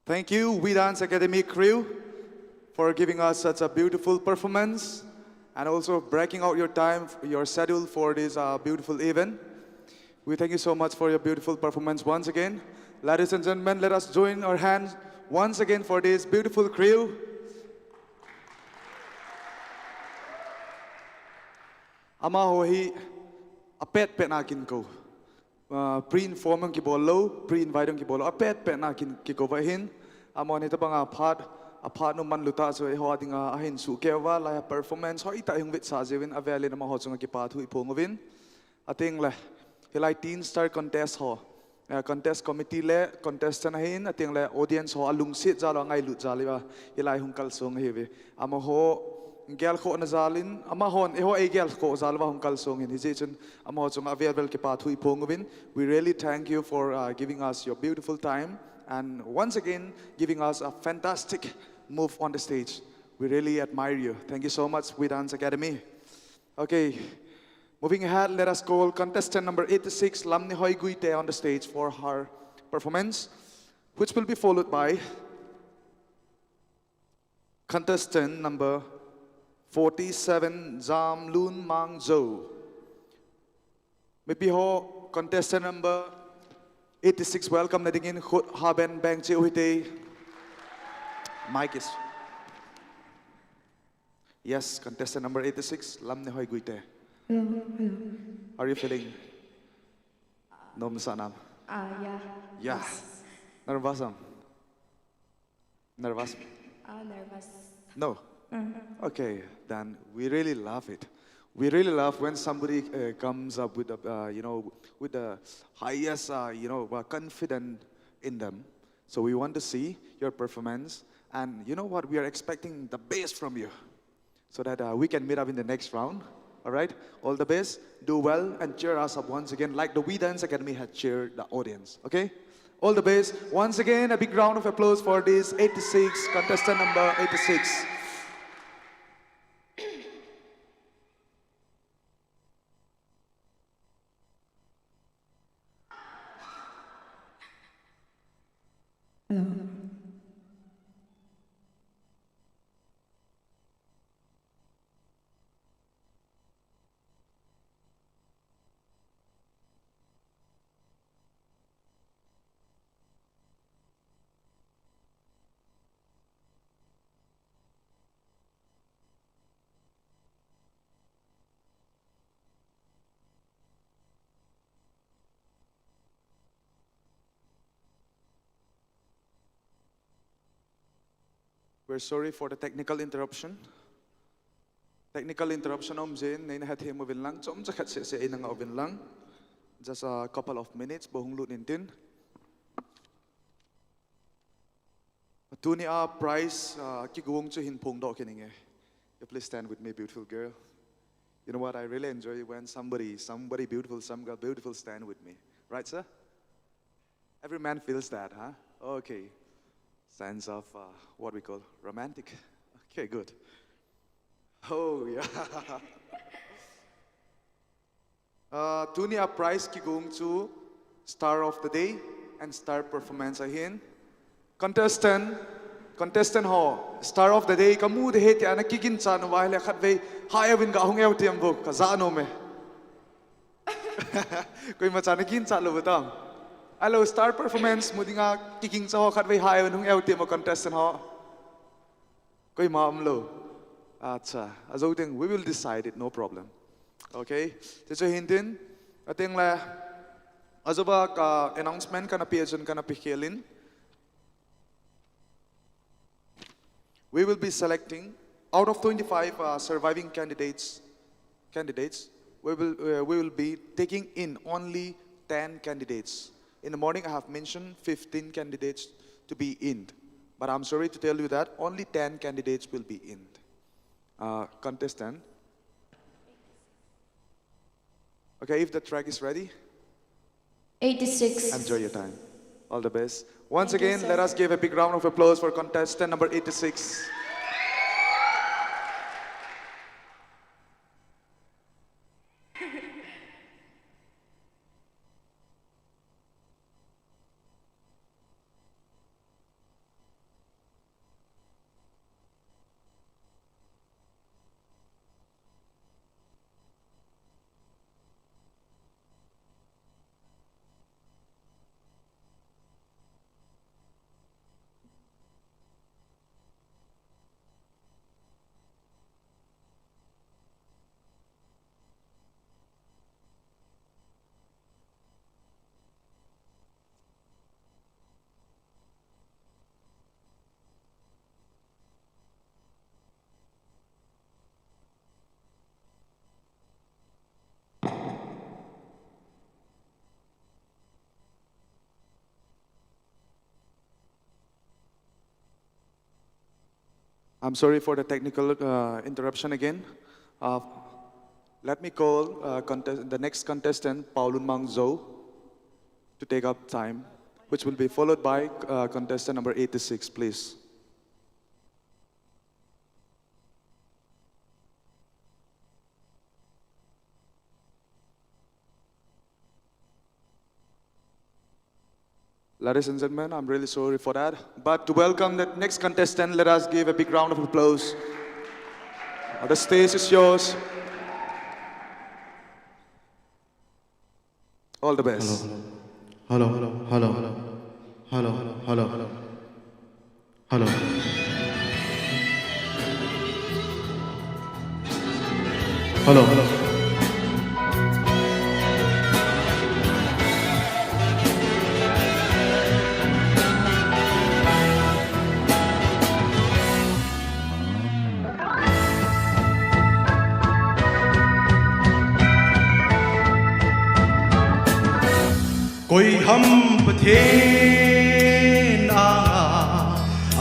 Thank you, We Dance Academy crew, for giving us such a beautiful performance and also breaking out your time, your schedule for this beautiful event. We thank you so much for your beautiful performance once again. Ladies and gentlemen, let us join our hands once again for this beautiful crew. Ama hohi apet pet nakin ko. Pre-inform ang kibol, pre-invite ang kibol. Apet pet nakin kikovahin. Amo nito bang apart no man luta so ho ating ahin su kewa la performance ho ita yung wit sa jewin avele na ho chung kipatu ipongovin. Ating la hilai teen star contest ho. Contest committee le contest na hin ating le audience ho alung sit jalo ngai lut jali ba hilai hung kalsong hewe. Amo ho gel ko na zalin ama hon eho e gel ko zalwa hung kalsong hin hijechun amo chung available kipatu ipongovin. We really thank you for giving us your beautiful time and once again giving us a fantastic move on the stage. We really admire you. Thank you so much, We Dance Academy. Okay, moving ahead, let us call contestant number 86, Lam Nihoi Guite, on the stage for her performance, which will be followed by contestant number 47, Zam Lun Mang Zo. Maybe ho contestant number 86, welcome nadingin Khut Haben Bang Cheuhite. Mike is. Yes, contestant number 86, Lam Nihoi Guite. Hello, hello. How are you feeling? Nom sanam. Yeah. Yeah. Nervous? Nervous? Nervous. No. Okay, then we really love it. We really love when somebody comes up with with the highest, confident in them. So we want to see your performance, and you know what? We are expecting the best from you, so that we can meet up in the next round. All right? All the best. Do well and cheer us up once again, like the We Dance Academy had cheered the audience. Okay? All the best. Once again, a big round of applause for this 86 contestant number 86. Hello. We're sorry for the technical interruption. Technical interruption Jane, Naina had him moving lang. Chom Jakat say in oven lang. Just a couple of minutes, Bohung Lut Nintin. Tunia price Kijom to hin pong do kininge. You please stand with me, beautiful girl. You know what? I really enjoy when somebody beautiful, some girl beautiful stand with me. Right, sir? Every man feels that, huh? Okay. Sense of what we call romantic. Okay, good. Oh, yeah. Tunia prize Kijom to star of the day and star performance ahin. Contestant ho, star of the day, kamu de heti ana kikin chan waile khat ve hayawin ga hong ew tiam bo ka zano me. Koi ma chan kin chan lo batang. Hello, star performance mudinga kiking cha ho khat ve hayawin hong ew tiam contestant ho. Koi ma lo. Acha, azo ting we will decide it, no problem. Okay? Techo hintin ating la azoba ka announcement kana piajon kana pikelin. We will be selecting, out of 25 surviving candidates, we will be taking in only 10 candidates. In the morning I have mentioned 15 candidates to be in. But I'm sorry to tell you that only 10 candidates will be in. Contestant. Okay, if the track is ready. 86. Enjoy your time. All the best. Once again, let us give a big round of applause for contestant number 86. I'm sorry for the technical interruption again. Let me call the next contestant, Paulun Mangzo, to take up time, which will be followed by contestant number 86, please. Ladies and gentlemen, I'm really sorry for that. But to welcome the next contestant, let us give a big round of applause. The stage is yours. All the best. Hello, hello, hello, hello, hello, hello, hello, hello. Hello, hello. Koi ham Pathen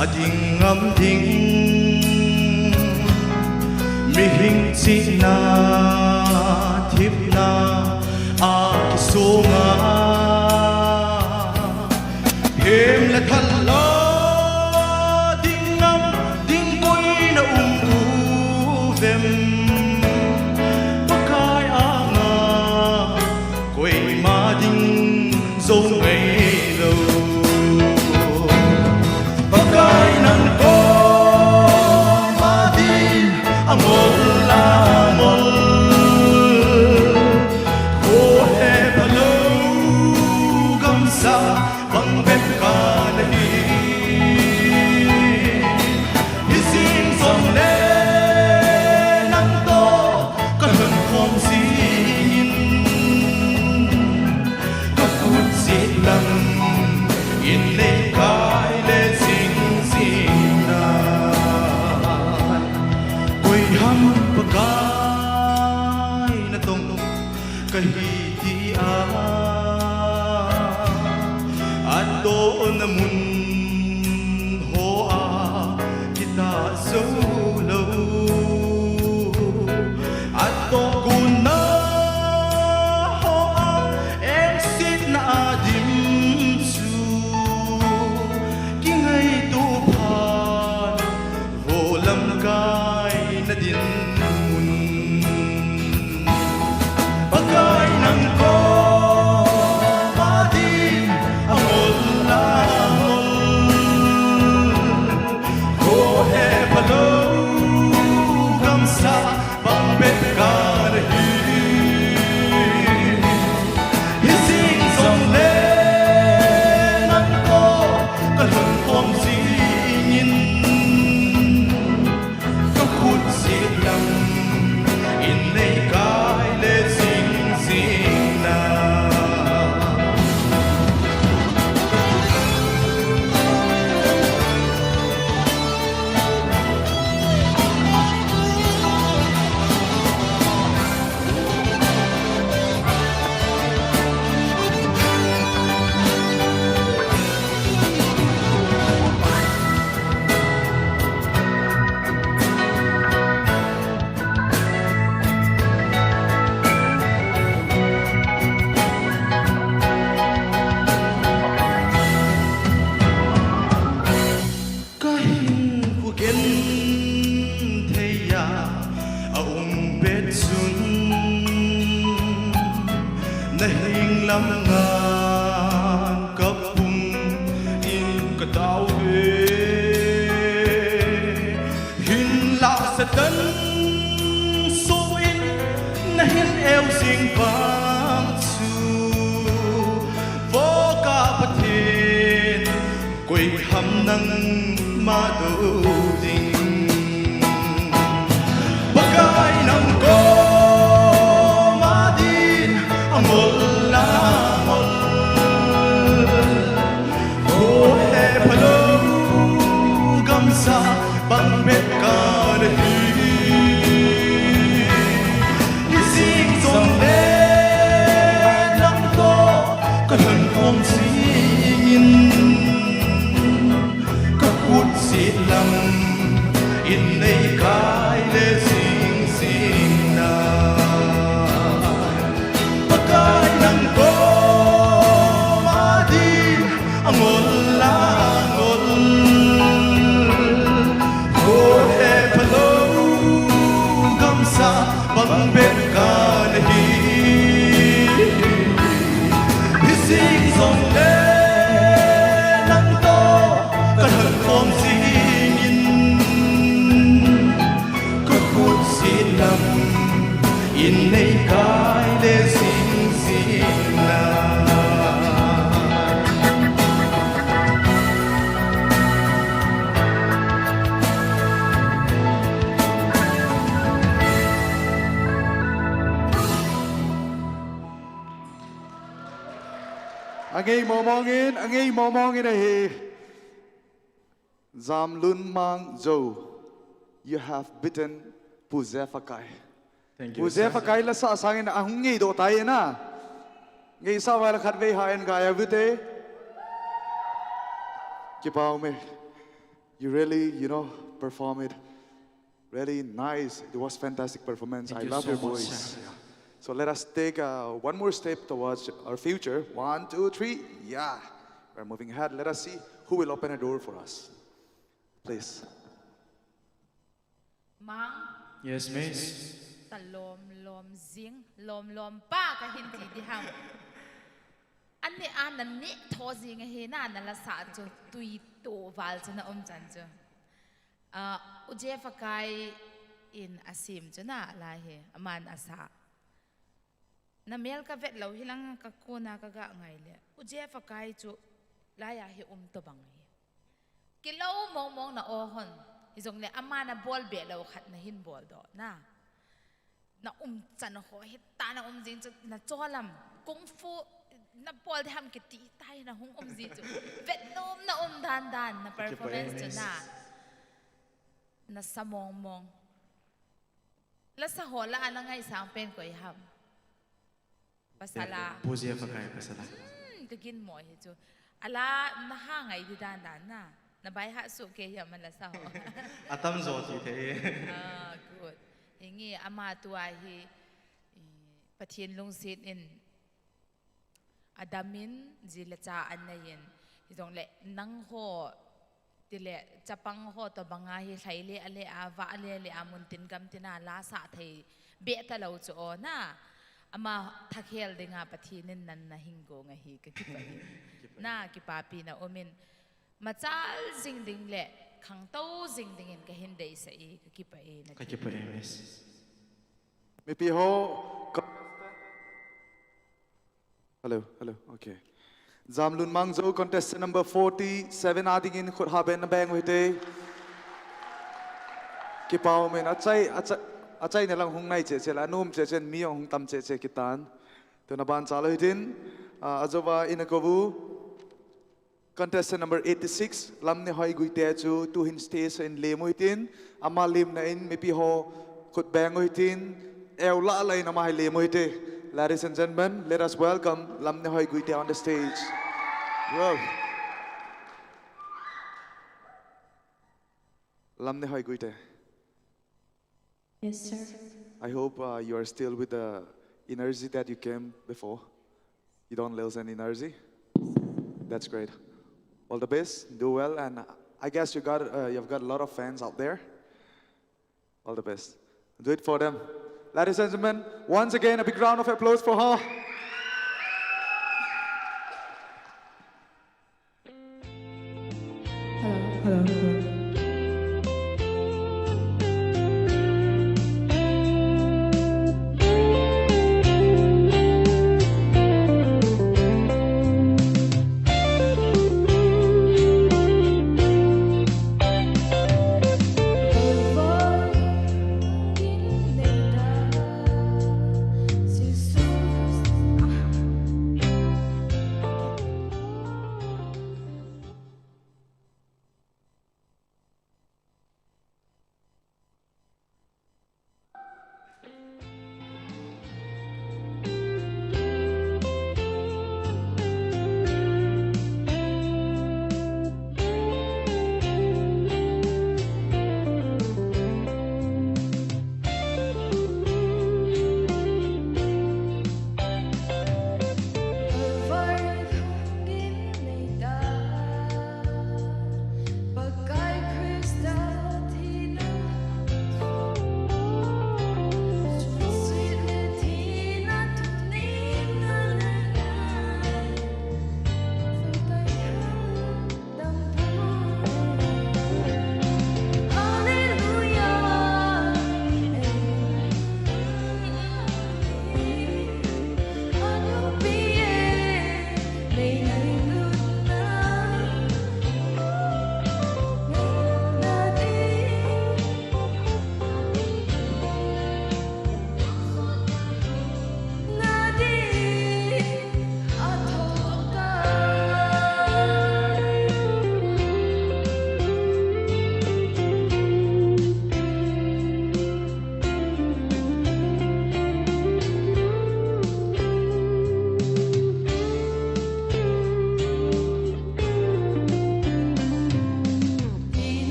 ading am ding mi hing chi na thip na kisonga hem la thal lo ding am ding koi na vem pakai anga koi ma ding dâu ngày lâu pakai nang ko ma din amol la amol kai na tong kahiti ato na mun hoa kita solo ato kuna hoa exit na adim su kingay tupan volam kai na din mun pagkay ng ko matin ang ulamol ko he palo gamsa pambet karahin hising song le nan ko kalun kong singin kaput silang inay kay le sing sing na kahin kuken theia bet sun na hinglam ngan kapum in kataw hinla sa tan suin na hin eo sing pang su vô ka pathen quỳ hầm nâng ma đô dinh bagay nang ko ma din ang mola mol ko he palo gamsa bang met ka nahi ising song le nang ko kan hom singin kaput silang inay kay le sing sing na pagkay ng ko madin ang ulangol ko he palo gamsa pangbet ka nahi hising song le nang to kanhan kong singin kaput silang inay kay le sing sing na Angay momongin ahi. Zam lun mang zo. You have bitten puzefakai. Thank you. Puzefakai la sa asangin ahungi do tayo na. Ngay sa wala khatve hayan kaya vite. Kipao me. You really, perform it really nice. It was fantastic performance. I love your voice. Yeah. So let us take one more step towards our future. 1, 2, 3. Yeah. We're moving ahead. Let us see who will open a door for us. Please. Mang. Yes, miss. Talom lom zing lom pa kahin ti dihang. Ani anan ni thozi nga hina nala sa jo tui to val na jan jo. Uje fakai in asim jo na lahi aman asa. Na mel ka vet lo hilang ka kuna ka ga ngai le. Uje fakai jo laya hi to bang hi. Kilaw mong na ohon. Izong le amana bol be lo khat na hin boldoh na. Na chan ho hita na jing na cholam kung fu na bol ham kiti tai na hung ji chu Vietnam na dan na performance chu na samong mong la sa hola ala ngai sang pen ko iham pasala Buzia pakai pasala. kagin mo hi chu ala na ha ngai di dan dan na na bai ha su ke ya man la sa ho Atam zoti thei. Good hingi ama tua hi Pathen lung sit in adamin zila cha anayin hizong le nang ho tile chapang ho to banga hi thaile ale awa ale amun tin gam tina la sa thei be ta lo chu na ama thakhel dinga Pathen nan na hingo nga hi ka kipai na ki papi na omin machal jing ding le khang to jing ding in ka hin dei sa I ka kipai na Ka kipai mes. Maybe ho. Hello, okay. Zamlun Mangzo, contestant number 47, adding in Khut Haben Bang with a Kipao men, Achai Nalang Hung Night, Anum Chechen, Miong Tam Cheche Kitan, Tunaban Salahitin, Azova Inakovu, contestant number 86, Lamne Hoi Guitechu, Tuhin Stays in Lemuitin, Amalim Nain, maybe ho Khut Bang Witin, Eula Lay Namai Lemuite. Ladies and gentlemen, let us welcome Lamne Hoi Guite on the stage. Whoa. Lamne Hoi Guite. Yes, sir. I hope you are still with the energy that you came before. You don't lose any energy. That's great. All the best. Do well, and I guess you've got a lot of fans out there. All the best. Do it for them. Ladies and gentlemen, once again, a big round of applause for her. Hello.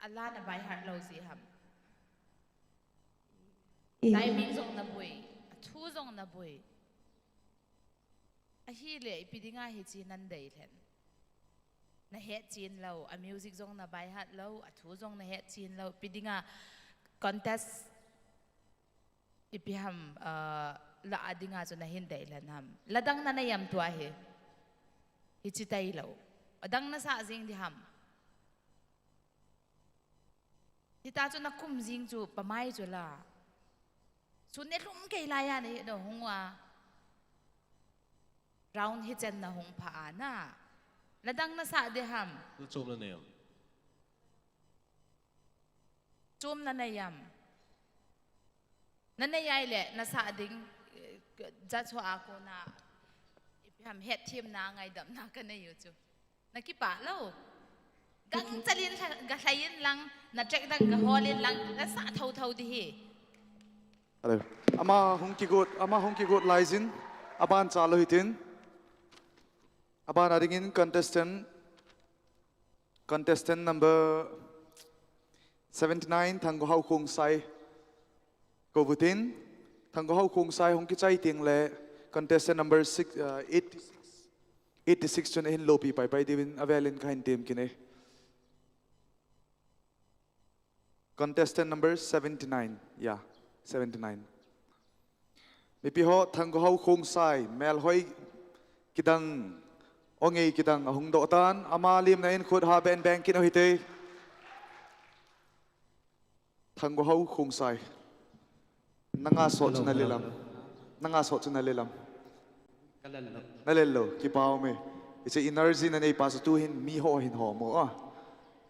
Allah na bai har lo si ham dai ming zong na bui thu zong na bui a hi le ipidinga hi chi nan dei then na he chin lo a music zong na bai hat lo a thu zong na he chin lo pidinga contest ipiham la adinga chu na hin dei lan ham ladang na yam tua hi chi tai lo adang na sa jing di ham Kita chu na kum jing chu pamai chu la chu ne lum ke la ya ni do hungwa round HILCHEN na hung pha na Nadang nasa deham. chom na neyam. Chom na nayam. Nanayay le nasa ding judge ako na ipiham head team na ngay dam na ka na YouTube. Nakipalaw. Gang talin gasayin lang na check dang gaholin lang nasa thau dihi. Hello. Ama hongki got laisin. Aban chalo hitin. Aban aringin contestant number 79 thang go hau khong sai go butin thang go hau khong sai hong kichai ting le contestant number 86 chun hin lopi pai divin avelin kain team kine contestant number 79 yeah 79 mipi ho thang go hau khong sai mel hoi kidang ongei kidang ahung do tan ama lim na in khut ha ben bank kino hite thang go hau khong sai nanga so chuna lilam nalelo ki pao me it's a energy na nei pas tu hin mi ho mo a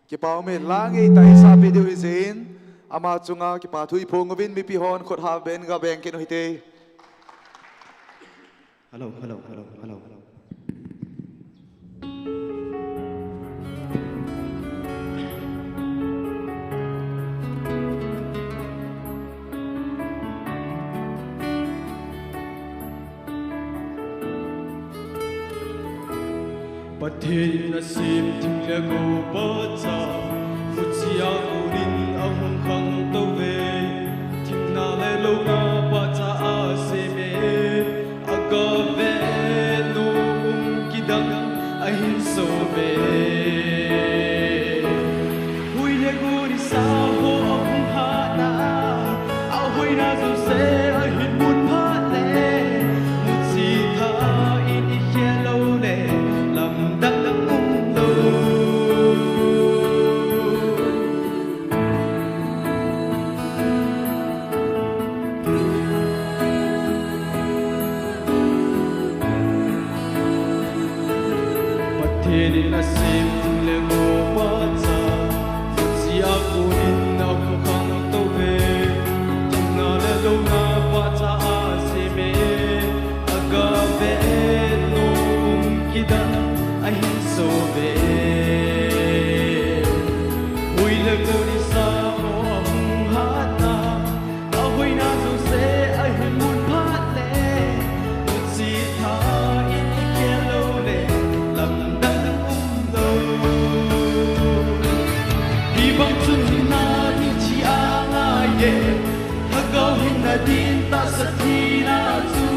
ki pao me langi tai sa pe de izin ama chunga ki pa thui phong win mi pi hon khot ha ben ga bank kino hite hello Pathen na sim thing le go ba cha fuchia urin ahung khang to ve thing na le lo na ba cha a se me aga ve no kidang ahin so ve hui le go ni sa ho ahung ha na a hui na zo se ahin mun pha le mu chi tha in I yellow le Pathen na sim le go pa cha fuchia kunin na khang to ve na le lo na pa cha a se me aga ve no kidan ahin so ve hui le go ni sa mo hung ha ta a hui na zo se ahin mun phat le si tha in ke lo le lam dang do hi bang chun na ni chi a nga ye ha go hin na din ta sa thi na chu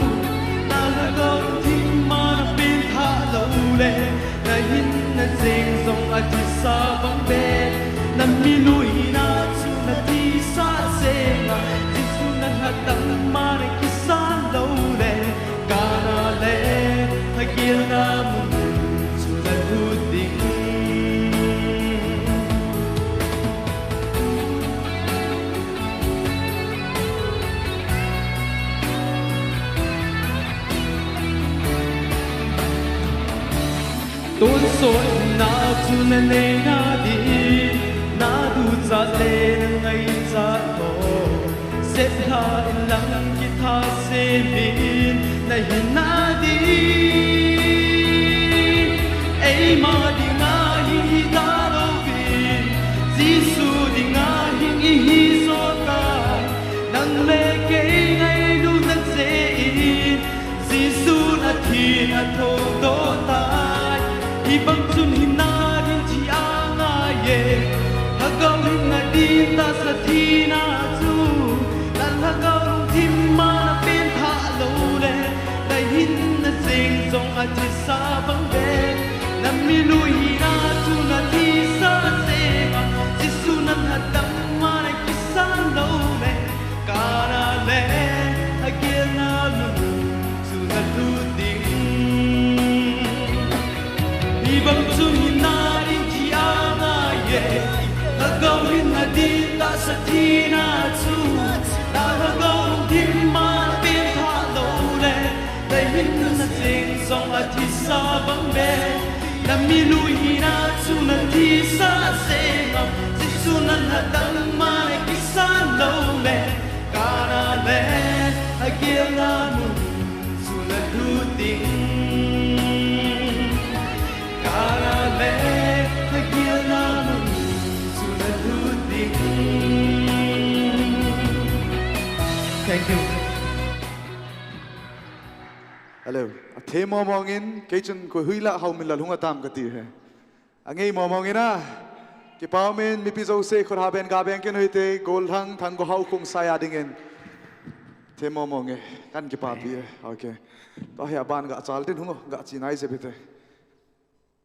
na la go thi ma na pin tha lo le na hin na sing song a ti sa bang be na mi lui na chu na ti sa se na ti chu na ha dang ma na ki sa lo le ka na le ha ki na mu chu na hu ding tôn soi na chu na le na di na du za le ngai za to se tha lang ki tha se min na hin na di ei ma di nga hi ta lo vi jisu di nga hi so ka nang le ke ngai du na se in jisu na thi na tho do ta hi bang chun hin na din chi a nga ye ha ga hin na di ta sa thi na chu la la ga thim ma na pen tha lo le dai hin na sing song a chi sa bang de na mi lui na chu na thi sa se ma chi su na ha dam ma na ki sa lo le ka na le ha ge na lu chu na lu ding hi bang chun hin na din chi a nga ye ha ga hin na di ta sa thi na chu na ha ga thim ma pin tha lo le dai hin na sing song a thi sa bang be mi lui na chu na thi sa se ngam si chu na na dang ma ki san lo le ka na le agil na nu chu na du ting ka na le agil na nu chu na du ting. Thank you. Hello. Thế mò mong in cái chân của huy lạ hậu mình là lung atam cái gì hết. Anh ấy mò mong in à. Cái bao mình mi pizo se khor haben ga ben ken hoite gold hang thang go hau khung sai ading in. Thế mò mong ấy kan cái pa pi. Okay. To he ban ga chal tin hung ga chi nai se bete.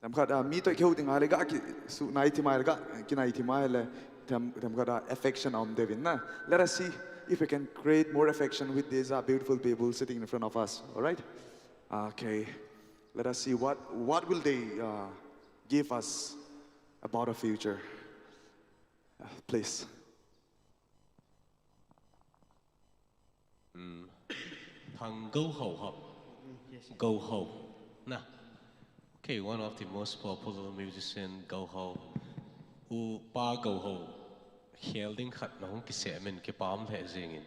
Tam khat mi to kheu ting ale ga ki su nai thi mai ga ki nai thi mai le tam khat affection om devin na. Let us see if we can create more affection with these beautiful people sitting in front of us. All right? Okay. Let us see what will they give us about our future. Please. Thằng go ho hop. Go ho. Nah. Okay, one of the most popular musician go ho. U pa go ho. Helding khat na hong ki se men ki pam the zingin.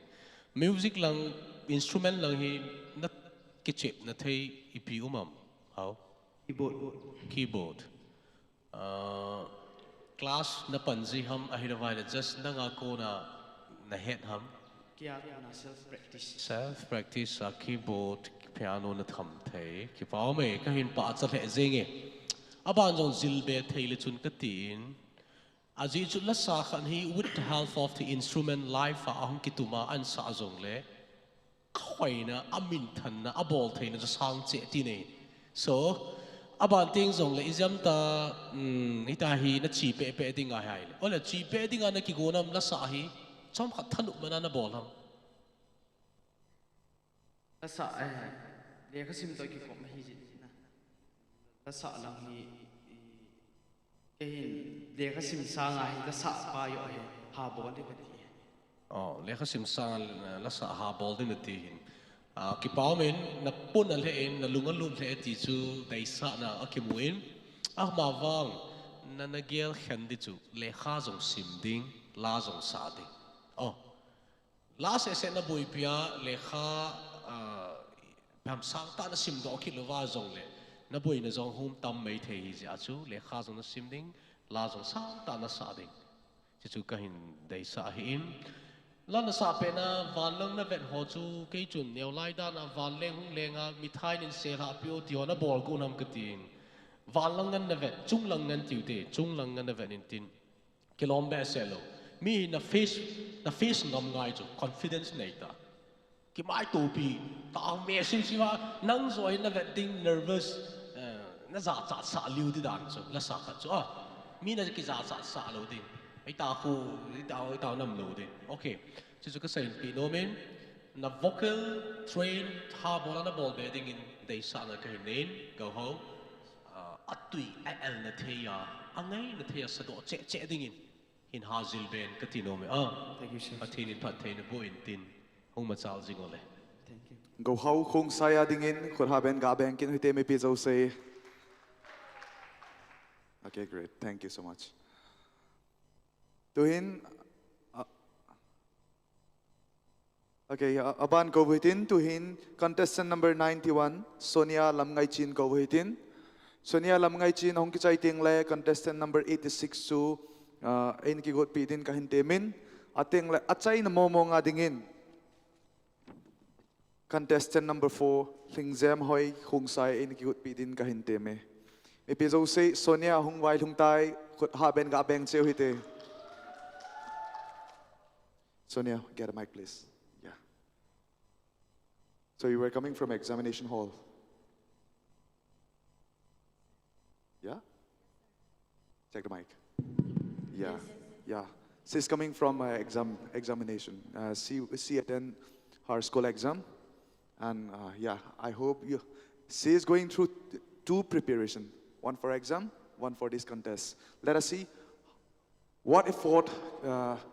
Music lang instrument lang hi na ki chep na thei ipi umam. How? Keyboard. Class na panzi ham ahidawai na just na nga ko na head ham. Self practice sa keyboard piano na tham thei ki pau me ka hin pa cha the zinge. Aban jong zilbe thei le chun ka tin. Aji chut la sa khan hi with the help of the instrument live fa ahong kituma an sa jong le. Khoina amin than na abol thei na sang che ti nei. So aban ting zong le izam ta ita hi na chi pe ding a hai le ola chi pe ding na ki gonam la sa hi chom khat thanu mana na bol ham la sa le ka sim to ki ko ma hi ji na la sa lang hi ke hin le ka sim sa nga hi la sa pa yo he ha bol de ka ti le ka sim sa la sa ha bol de na ti hin ki pau men na pun al he na lungan lum the ti chu dai sa na akimuin ma wang na nagel khan di chu le kha jong sim ding la jong sa ding la se na boi pia le kha pam sang ta na sim do ki louva jong le na boi na jong hum tam mai the hi ja chu le kha jong na sim ding la jong sa ta na sa ding chu ka hin dai sa hi in lan sa pe na van lang na vet ho chu ke chun neu lai da na van leng hung lenga mithai nin se ha pio ti na bol ko nam katin van lang ngan na vet chung lang ngan tiu te chung lang ngan na vet in tin kilom be selo mi na face ngam ngai chu confidence nei ta ki mai to pi ta me sim si wa nang zoi na vet ding nervous na za cha sa liu di dan chu la sa kha chu mi na ki za cha sa lo ding ai ta nam lo de okay chu ka sai pi no men na vocal train ha bola na bol bedding in dei sa na ka nen go ho atui al na theya angai na theya sa do che ding in hin ha zil ben ka ti no me thank you sir athin in phat thein bo in tin hong ma chal jing ole thank you Go hau khung sai ading in khor haben ga ben kin hoite me pizo se. Okay, great. Thank you so much. Tuhin okay, aban go within tuhin contestant number 91 Sonia Lamngai Chin go within. Sonia Lamngai Chin hong ki chai ting le contestant number 86 chu in ki got pidin ka hin temin ating le achai na momong adingin. Contestant number 4 Lingzem hoi khung sai in ki got pidin ka hin teme. Epizo se Sonia hung wai hung tai khut ha ben ga beng cheu hite. Sonia, get a mic, please. Yeah. So you were coming from examination hall. Yeah? Check the mic. Yeah. Yes. Yeah. She's coming from examination. She attend her school exam. And yeah, I hope she is going through two preparation. One for exam, one for this contest. Let us see what effort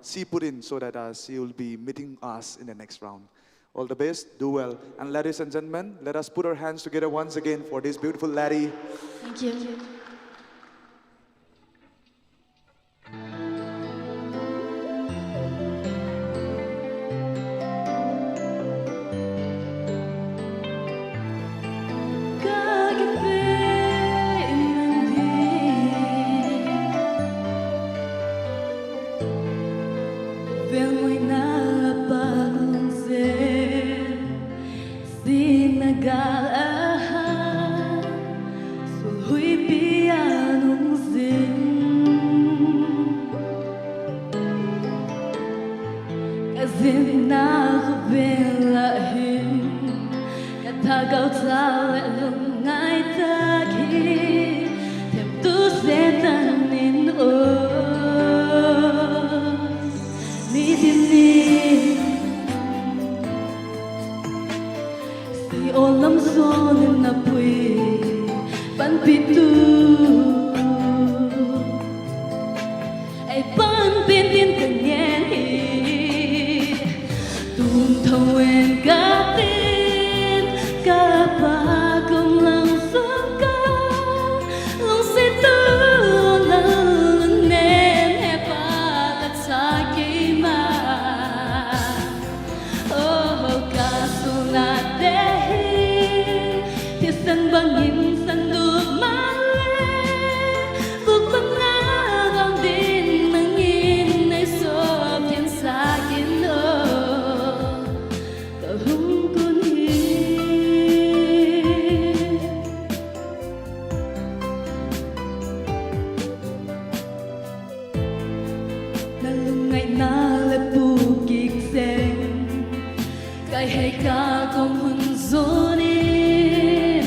she put in so that she will be meeting us in the next round. All the best, do well. And ladies and gentlemen, let us put our hands together once again for this beautiful laddie. Thank you. sai hay cả công hun zonin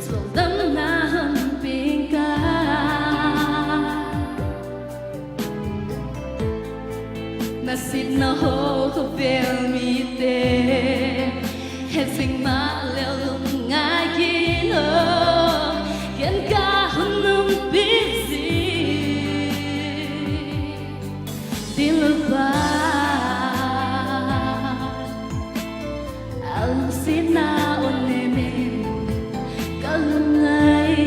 song dam na hum ping ka na sit na ho ko vel mi te he sing ma leo lung ngai kin o yen ka hun num busy dil ba al sina oneme kalungai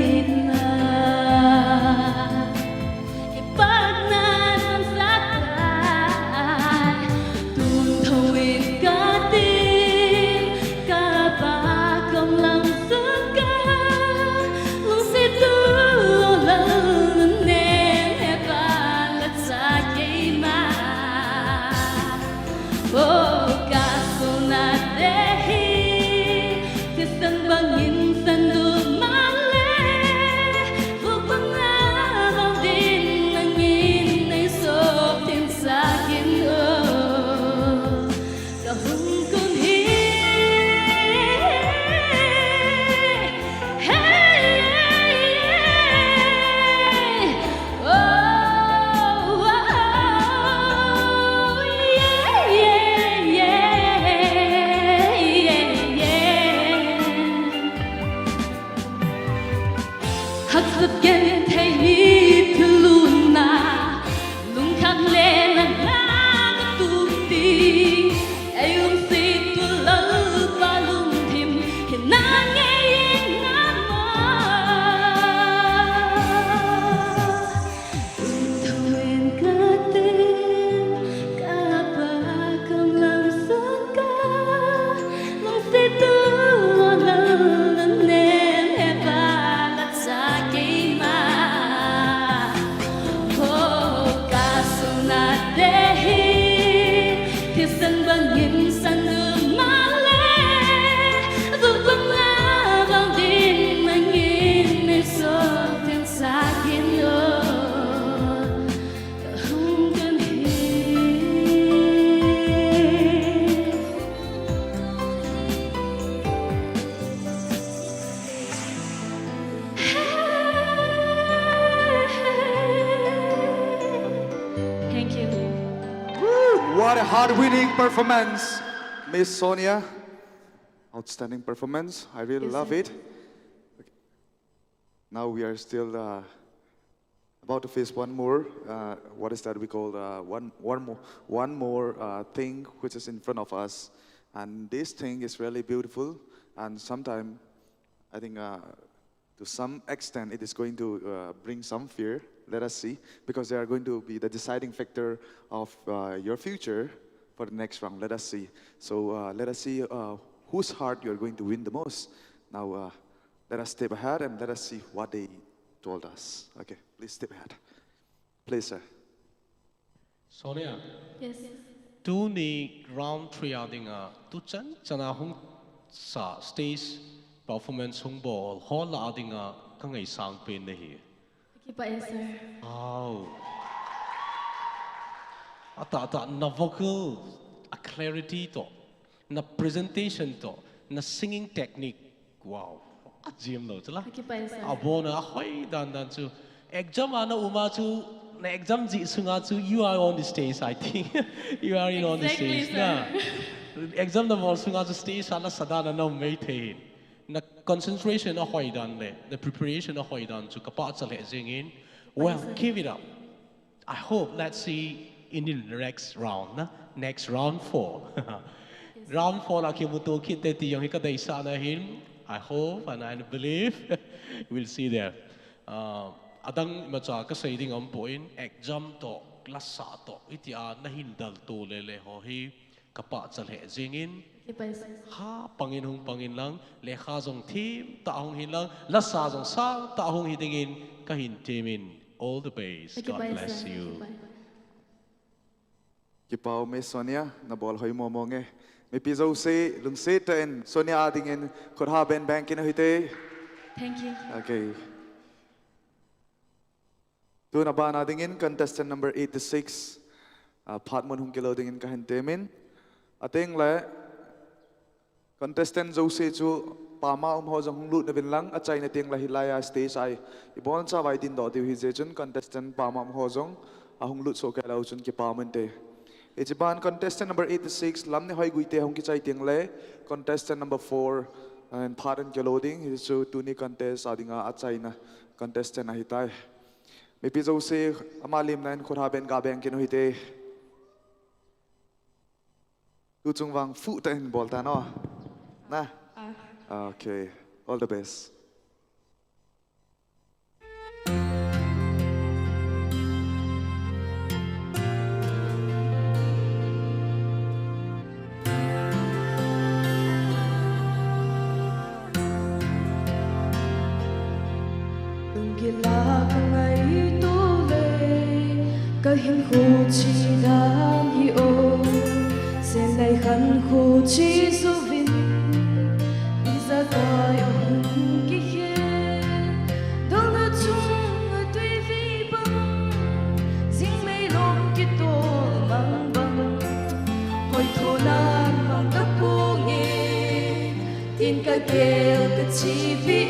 na ipag na ng sakay tuntawin ka din kapag lang suka nung situlang nene balat sa kima oh kaso na dehi tisang bangin sandumale upang araw din nangin ay sotin sa akin oh kahung kun hi hey oh hắc sập gen thei mi piluna lung khát lên là na tu ti ai si tu lơ ba lung thim hiện na nghe na ma thuyền ca tên ca ba cầm làm sơn ca lung si tu lơ nên he ba lát sa kima oh kaso na dehi tisan bangin sandumale dupang araw din mangin ay sotin sa akin oh kahung thank you. What a hard-winning performance, Miss Sonia. Outstanding performance. I really Yes, love sir. it. Okay. Now we are still about to face one more. What is that we call one more thing which is in front of us, and this thing is really beautiful. And sometime, I think to some extent it is going to bring some fear. Let us see, because they are going to be the deciding factor of your future for the next round. Let us see. So let us see whose heart you're going to win the most. Now let us step ahead and let us see what they told us. Okay, please step ahead. Please, sir. Sonia, Yes. tu ni round 3 adinga tu chan chana hung sa stage performance hung ball hall adinga kangai sang pen nahi. Okay pa sir. Wow. Ata na vocal, a clarity to, na presentation to, na singing technique. Wow. Ajim lo chala. Okay pa sir. Abo na hoy dan chu. Exam ana uma chu na exam ji sunga chu you are on the stage I think. You are in on the Exactly, stage sir. na. Exam na vol sunga chu stage ana sadana na mai the. Na concentration na hoy dan le. The preparation na hoy dan chu kapa chal he jingin. Well, give it up. I hope let's see in the next round, na? Next round 4. Round 4 la kimuto kite ti yung hikadai sa ahin. I hope and I believe we'll see there. Adang macha kasayding ang point exam to klasa to itia na hindal to lele ho hi kapa chal he jingin. Okay pa sir. Ha pangin lang lekha jong team ta hong hin lang lasa jong sang ta hong hidingin kahin teamin. All the best. Okay God pa bless sir. you. Kipao Miss Sonia, na ball hoy mo monge. May piso se lung se ten Sonia adingin kod haben bank in hite. Thank you. Okay. Tu na ba nadingin contestant number 86. Pathen hung kilo dingin kahin temin. Ating le contestant Jose chu pama ho jong lut na bin lang a chai na ting la hilaya stage ai ibon cha vai din do ti hi je chun contestant pama ho jong a hung lut so ka lau chun ki pamen te ejiban contestant number 86 lam ne hoi guite hong ki chai ting le contestant number 4 and Pathen ke loading hi chu tuni contest adinga a chai na contestant na hitai me pi Jose amalim nan khora ben ga beng ke no hite Tuchung Round phụ tên bol ta no na okay all the best Gila ka ngay tule ka hin khu chi dang hi o sen lai khan khu chi su vin isa tai o hun ki he dong na chung a tui vi bang sing mei long ki to mang bang hoi tho nan mang ka pu nge tin ka kêu ka chi vi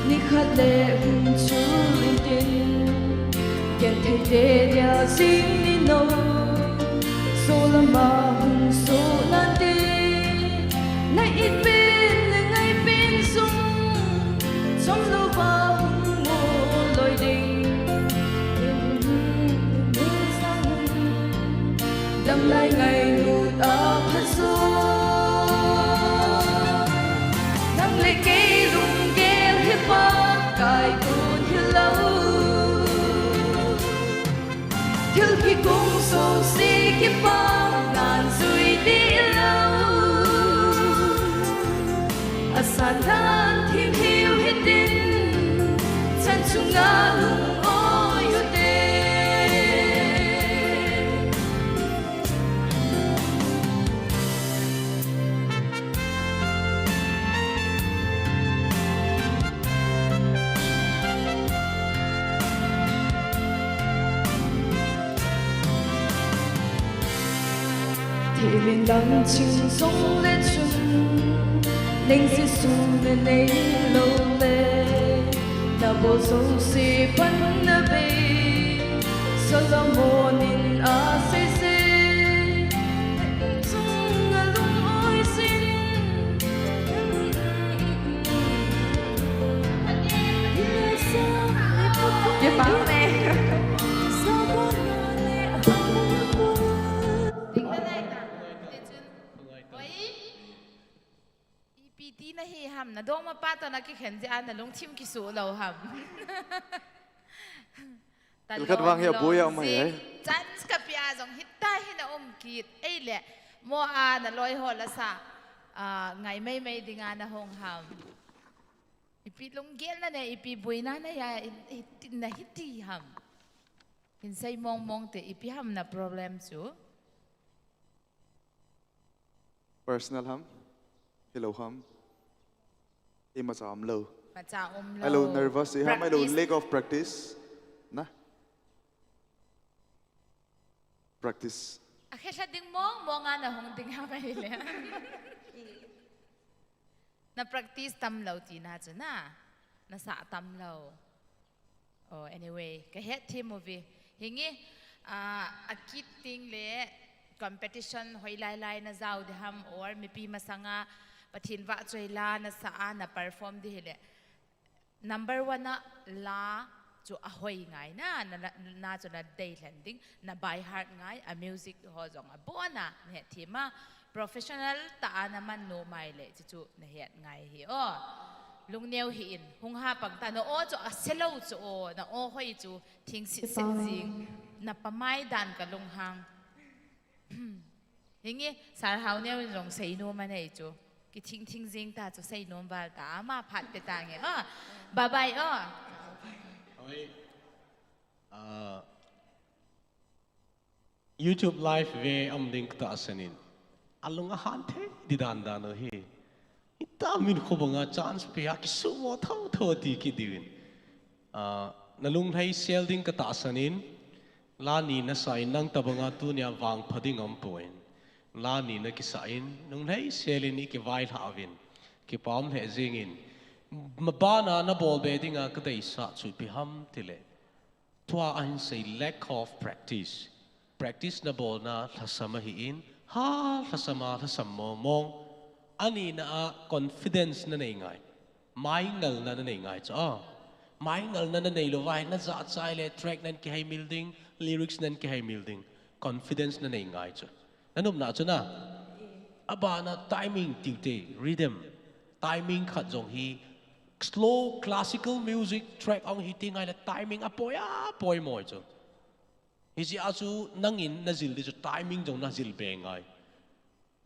Nikhat le chu tin gen thei de dia sing ni no so la ma hung so nan de na it bin ngai bin sung som lo ba hung mo loi ding dam lai ngai lut a pha so dam le ke lung Kai kun hillo Thil ki kung so si ki pa Ngan zui di lâu Asan tan thiên hiu hit din Chan chung nga lung oi yu de Thì bên đằng chinh sông lên chung Nên sẽ xuống lên đây lâu lệ Na bộ dấu xì phân na bê Sợ là mô nín á xê xê Sông ngà lung ôi xin Dạ bảo mẹ Tí na hi ham na dong ma pa ta na ki khen ja na long thim ki su lo ham Hilchet wang hi abuya am hai chan ska pia jong hit ta hi na kit ei le mo a na loi ho la sa ngai mai mai dinga na hong ham ipi long gel na ne ipi buina na ya tin na hiti ham in sai mong mong te ipi ham na problem chu personal ham hello ham Macha lo. Lo. Hello, nervous. I have my leg of practice. Na? Practice. Akit ding mo nga na hong ding ha mai le. Na practice tam lo ti na chu na. Na sa tam lo. Oh, anyway, ka het team movie. Hingi akit ting le competition hoi lai na zau de ham or mi pi masanga Pathen va choi la na sa na perform di hele number 1 na la chu a hoi ngai na chu na day landing na by heart ngai a music ho jong a bona ne thima professional ta na man no mai le chu na het ngai hi o lungneu hi in hung ha pang ta no o chu a selo chu o na o hoi chu thing si se jing na pamai dan ka lung hang hingi sar hau neu jong sei no man ei chu ki ting jing ta cho say nom bal ta ma phat pe ta nge bye bye oi YouTube live ve am link ta asanin alung han the di dan da no hi ita min ko banga chance pe ya ki su mo thau tho ti ki diwin nalung thei sel ding ka ta sanin la ni na sai nang tabanga tu nya wang phading am poin la ni na ki sain nung thei selin ni ki vai havin ki pam he zingin mabana na bol bedinga ka dei sa chu pi ham tile tua an say lack of practice na bol na thasama hi in ha thasama thasammo mong ani na confidence na nei ngai mai ngal na nei ngai cha mai ngal na nei lo vai na za chai le track nan ki hai building lyrics nan ki hai building confidence na nei ngai cha nanum na cha na aba na timing tiute rhythm timing khat jong hi slow classical music track ang hitting ay na timing apoy mo ito. Hisi asu nangin nazil di timing jong nazil bengay.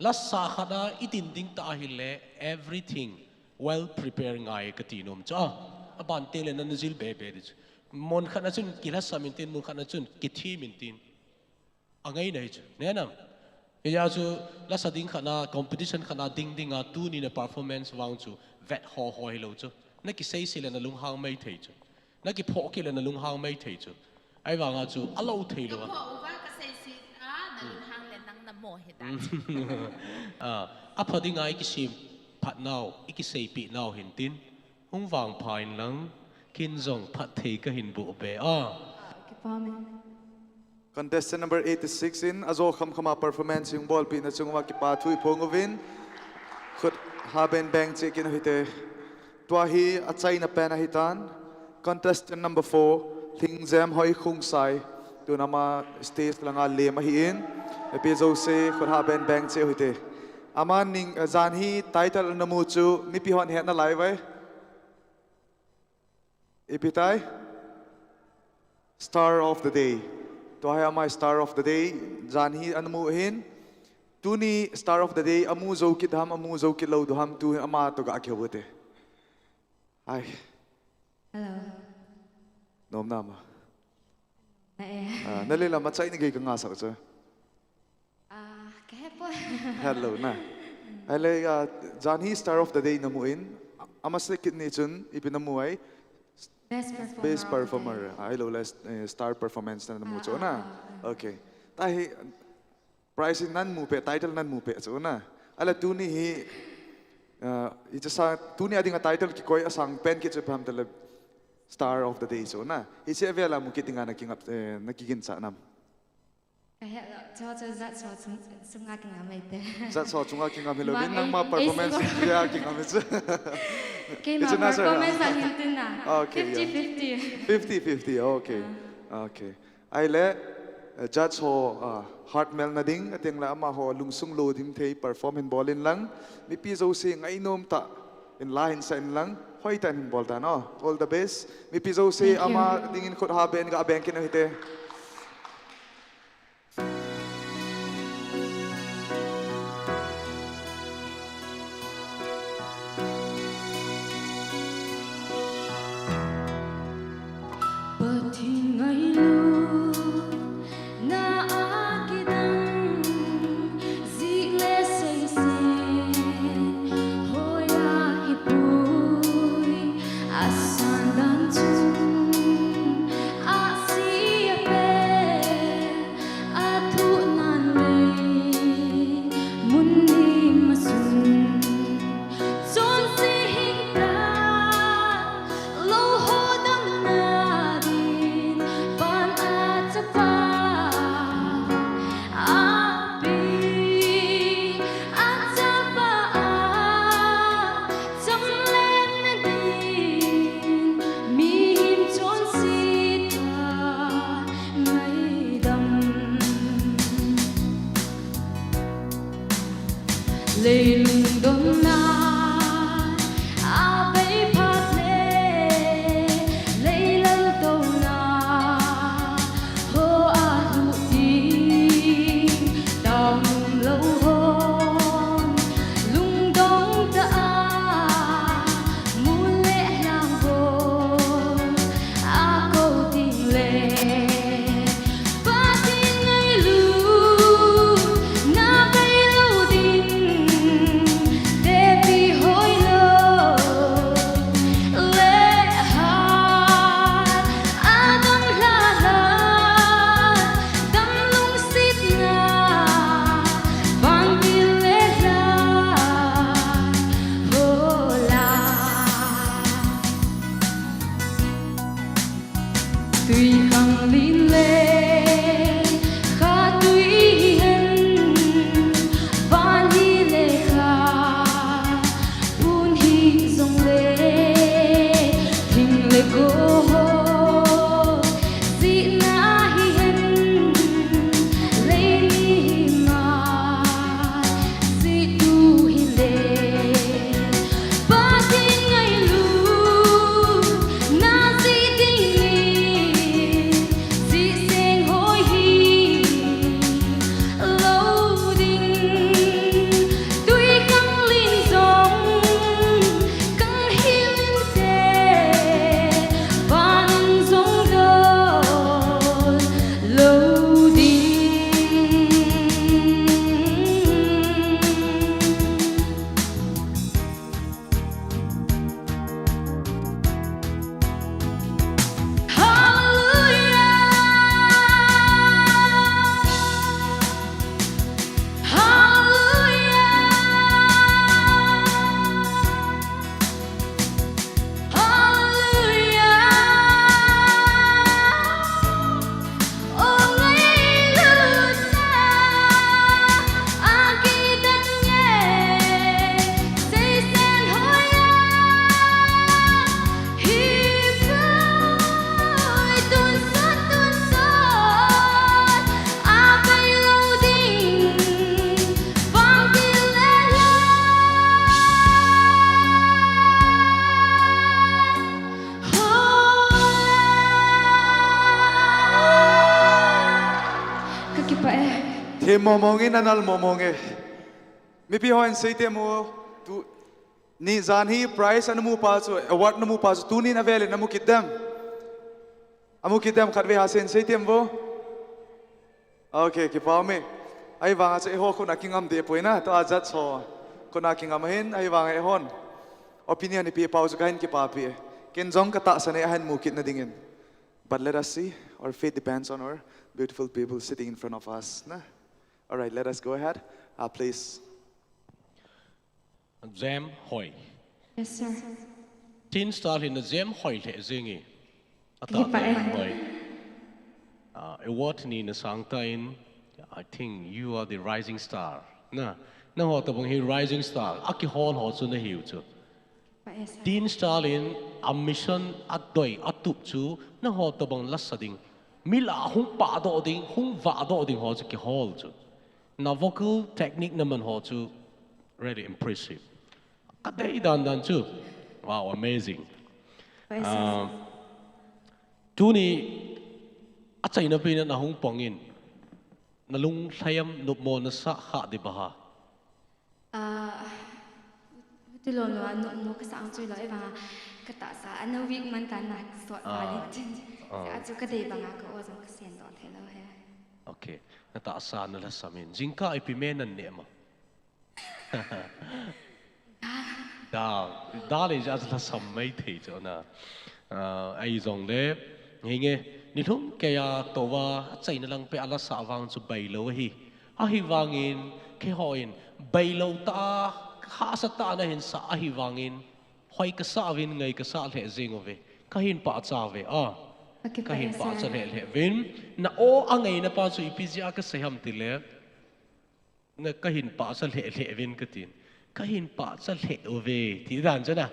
Lasa kada itinding tahile everything well prepared ngay katinom cha. Abante le na nazil bebe di. Mon kana chun kilas samintin mon kana chun kithi mintin. Angay na ito. Nenam. Hisi asu lasa ding kana competition kana ding tu ni na performance wang chu vet ho lo chu. Naki say sila na lunghang may thei chu. Naki po kila na lunghang may thei chu. Ay nga chu alo thei lo. Po uva kasi si na lunghang le nang namo hidat. Apa di nga ikisi phat now, ikisi pi now hintin. Hung wang pain lang Kijom phat thei ka hin bu be Contestant number 86 in azo khama performance yung ball pin na chungwa ki pa thui phongovin. Khut haben bang che kin hite. Tuahi atsai na pena hitan. Contestant number 4 thingzem hoi khung sai. Tu nama stage langa le mahiin. Epizo se khut haben bang che hite. Aman ning zanhi title namu chu mi pi hon het na lai vai. Ipitai Star of the Day. Tuahi amai Star of the Day zanhi anamu hin. Tuni Star of the Day amu zo kit ham amu zo kit lo du ham tu ama to ga khewute. Hi. Hello. Nom nama. Nalila matsai ni gay nga sa ka. Kahepo. Hello na. Alay Janhi Star of the Day namuin. Amas kit ni chun ipinamuay. Best performer. Hello last star performance na namu cho na. Okay. Tahi prize nan mu pe title nan mu pe cho na. Ala tuni hi ito sa tuni ading title ki koy asang pen ki chepam tele Star of the Day so na isi avela mo kitinga nakigin sa nam Kaya cho zat so sunga king amete zat so sunga king amelo bin nang ma performance ya king ametse Kaya ma performance ang hintin na 50-50 okay okay ay le judge ho heart mel na ding ating la ama ho lungsung lo dim thei performance ballin lang mi pizo se ngai nom ta in line sa in lang hoi tan hin bol ta no all the best mi pizo se ama dingin khot ha ben ga bank kin hite There he momongin anal momonge. Mi pi hoin sei te mo tu ni zan hi prize anamu pa chu award namu pa chu tu ni na vele namu kidam. Amu kidam khatve hasen sei tem vo. Okay, ki pa me. Ai wanga che ho ko nakingam de poina to ajat so. Ko nakingam hin ai wanga e hon. Opinion ni pi pa chu kain ki pa pi. Ken jong ka ta sane ahan mu kit na dingin. But let us see. Our faith depends on our beautiful people sitting in front of us. Nah? All right, let us go ahead. Please. Jam hoi. Yes, sir. Tin star in the jam hoi le zingi. Award ni na sangtain. I think you are the rising star. Na ho tabong hi rising star. Aki hon ho chu na hiu chu. Tin star in a mission at doi atup chu na ho tabong lasading. Mila hung pa do ding hung va do ding ho chu ki hol chu. Na vocal technique naman ho chu really impressive. Kadai dan chu. Wow, amazing. Tu ni acai na pina na hung pongin. Na lung sayam nup mo na sa ha di ba ha? Betul loh, anu mau kesang cuy loh, bang. Kata sa, anu week mantan nak suat balik. Saya tu kedai bang aku orang kesian dot hello he. Okay, nata sa na la samin. Jingka ay pimenan ni ma. Da le jas la samay thei cho na. Ai zong le hinge ni thum kaya towa chai na lang pe ala sa wang chu bai lo hi. A hi wangin ke hoin bai lo ta ha sa ta na hin sa a hi wangin hoi ka sa vin ngai ka sa le zing ove. Kahin pa cha ve kahin pa cha le vin na o angai na pa chu ipizia ka seham ti le na kahin pa cha le vin ka tin kahin pa cha le ove ti dan cha na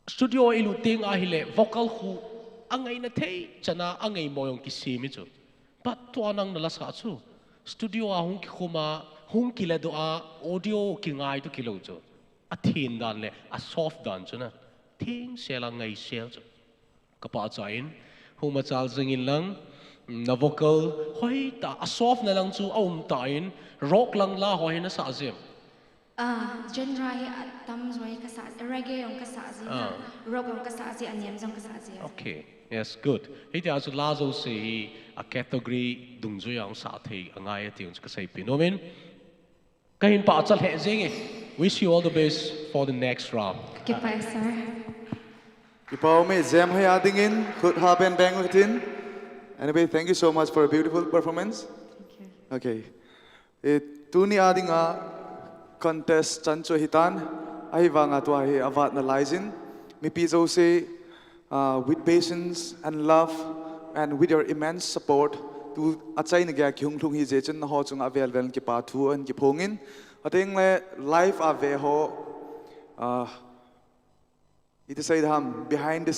studio ilu ting a hile vocal hu angai na thei chana angai moyong ki simi chu pat to anang na la sa chu studio a hung ki khuma hung ki le do a audio ki ngai to ki lo chu a thin dan le a soft dan chu na thing sela ngai sel chu ka pa chain huma chal zingin lang na vocal hoi ta a soft na lang chu ta in rock lang la hoi na sa zem Genre tam zoi kasa reggae yung kasa zina, rock yung kasa zi anyam zong kasa zi. Okay, yes, good. Hiti aso lazo si a category dung zoi ang sa thei angai ati yung kasay pinomin. Kahin pa atsal he zingi. Wish you all the best for the next round. Goodbye, sir. Ipaw me jam hay adingin could happen bang within. Anyway, thank you so much for a beautiful performance. Thank you. Okay. Tu ni ading contest chancho hitan ai wanga to hi avat na laisin mi pizo se with patience and love and with your immense support tu achai na gya kyung thung hi je chen na ho chung avel vel ki pa thu an ki phongin ateng le life ave ho it is ham behind the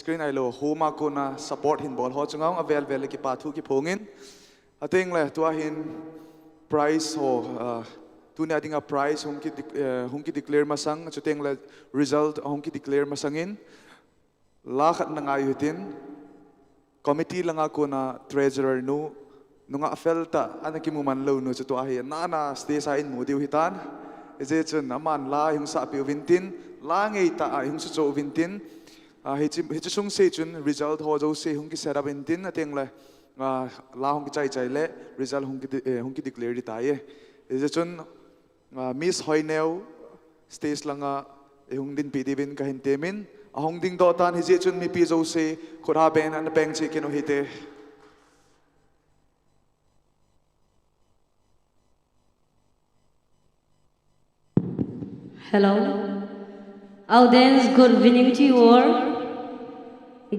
screen I lo homa ko na support hin bol ho chung avel vel ki pa thu ki phongin ateng le to hin prize ho tu ni adinga prize hong ki declare masang chuteng la result hong ki declare masangin la khat na ngai hutin committee langa ko na treasurer nu nunga felta anaki mu man lo nu chuto ahi na stay sa in mu diu hitan eze chun aman la hung sa pi vintin la ngei ta hung su cho vintin hi chi sung se chun result ho jo se hung ki setup vintin ateng la la hong ki chai le result hong ki declare di taye is chun miss hoineu stage langa hong din pi divin ka hintemin ahong ding do tan hi chun mi pi zo se khora ben an peng che keno hite Hello audience, good evening to you all.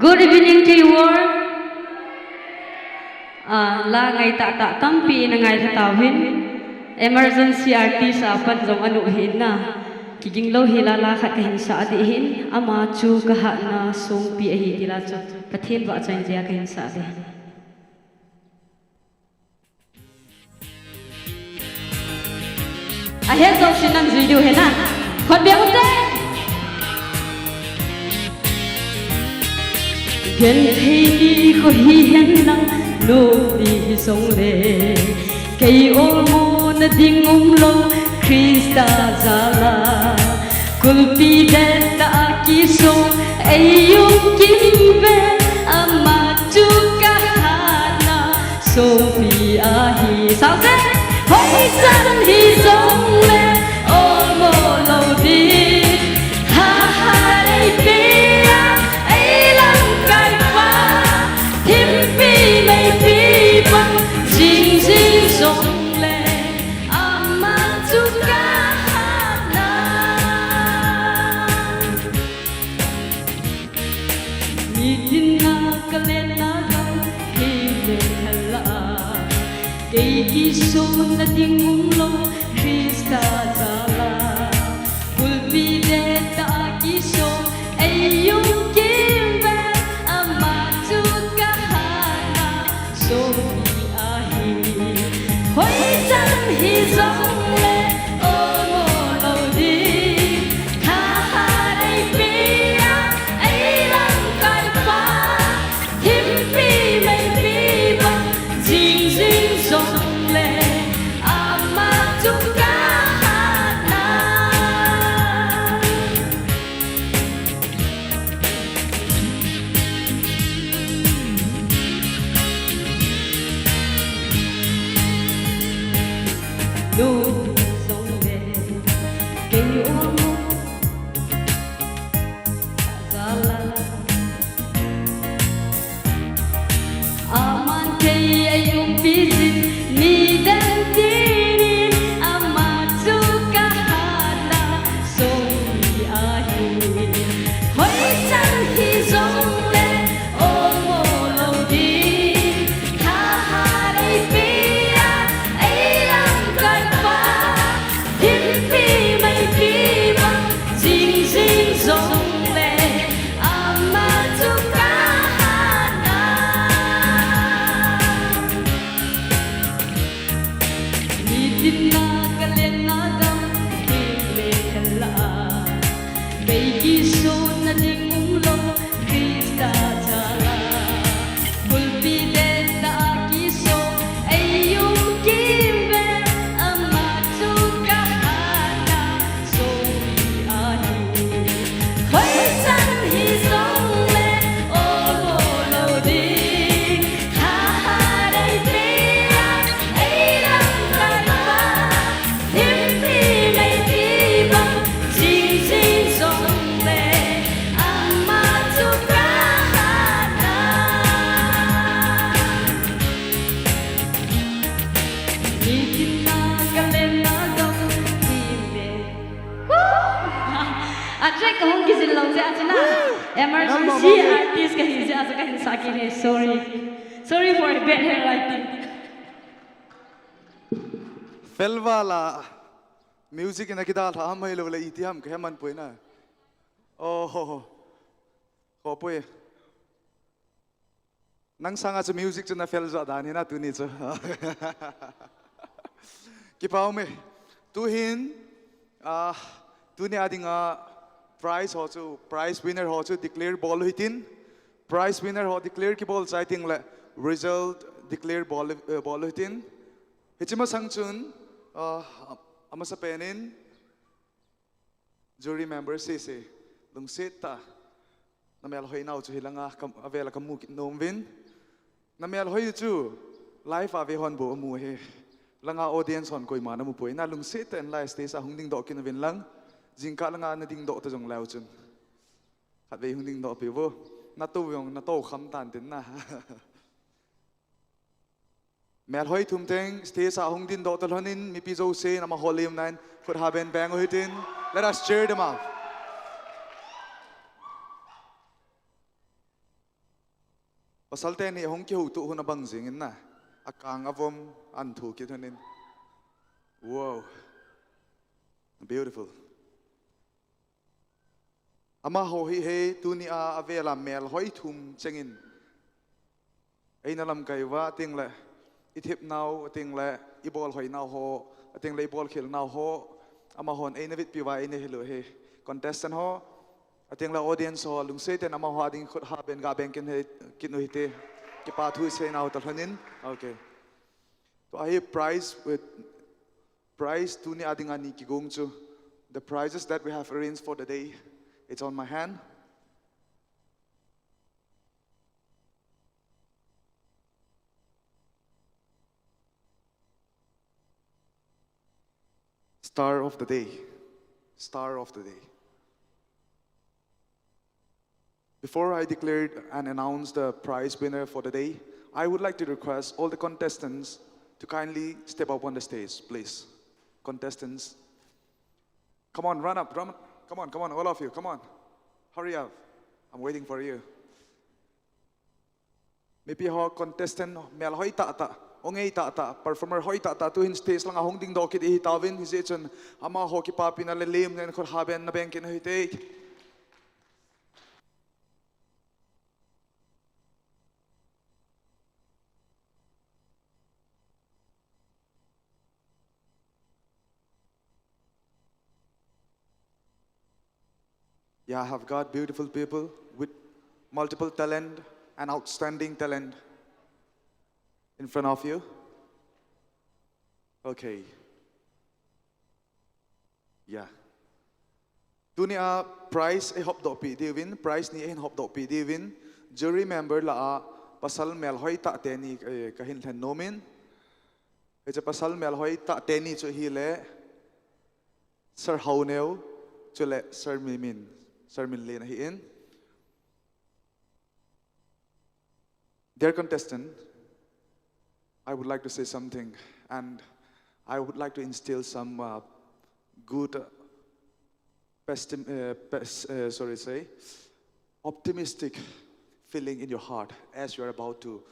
Good evening to you all. La ngày tạ tampi na ngày tha hin emergency artist apat jong anu hin na kijing lo hilala khat ka hin sa di hin ama chu ka ha na song pi hi dila chu Pathen wa chain ja ka hin sa de ahe jong sinan video he na khot be hote hiền thấy đi có hi hiền lăng nô đi sông lệ cây ô mô na ding lâu Krista zala kulpi den ta kiso ayung kimbe ama chukahana sofi ahi sao thế hoi san hi sông lệ ô mô lâu đi ha ha đây kia ấy lăng cài pha thêm phi mây phi băng jing jing sông lệ ama chukahana midina kalena dam hele hala kay kiso na ding lo Krista zala kulbi de ta kiso ayung kimbe ama chukahana sofi ahi hoi chan hi zong le o mo lo di ha ha dai pia ai lang kai pa him pi mai pi bang jing jing zong le ama chukahana no song le cây ô mô zala aman cây ayung pisin ni dan tinin ama chukahana sofi ahi hoi chan hi zong le o mo lo di ha ha dai pia ai lang kai pa him pi mai pi bang jing jing zong le ama chukahana midina kalena dam hele hala kay kiso na ding lo Krista zala kulpi de ta kiso ayung kimbe ama chukahana sofi ahi hoi chan hi song le o mo lo di ha ha dai pia ai lang kai pa him pi mai pi bang jing jing song le ama chukahana midina kalena dam hele Ajay kahong kisin long se achina emergency artist kahin se asa kahin saki ne sorry for the bad handwriting Felvala music ina kita tha mai lo le itiam ke man poina oh ko poe nang sanga chu music chu na felza dan hina tu ni chu ki pau me tu hin tu ni adinga prize ho chu prize winner ho chu declare ball hitin prize winner ho declare ki ball chai ting le result declare ball hitin hichima sangchun ama sa penin jury member se lungsit ta namel hoi nau chu hilanga avela kamu nomvin namel hoi chu live ave hon bo amu he langa audience hon koi mana mu poi na lungsit en live stage a hungding do kin vin lang jingka langa na ding do ta jong lau chun khat ve hungding do pi wo na tu yong na to kham tan tin na mel hoi thum teng stage a hungdin do tal honin mi pi zo se na ma holium nine could have been bang hitin let us cheer them up pasalte ni hong ki hu tu huna bang jingin na akang avom an thu ki thonin wow beautiful ama ho hi he tu ni a avela mel hoi thum chengin eina lam kai wa ting le ithip now ting le ibol hoi now ho ting le ibol khil now ho ama hon eina vit pi wa eina hilo he contestant ho I think the audience ho lung say ten ama hwading khut ha ben ga ben kin hite ki pa thu say now tal hanin. Okay. So I have prize tu ni ading ani ki gong chu. The prizes that we have arranged for the day, it's on my hand. Star of the day. Star of the day. Before I declare and announce the prize winner for the day, I would like to request all the contestants to kindly step up on the stage, please. Contestants, come on, run up. Come on, all of you, come on. Hurry up. I'm waiting for you. Maybe ho contestant mel hoi ta ongei ta performer hoi ta tu hin stage lang ahong ding dokit I tawin hisi chun ama ho ki papi na lelem nen khor haben na bank in hite. Yeah, I have got beautiful people with multiple talent and outstanding talent in front of you. Okay. Yeah. Dunia prize hop do pi divin prize ni hop do pi divin jury member la pasal mel hoi ta te ni kahin than nomin. It's pasal mel hoi ta te ni chu hi le Sir Hauneu chu le Sir Mimin. Sir Minlin hi in. Dear contestant, I would like to say something, and I would like to instill some good, optimistic feeling in your heart as you are about to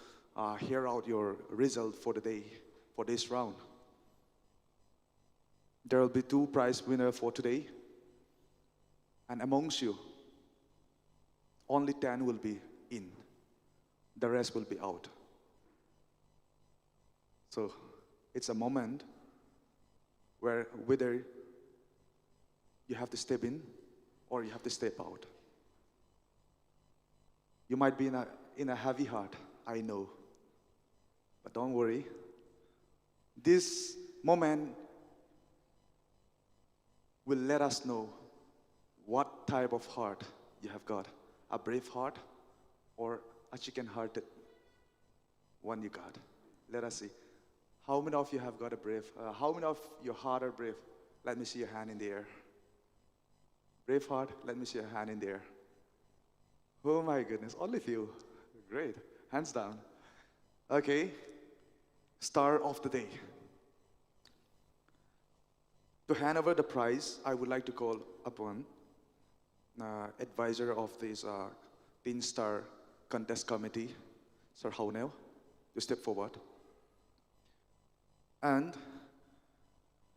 hear out your result for the day, for this round. There will be 2 prize winners for today. And amongst you, only 10 will be in. The rest will be out. So it's a moment where whether you have to step in or you have to step out. You might be in a heavy heart, I know. But don't worry. This moment will let us know what type of heart you have got. A brave heart or a chicken-hearted one you got. Let us see. How many of you have got a brave? How many of your heart are brave? Let me see your hand in the air. Brave heart, let me see your hand in the air. Oh my goodness, only few. Great, hands down. Okay, star of the day. To hand over the prize, I would like to call upon advisor of this 10-star contest committee, Sir Hauneu, to step forward. And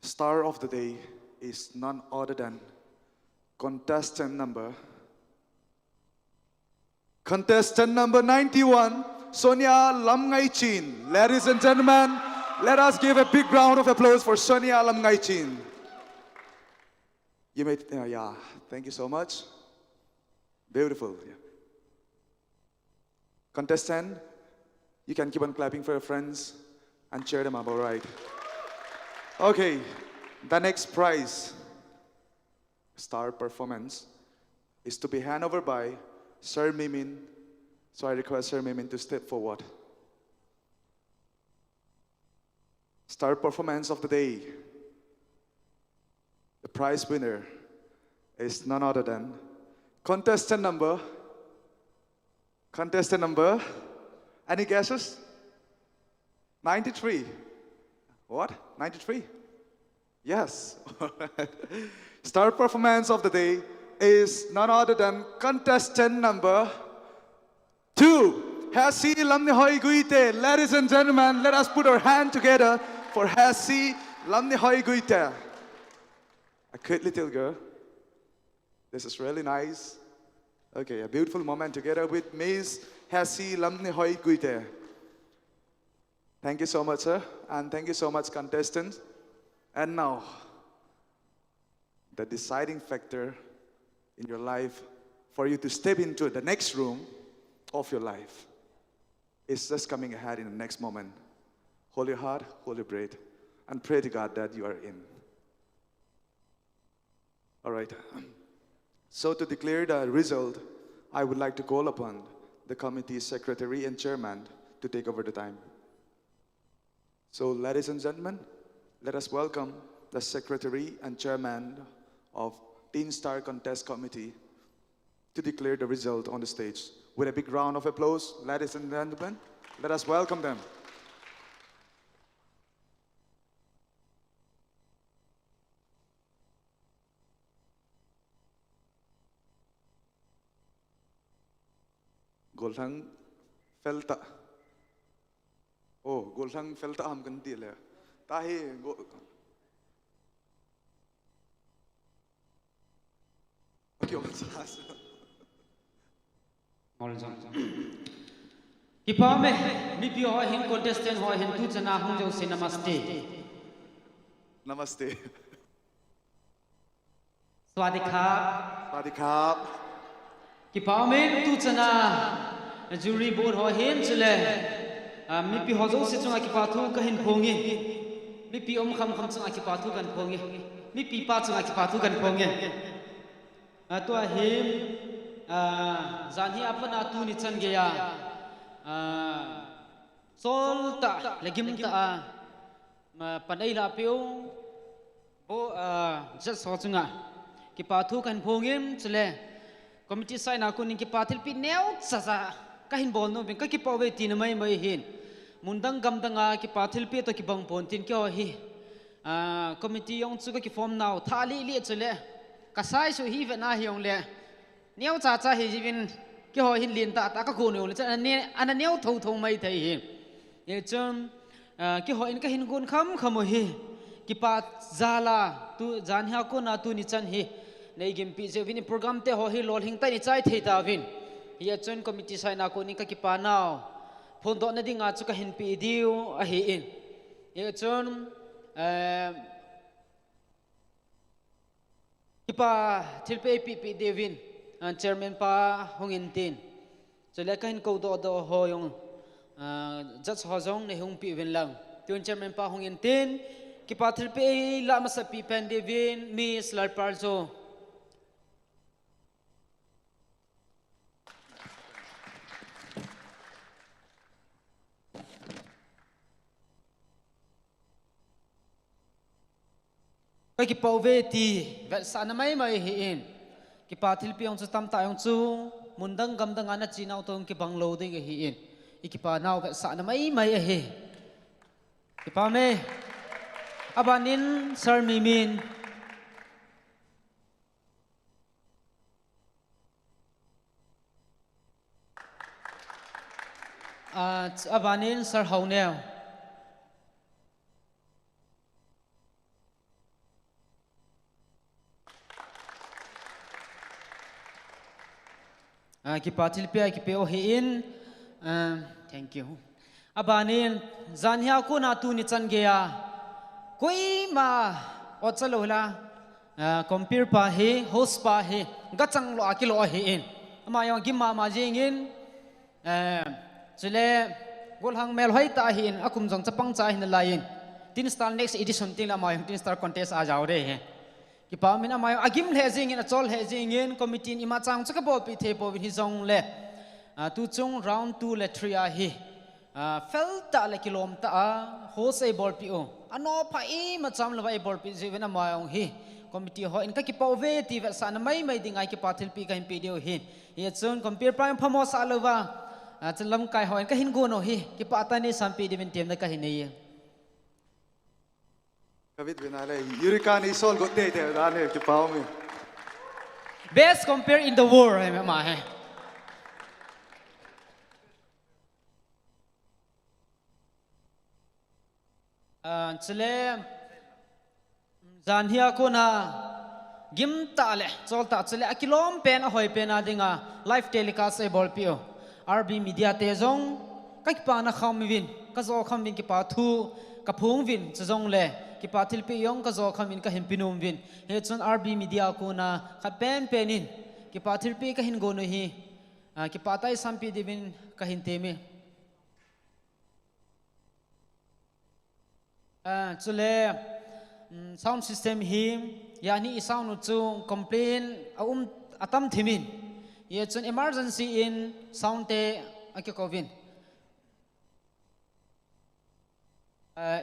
star of the day is none other than contestant number 91, Sonia Lamngaichin. Ladies and gentlemen, let us give a big round of applause for Sonia Lamngaichin. You may, yeah, thank you so much. Beautiful. Yeah. Contestant, you can keep on clapping for your friends and cheer them up, all right? Okay, the next prize, star performance, is to be handed over by Sir Mimin. So I request Sir Mimin to step forward. Star performance of the day. The prize winner is none other than contestant number, any guesses? 93. What? 93? Yes. Star performance of the day is none other than contestant number 2. Hasi Lamnihoi Guite. Ladies and gentlemen, let us put our hand together for Hasi Lamnihoi Guite. A cute little girl. This is really nice. Okay, a beautiful moment together with Miss Hasi Lamnihoi Guite. Thank you so much, sir. And thank you so much, contestants. And now, the deciding factor in your life for you to step into the next room of your life. It's just coming ahead in the next moment. Hold your heart, hold your breath, and pray to God that you are in. All right. So to declare the result, I would like to call upon the committee's secretary and chairman to take over the time. So ladies and gentlemen, let us welcome the secretary and chairman of Teen Star Contest Committee to declare the result on the stage. With a big round of applause, ladies and gentlemen, let us welcome them. Golhang felta. Oh, golhang felta am ganti le. Tahi okay, what's Kipame, mipi ho hin contestant ho hin tu chana hung jo se namaste. Namaste. Swadikap. Swadikap. Kipame tu chana jury board ho hin chule. Mipi ho jo se chunga kipathu ka hin phongi. Mipi om kham chunga kipathu kan phongi. Mipi pa chunga kipathu kan phongi. Tu him Zanhi apana tu ni chan gaya sol ta legim ta panai la piu bo jat so chunga ki pathu kan phongim chule committee sai na kun ki pathil pi neu cha ka hin bol no ben ka ki pawe tin mai mai hin mundang gam danga ki pathil pi to ki bang pon tin ki ho hi committee yong chu ka ki form now thali li chule ka sai su hi ve na hi yong le neo cha cha hi jibin ki ho hin lin ta ka ko neu le cha an neo tho tho mai thei hi ye chon ki ho in ka hin gun kham khamo hi ki pa zala tu jan ha ko na tu ni chan hi nei gim pi je vin program te ho hi lolhing ta ni chai thei ta vin ye chon committee sai na ko ni ka ki pa naw phon do na dinga chu ka hin pi diu a hi in ye chon ki pa thilpe pi devin chairman pa hongin tin chole kain ko do ho yong judge ho jong ne hung pi wen lang tun chairman pa hongin tin ki pathil pe la ma sa pi pen devin miss lar parzo ki pau ti vet sa na mai hi in ki pathil piong chu tam ta yong chu mundang gam dang ana chinau tong ki banglo ding hi in ikipa naw vet sa na mai hi ki pa me abanin sir mimin abanin sir haunel ki pathil pe ki pe o hi in thank you abanin zanhia ko na tu ni chan ge ya koi ma o chalo la compare pa he host pa he ga chang lo akilo hi in ama yong gi ma jing in chule gol hang mel hoi ta hi in akum jong chapang cha hin la in tin star next edition tin la ma yong tin star contest ajao re he ki pa min amay agim hezing in a chol hezing in committee ima chang chaka bol pi the po hi zong le Tuchung Round 2 le 3 a hi felta le kilom ta ho sei bol pi o ano pha e ma cham la bol pi je vena ma ong hi committee ho in ka ki pau ve ti ve sa na mai dingai ki pathil pi ka hin pi dio hin ye chon compare prime phamo sa lova chalam kai ho in ka hin go no hi ki pa ta ni sam pi divin tem na ka hin nei Kavit binale Yurikani sol gote te dane ki pau mi. Best compare in the world hai ma hai. Chile zanhia ko na gim ta le chol ta chile akilom pen a hoi pen a dinga live telecast e bol pio RB media te zong ka ki pa na kham win ka zo kham win ki pa thu ka phung win chong le ki pathil pi yong ka zo khamin ka hempinum win he chon RB media ko na kha pen penin ki pathilpi ka hin gonu hi ki patai sampi divin ka hin temi chule sound system hi yani sound nu chu complain atam thimin ye chun emergency in sound te ake kovin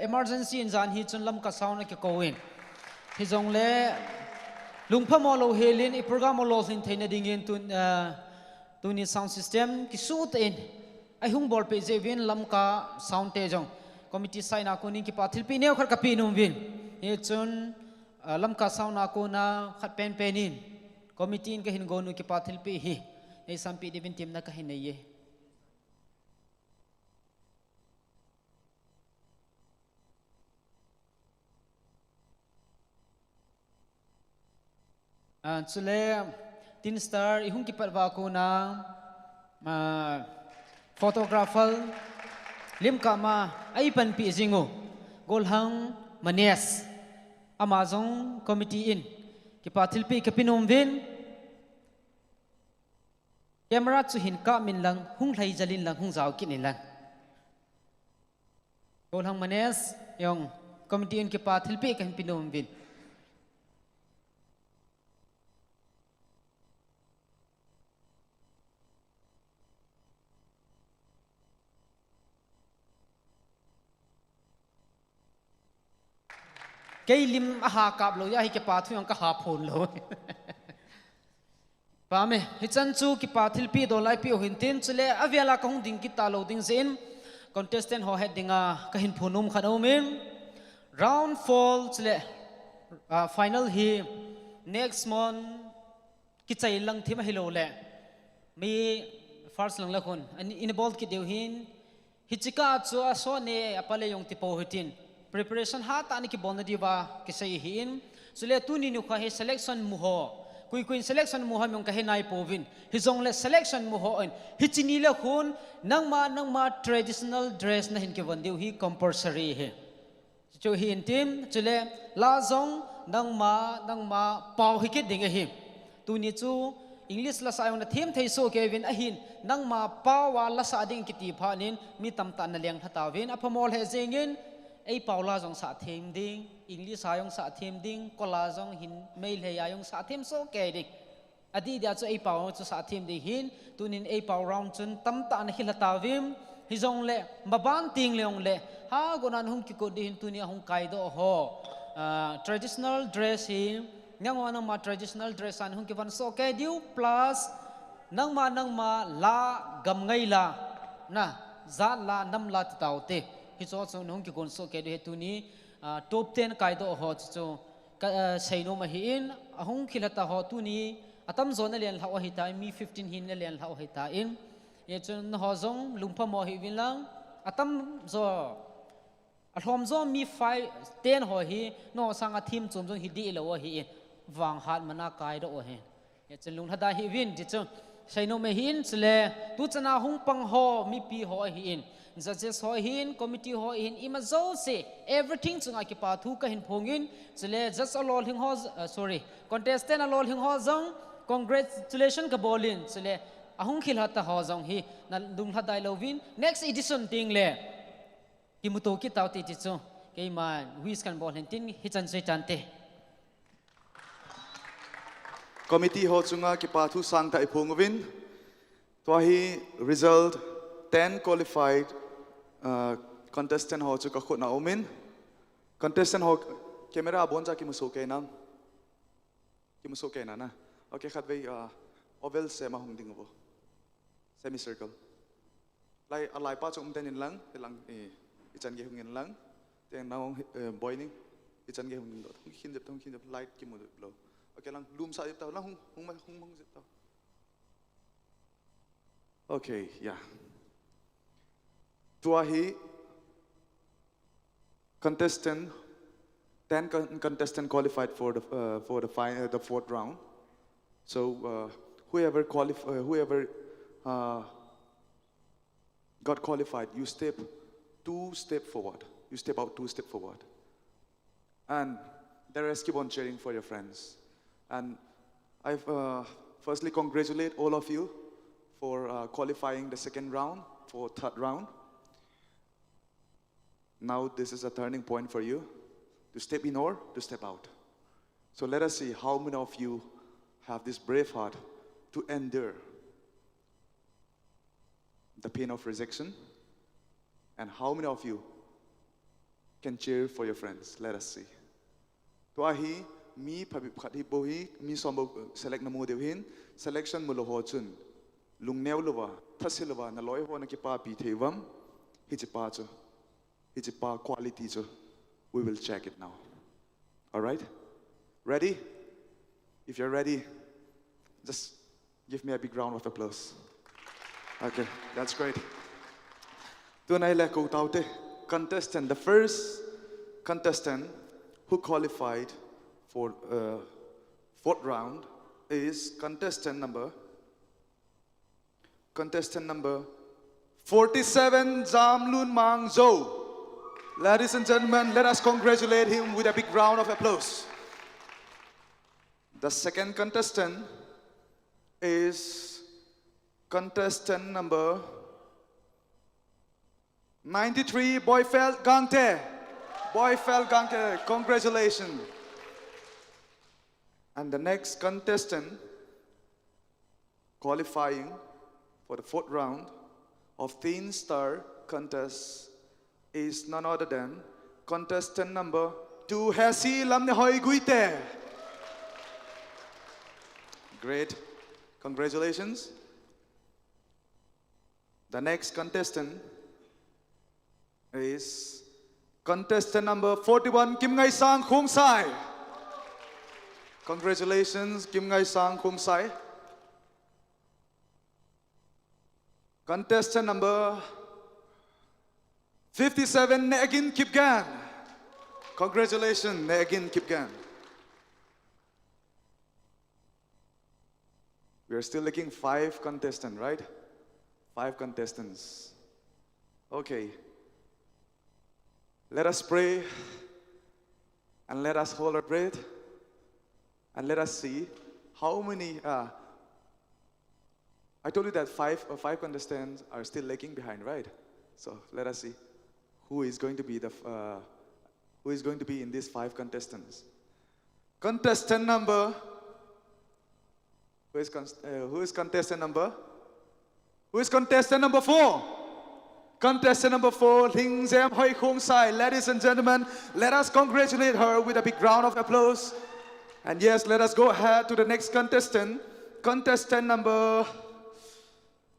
emergency in zan hi chun lam ka sound ake kovin hi jong le lungpha mo lo helin I program lo sin theina dingin tuni sound system ki suit in ai hung bol pe je vin lam ka sound te jong committee sai na ko ni ki pathil pi neu khar ka pi num vin ye chun lam ka sound na ko na khat pen penin committee in ka hin gonu ki pathil pi hi ei sampi divin tim na ka hin ye chule tin star ihung ki parwa ko na photographer lim kama ai pan pi jingo golhang manes amazon committee in ki pathil pi ka pinom vin camera chu hin ka min lang hung hlai jalin lang hung jaw kin lang golhang manes yong committee in ki pathil pi ka pinom vin cái lim aha kap lo ya hi ke pa thu yang ka ha phone lo pa me hi chan chu ki pa thil pi do lai pi hin tin chule aviala ka hung ding ki ta lo ding zen contestant ho headinga ka hin phunum khano min round fall chule final hi next month kichai lang thima hi lo le mi first lang la kon an involved ki deu hin hichika chu a so ne apale yong ti po hitin preparation ha ta ni kibolna diwa kisai hin sule tu ni nu kha he selection mu ho kuin selection mu ha mong ka he nai povin hi jong le selection mu ho in hi chini le khun nangma traditional dress na hin ke wan diu hi compulsory he chu hin tim chule la jong nangma pau hi ke ding hi tu ni chu English la sayong na theme thei so kevin ahin nangma pawa la sa ding kiti phanin mi tam ta na leng thatawin aphamol he jengin ei paula jong sa them ding English ayong sa them ding kola jong hin mail he ayong sa them so ke dik adi dia chu ei paw chu sa them ding hin tunin ei paw round chun tam ta na hilatawim hi jong le maban ting leong le ha gonan hum ki ko din tuni hung kai do ho traditional dress hi nangwa ma traditional dress an hung ki van so ke diu plus nangma la gam ngai la na za la nam la tawte hi cho chu nong ki gon so ke de tu ni top 10 kai do ho chu sei no ma hi in ahung khilata ho tu ni atam zon len la ho hi ta mi 15 hin len la ho hi ta in ye chun ho zong lungpha mo hi win lang atam zo athom zo mi 5 10 ho hi no sanga thim chum jong hi di lo hi in wang hat mana kai do he ye chun lung hada hi win ji chu sei no me hin chle tu chana hung pang ho mi pi ho hi in judges ho hin committee ho hin ima zo se everything chunga ki pa thu ka hin phongin chile just a lolhing ho sorry contestant a lolhing ho jong congratulations ka bolin chile ahung khil hata ho jong hi na dung hadai lovin next edition ting le ki muto ki tawti ti chu ke man wis kan bol hin tin hi chan sei tan te committee ho chunga ki pa thu sang ta iphongwin to hi result 10 qualified contestant ho chu ka khut na omin contestant ho camera bon ja ki muso ke na okay khat vei oval se ma hung ding bo semi circle lai alai pa chung ten in lang ichan ge hung in lang ten na boy ning ichan ge hung do hin jep light ki mu lo okay lang loom sa jep ta lang hung jep ta okay yeah Tuahi contestant 10 contestant qualified for the fourth round. So whoever got qualified, you step 2 steps forward. You step out 2 steps forward, and the rest keep on cheering for your friends. And firstly congratulate all of you for qualifying the second round for third round. Now this is a turning point for you to step in or to step out. So let us see how many of you have this brave heart to endure the pain of rejection, and how many of you can cheer for your friends. Let us see. Tuahi mi phabip khati bohi mi sombo select namu devhin selection mulo chun lungneu louva thasilwa na loi ho na ki pa pi thevam hichipa chu hichipa quality chu. We will check it now. All right? Ready? If you're ready, just give me a big round of applause. Okay, that's great. Contestant, the first contestant who qualified for fourth round is contestant number 47, Jamlun Mang Zhou. Ladies and gentlemen, let us congratulate him with a big round of applause. The second contestant is contestant number 93, Boyfeld Gangte. Boyfeld Gangte, congratulations. And the next contestant qualifying for the fourth round of Teen Star contest is none other than contestant number 2, Hesi Lamnehoi Guite. Great, congratulations. The next contestant is contestant number 41, Kim Ngai Sang Khung Sai. Congratulations, Kim Ngai Sang Khung Sai. Contestant number 57, Negin Kipgan. Congratulations, Negin Kipgan. We are still looking 5 contestants, right? 5 contestants. Okay. Let us pray and let us hold our breath and let us see how many. I told you that 5 contestants are still lagging behind, right? So let us see who is going to be in these 5 contestants. Contestant number. Who is contestant number? Who is contestant number 4? Contestant number 4, Ling Zem Hoi Kung Sai. Ladies and gentlemen, let us congratulate her with a big round of applause. And yes, let us go ahead to the next contestant. Contestant number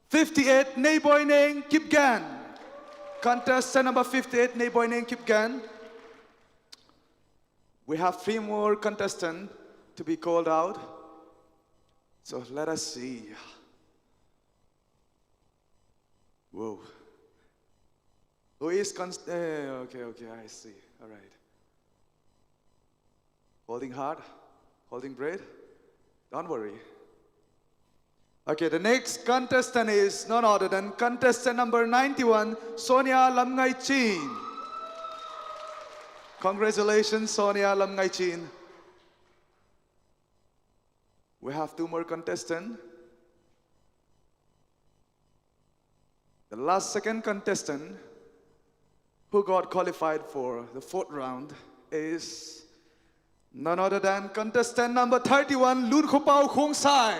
58, Nei Boy Neng Kipgan. Contestant number 58, Nei Boy Neng Kipgan. We have 3 more contestants to be called out. So let us see. Whoa. Who is okay, I see. All right. Holding hard, holding breath. Don't worry. Okay, the next contestant is none other than contestant number 91, Sonia Lamngai Chin. Congratulations, Sonia Lamngai Chin. We have 2 more contestants. The last second contestant who got qualified for the 4th round is none other than contestant number 31, Lun Khupao Khung Sai.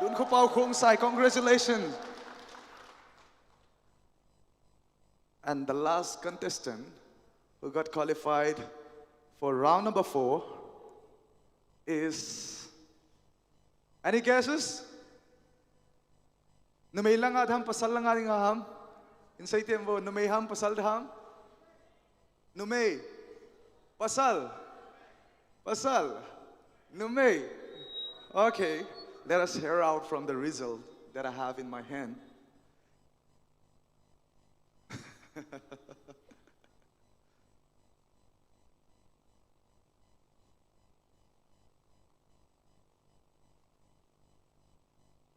Lun Khupao Khung Sai, congratulations. And the last contestant who got qualified for round number 4 is, any guesses? Numay lang adham pasal lang ading aham. Insay tempo, numay ham pasal dham. Numay pasal. Pasal. Numay. Okay, let us hear out from the result that I have in my hand.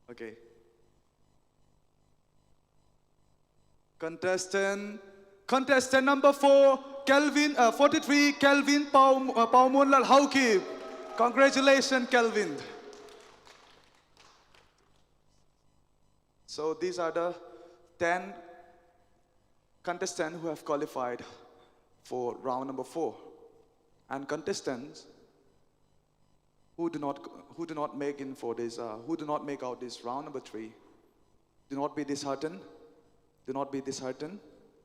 Okay. Contestant number 4, Kelvin, 43, Kelvin Paumunlal Haukip. Congratulations, Kelvin. So these are the 10 contestants who have qualified for round number 4. And contestants who do not make in for this, who do not make out this round number 3, do not be disheartened. Do not be disheartened,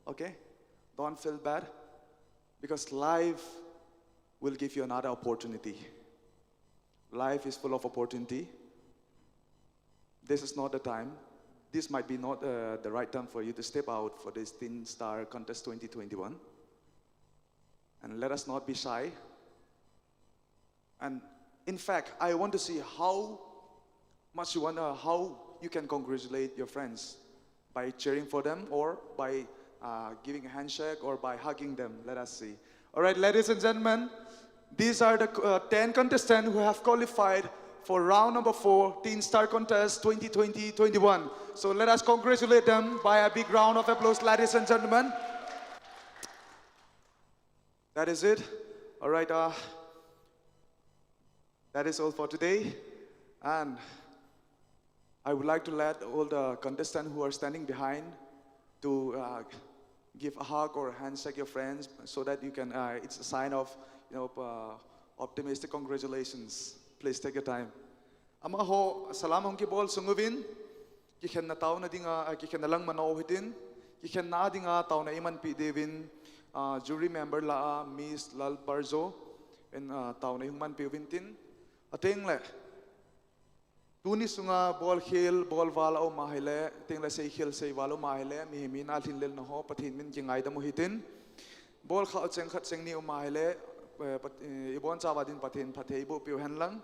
okay? Don't feel bad, because life will give you another opportunity. Life is full of opportunity. This is not the time. This might be not the right time for you to step out for this Teen Star Contest 2021. And let us not be shy. And in fact, I want to see how much you want, how you can congratulate your friends by cheering for them, or by giving a handshake, or by hugging them. Let us see. All right, ladies and gentlemen, these are the 10 contestants who have qualified for round number 4, Teen Star Contest 2020-21. So let us congratulate them by a big round of applause, ladies and gentlemen. That is it. All right, that is all for today. And I would like to let all the contestants who are standing behind to give a hug or a handshake your friends, so that you can, it's a sign of, optimistic congratulations. Please take your time. Ama ho, salam hong kibol sunguvin. Kichen na tao na dinga, kichen na lang manaw hitin. Kichen na dinga tao na iman pi devin. Jury member la Miss Lal Barzo and tao na human pi wintin. Ating le. Tuni sunga ball hill, ball vala o mahile. Ting le say hill say valo mahile. Mihimin alhin lil na ho pathin min kingay da mo hitin. Ball kha cheng khat cheng ni o mahile. Ibon chawa din pathin thei bo piu han lang.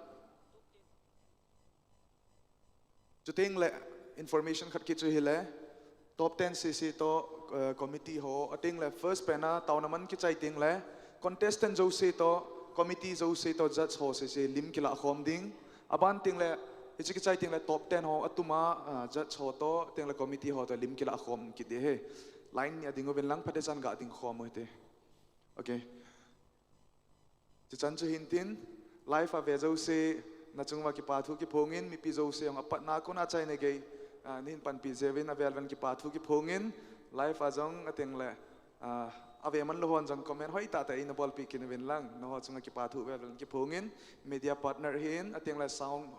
Chuting le information khat ki chu hile. Top 10 cc to committee ho. Ating le first pena tau naman ki chai ting le. Contestant jo se to committee jo se to judge ho se lim kila khom ding. Aban ting le ichi ki chai ting le top 10 ho atuma judge ho to ting le committee ho to lim kila khom ki de he. Line ni adingo ben lang phatesan ga ding khom ho te. Okay. Chan chu hintin life ave jo se na chungwa ki pathu ki phongin mi pi jo se ang apat na ko na chai ne ge nin pan pi jevin avelvan ki pathu ki phongin life ajong ateng le ave man lo hon jong comment hoi ta ta in bol pi kin wen lang no ho chunga ki pathu avelvan ki phongin media partner hin ateng le sound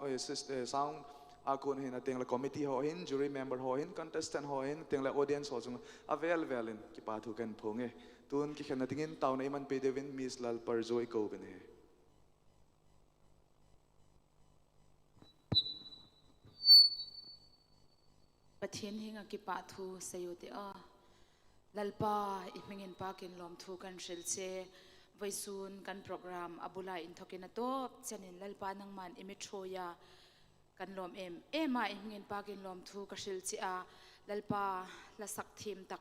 sound akon hin ateng le committee ho hin jury member ho hin contestant ho hin ateng le audience ho chung avel velin ki pathu kan phonge tun ki khana tingin taw na iman pe devin Miss Lal Parjoy ko ben he. Pathen hinga ki pathu sayute lalpa imingin pakin lom thu kan shilche vaisun kan program abula in thokin to chanin lalpa nang man imitroya kan lom ema imingin pakin lom thu ka shilchi lalpa la sak thim tak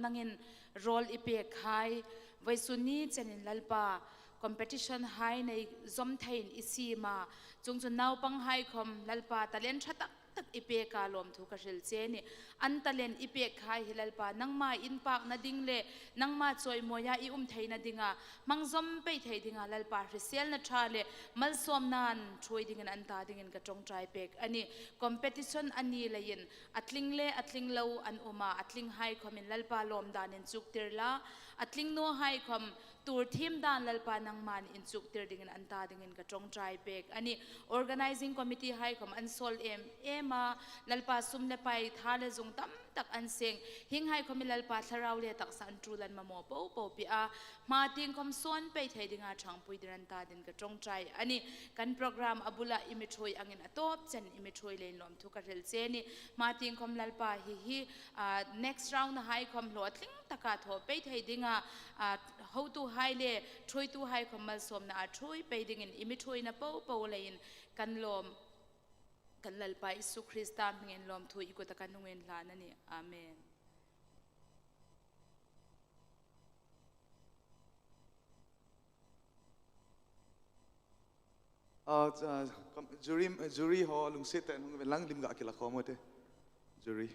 nangin role ipek hai vaisuni chanin lalpa competition hai nei zom thein isima chungchu naw pang hai khom lalpa talent thatak tak ipe ka lom thu ka ril che ni an talent ipe khai hilalpa nangma in pak na dingle nangma choi moya I theina dinga mangzom pe thei dinga lalpa resel na thale malsom nan choi dingan an ta dingin ka tong trai pek ani competition ani lain atling lo an uma atling hai khomin lalpa lom danin chuk tirla atling no hai khom tur thim dan lalpa nang man in chuk tir dingin an ta dingin ka tong trai pek ani organizing committee hai khom an sol ema lalpa sum le pai thale jung tam tak an seng hing hai khomi lalpa tharau le tak san trulan mamo po pi ma ting khom son pe thei dinga thang pui diran ta din ka tong trai ani kan program abula imithoi angin atop chen imithoi le lom thu ka rel che ni ma ting khom lalpa hi next round hai khom lo tling taka tho pe thei dinga how to hai le throi tu hai khom mal som na throi pe dingin imithoi na po lein kan lom kan lalpa Isu Krista ngin lom thu iko ta kanungen la na ni amen. Jury ho lungsit and hung lang lim ga kila khomote jury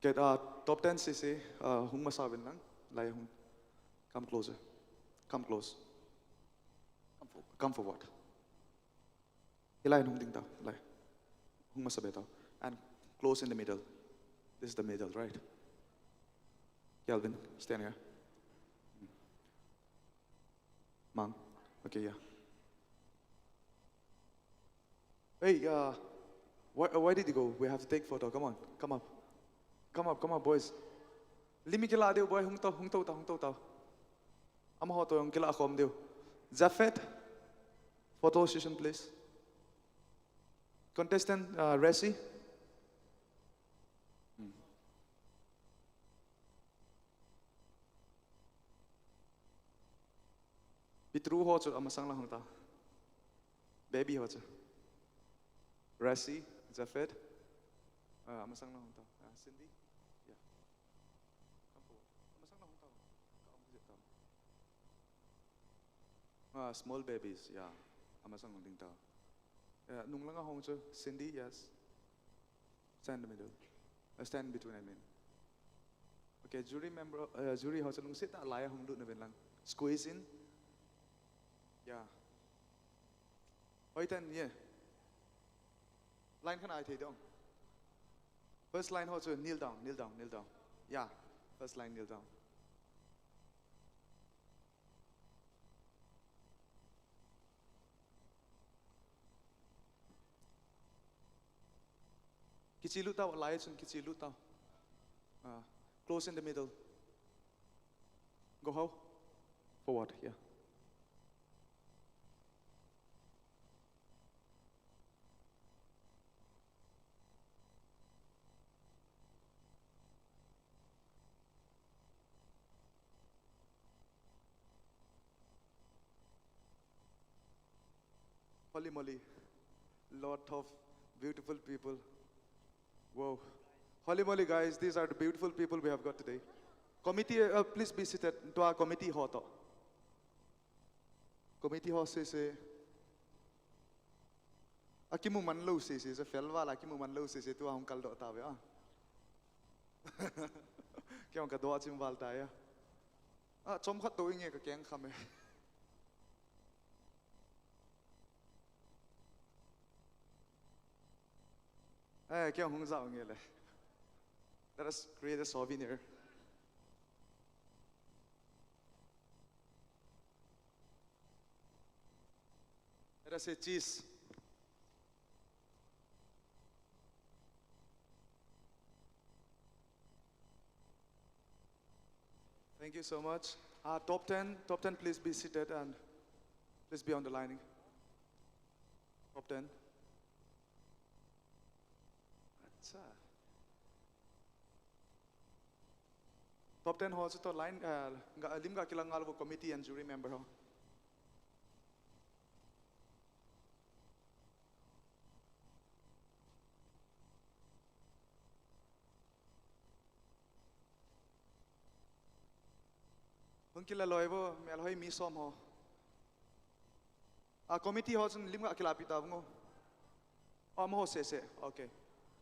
get top 10 cc hung masawin lang lai hung come closer come close come forward ilai hung ding ta lai masabeto. And close in the middle. This is the middle, right? Kelvin, stand here. Mang, okay, yeah. Hey, why did you go? We have to take photo. Come on, come up. Come up, boys. Limi kila deu boy, hung tau. Ama hoto yung kila akom deu. Zafet, photo session please. Contestant, Resi. Pitru hocho amasang lang ta. Baby hocho. Resi, Zafet. Amasang lang ta. Cindy. Yeah. Come forward. Amasang lang ta. Small babies, yeah. Amasang lang ta. Yeah, nung lang hong cho. Cindy, yes. Stand in the middle. Stand between, I mean. Okay, jury member, jury hocho nung sit na laya hong doon na lang. Squeeze in. Yeah. Hoy ten, yeah. Line kan ai thei dong. First line ho chu kneel down. Yeah. First line kneel down. Kichi lu tao lai chun kichi lu tao. Close in the middle. Go how? Forward, yeah. Holy moly, lot of beautiful people. Whoa. Holy moly guys, these are the beautiful people we have got today. Committee, please be seated to our committee hall. Committee hall says, Akimu manlo says, a felwa, Akimu manlo says, to our uncle Dotavia. Kyanka doachim valtaya. Chom hat doing a gang come. Let us create a souvenir. Let us say cheese. Thank you so much. Top 10, please be seated and please be on the lining. Top 10. Top 10 ho to line lim ga kilang alvo committee and jury member ho. Hung kila loivo mel hoi mi som ho. Committee ho chun lim ga kila pita bungo. Ho se okay.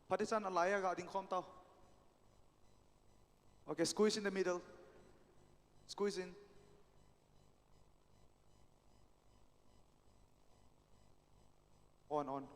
Patisan alaya ga ding khom tao. Okay, squeeze in the middle. Squeeze in. On.